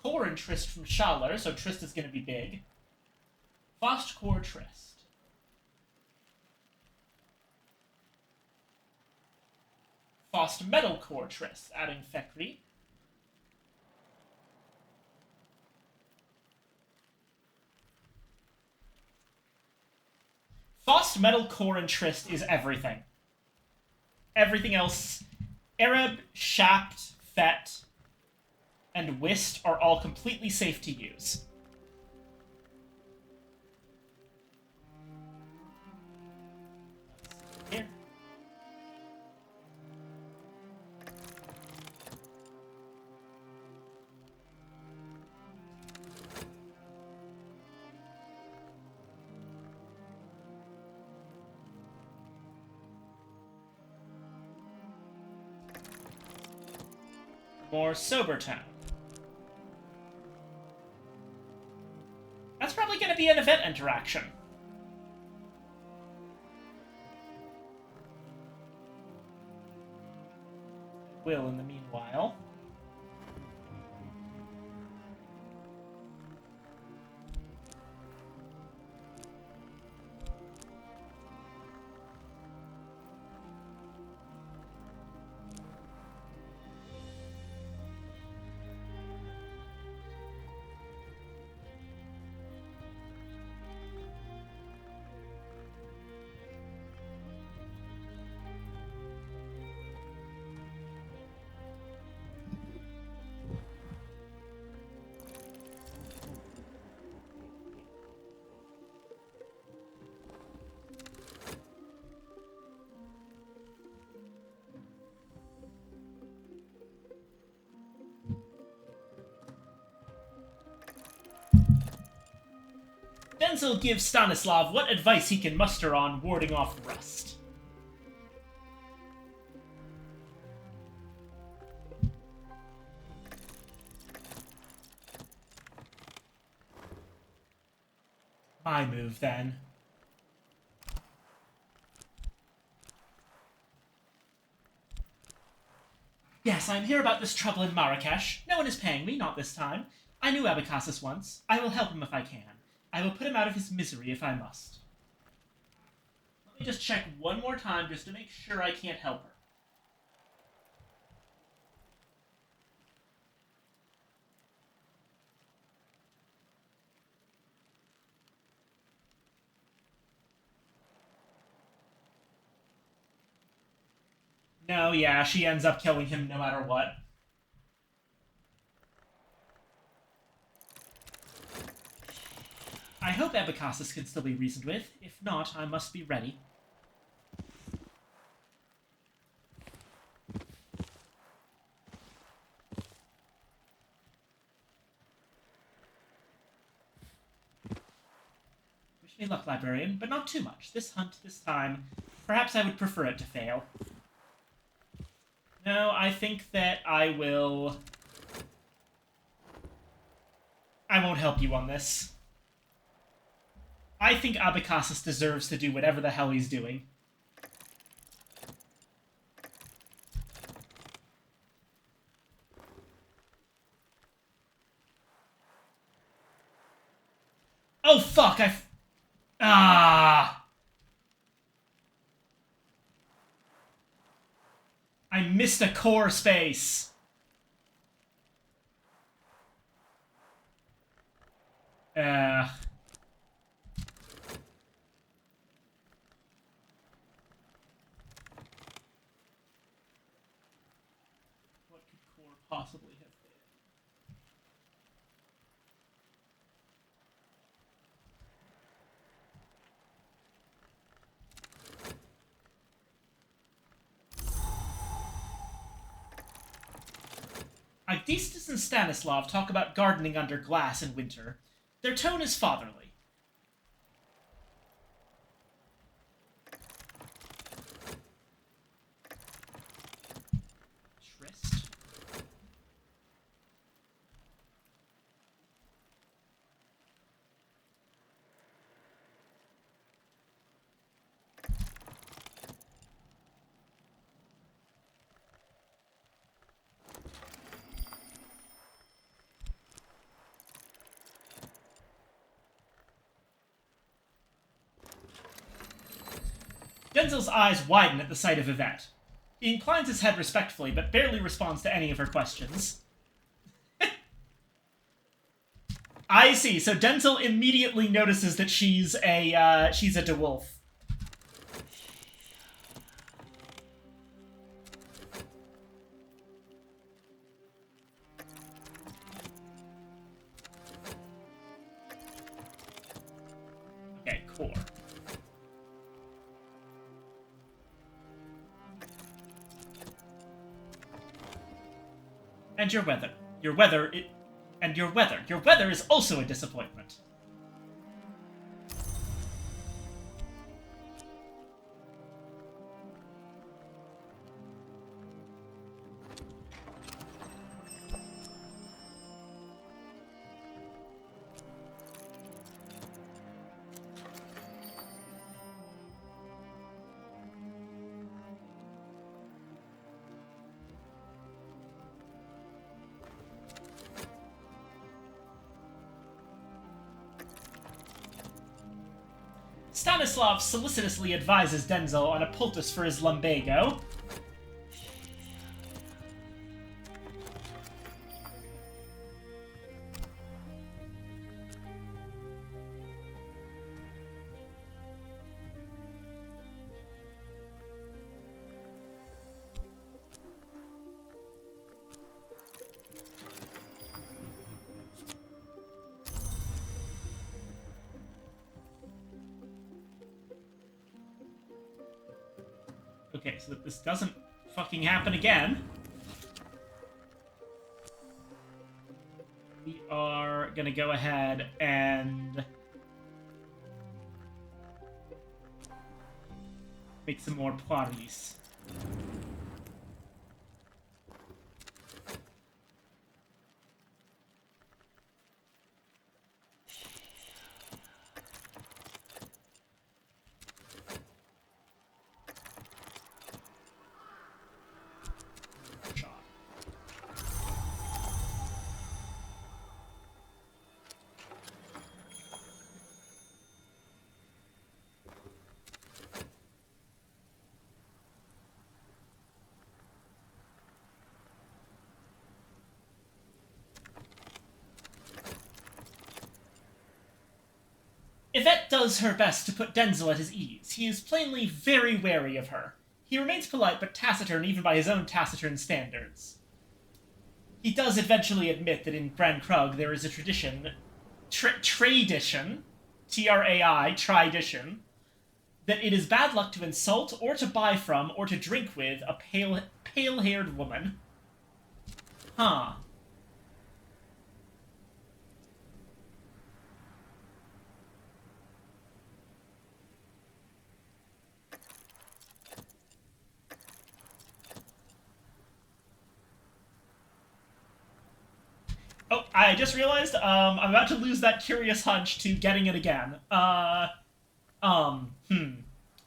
Speaker 1: Cor and Trist from Schaller, so Trist is going to be big. Faust, Cor, Trist. Faust, Metal, Cor, Trist, adding Fekri. Faust, Metal, Core, and Trist is everything. Everything else, Arab, Shapt, Fet, and Whist are all completely safe to use. Here. More sober tone. That's probably going to be an event interaction. Will, in the meanwhile. Denzel gives Stanislav what advice he can muster on warding off rust. My move, then. Yes, I am here about this trouble in Marrakesh. No one is paying me, not this time. I knew Abacassus once. I will help him if I can. I will put him out of his misery if I must. Let me just check one more time just to make sure I can't help her. No, yeah, she ends up killing him no matter what. I hope Abacassus can still be reasoned with. If not, I must be ready. Wish me luck, librarian, but not too much. This hunt, this time, perhaps I would prefer it to fail. No, I think that I will... I won't help you on this. I think Abacassus deserves to do whatever the hell he's doing. Oh, fuck! I missed a core space! What could core possibly have been? Aegisthus and Stanislav talk about gardening under glass in winter. Their tone is fatherly. Tryst? Denzel's eyes widen at the sight of Yvette. He inclines his head respectfully, but barely responds to any of her questions. I see. So Denzel immediately notices that she's a DeWolf. Okay, core. And your weather. Your weather is also a disappointment. Stanislav solicitously advises Denzel on a poultice for his lumbago. Okay, so that this doesn't fucking happen again, we are gonna go ahead and Make some more poiries. Yvette does her best to put Denzel at his ease. He is plainly very wary of her. He remains polite but taciturn even by his own taciturn standards. He does eventually admit that in Gran Krug there is a tradition, tradition, T-R-A-I, tradition, that it is bad luck to insult or to buy from or to drink with a pale-haired woman. Huh. Oh, I just realized, I'm about to lose that curious hunch to getting it again. What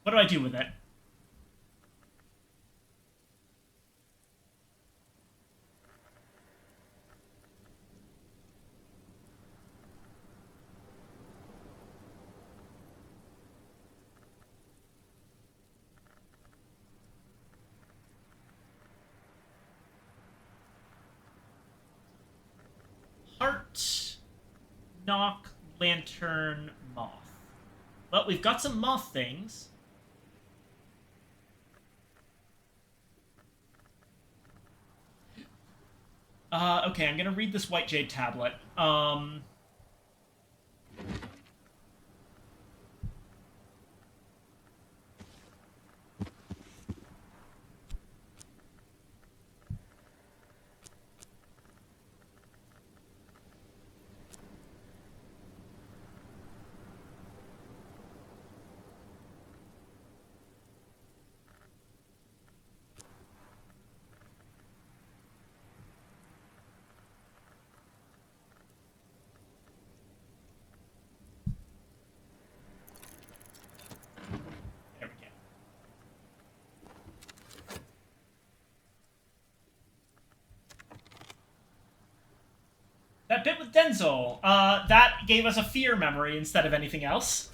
Speaker 1: do I do with it? Heart, knock, lantern, moth. Well, we've got some moth things. Okay, I'm gonna read this White Jade tablet. There we go. That bit with Denzel, that gave us a fear memory instead of anything else.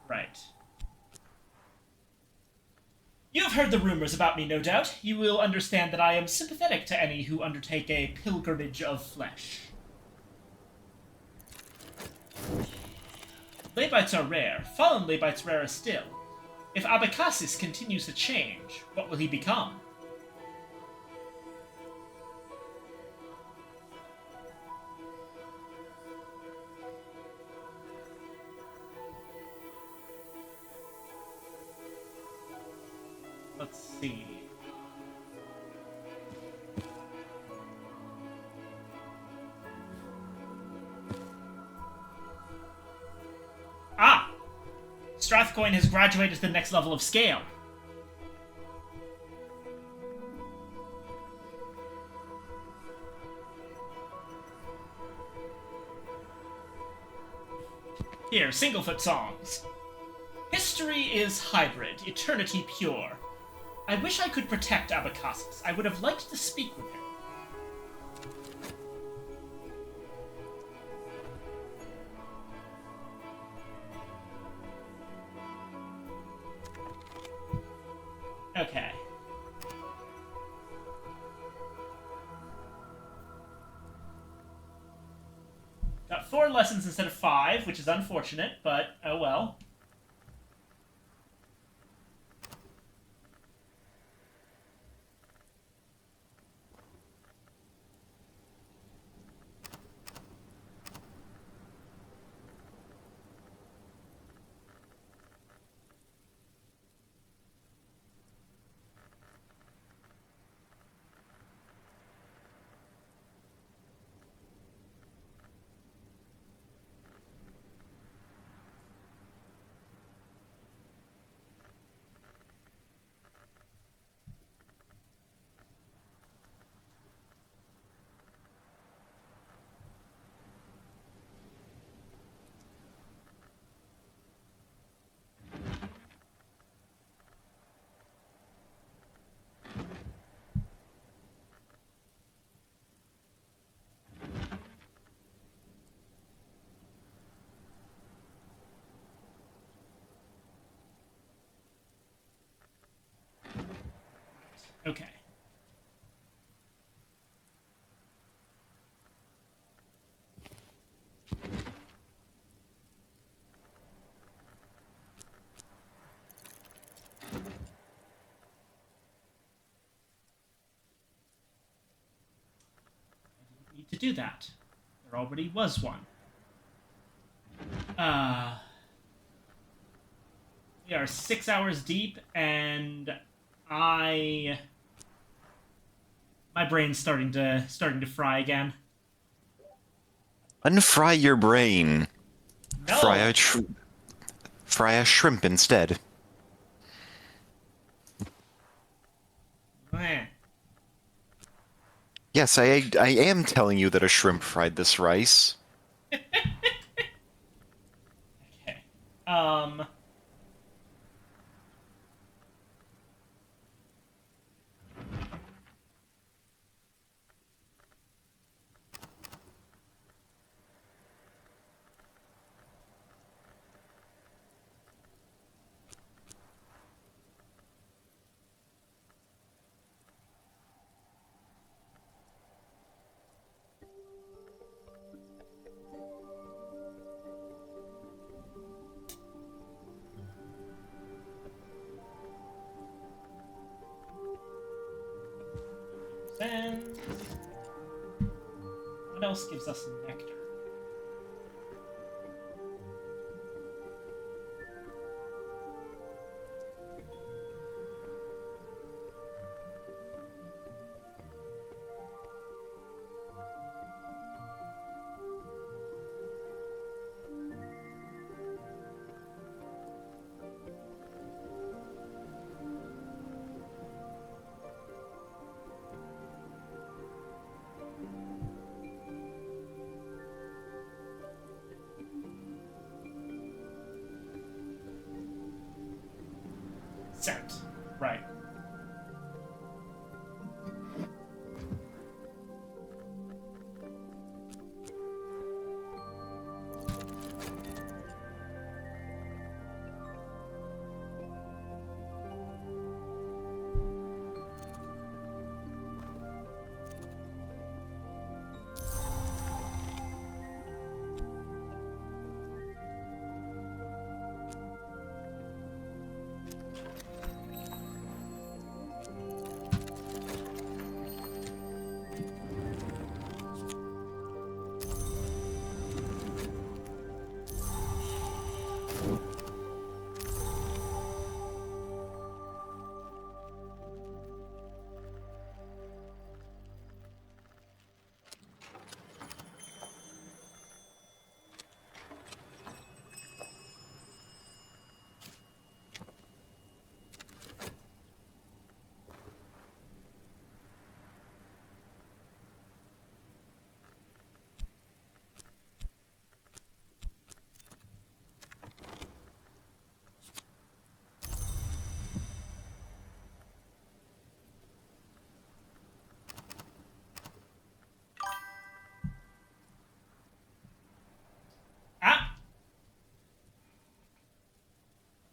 Speaker 1: Right. You have heard the rumors about me, no doubt. You will understand that I am sympathetic to any who undertake a pilgrimage of flesh. Lebites are rare. Fallen Lebites rarer still. If Abacassis continues to change, what will he become? Let's see. Ah! Strathcoin has graduated to the next level of scale. Here, Singlefoot songs. History is hybrid, eternity pure. I wish I could protect Abacassis. I would have liked to speak with him. Okay. Got 4 lessons instead of 5, which is unfortunate, but oh well. Okay. Need to do that. There already was one. We are 6 hours deep, and my brain's starting to fry again.
Speaker 3: Unfry your brain.
Speaker 1: No.
Speaker 3: Fry a shrimp instead.
Speaker 1: Eh.
Speaker 3: Yes, I am telling you that a shrimp fried this rice.
Speaker 1: Okay. Um. Then, what else gives us nectar? Scent. Right.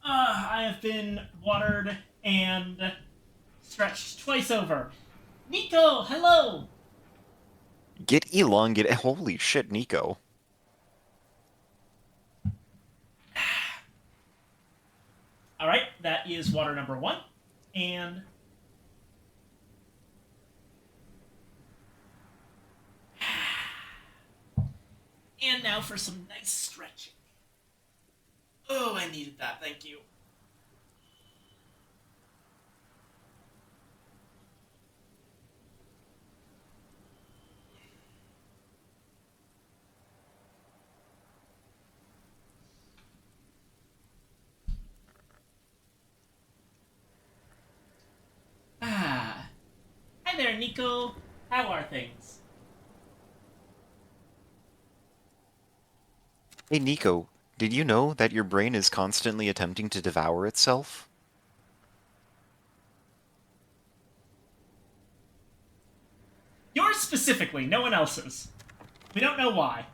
Speaker 1: Ah! I have been watered and stretched twice over. Nico, hello!
Speaker 3: Get elongated. Holy shit, Nico.
Speaker 1: Alright, that is water number one. And now for some nice stretching. Oh, I needed that, thank you. Ah. Hi there, Nico. How are things?
Speaker 3: Hey, Nico, did you know that your brain is constantly attempting to devour itself?
Speaker 1: Yours specifically, no one else's. We don't know why.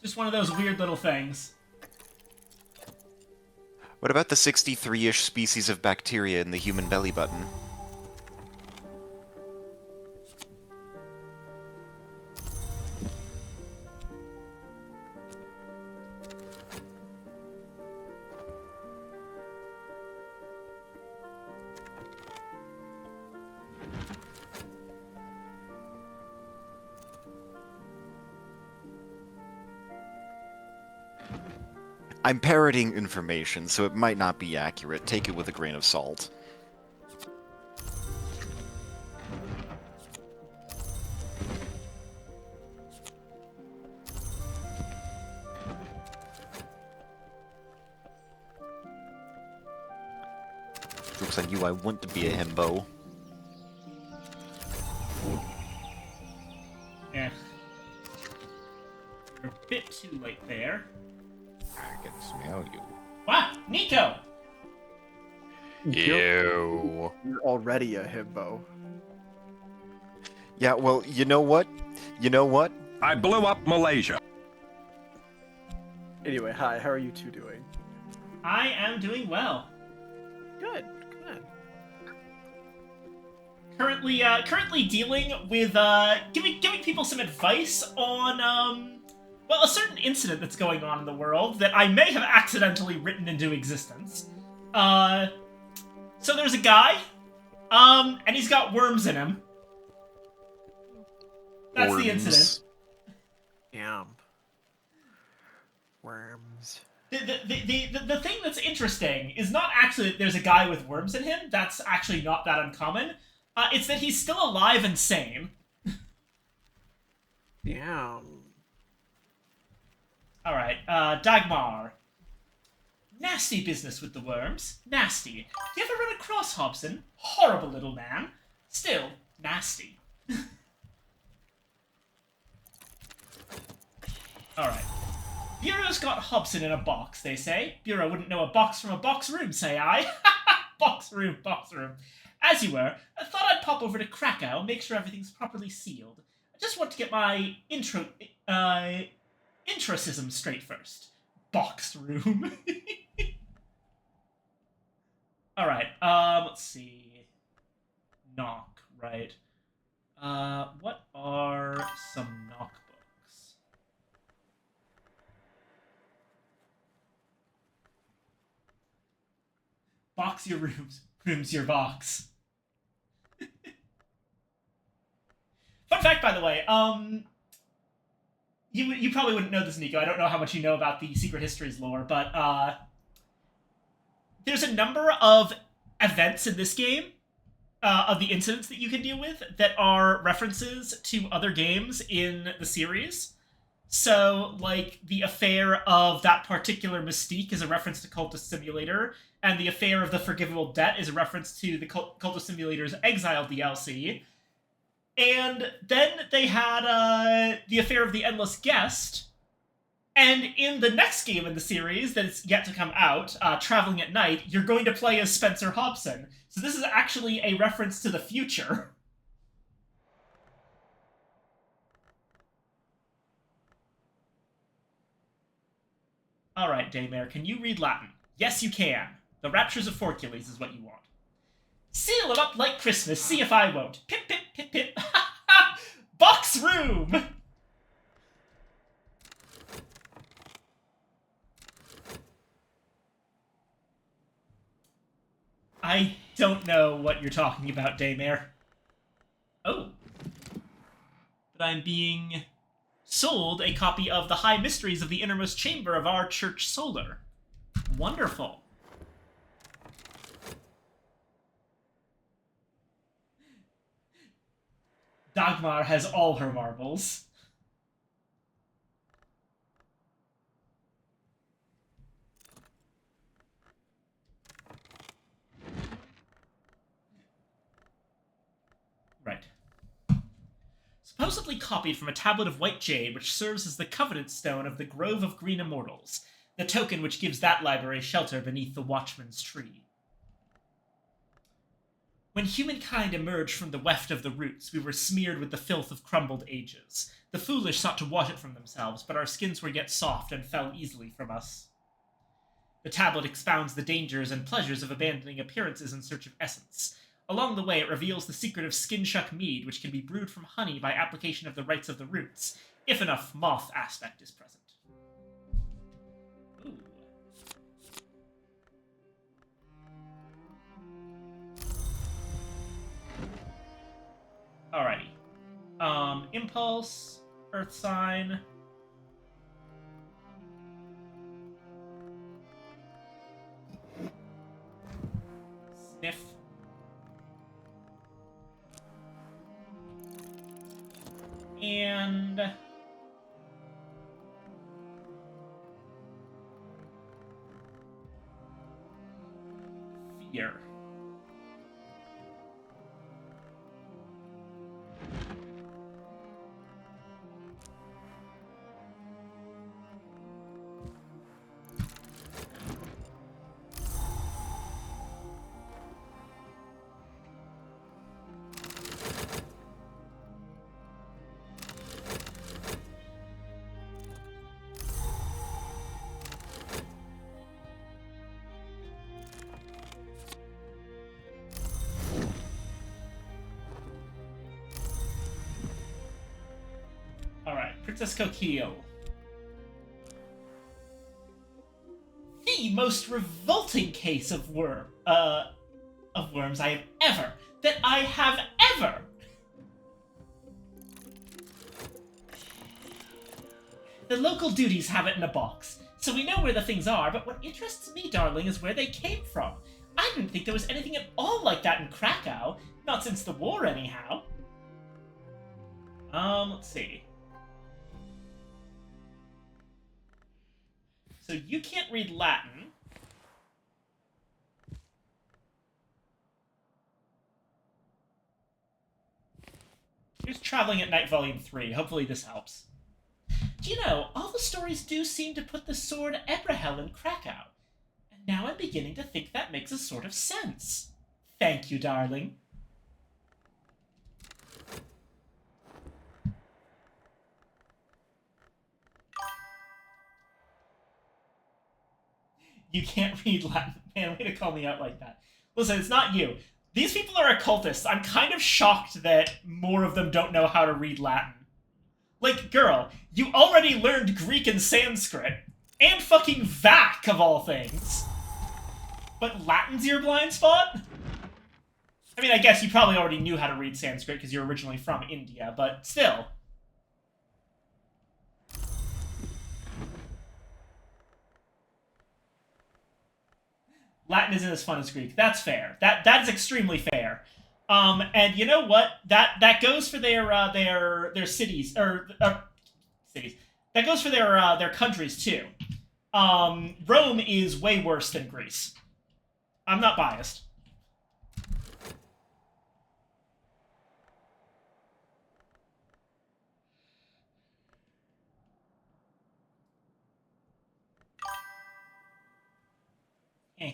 Speaker 1: Just one of those weird little things.
Speaker 3: What about the 63-ish species of bacteria in the human belly button? I'm parroting information, so it might not be accurate. Take it with a grain of salt. Joke's on you, I want to be a himbo.
Speaker 1: Yeah. You're a bit too late there.
Speaker 4: I can smell you.
Speaker 1: Wow, Nico!
Speaker 4: Ew.
Speaker 5: You're already a himbo.
Speaker 3: Yeah, well, you know what? You know what?
Speaker 6: I blew up Malaysia.
Speaker 5: Anyway, hi, how are you two doing?
Speaker 1: I am doing well.
Speaker 5: Good, good.
Speaker 1: Currently dealing with giving people some advice on well, a certain incident that's going on in the world that I may have accidentally written into existence. So there's a guy, and he's got worms in him. That's the incident.
Speaker 5: Damn. Worms.
Speaker 1: The thing that's interesting is not actually that there's a guy with worms in him. That's actually not that uncommon. It's that he's still alive and sane.
Speaker 5: Damn.
Speaker 1: Alright, Dagmar. Nasty business with the worms. Nasty. You ever run across Hobson? Horrible little man. Still, nasty. Alright. Bureau's got Hobson in a box, they say. Bureau wouldn't know a box from a box room, say I. Box room, box room. As you were, I thought I'd pop over to Krakow, make sure everything's properly sealed. I just want to get my introsism straight first. Box room. Alright, let's see. Knock, right. What are some knock books? Box your rooms, rooms your box. Fun fact, by the way, you probably wouldn't know this, Nico. I don't know how much you know about the Secret Histories lore, but there's a number of events in this game, of the incidents that you can deal with, that are references to other games in the series. So, like, the affair of that particular Mystique is a reference to Cultist Simulator, and the affair of the Forgivable Debt is a reference to the Cultist Simulator's Exile DLC. And then they had the affair of the Endless Guest, and in the next game in the series that's yet to come out, Traveling at Night, you're going to play as Spencer Hobson. So this is actually a reference to the future. Alright, Daymare, can you read Latin? Yes, you can. The Raptures of Forcules is what you want. Seal it up like Christmas, see if I won't. Pip, pip, pip, pip. Box room! I don't know what you're talking about, Daymare. Oh. But I'm being sold a copy of The High Mysteries of the Innermost Chamber of Our Church Solar. Wonderful. Dagmar has all her marbles. Right. Supposedly copied from a tablet of white jade which serves as the covenant stone of the Grove of Green Immortals, the token which gives that library shelter beneath the Watchman's Tree. When humankind emerged from the weft of the roots, we were smeared with the filth of crumbled ages. The foolish sought to wash it from themselves, but our skins were yet soft and fell easily from us. The tablet expounds the dangers and pleasures of abandoning appearances in search of essence. Along the way, it reveals the secret of Skin-Shuck mead, which can be brewed from honey by application of the rites of the roots, if enough moth aspect is present. Ooh. Alrighty. Impulse, Earth Sign. And... fear. Alright, Princess Coquille. The most revolting case of worms I have ever. The local duties have it in a box, so we know where the things are, but what interests me, darling, is where they came from. I didn't think there was anything at all like that in Krakow, not since the war anyhow. Let's see. So you can't read Latin. Here's Traveling at Night Volume 3. Hopefully this helps. Do you know, all the stories do seem to put the sword Ebrahel in Krakow. And now I'm beginning to think that makes a sort of sense. Thank you, darling. You can't read Latin. Man, way to call me out like that. Listen, it's not you. These people are occultists. I'm kind of shocked that more of them don't know how to read Latin. Like, girl, you already learned Greek and Sanskrit. And fucking Vac, of all things. But Latin's your blind spot? I mean, I guess you probably already knew how to read Sanskrit because you're originally from India, but still. Latin isn't as fun as Greek. That's fair. That is extremely fair. And you know what? That goes for their cities or cities. That goes for their countries too. Rome is way worse than Greece. I'm not biased. Eh.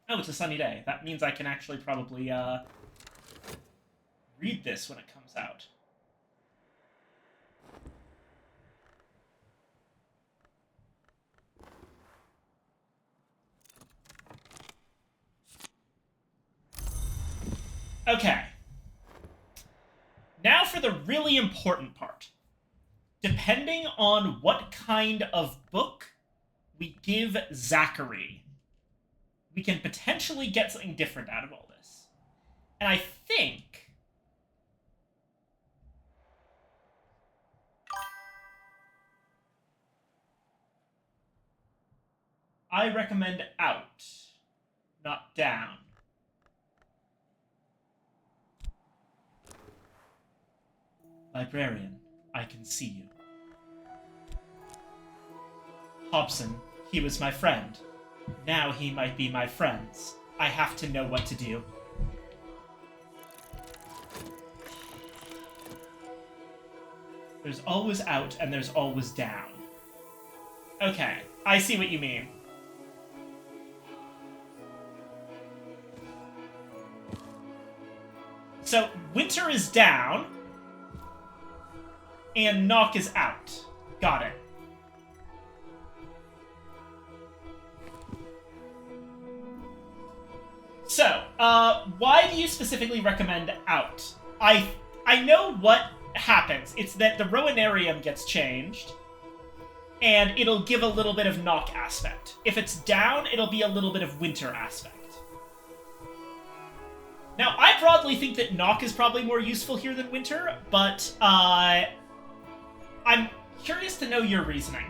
Speaker 1: Oh, it's a sunny day. That means I can actually probably, read this when it comes out. Okay. Now for the really important part. Depending on what kind of book we give Zachary, we can potentially get something different out of all this. And I think... I recommend out, not down. Librarian, I can see you. Hobson, he was my friend. Now he might be my friends. I have to know what to do. There's always out and there's always down. Okay, I see what you mean. So, winter is down, and knock is out. Got it. So, why do you specifically recommend out? I know what happens. It's that the Rowanarium gets changed, and it'll give a little bit of knock aspect. If it's down, it'll be a little bit of winter aspect. Now, I broadly think that knock is probably more useful here than winter, but I'm curious to know your reasoning.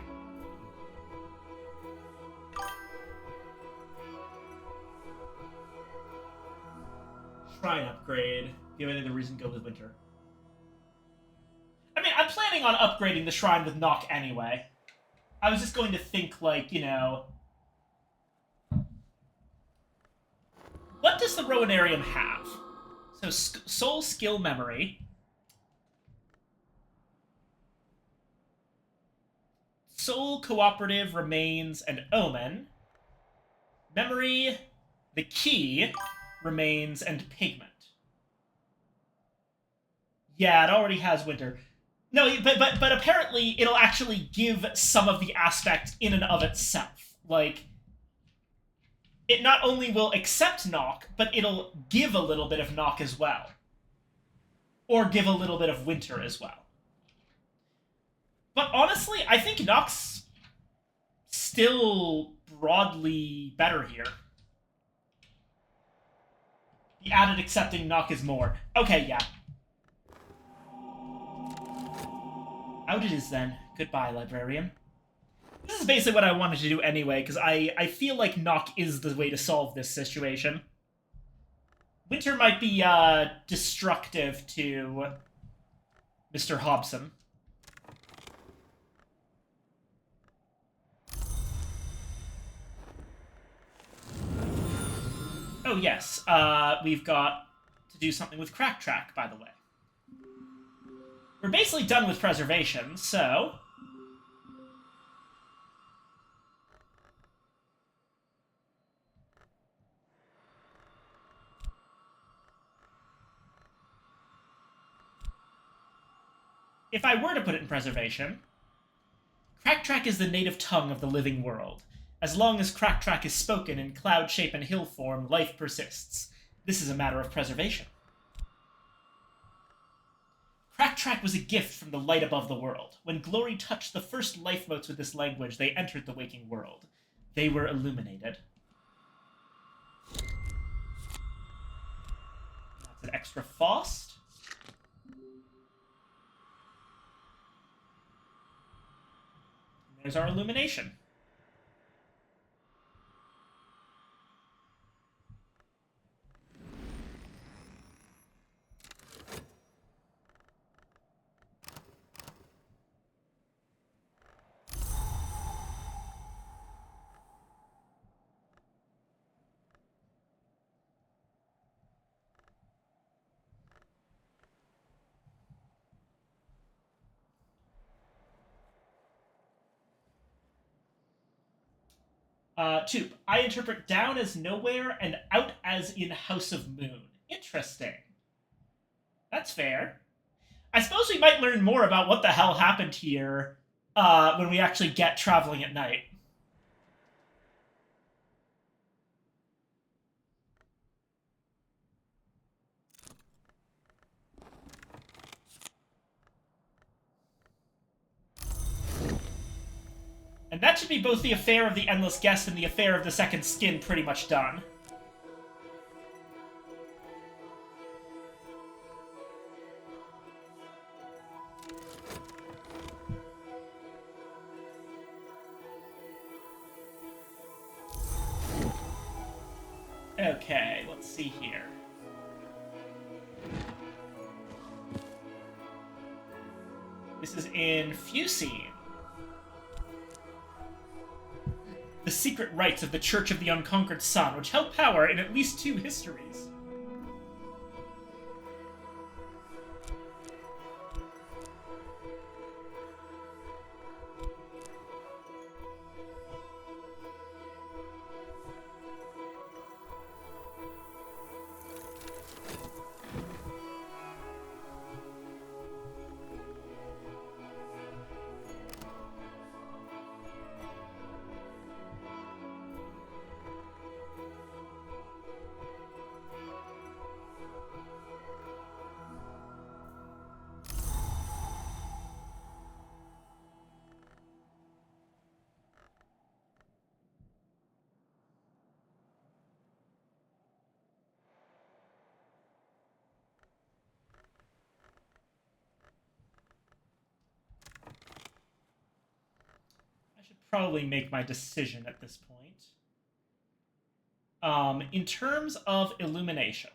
Speaker 1: Shrine upgrade. Do you have any other reason to go with winter? I mean, I'm planning on upgrading the shrine with knock anyway. I was just going to think, like, you know... What does the Rowanarium have? So, soul, skill, memory. Soul, cooperative, remains, and omen. Memory, the key, remains, and pigment. Yeah, it already has winter. No, but apparently it'll actually give some of the aspect in and of itself. Like, it not only will accept knock, but it'll give a little bit of knock as well. Or give a little bit of winter as well. But honestly, I think knock's still broadly better here. The added accepting knock is more. Okay, yeah. Out it is then. Goodbye, librarian. This is basically what I wanted to do anyway, because I feel like knock is the way to solve this situation. Winter might be destructive to Mr. Hobson. Oh yes, we've got to do something with Crack Track, by the way. We're basically done with preservation, so... If I were to put it in preservation, Crack Track is the native tongue of the living world. As long as Crack Track is spoken in cloud shape and hill form, life persists. This is a matter of preservation. Crack Track was a gift from the light above the world. When glory touched the first life motes with this language, they entered the waking world. They were illuminated. That's an extra Faust. There's our illumination. Two, I interpret down as nowhere and out as in House of Moon. Interesting. That's fair. I suppose we might learn more about what the hell happened here when we actually get traveling at night. And that should be both the affair of the Endless Guest and the affair of the Second Skin pretty much done. Okay, let's see here. This is in Fusine. The secret rites of the Church of the Unconquered Sun, which held power in at least 2 histories. should probably make my decision at this point. In terms of illumination.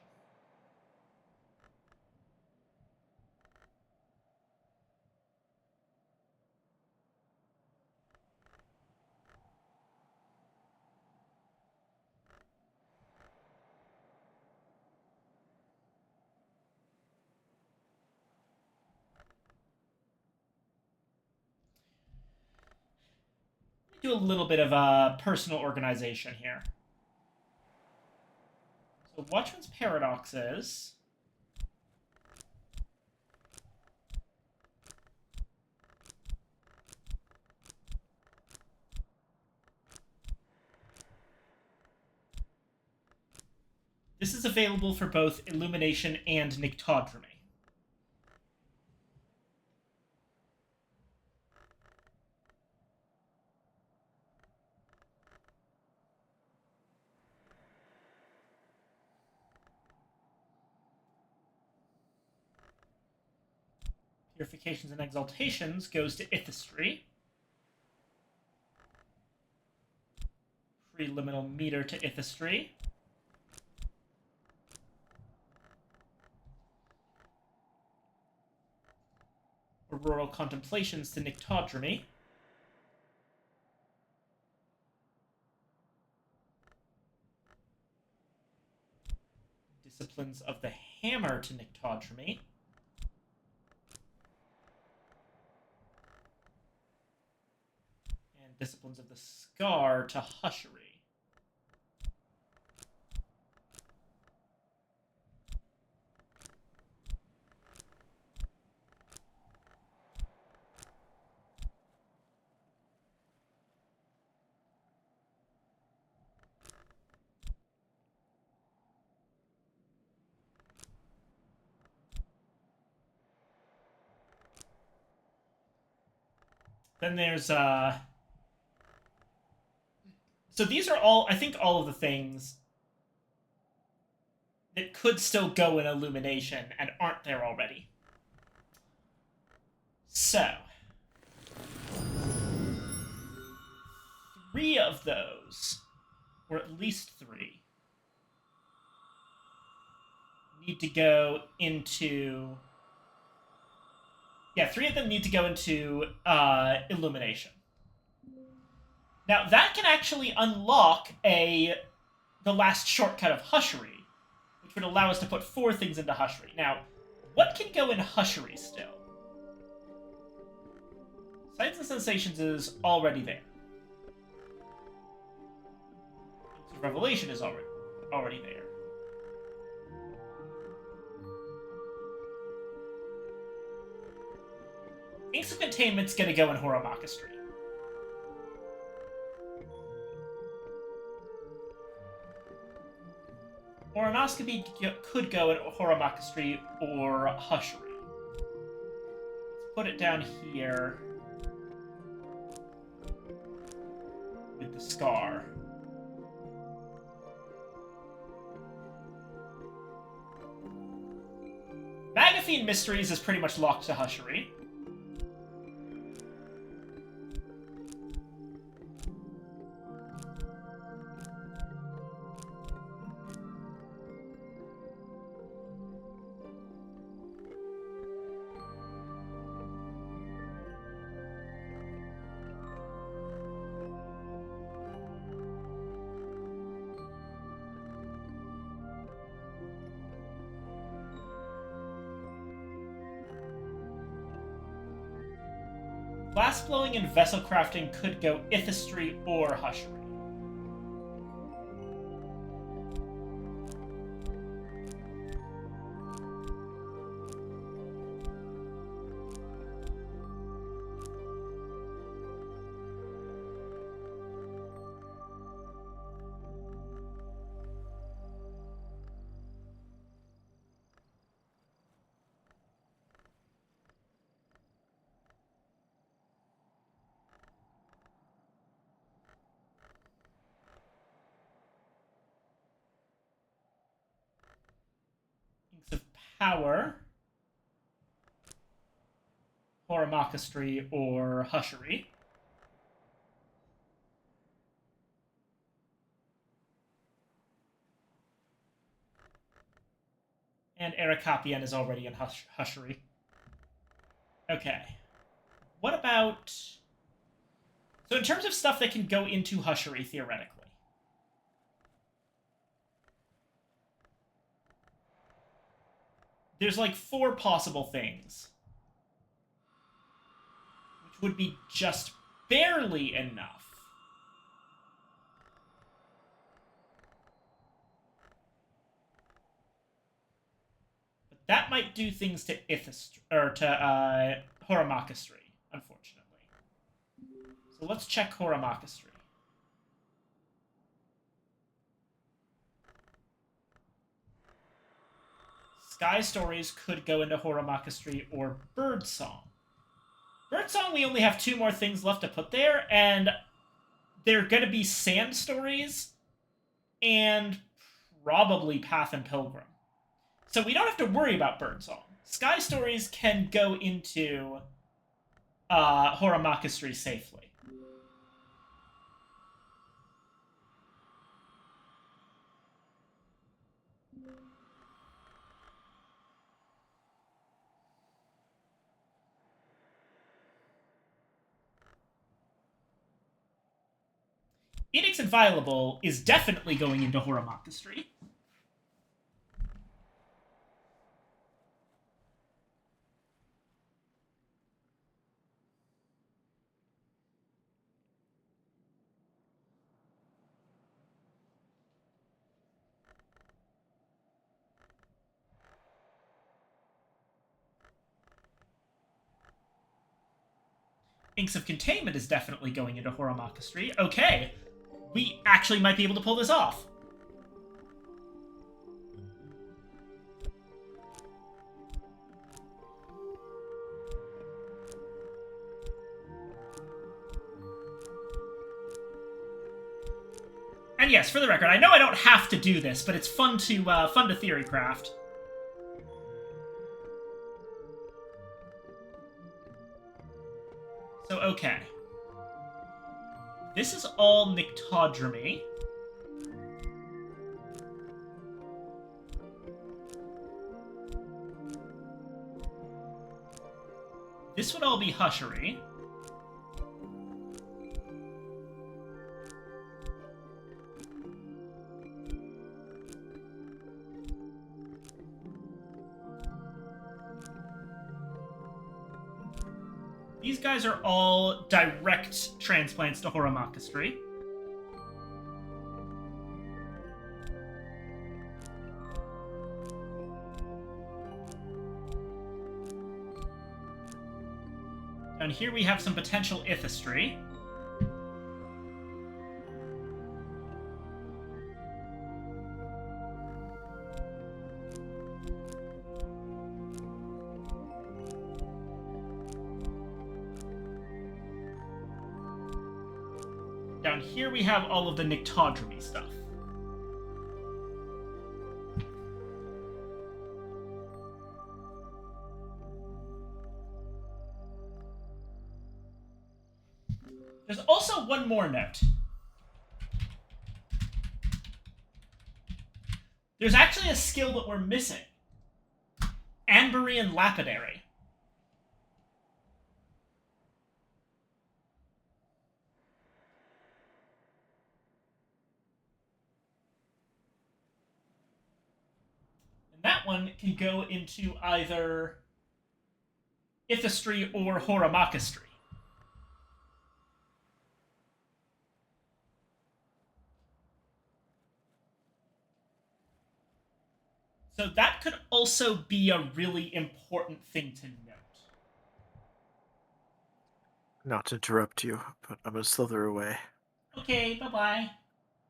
Speaker 1: Do a little bit of personal organization here. So Watchman's Paradox is... This is available for both Illumination and Nyctodromy. Purifications and Exaltations goes to Ithistry. Preliminal Meter to Ithistry. Auroral Contemplations to Nyctodromy. Disciplines of the Hammer to Nyctodromy. And Disciplines of the Scar to Hushery. Then there's, so these are all, I think, all of the things that could still go in Illumination and aren't there already. So, 3 of those, or at least 3, need to go into... Yeah, 3 of them need to go into Illumination. Now, that can actually unlock the last shortcut of Hushery, which would allow us to put 4 things into Hushery. Now, what can go in Hushery still? Sights and Sensations is already there. Revelation is already there. Inks of Containment's gonna go in Horomachistry. Oronoscopy could go in Horomachistry or Hushery. Let's put it down here with the Scar. Magathene Mysteries is pretty much locked to Hushery. Glassblowing and Vessel Crafting could go Ithistry or Hushery. Inks of Power, Horomachistry, or Hushery. And Erikapian is already in Hushery. Okay. What about... So in terms of stuff that can go into Hushery, theoretically. There's like 4 possible things. Which would be just barely enough. But that might do things to Horamakastri, unfortunately. So let's check Horamakastri. Sky Stories could go into Horamakastri or Birdsong. Birdsong, we only have 2 more things left to put there, and they're going to be Sand Stories and probably Path and Pilgrim. So we don't have to worry about Birdsong. Sky Stories can go into Horamakastri safely. Edicts Inviolable is definitely going into Horamakastri. Inks of Containment is definitely going into Horamakastri. Okay, we actually might be able to pull this off. And yes, for the record, I know I don't have to do this, but it's fun to theory craft. So, okay. This is all Nyctodromy. This would all be Hushery. These guys are all direct transplants to Horamakastri. Down here we have some potential Ithistry. Down here we have all of the Nyctodromy stuff. There's also one more note. There's actually a skill that we're missing. Anbarian Lapidary. And that one can go into either Ithistry or Horamakastri. So that could also be a really important thing to note.
Speaker 5: Not to interrupt you, but I'm gonna slither away.
Speaker 1: Okay, bye-bye.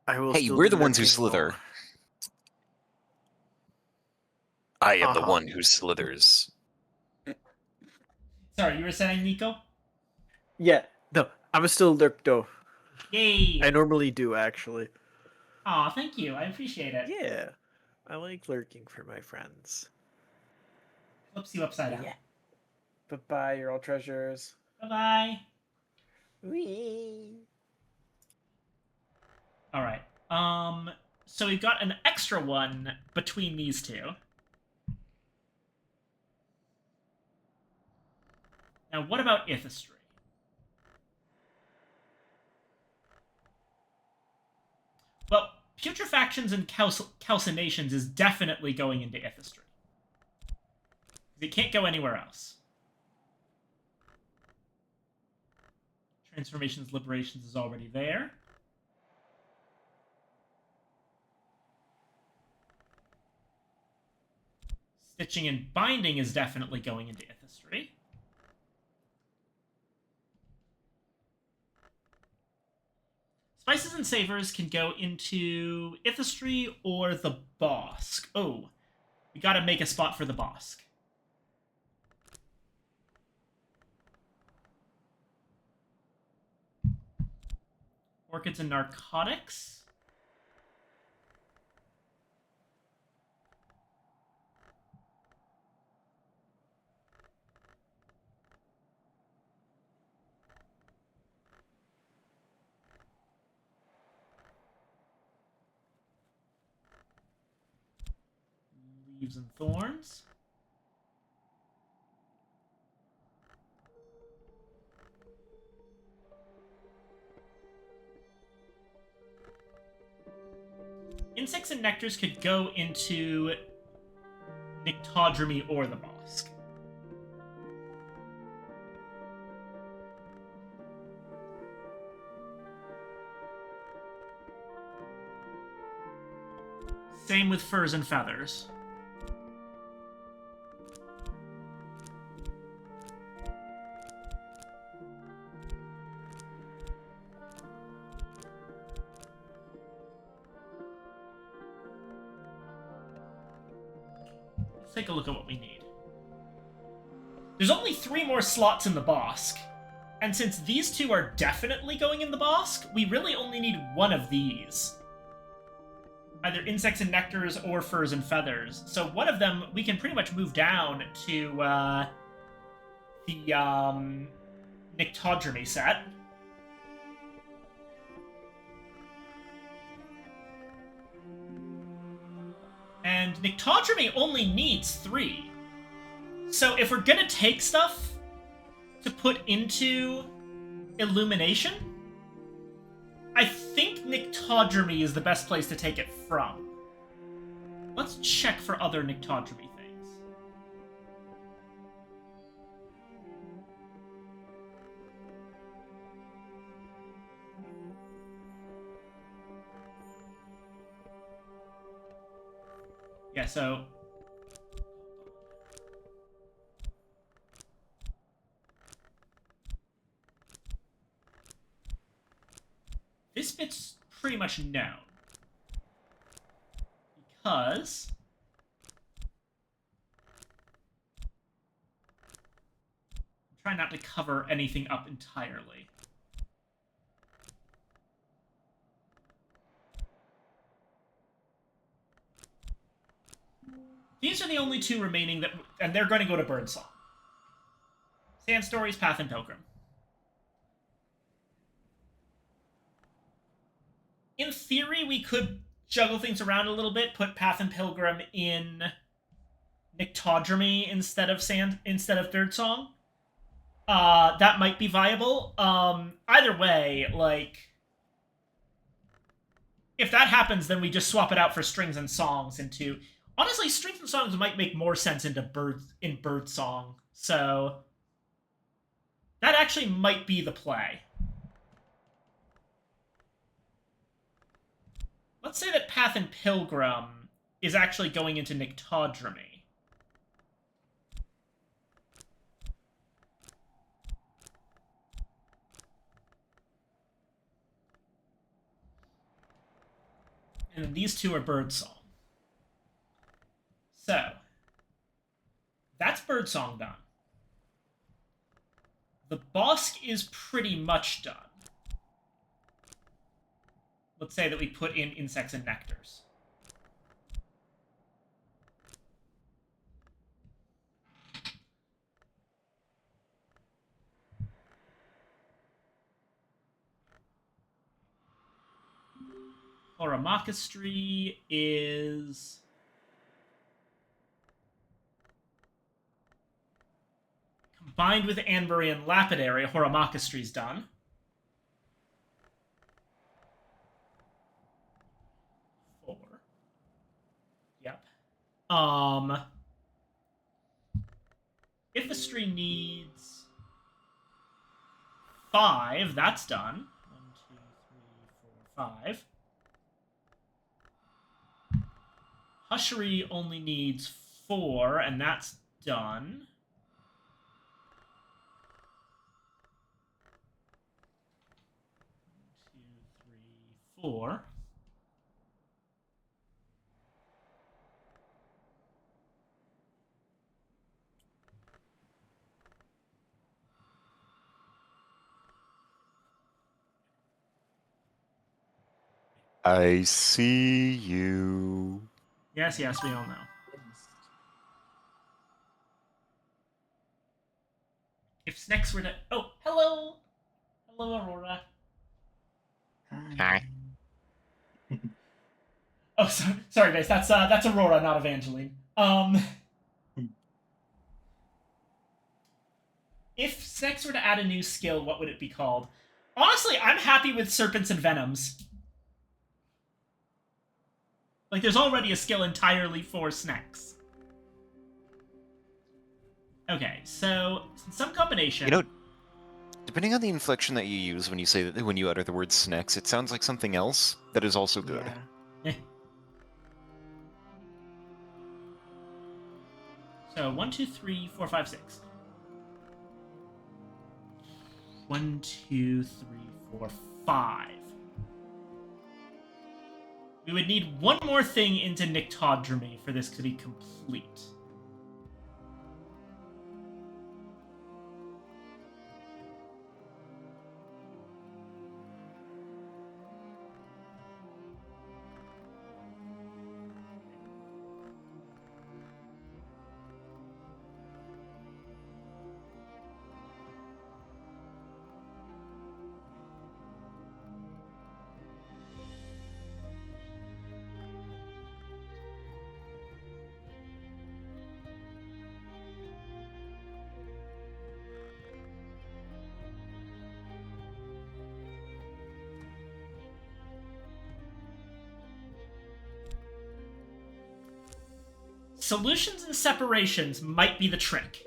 Speaker 5: I will.
Speaker 3: Hey,
Speaker 5: still
Speaker 3: we're
Speaker 5: do
Speaker 3: the ones who
Speaker 5: lurking
Speaker 3: slither.
Speaker 5: while-
Speaker 3: I am the
Speaker 5: Uh-huh.
Speaker 3: one who slithers.
Speaker 1: Sorry, you were saying, Nico?
Speaker 5: Yeah, no, I'm still lurk though.
Speaker 1: Yay!
Speaker 5: I normally do actually.
Speaker 1: Aw, thank you. I appreciate it.
Speaker 5: Yeah, I like lurking for my friends.
Speaker 1: Flips you upside down.
Speaker 5: Yeah. Bye-bye, you're all treasures.
Speaker 1: Bye-bye.
Speaker 5: Wee.
Speaker 1: Alright. So we've got an extra one between these two. Now, what about Ithistry? Well, putrefactions and calcinations is definitely going into Ithistry. It can't go anywhere else. Transformations, liberations is already there. Stitching and binding is definitely going into Ithistry. Spices and savors can go into Ithistry or the Bosk. Oh, we gotta make a spot for the Bosk. Orchids and narcotics. Leaves and thorns. Insects and nectars could go into Nyctodromy or the Bosk. Same with furs and feathers. Let's take a look at what we need. There's only 3 more slots in the Bosk, and since these 2 are definitely going in the Bosk, we really only need 1 of these. Either insects and nectars or furs and feathers. So one of them we can pretty much move down to the Nyctodromy set. And Nyctodromy only needs 3. So if we're gonna take stuff to put into Illumination, I think Nyctodromy is the best place to take it from. Let's check for other Nyctodromy things. Yeah, so... this bit's pretty much known. Because... I'm trying not to cover anything up entirely. These are the only 2 remaining that... and they're going to go to Birdsong. Sand Stories, Path, and Pilgrim. In theory, we could juggle things around a little bit, put Path and Pilgrim in Nyctodromy instead of Third Song. That might be viable. Either way, like... if that happens, then we just swap it out for Strings and Songs into... honestly, Strings and Songs might make more sense in Birdsong, so... that actually might be the play. Let's say that Path and Pilgrim is actually going into Nyctodromy. And then these 2 are Birdsong. So, that's Birdsong done. The Bosk is pretty much done. Let's say that we put in insects and nectars. Oromakistry is... Bind with Anbury and Lapidary, Horamakastry's done. Four. Yep. If the stream needs 5, that's done. 1, 2, 3, 4, 5. Hushery only needs 4, and that's done. 1, 2, 3, 4.
Speaker 3: I see you.
Speaker 1: Yes, yes, we all know. If Snex were to... Oh, hello! Hello, Aurora.
Speaker 2: Hi.
Speaker 1: Oh, sorry, guys. That's Aurora, not Evangeline. If Snex were to add a new skill, what would it be called? Honestly, I'm happy with Serpents and Venoms. Like, there's already a skill entirely for Snex. Okay, so some combination.
Speaker 3: You know, depending on the inflection that you use when you say that, when you utter the word "snex," it sounds like something else that is also good.
Speaker 5: Yeah.
Speaker 1: So 1, 2, 3, 4, 5, 6. 1, 2, 3, 4, 5. We would need one more thing into Nyctodromy for this to be complete. Solutions and separations might be the trick.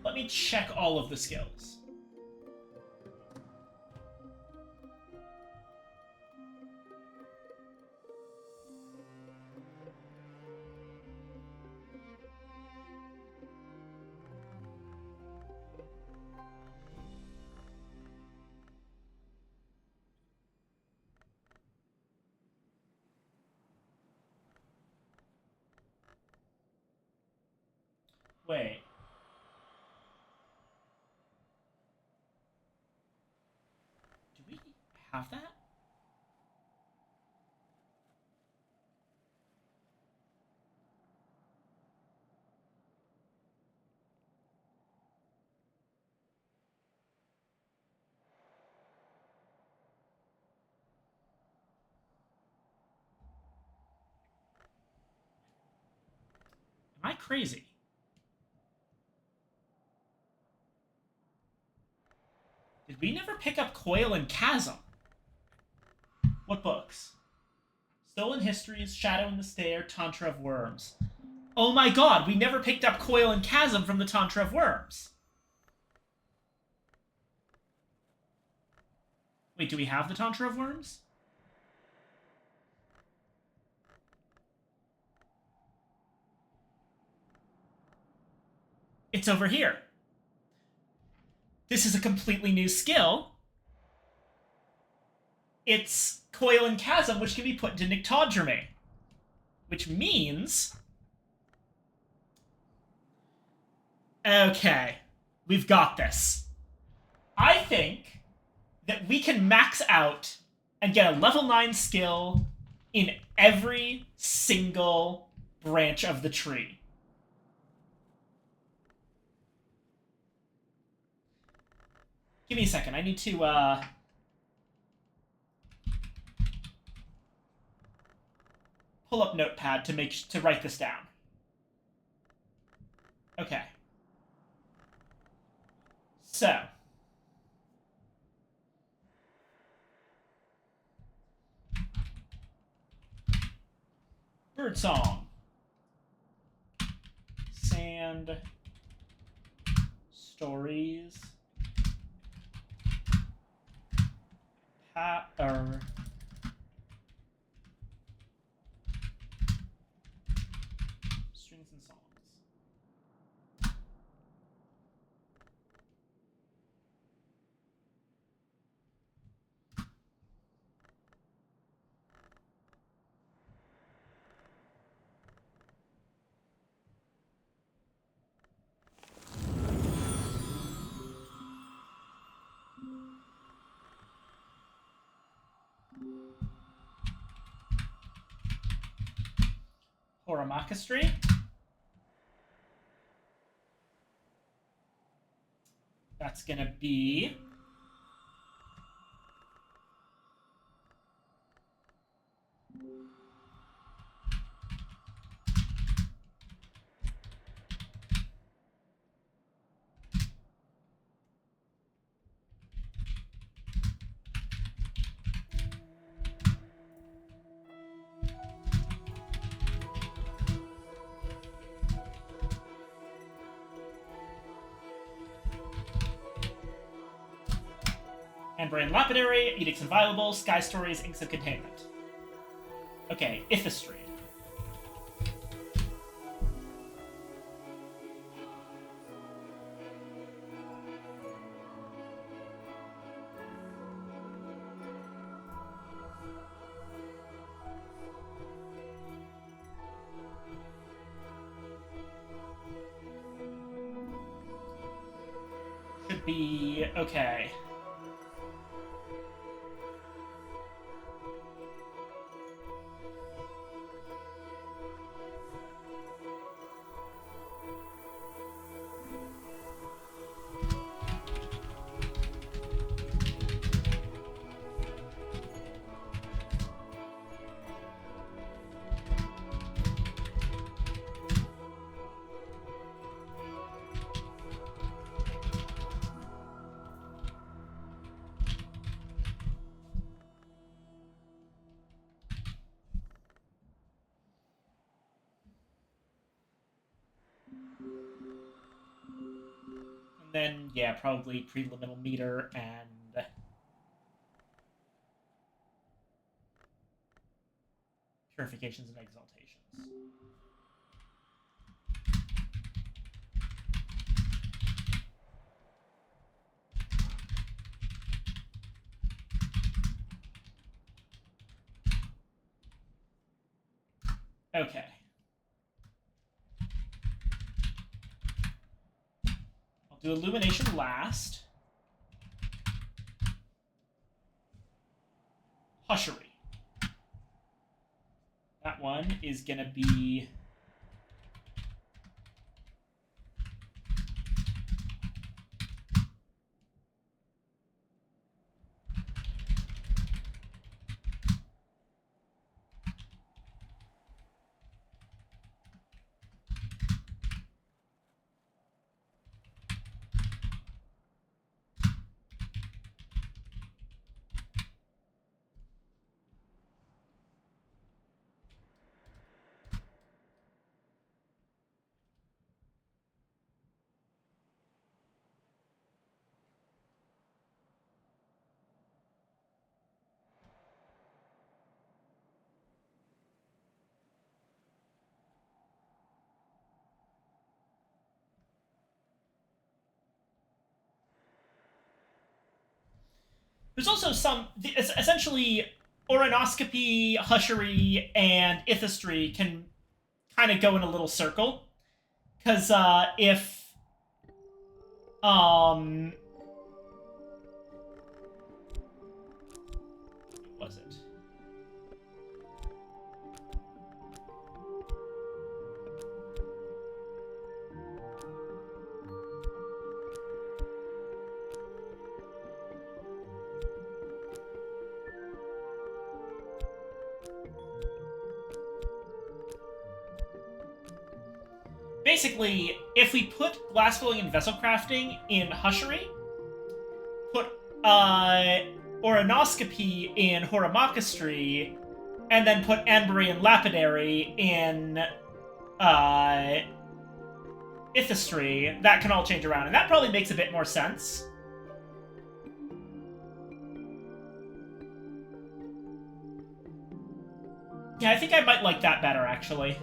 Speaker 1: Let me check all of the skills. Wait. Do we have that? Am I crazy? Did we never pick up Coil and Chasm? What books? Stolen Histories, Shadow in the Stair, Tantra of Worms. Oh my god, we never picked up Coil and Chasm from the Tantra of Worms. Wait, do we have the Tantra of Worms? It's over here. This is a completely new skill. It's Coil and Chasm, which can be put into Nyctodromy. Which means... Okay. We've got this. I think that we can max out and get a level 9 skill in every single branch of the tree. Give me a second. I need to, pull up Notepad to write this down. Okay. So. Birdsong. Sand. Stories. Strings and songs. Horamakastry. That's gonna be Handbrain Lapidary, Edicts Inviolable, Sky Stories, Inks of Containment. Okay, Ithistry. Should be okay. Then, yeah, probably preliminal meter and purifications and exaltations. Okay. Do Illumination last. Hushery. That one is going to be... There's also some... Essentially, Oronoscopy, Hushery, and Ithistry can kind of go in a little circle. Because if... What was it? basically, if we put glass blowing and vessel crafting in Hushery, put Oronoscopy in Horamakastry, and then put Anbury and Lapidary in Ithistry, that can all change around, and that probably makes a bit more sense. Yeah, I think I might like that better, actually.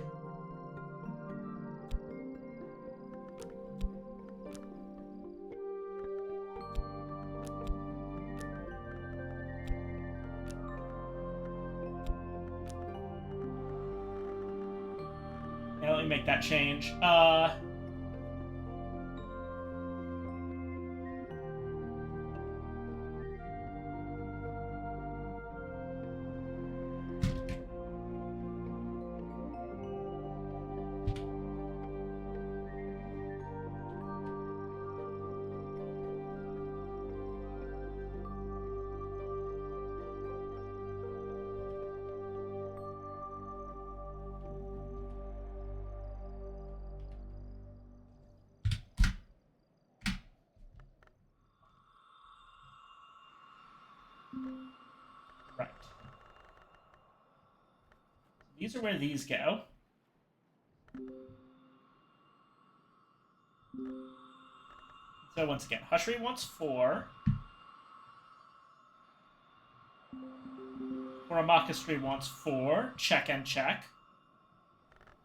Speaker 1: Yeah, let me make that change. Right. These are where these go. So once again, Hushery wants 4. Horamakastry wants 4. Check and check.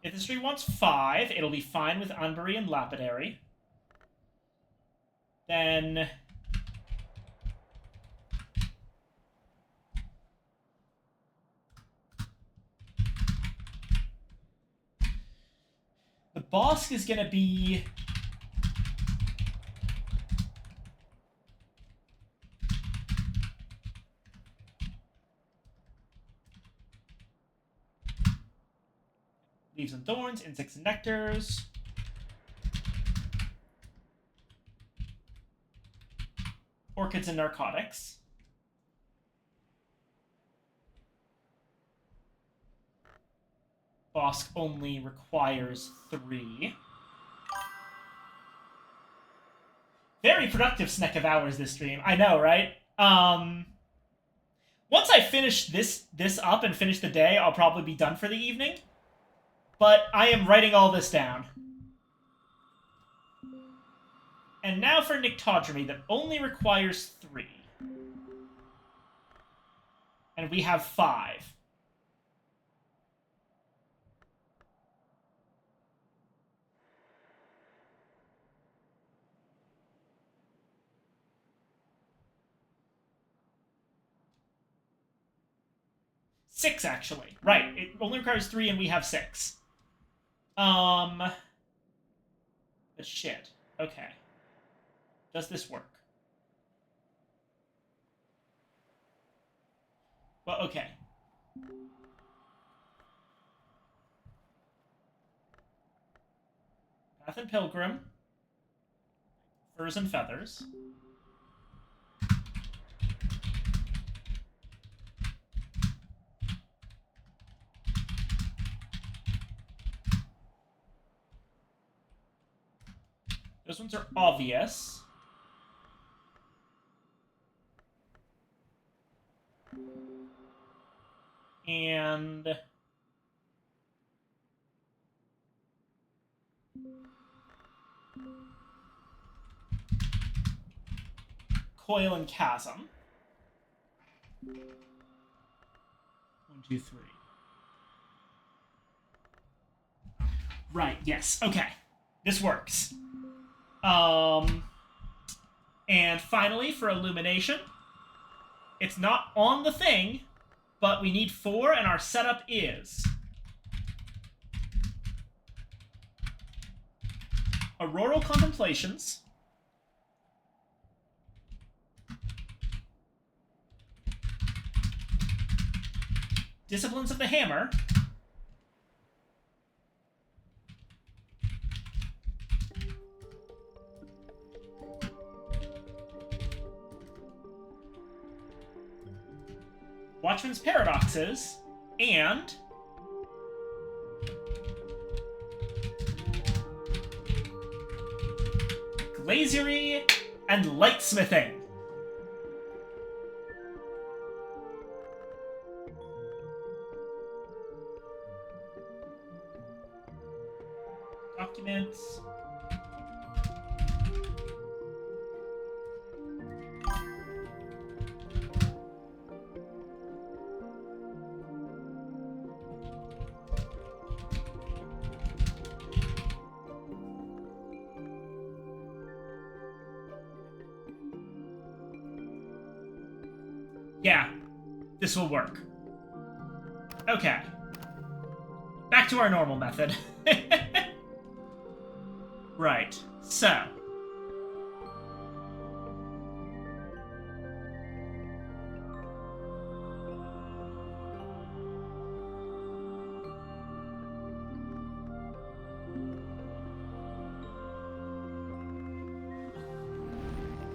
Speaker 1: Ithistry wants 5. It'll be fine with Anbury and Lapidary. Then... the Bosk is gonna be... leaves and thorns, insects and nectars. Orchids and narcotics. Bosk only requires 3. Very productive snack of hours this stream. I know, right? Once I finish this up and finish the day, I'll probably be done for the evening. But I am writing all this down. And now for Nyctodromy that only requires 3. And we have 5. Six, actually. Right, it only requires 3 and we have 6. But shit. Okay. Does this work? Well, okay. Path and Pilgrim. Furs and Feathers. Those ones are obvious. And... Coil and Chasm. 1, 2, 3. Right, yes. Okay. This works. And finally, for Illumination, it's not on the thing, but we need 4, and our setup is Auroral Contemplations, Disciplines of the Hammer, Watchman's Paradoxes, and glazery, and lightsmithing. Documents. Yeah, this will work. Okay. Back to our normal method. Right, so.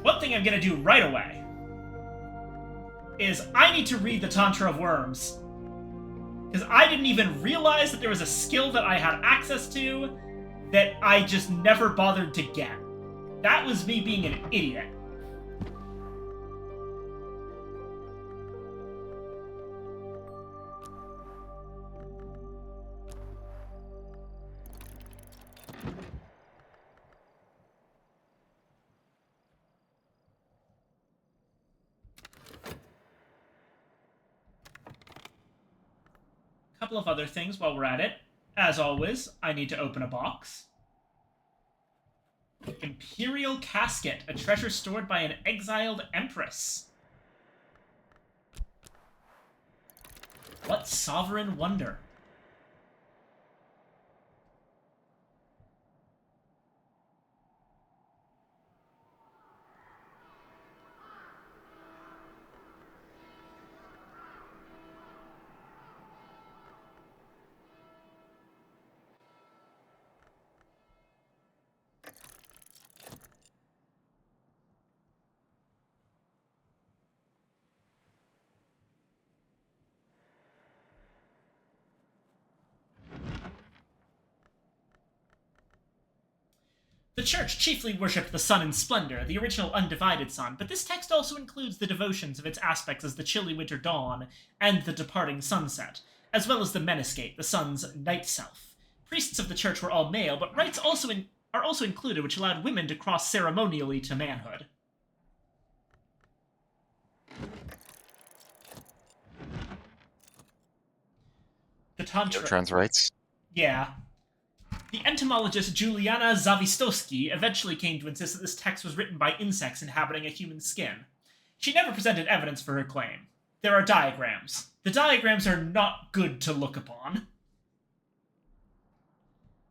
Speaker 1: One thing I'm gonna do right away is I need to read the Tantra of Worms. Because I didn't even realize that there was a skill that I had access to that I just never bothered to get. That was me being an idiot. Couple of other things while we're at it. As always, I need to open a box. Imperial Casket, a treasure stored by an exiled empress. What sovereign wonder? The church chiefly worshipped the sun in splendor, the original undivided sun, but this text also includes the devotions of its aspects as the chilly winter dawn and the departing sunset, as well as the meniscate, the sun's night self. Priests of the church were all male, but rites are also included which allowed women to cross ceremonially to manhood. The Tantra...
Speaker 3: Trans rights.
Speaker 1: Yeah. The entomologist Juliana Zawistowski eventually came to insist that this text was written by insects inhabiting a human skin. She never presented evidence for her claim. There are diagrams. The diagrams are not good to look upon.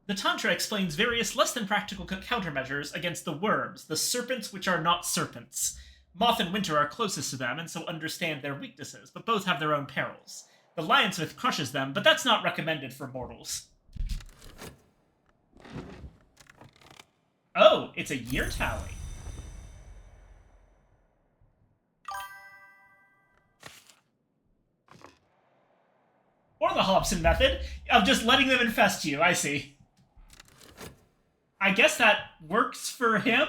Speaker 1: The Tantra explains various less than practical countermeasures against the worms, the serpents which are not serpents. Moth and Winter are closest to them and so understand their weaknesses, but both have their own perils. The Lionsmith crushes them, but that's not recommended for mortals. Oh, it's a year tally. Or the Hobson method of just letting them infest you, I see. I guess that works for him?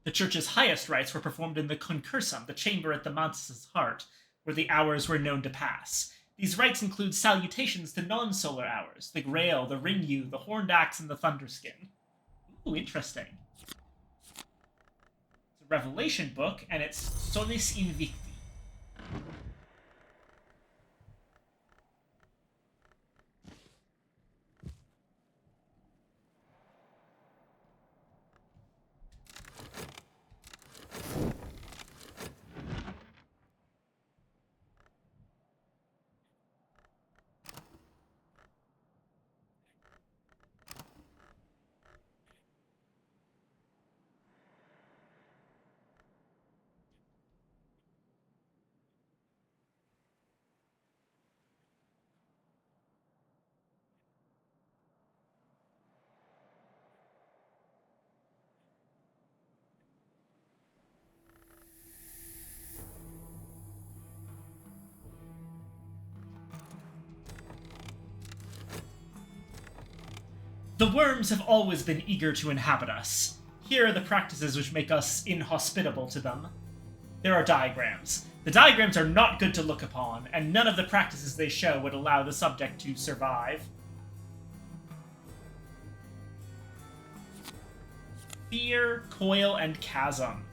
Speaker 1: The church's highest rites were performed in the concursum, the chamber at the mantis' heart, where the hours were known to pass. These rites include salutations to non-solar hours, the Grail, the Ring-Yew, the Horned Axe, and the Thunderskin. Ooh, interesting. It's a Revelation book, and it's Solis Invicti. The worms have always been eager to inhabit us. Here are the practices which make us inhospitable to them. There are diagrams. The diagrams are not good to look upon, and none of the practices they show would allow the subject to survive. Fear, coil, and chasm.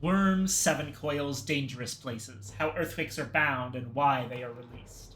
Speaker 1: Worms, seven coils, dangerous places. How earthquakes are bound and why they are released.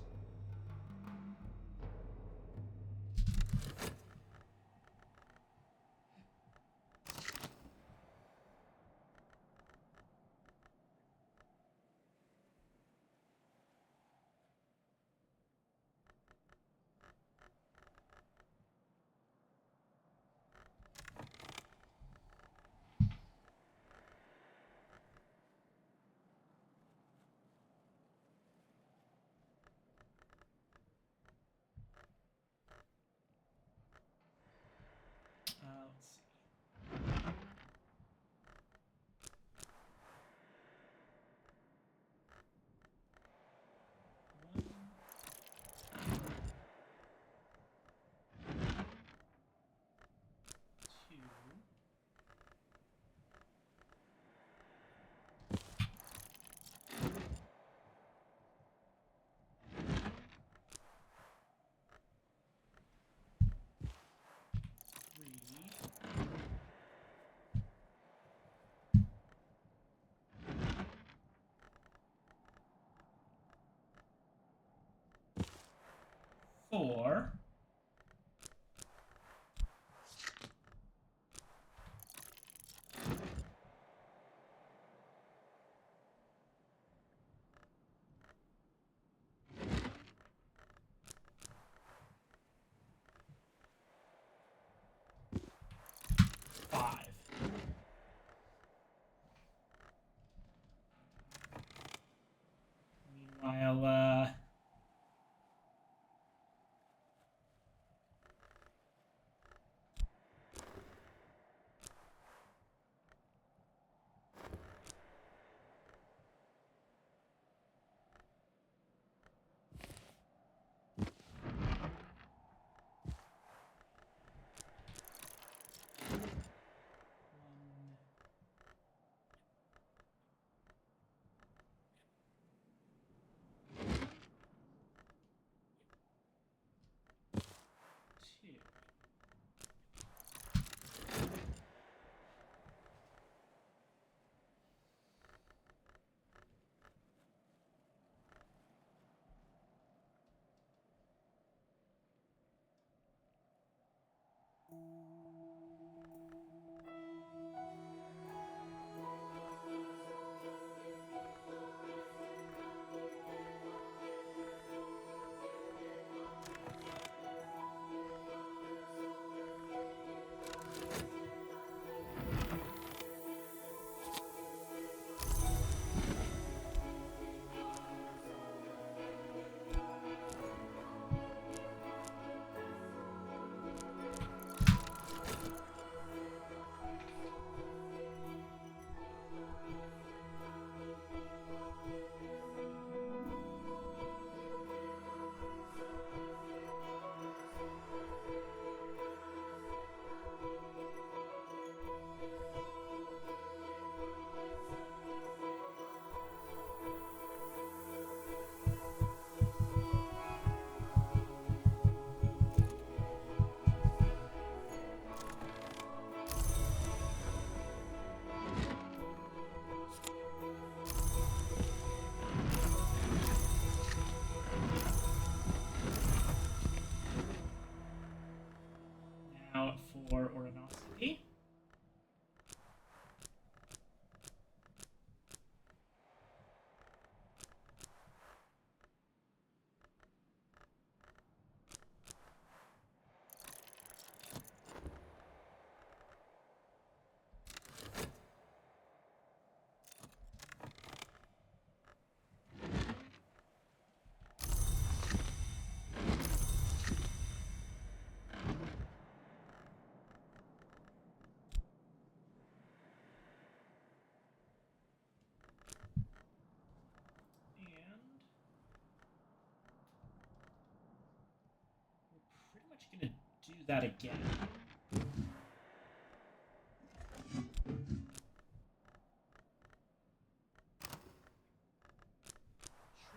Speaker 1: that again.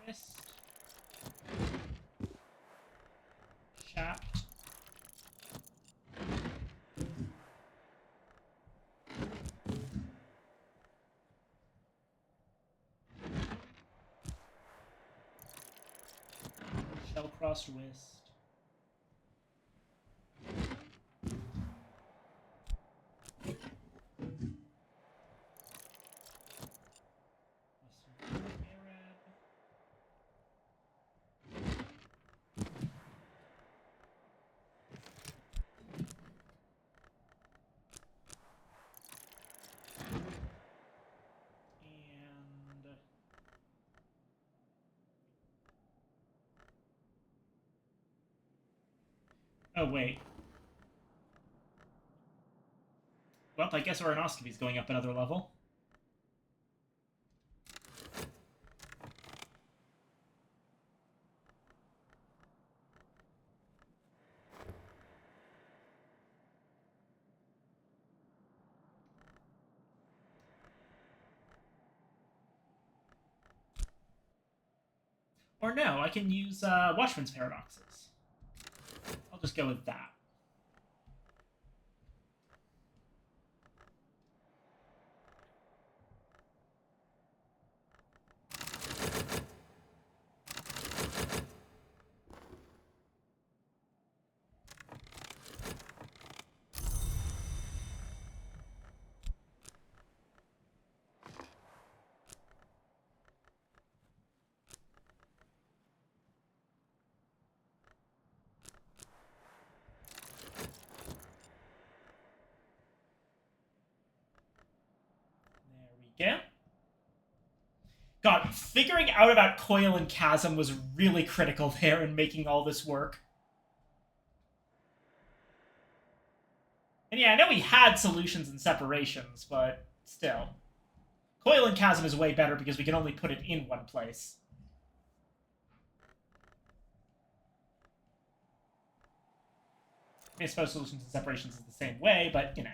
Speaker 1: Trist. Shaft. Shellcrossed Wrist. Oh, wait. Well, I guess Aronoscopy's going up another level. Or no, I can use Watchman's Paradoxes. I'll just go with that. Yeah. God, figuring out about Coil and Chasm was really critical there in making all this work. And yeah, I know we had solutions and separations, but still. Coil and Chasm is way better because we can only put it in one place. I mean, I suppose solutions and separations is the same way, but, you know.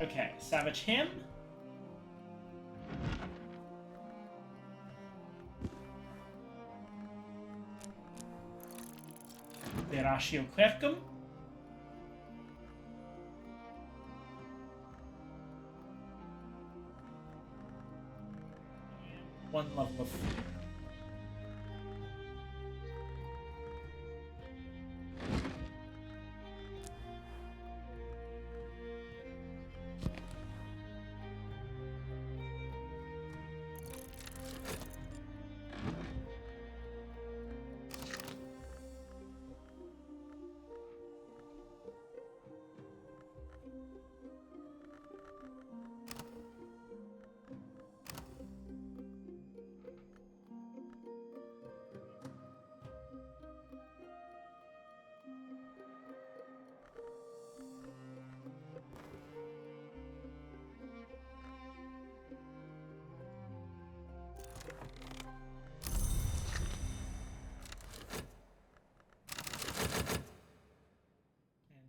Speaker 1: Okay, Savage him. Veraccio Quercum. One level of fear.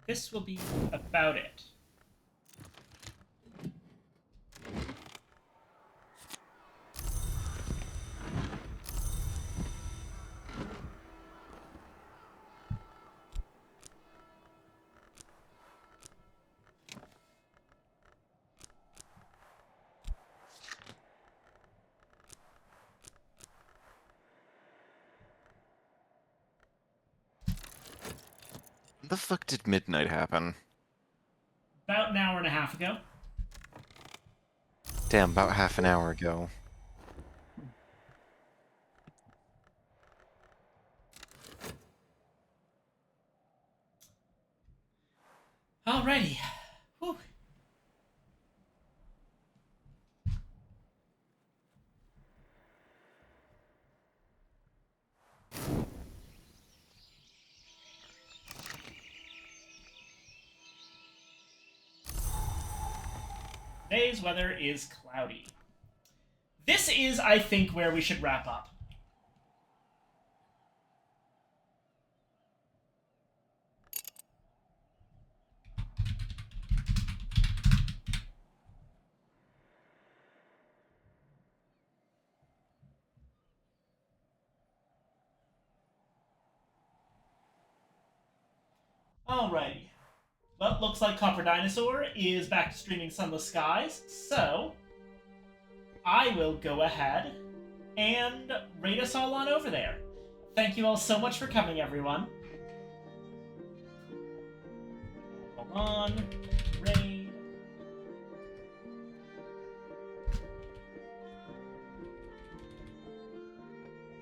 Speaker 1: This will be about it.
Speaker 3: When the fuck did midnight happen?
Speaker 1: About an hour and a half ago.
Speaker 3: Damn, about half an hour ago.
Speaker 1: Alrighty. Whew. Today's weather is cloudy. This is, I think, where we should wrap up. Alrighty. Well, looks like Copper Dinosaur is back to streaming Sunless Skies, so I will go ahead and raid us all on over there. Thank you all so much for coming, everyone. Hold on. Raid.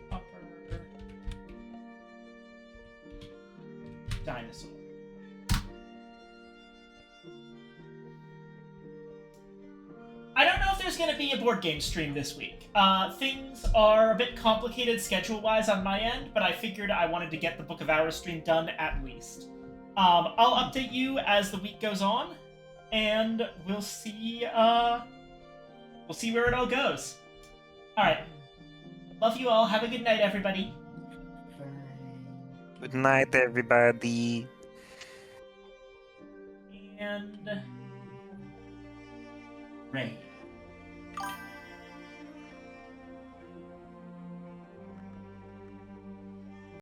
Speaker 1: Copper. Dinosaur. I don't know if there's going to be a board game stream this week. Things are a bit complicated schedule-wise on my end, but I figured I wanted to get the Book of Hours stream done at least. I'll update you as the week goes on, and we'll see where it all goes. Alright. Love you all. Have a good night, everybody.
Speaker 7: Good night, everybody.
Speaker 1: And... raid.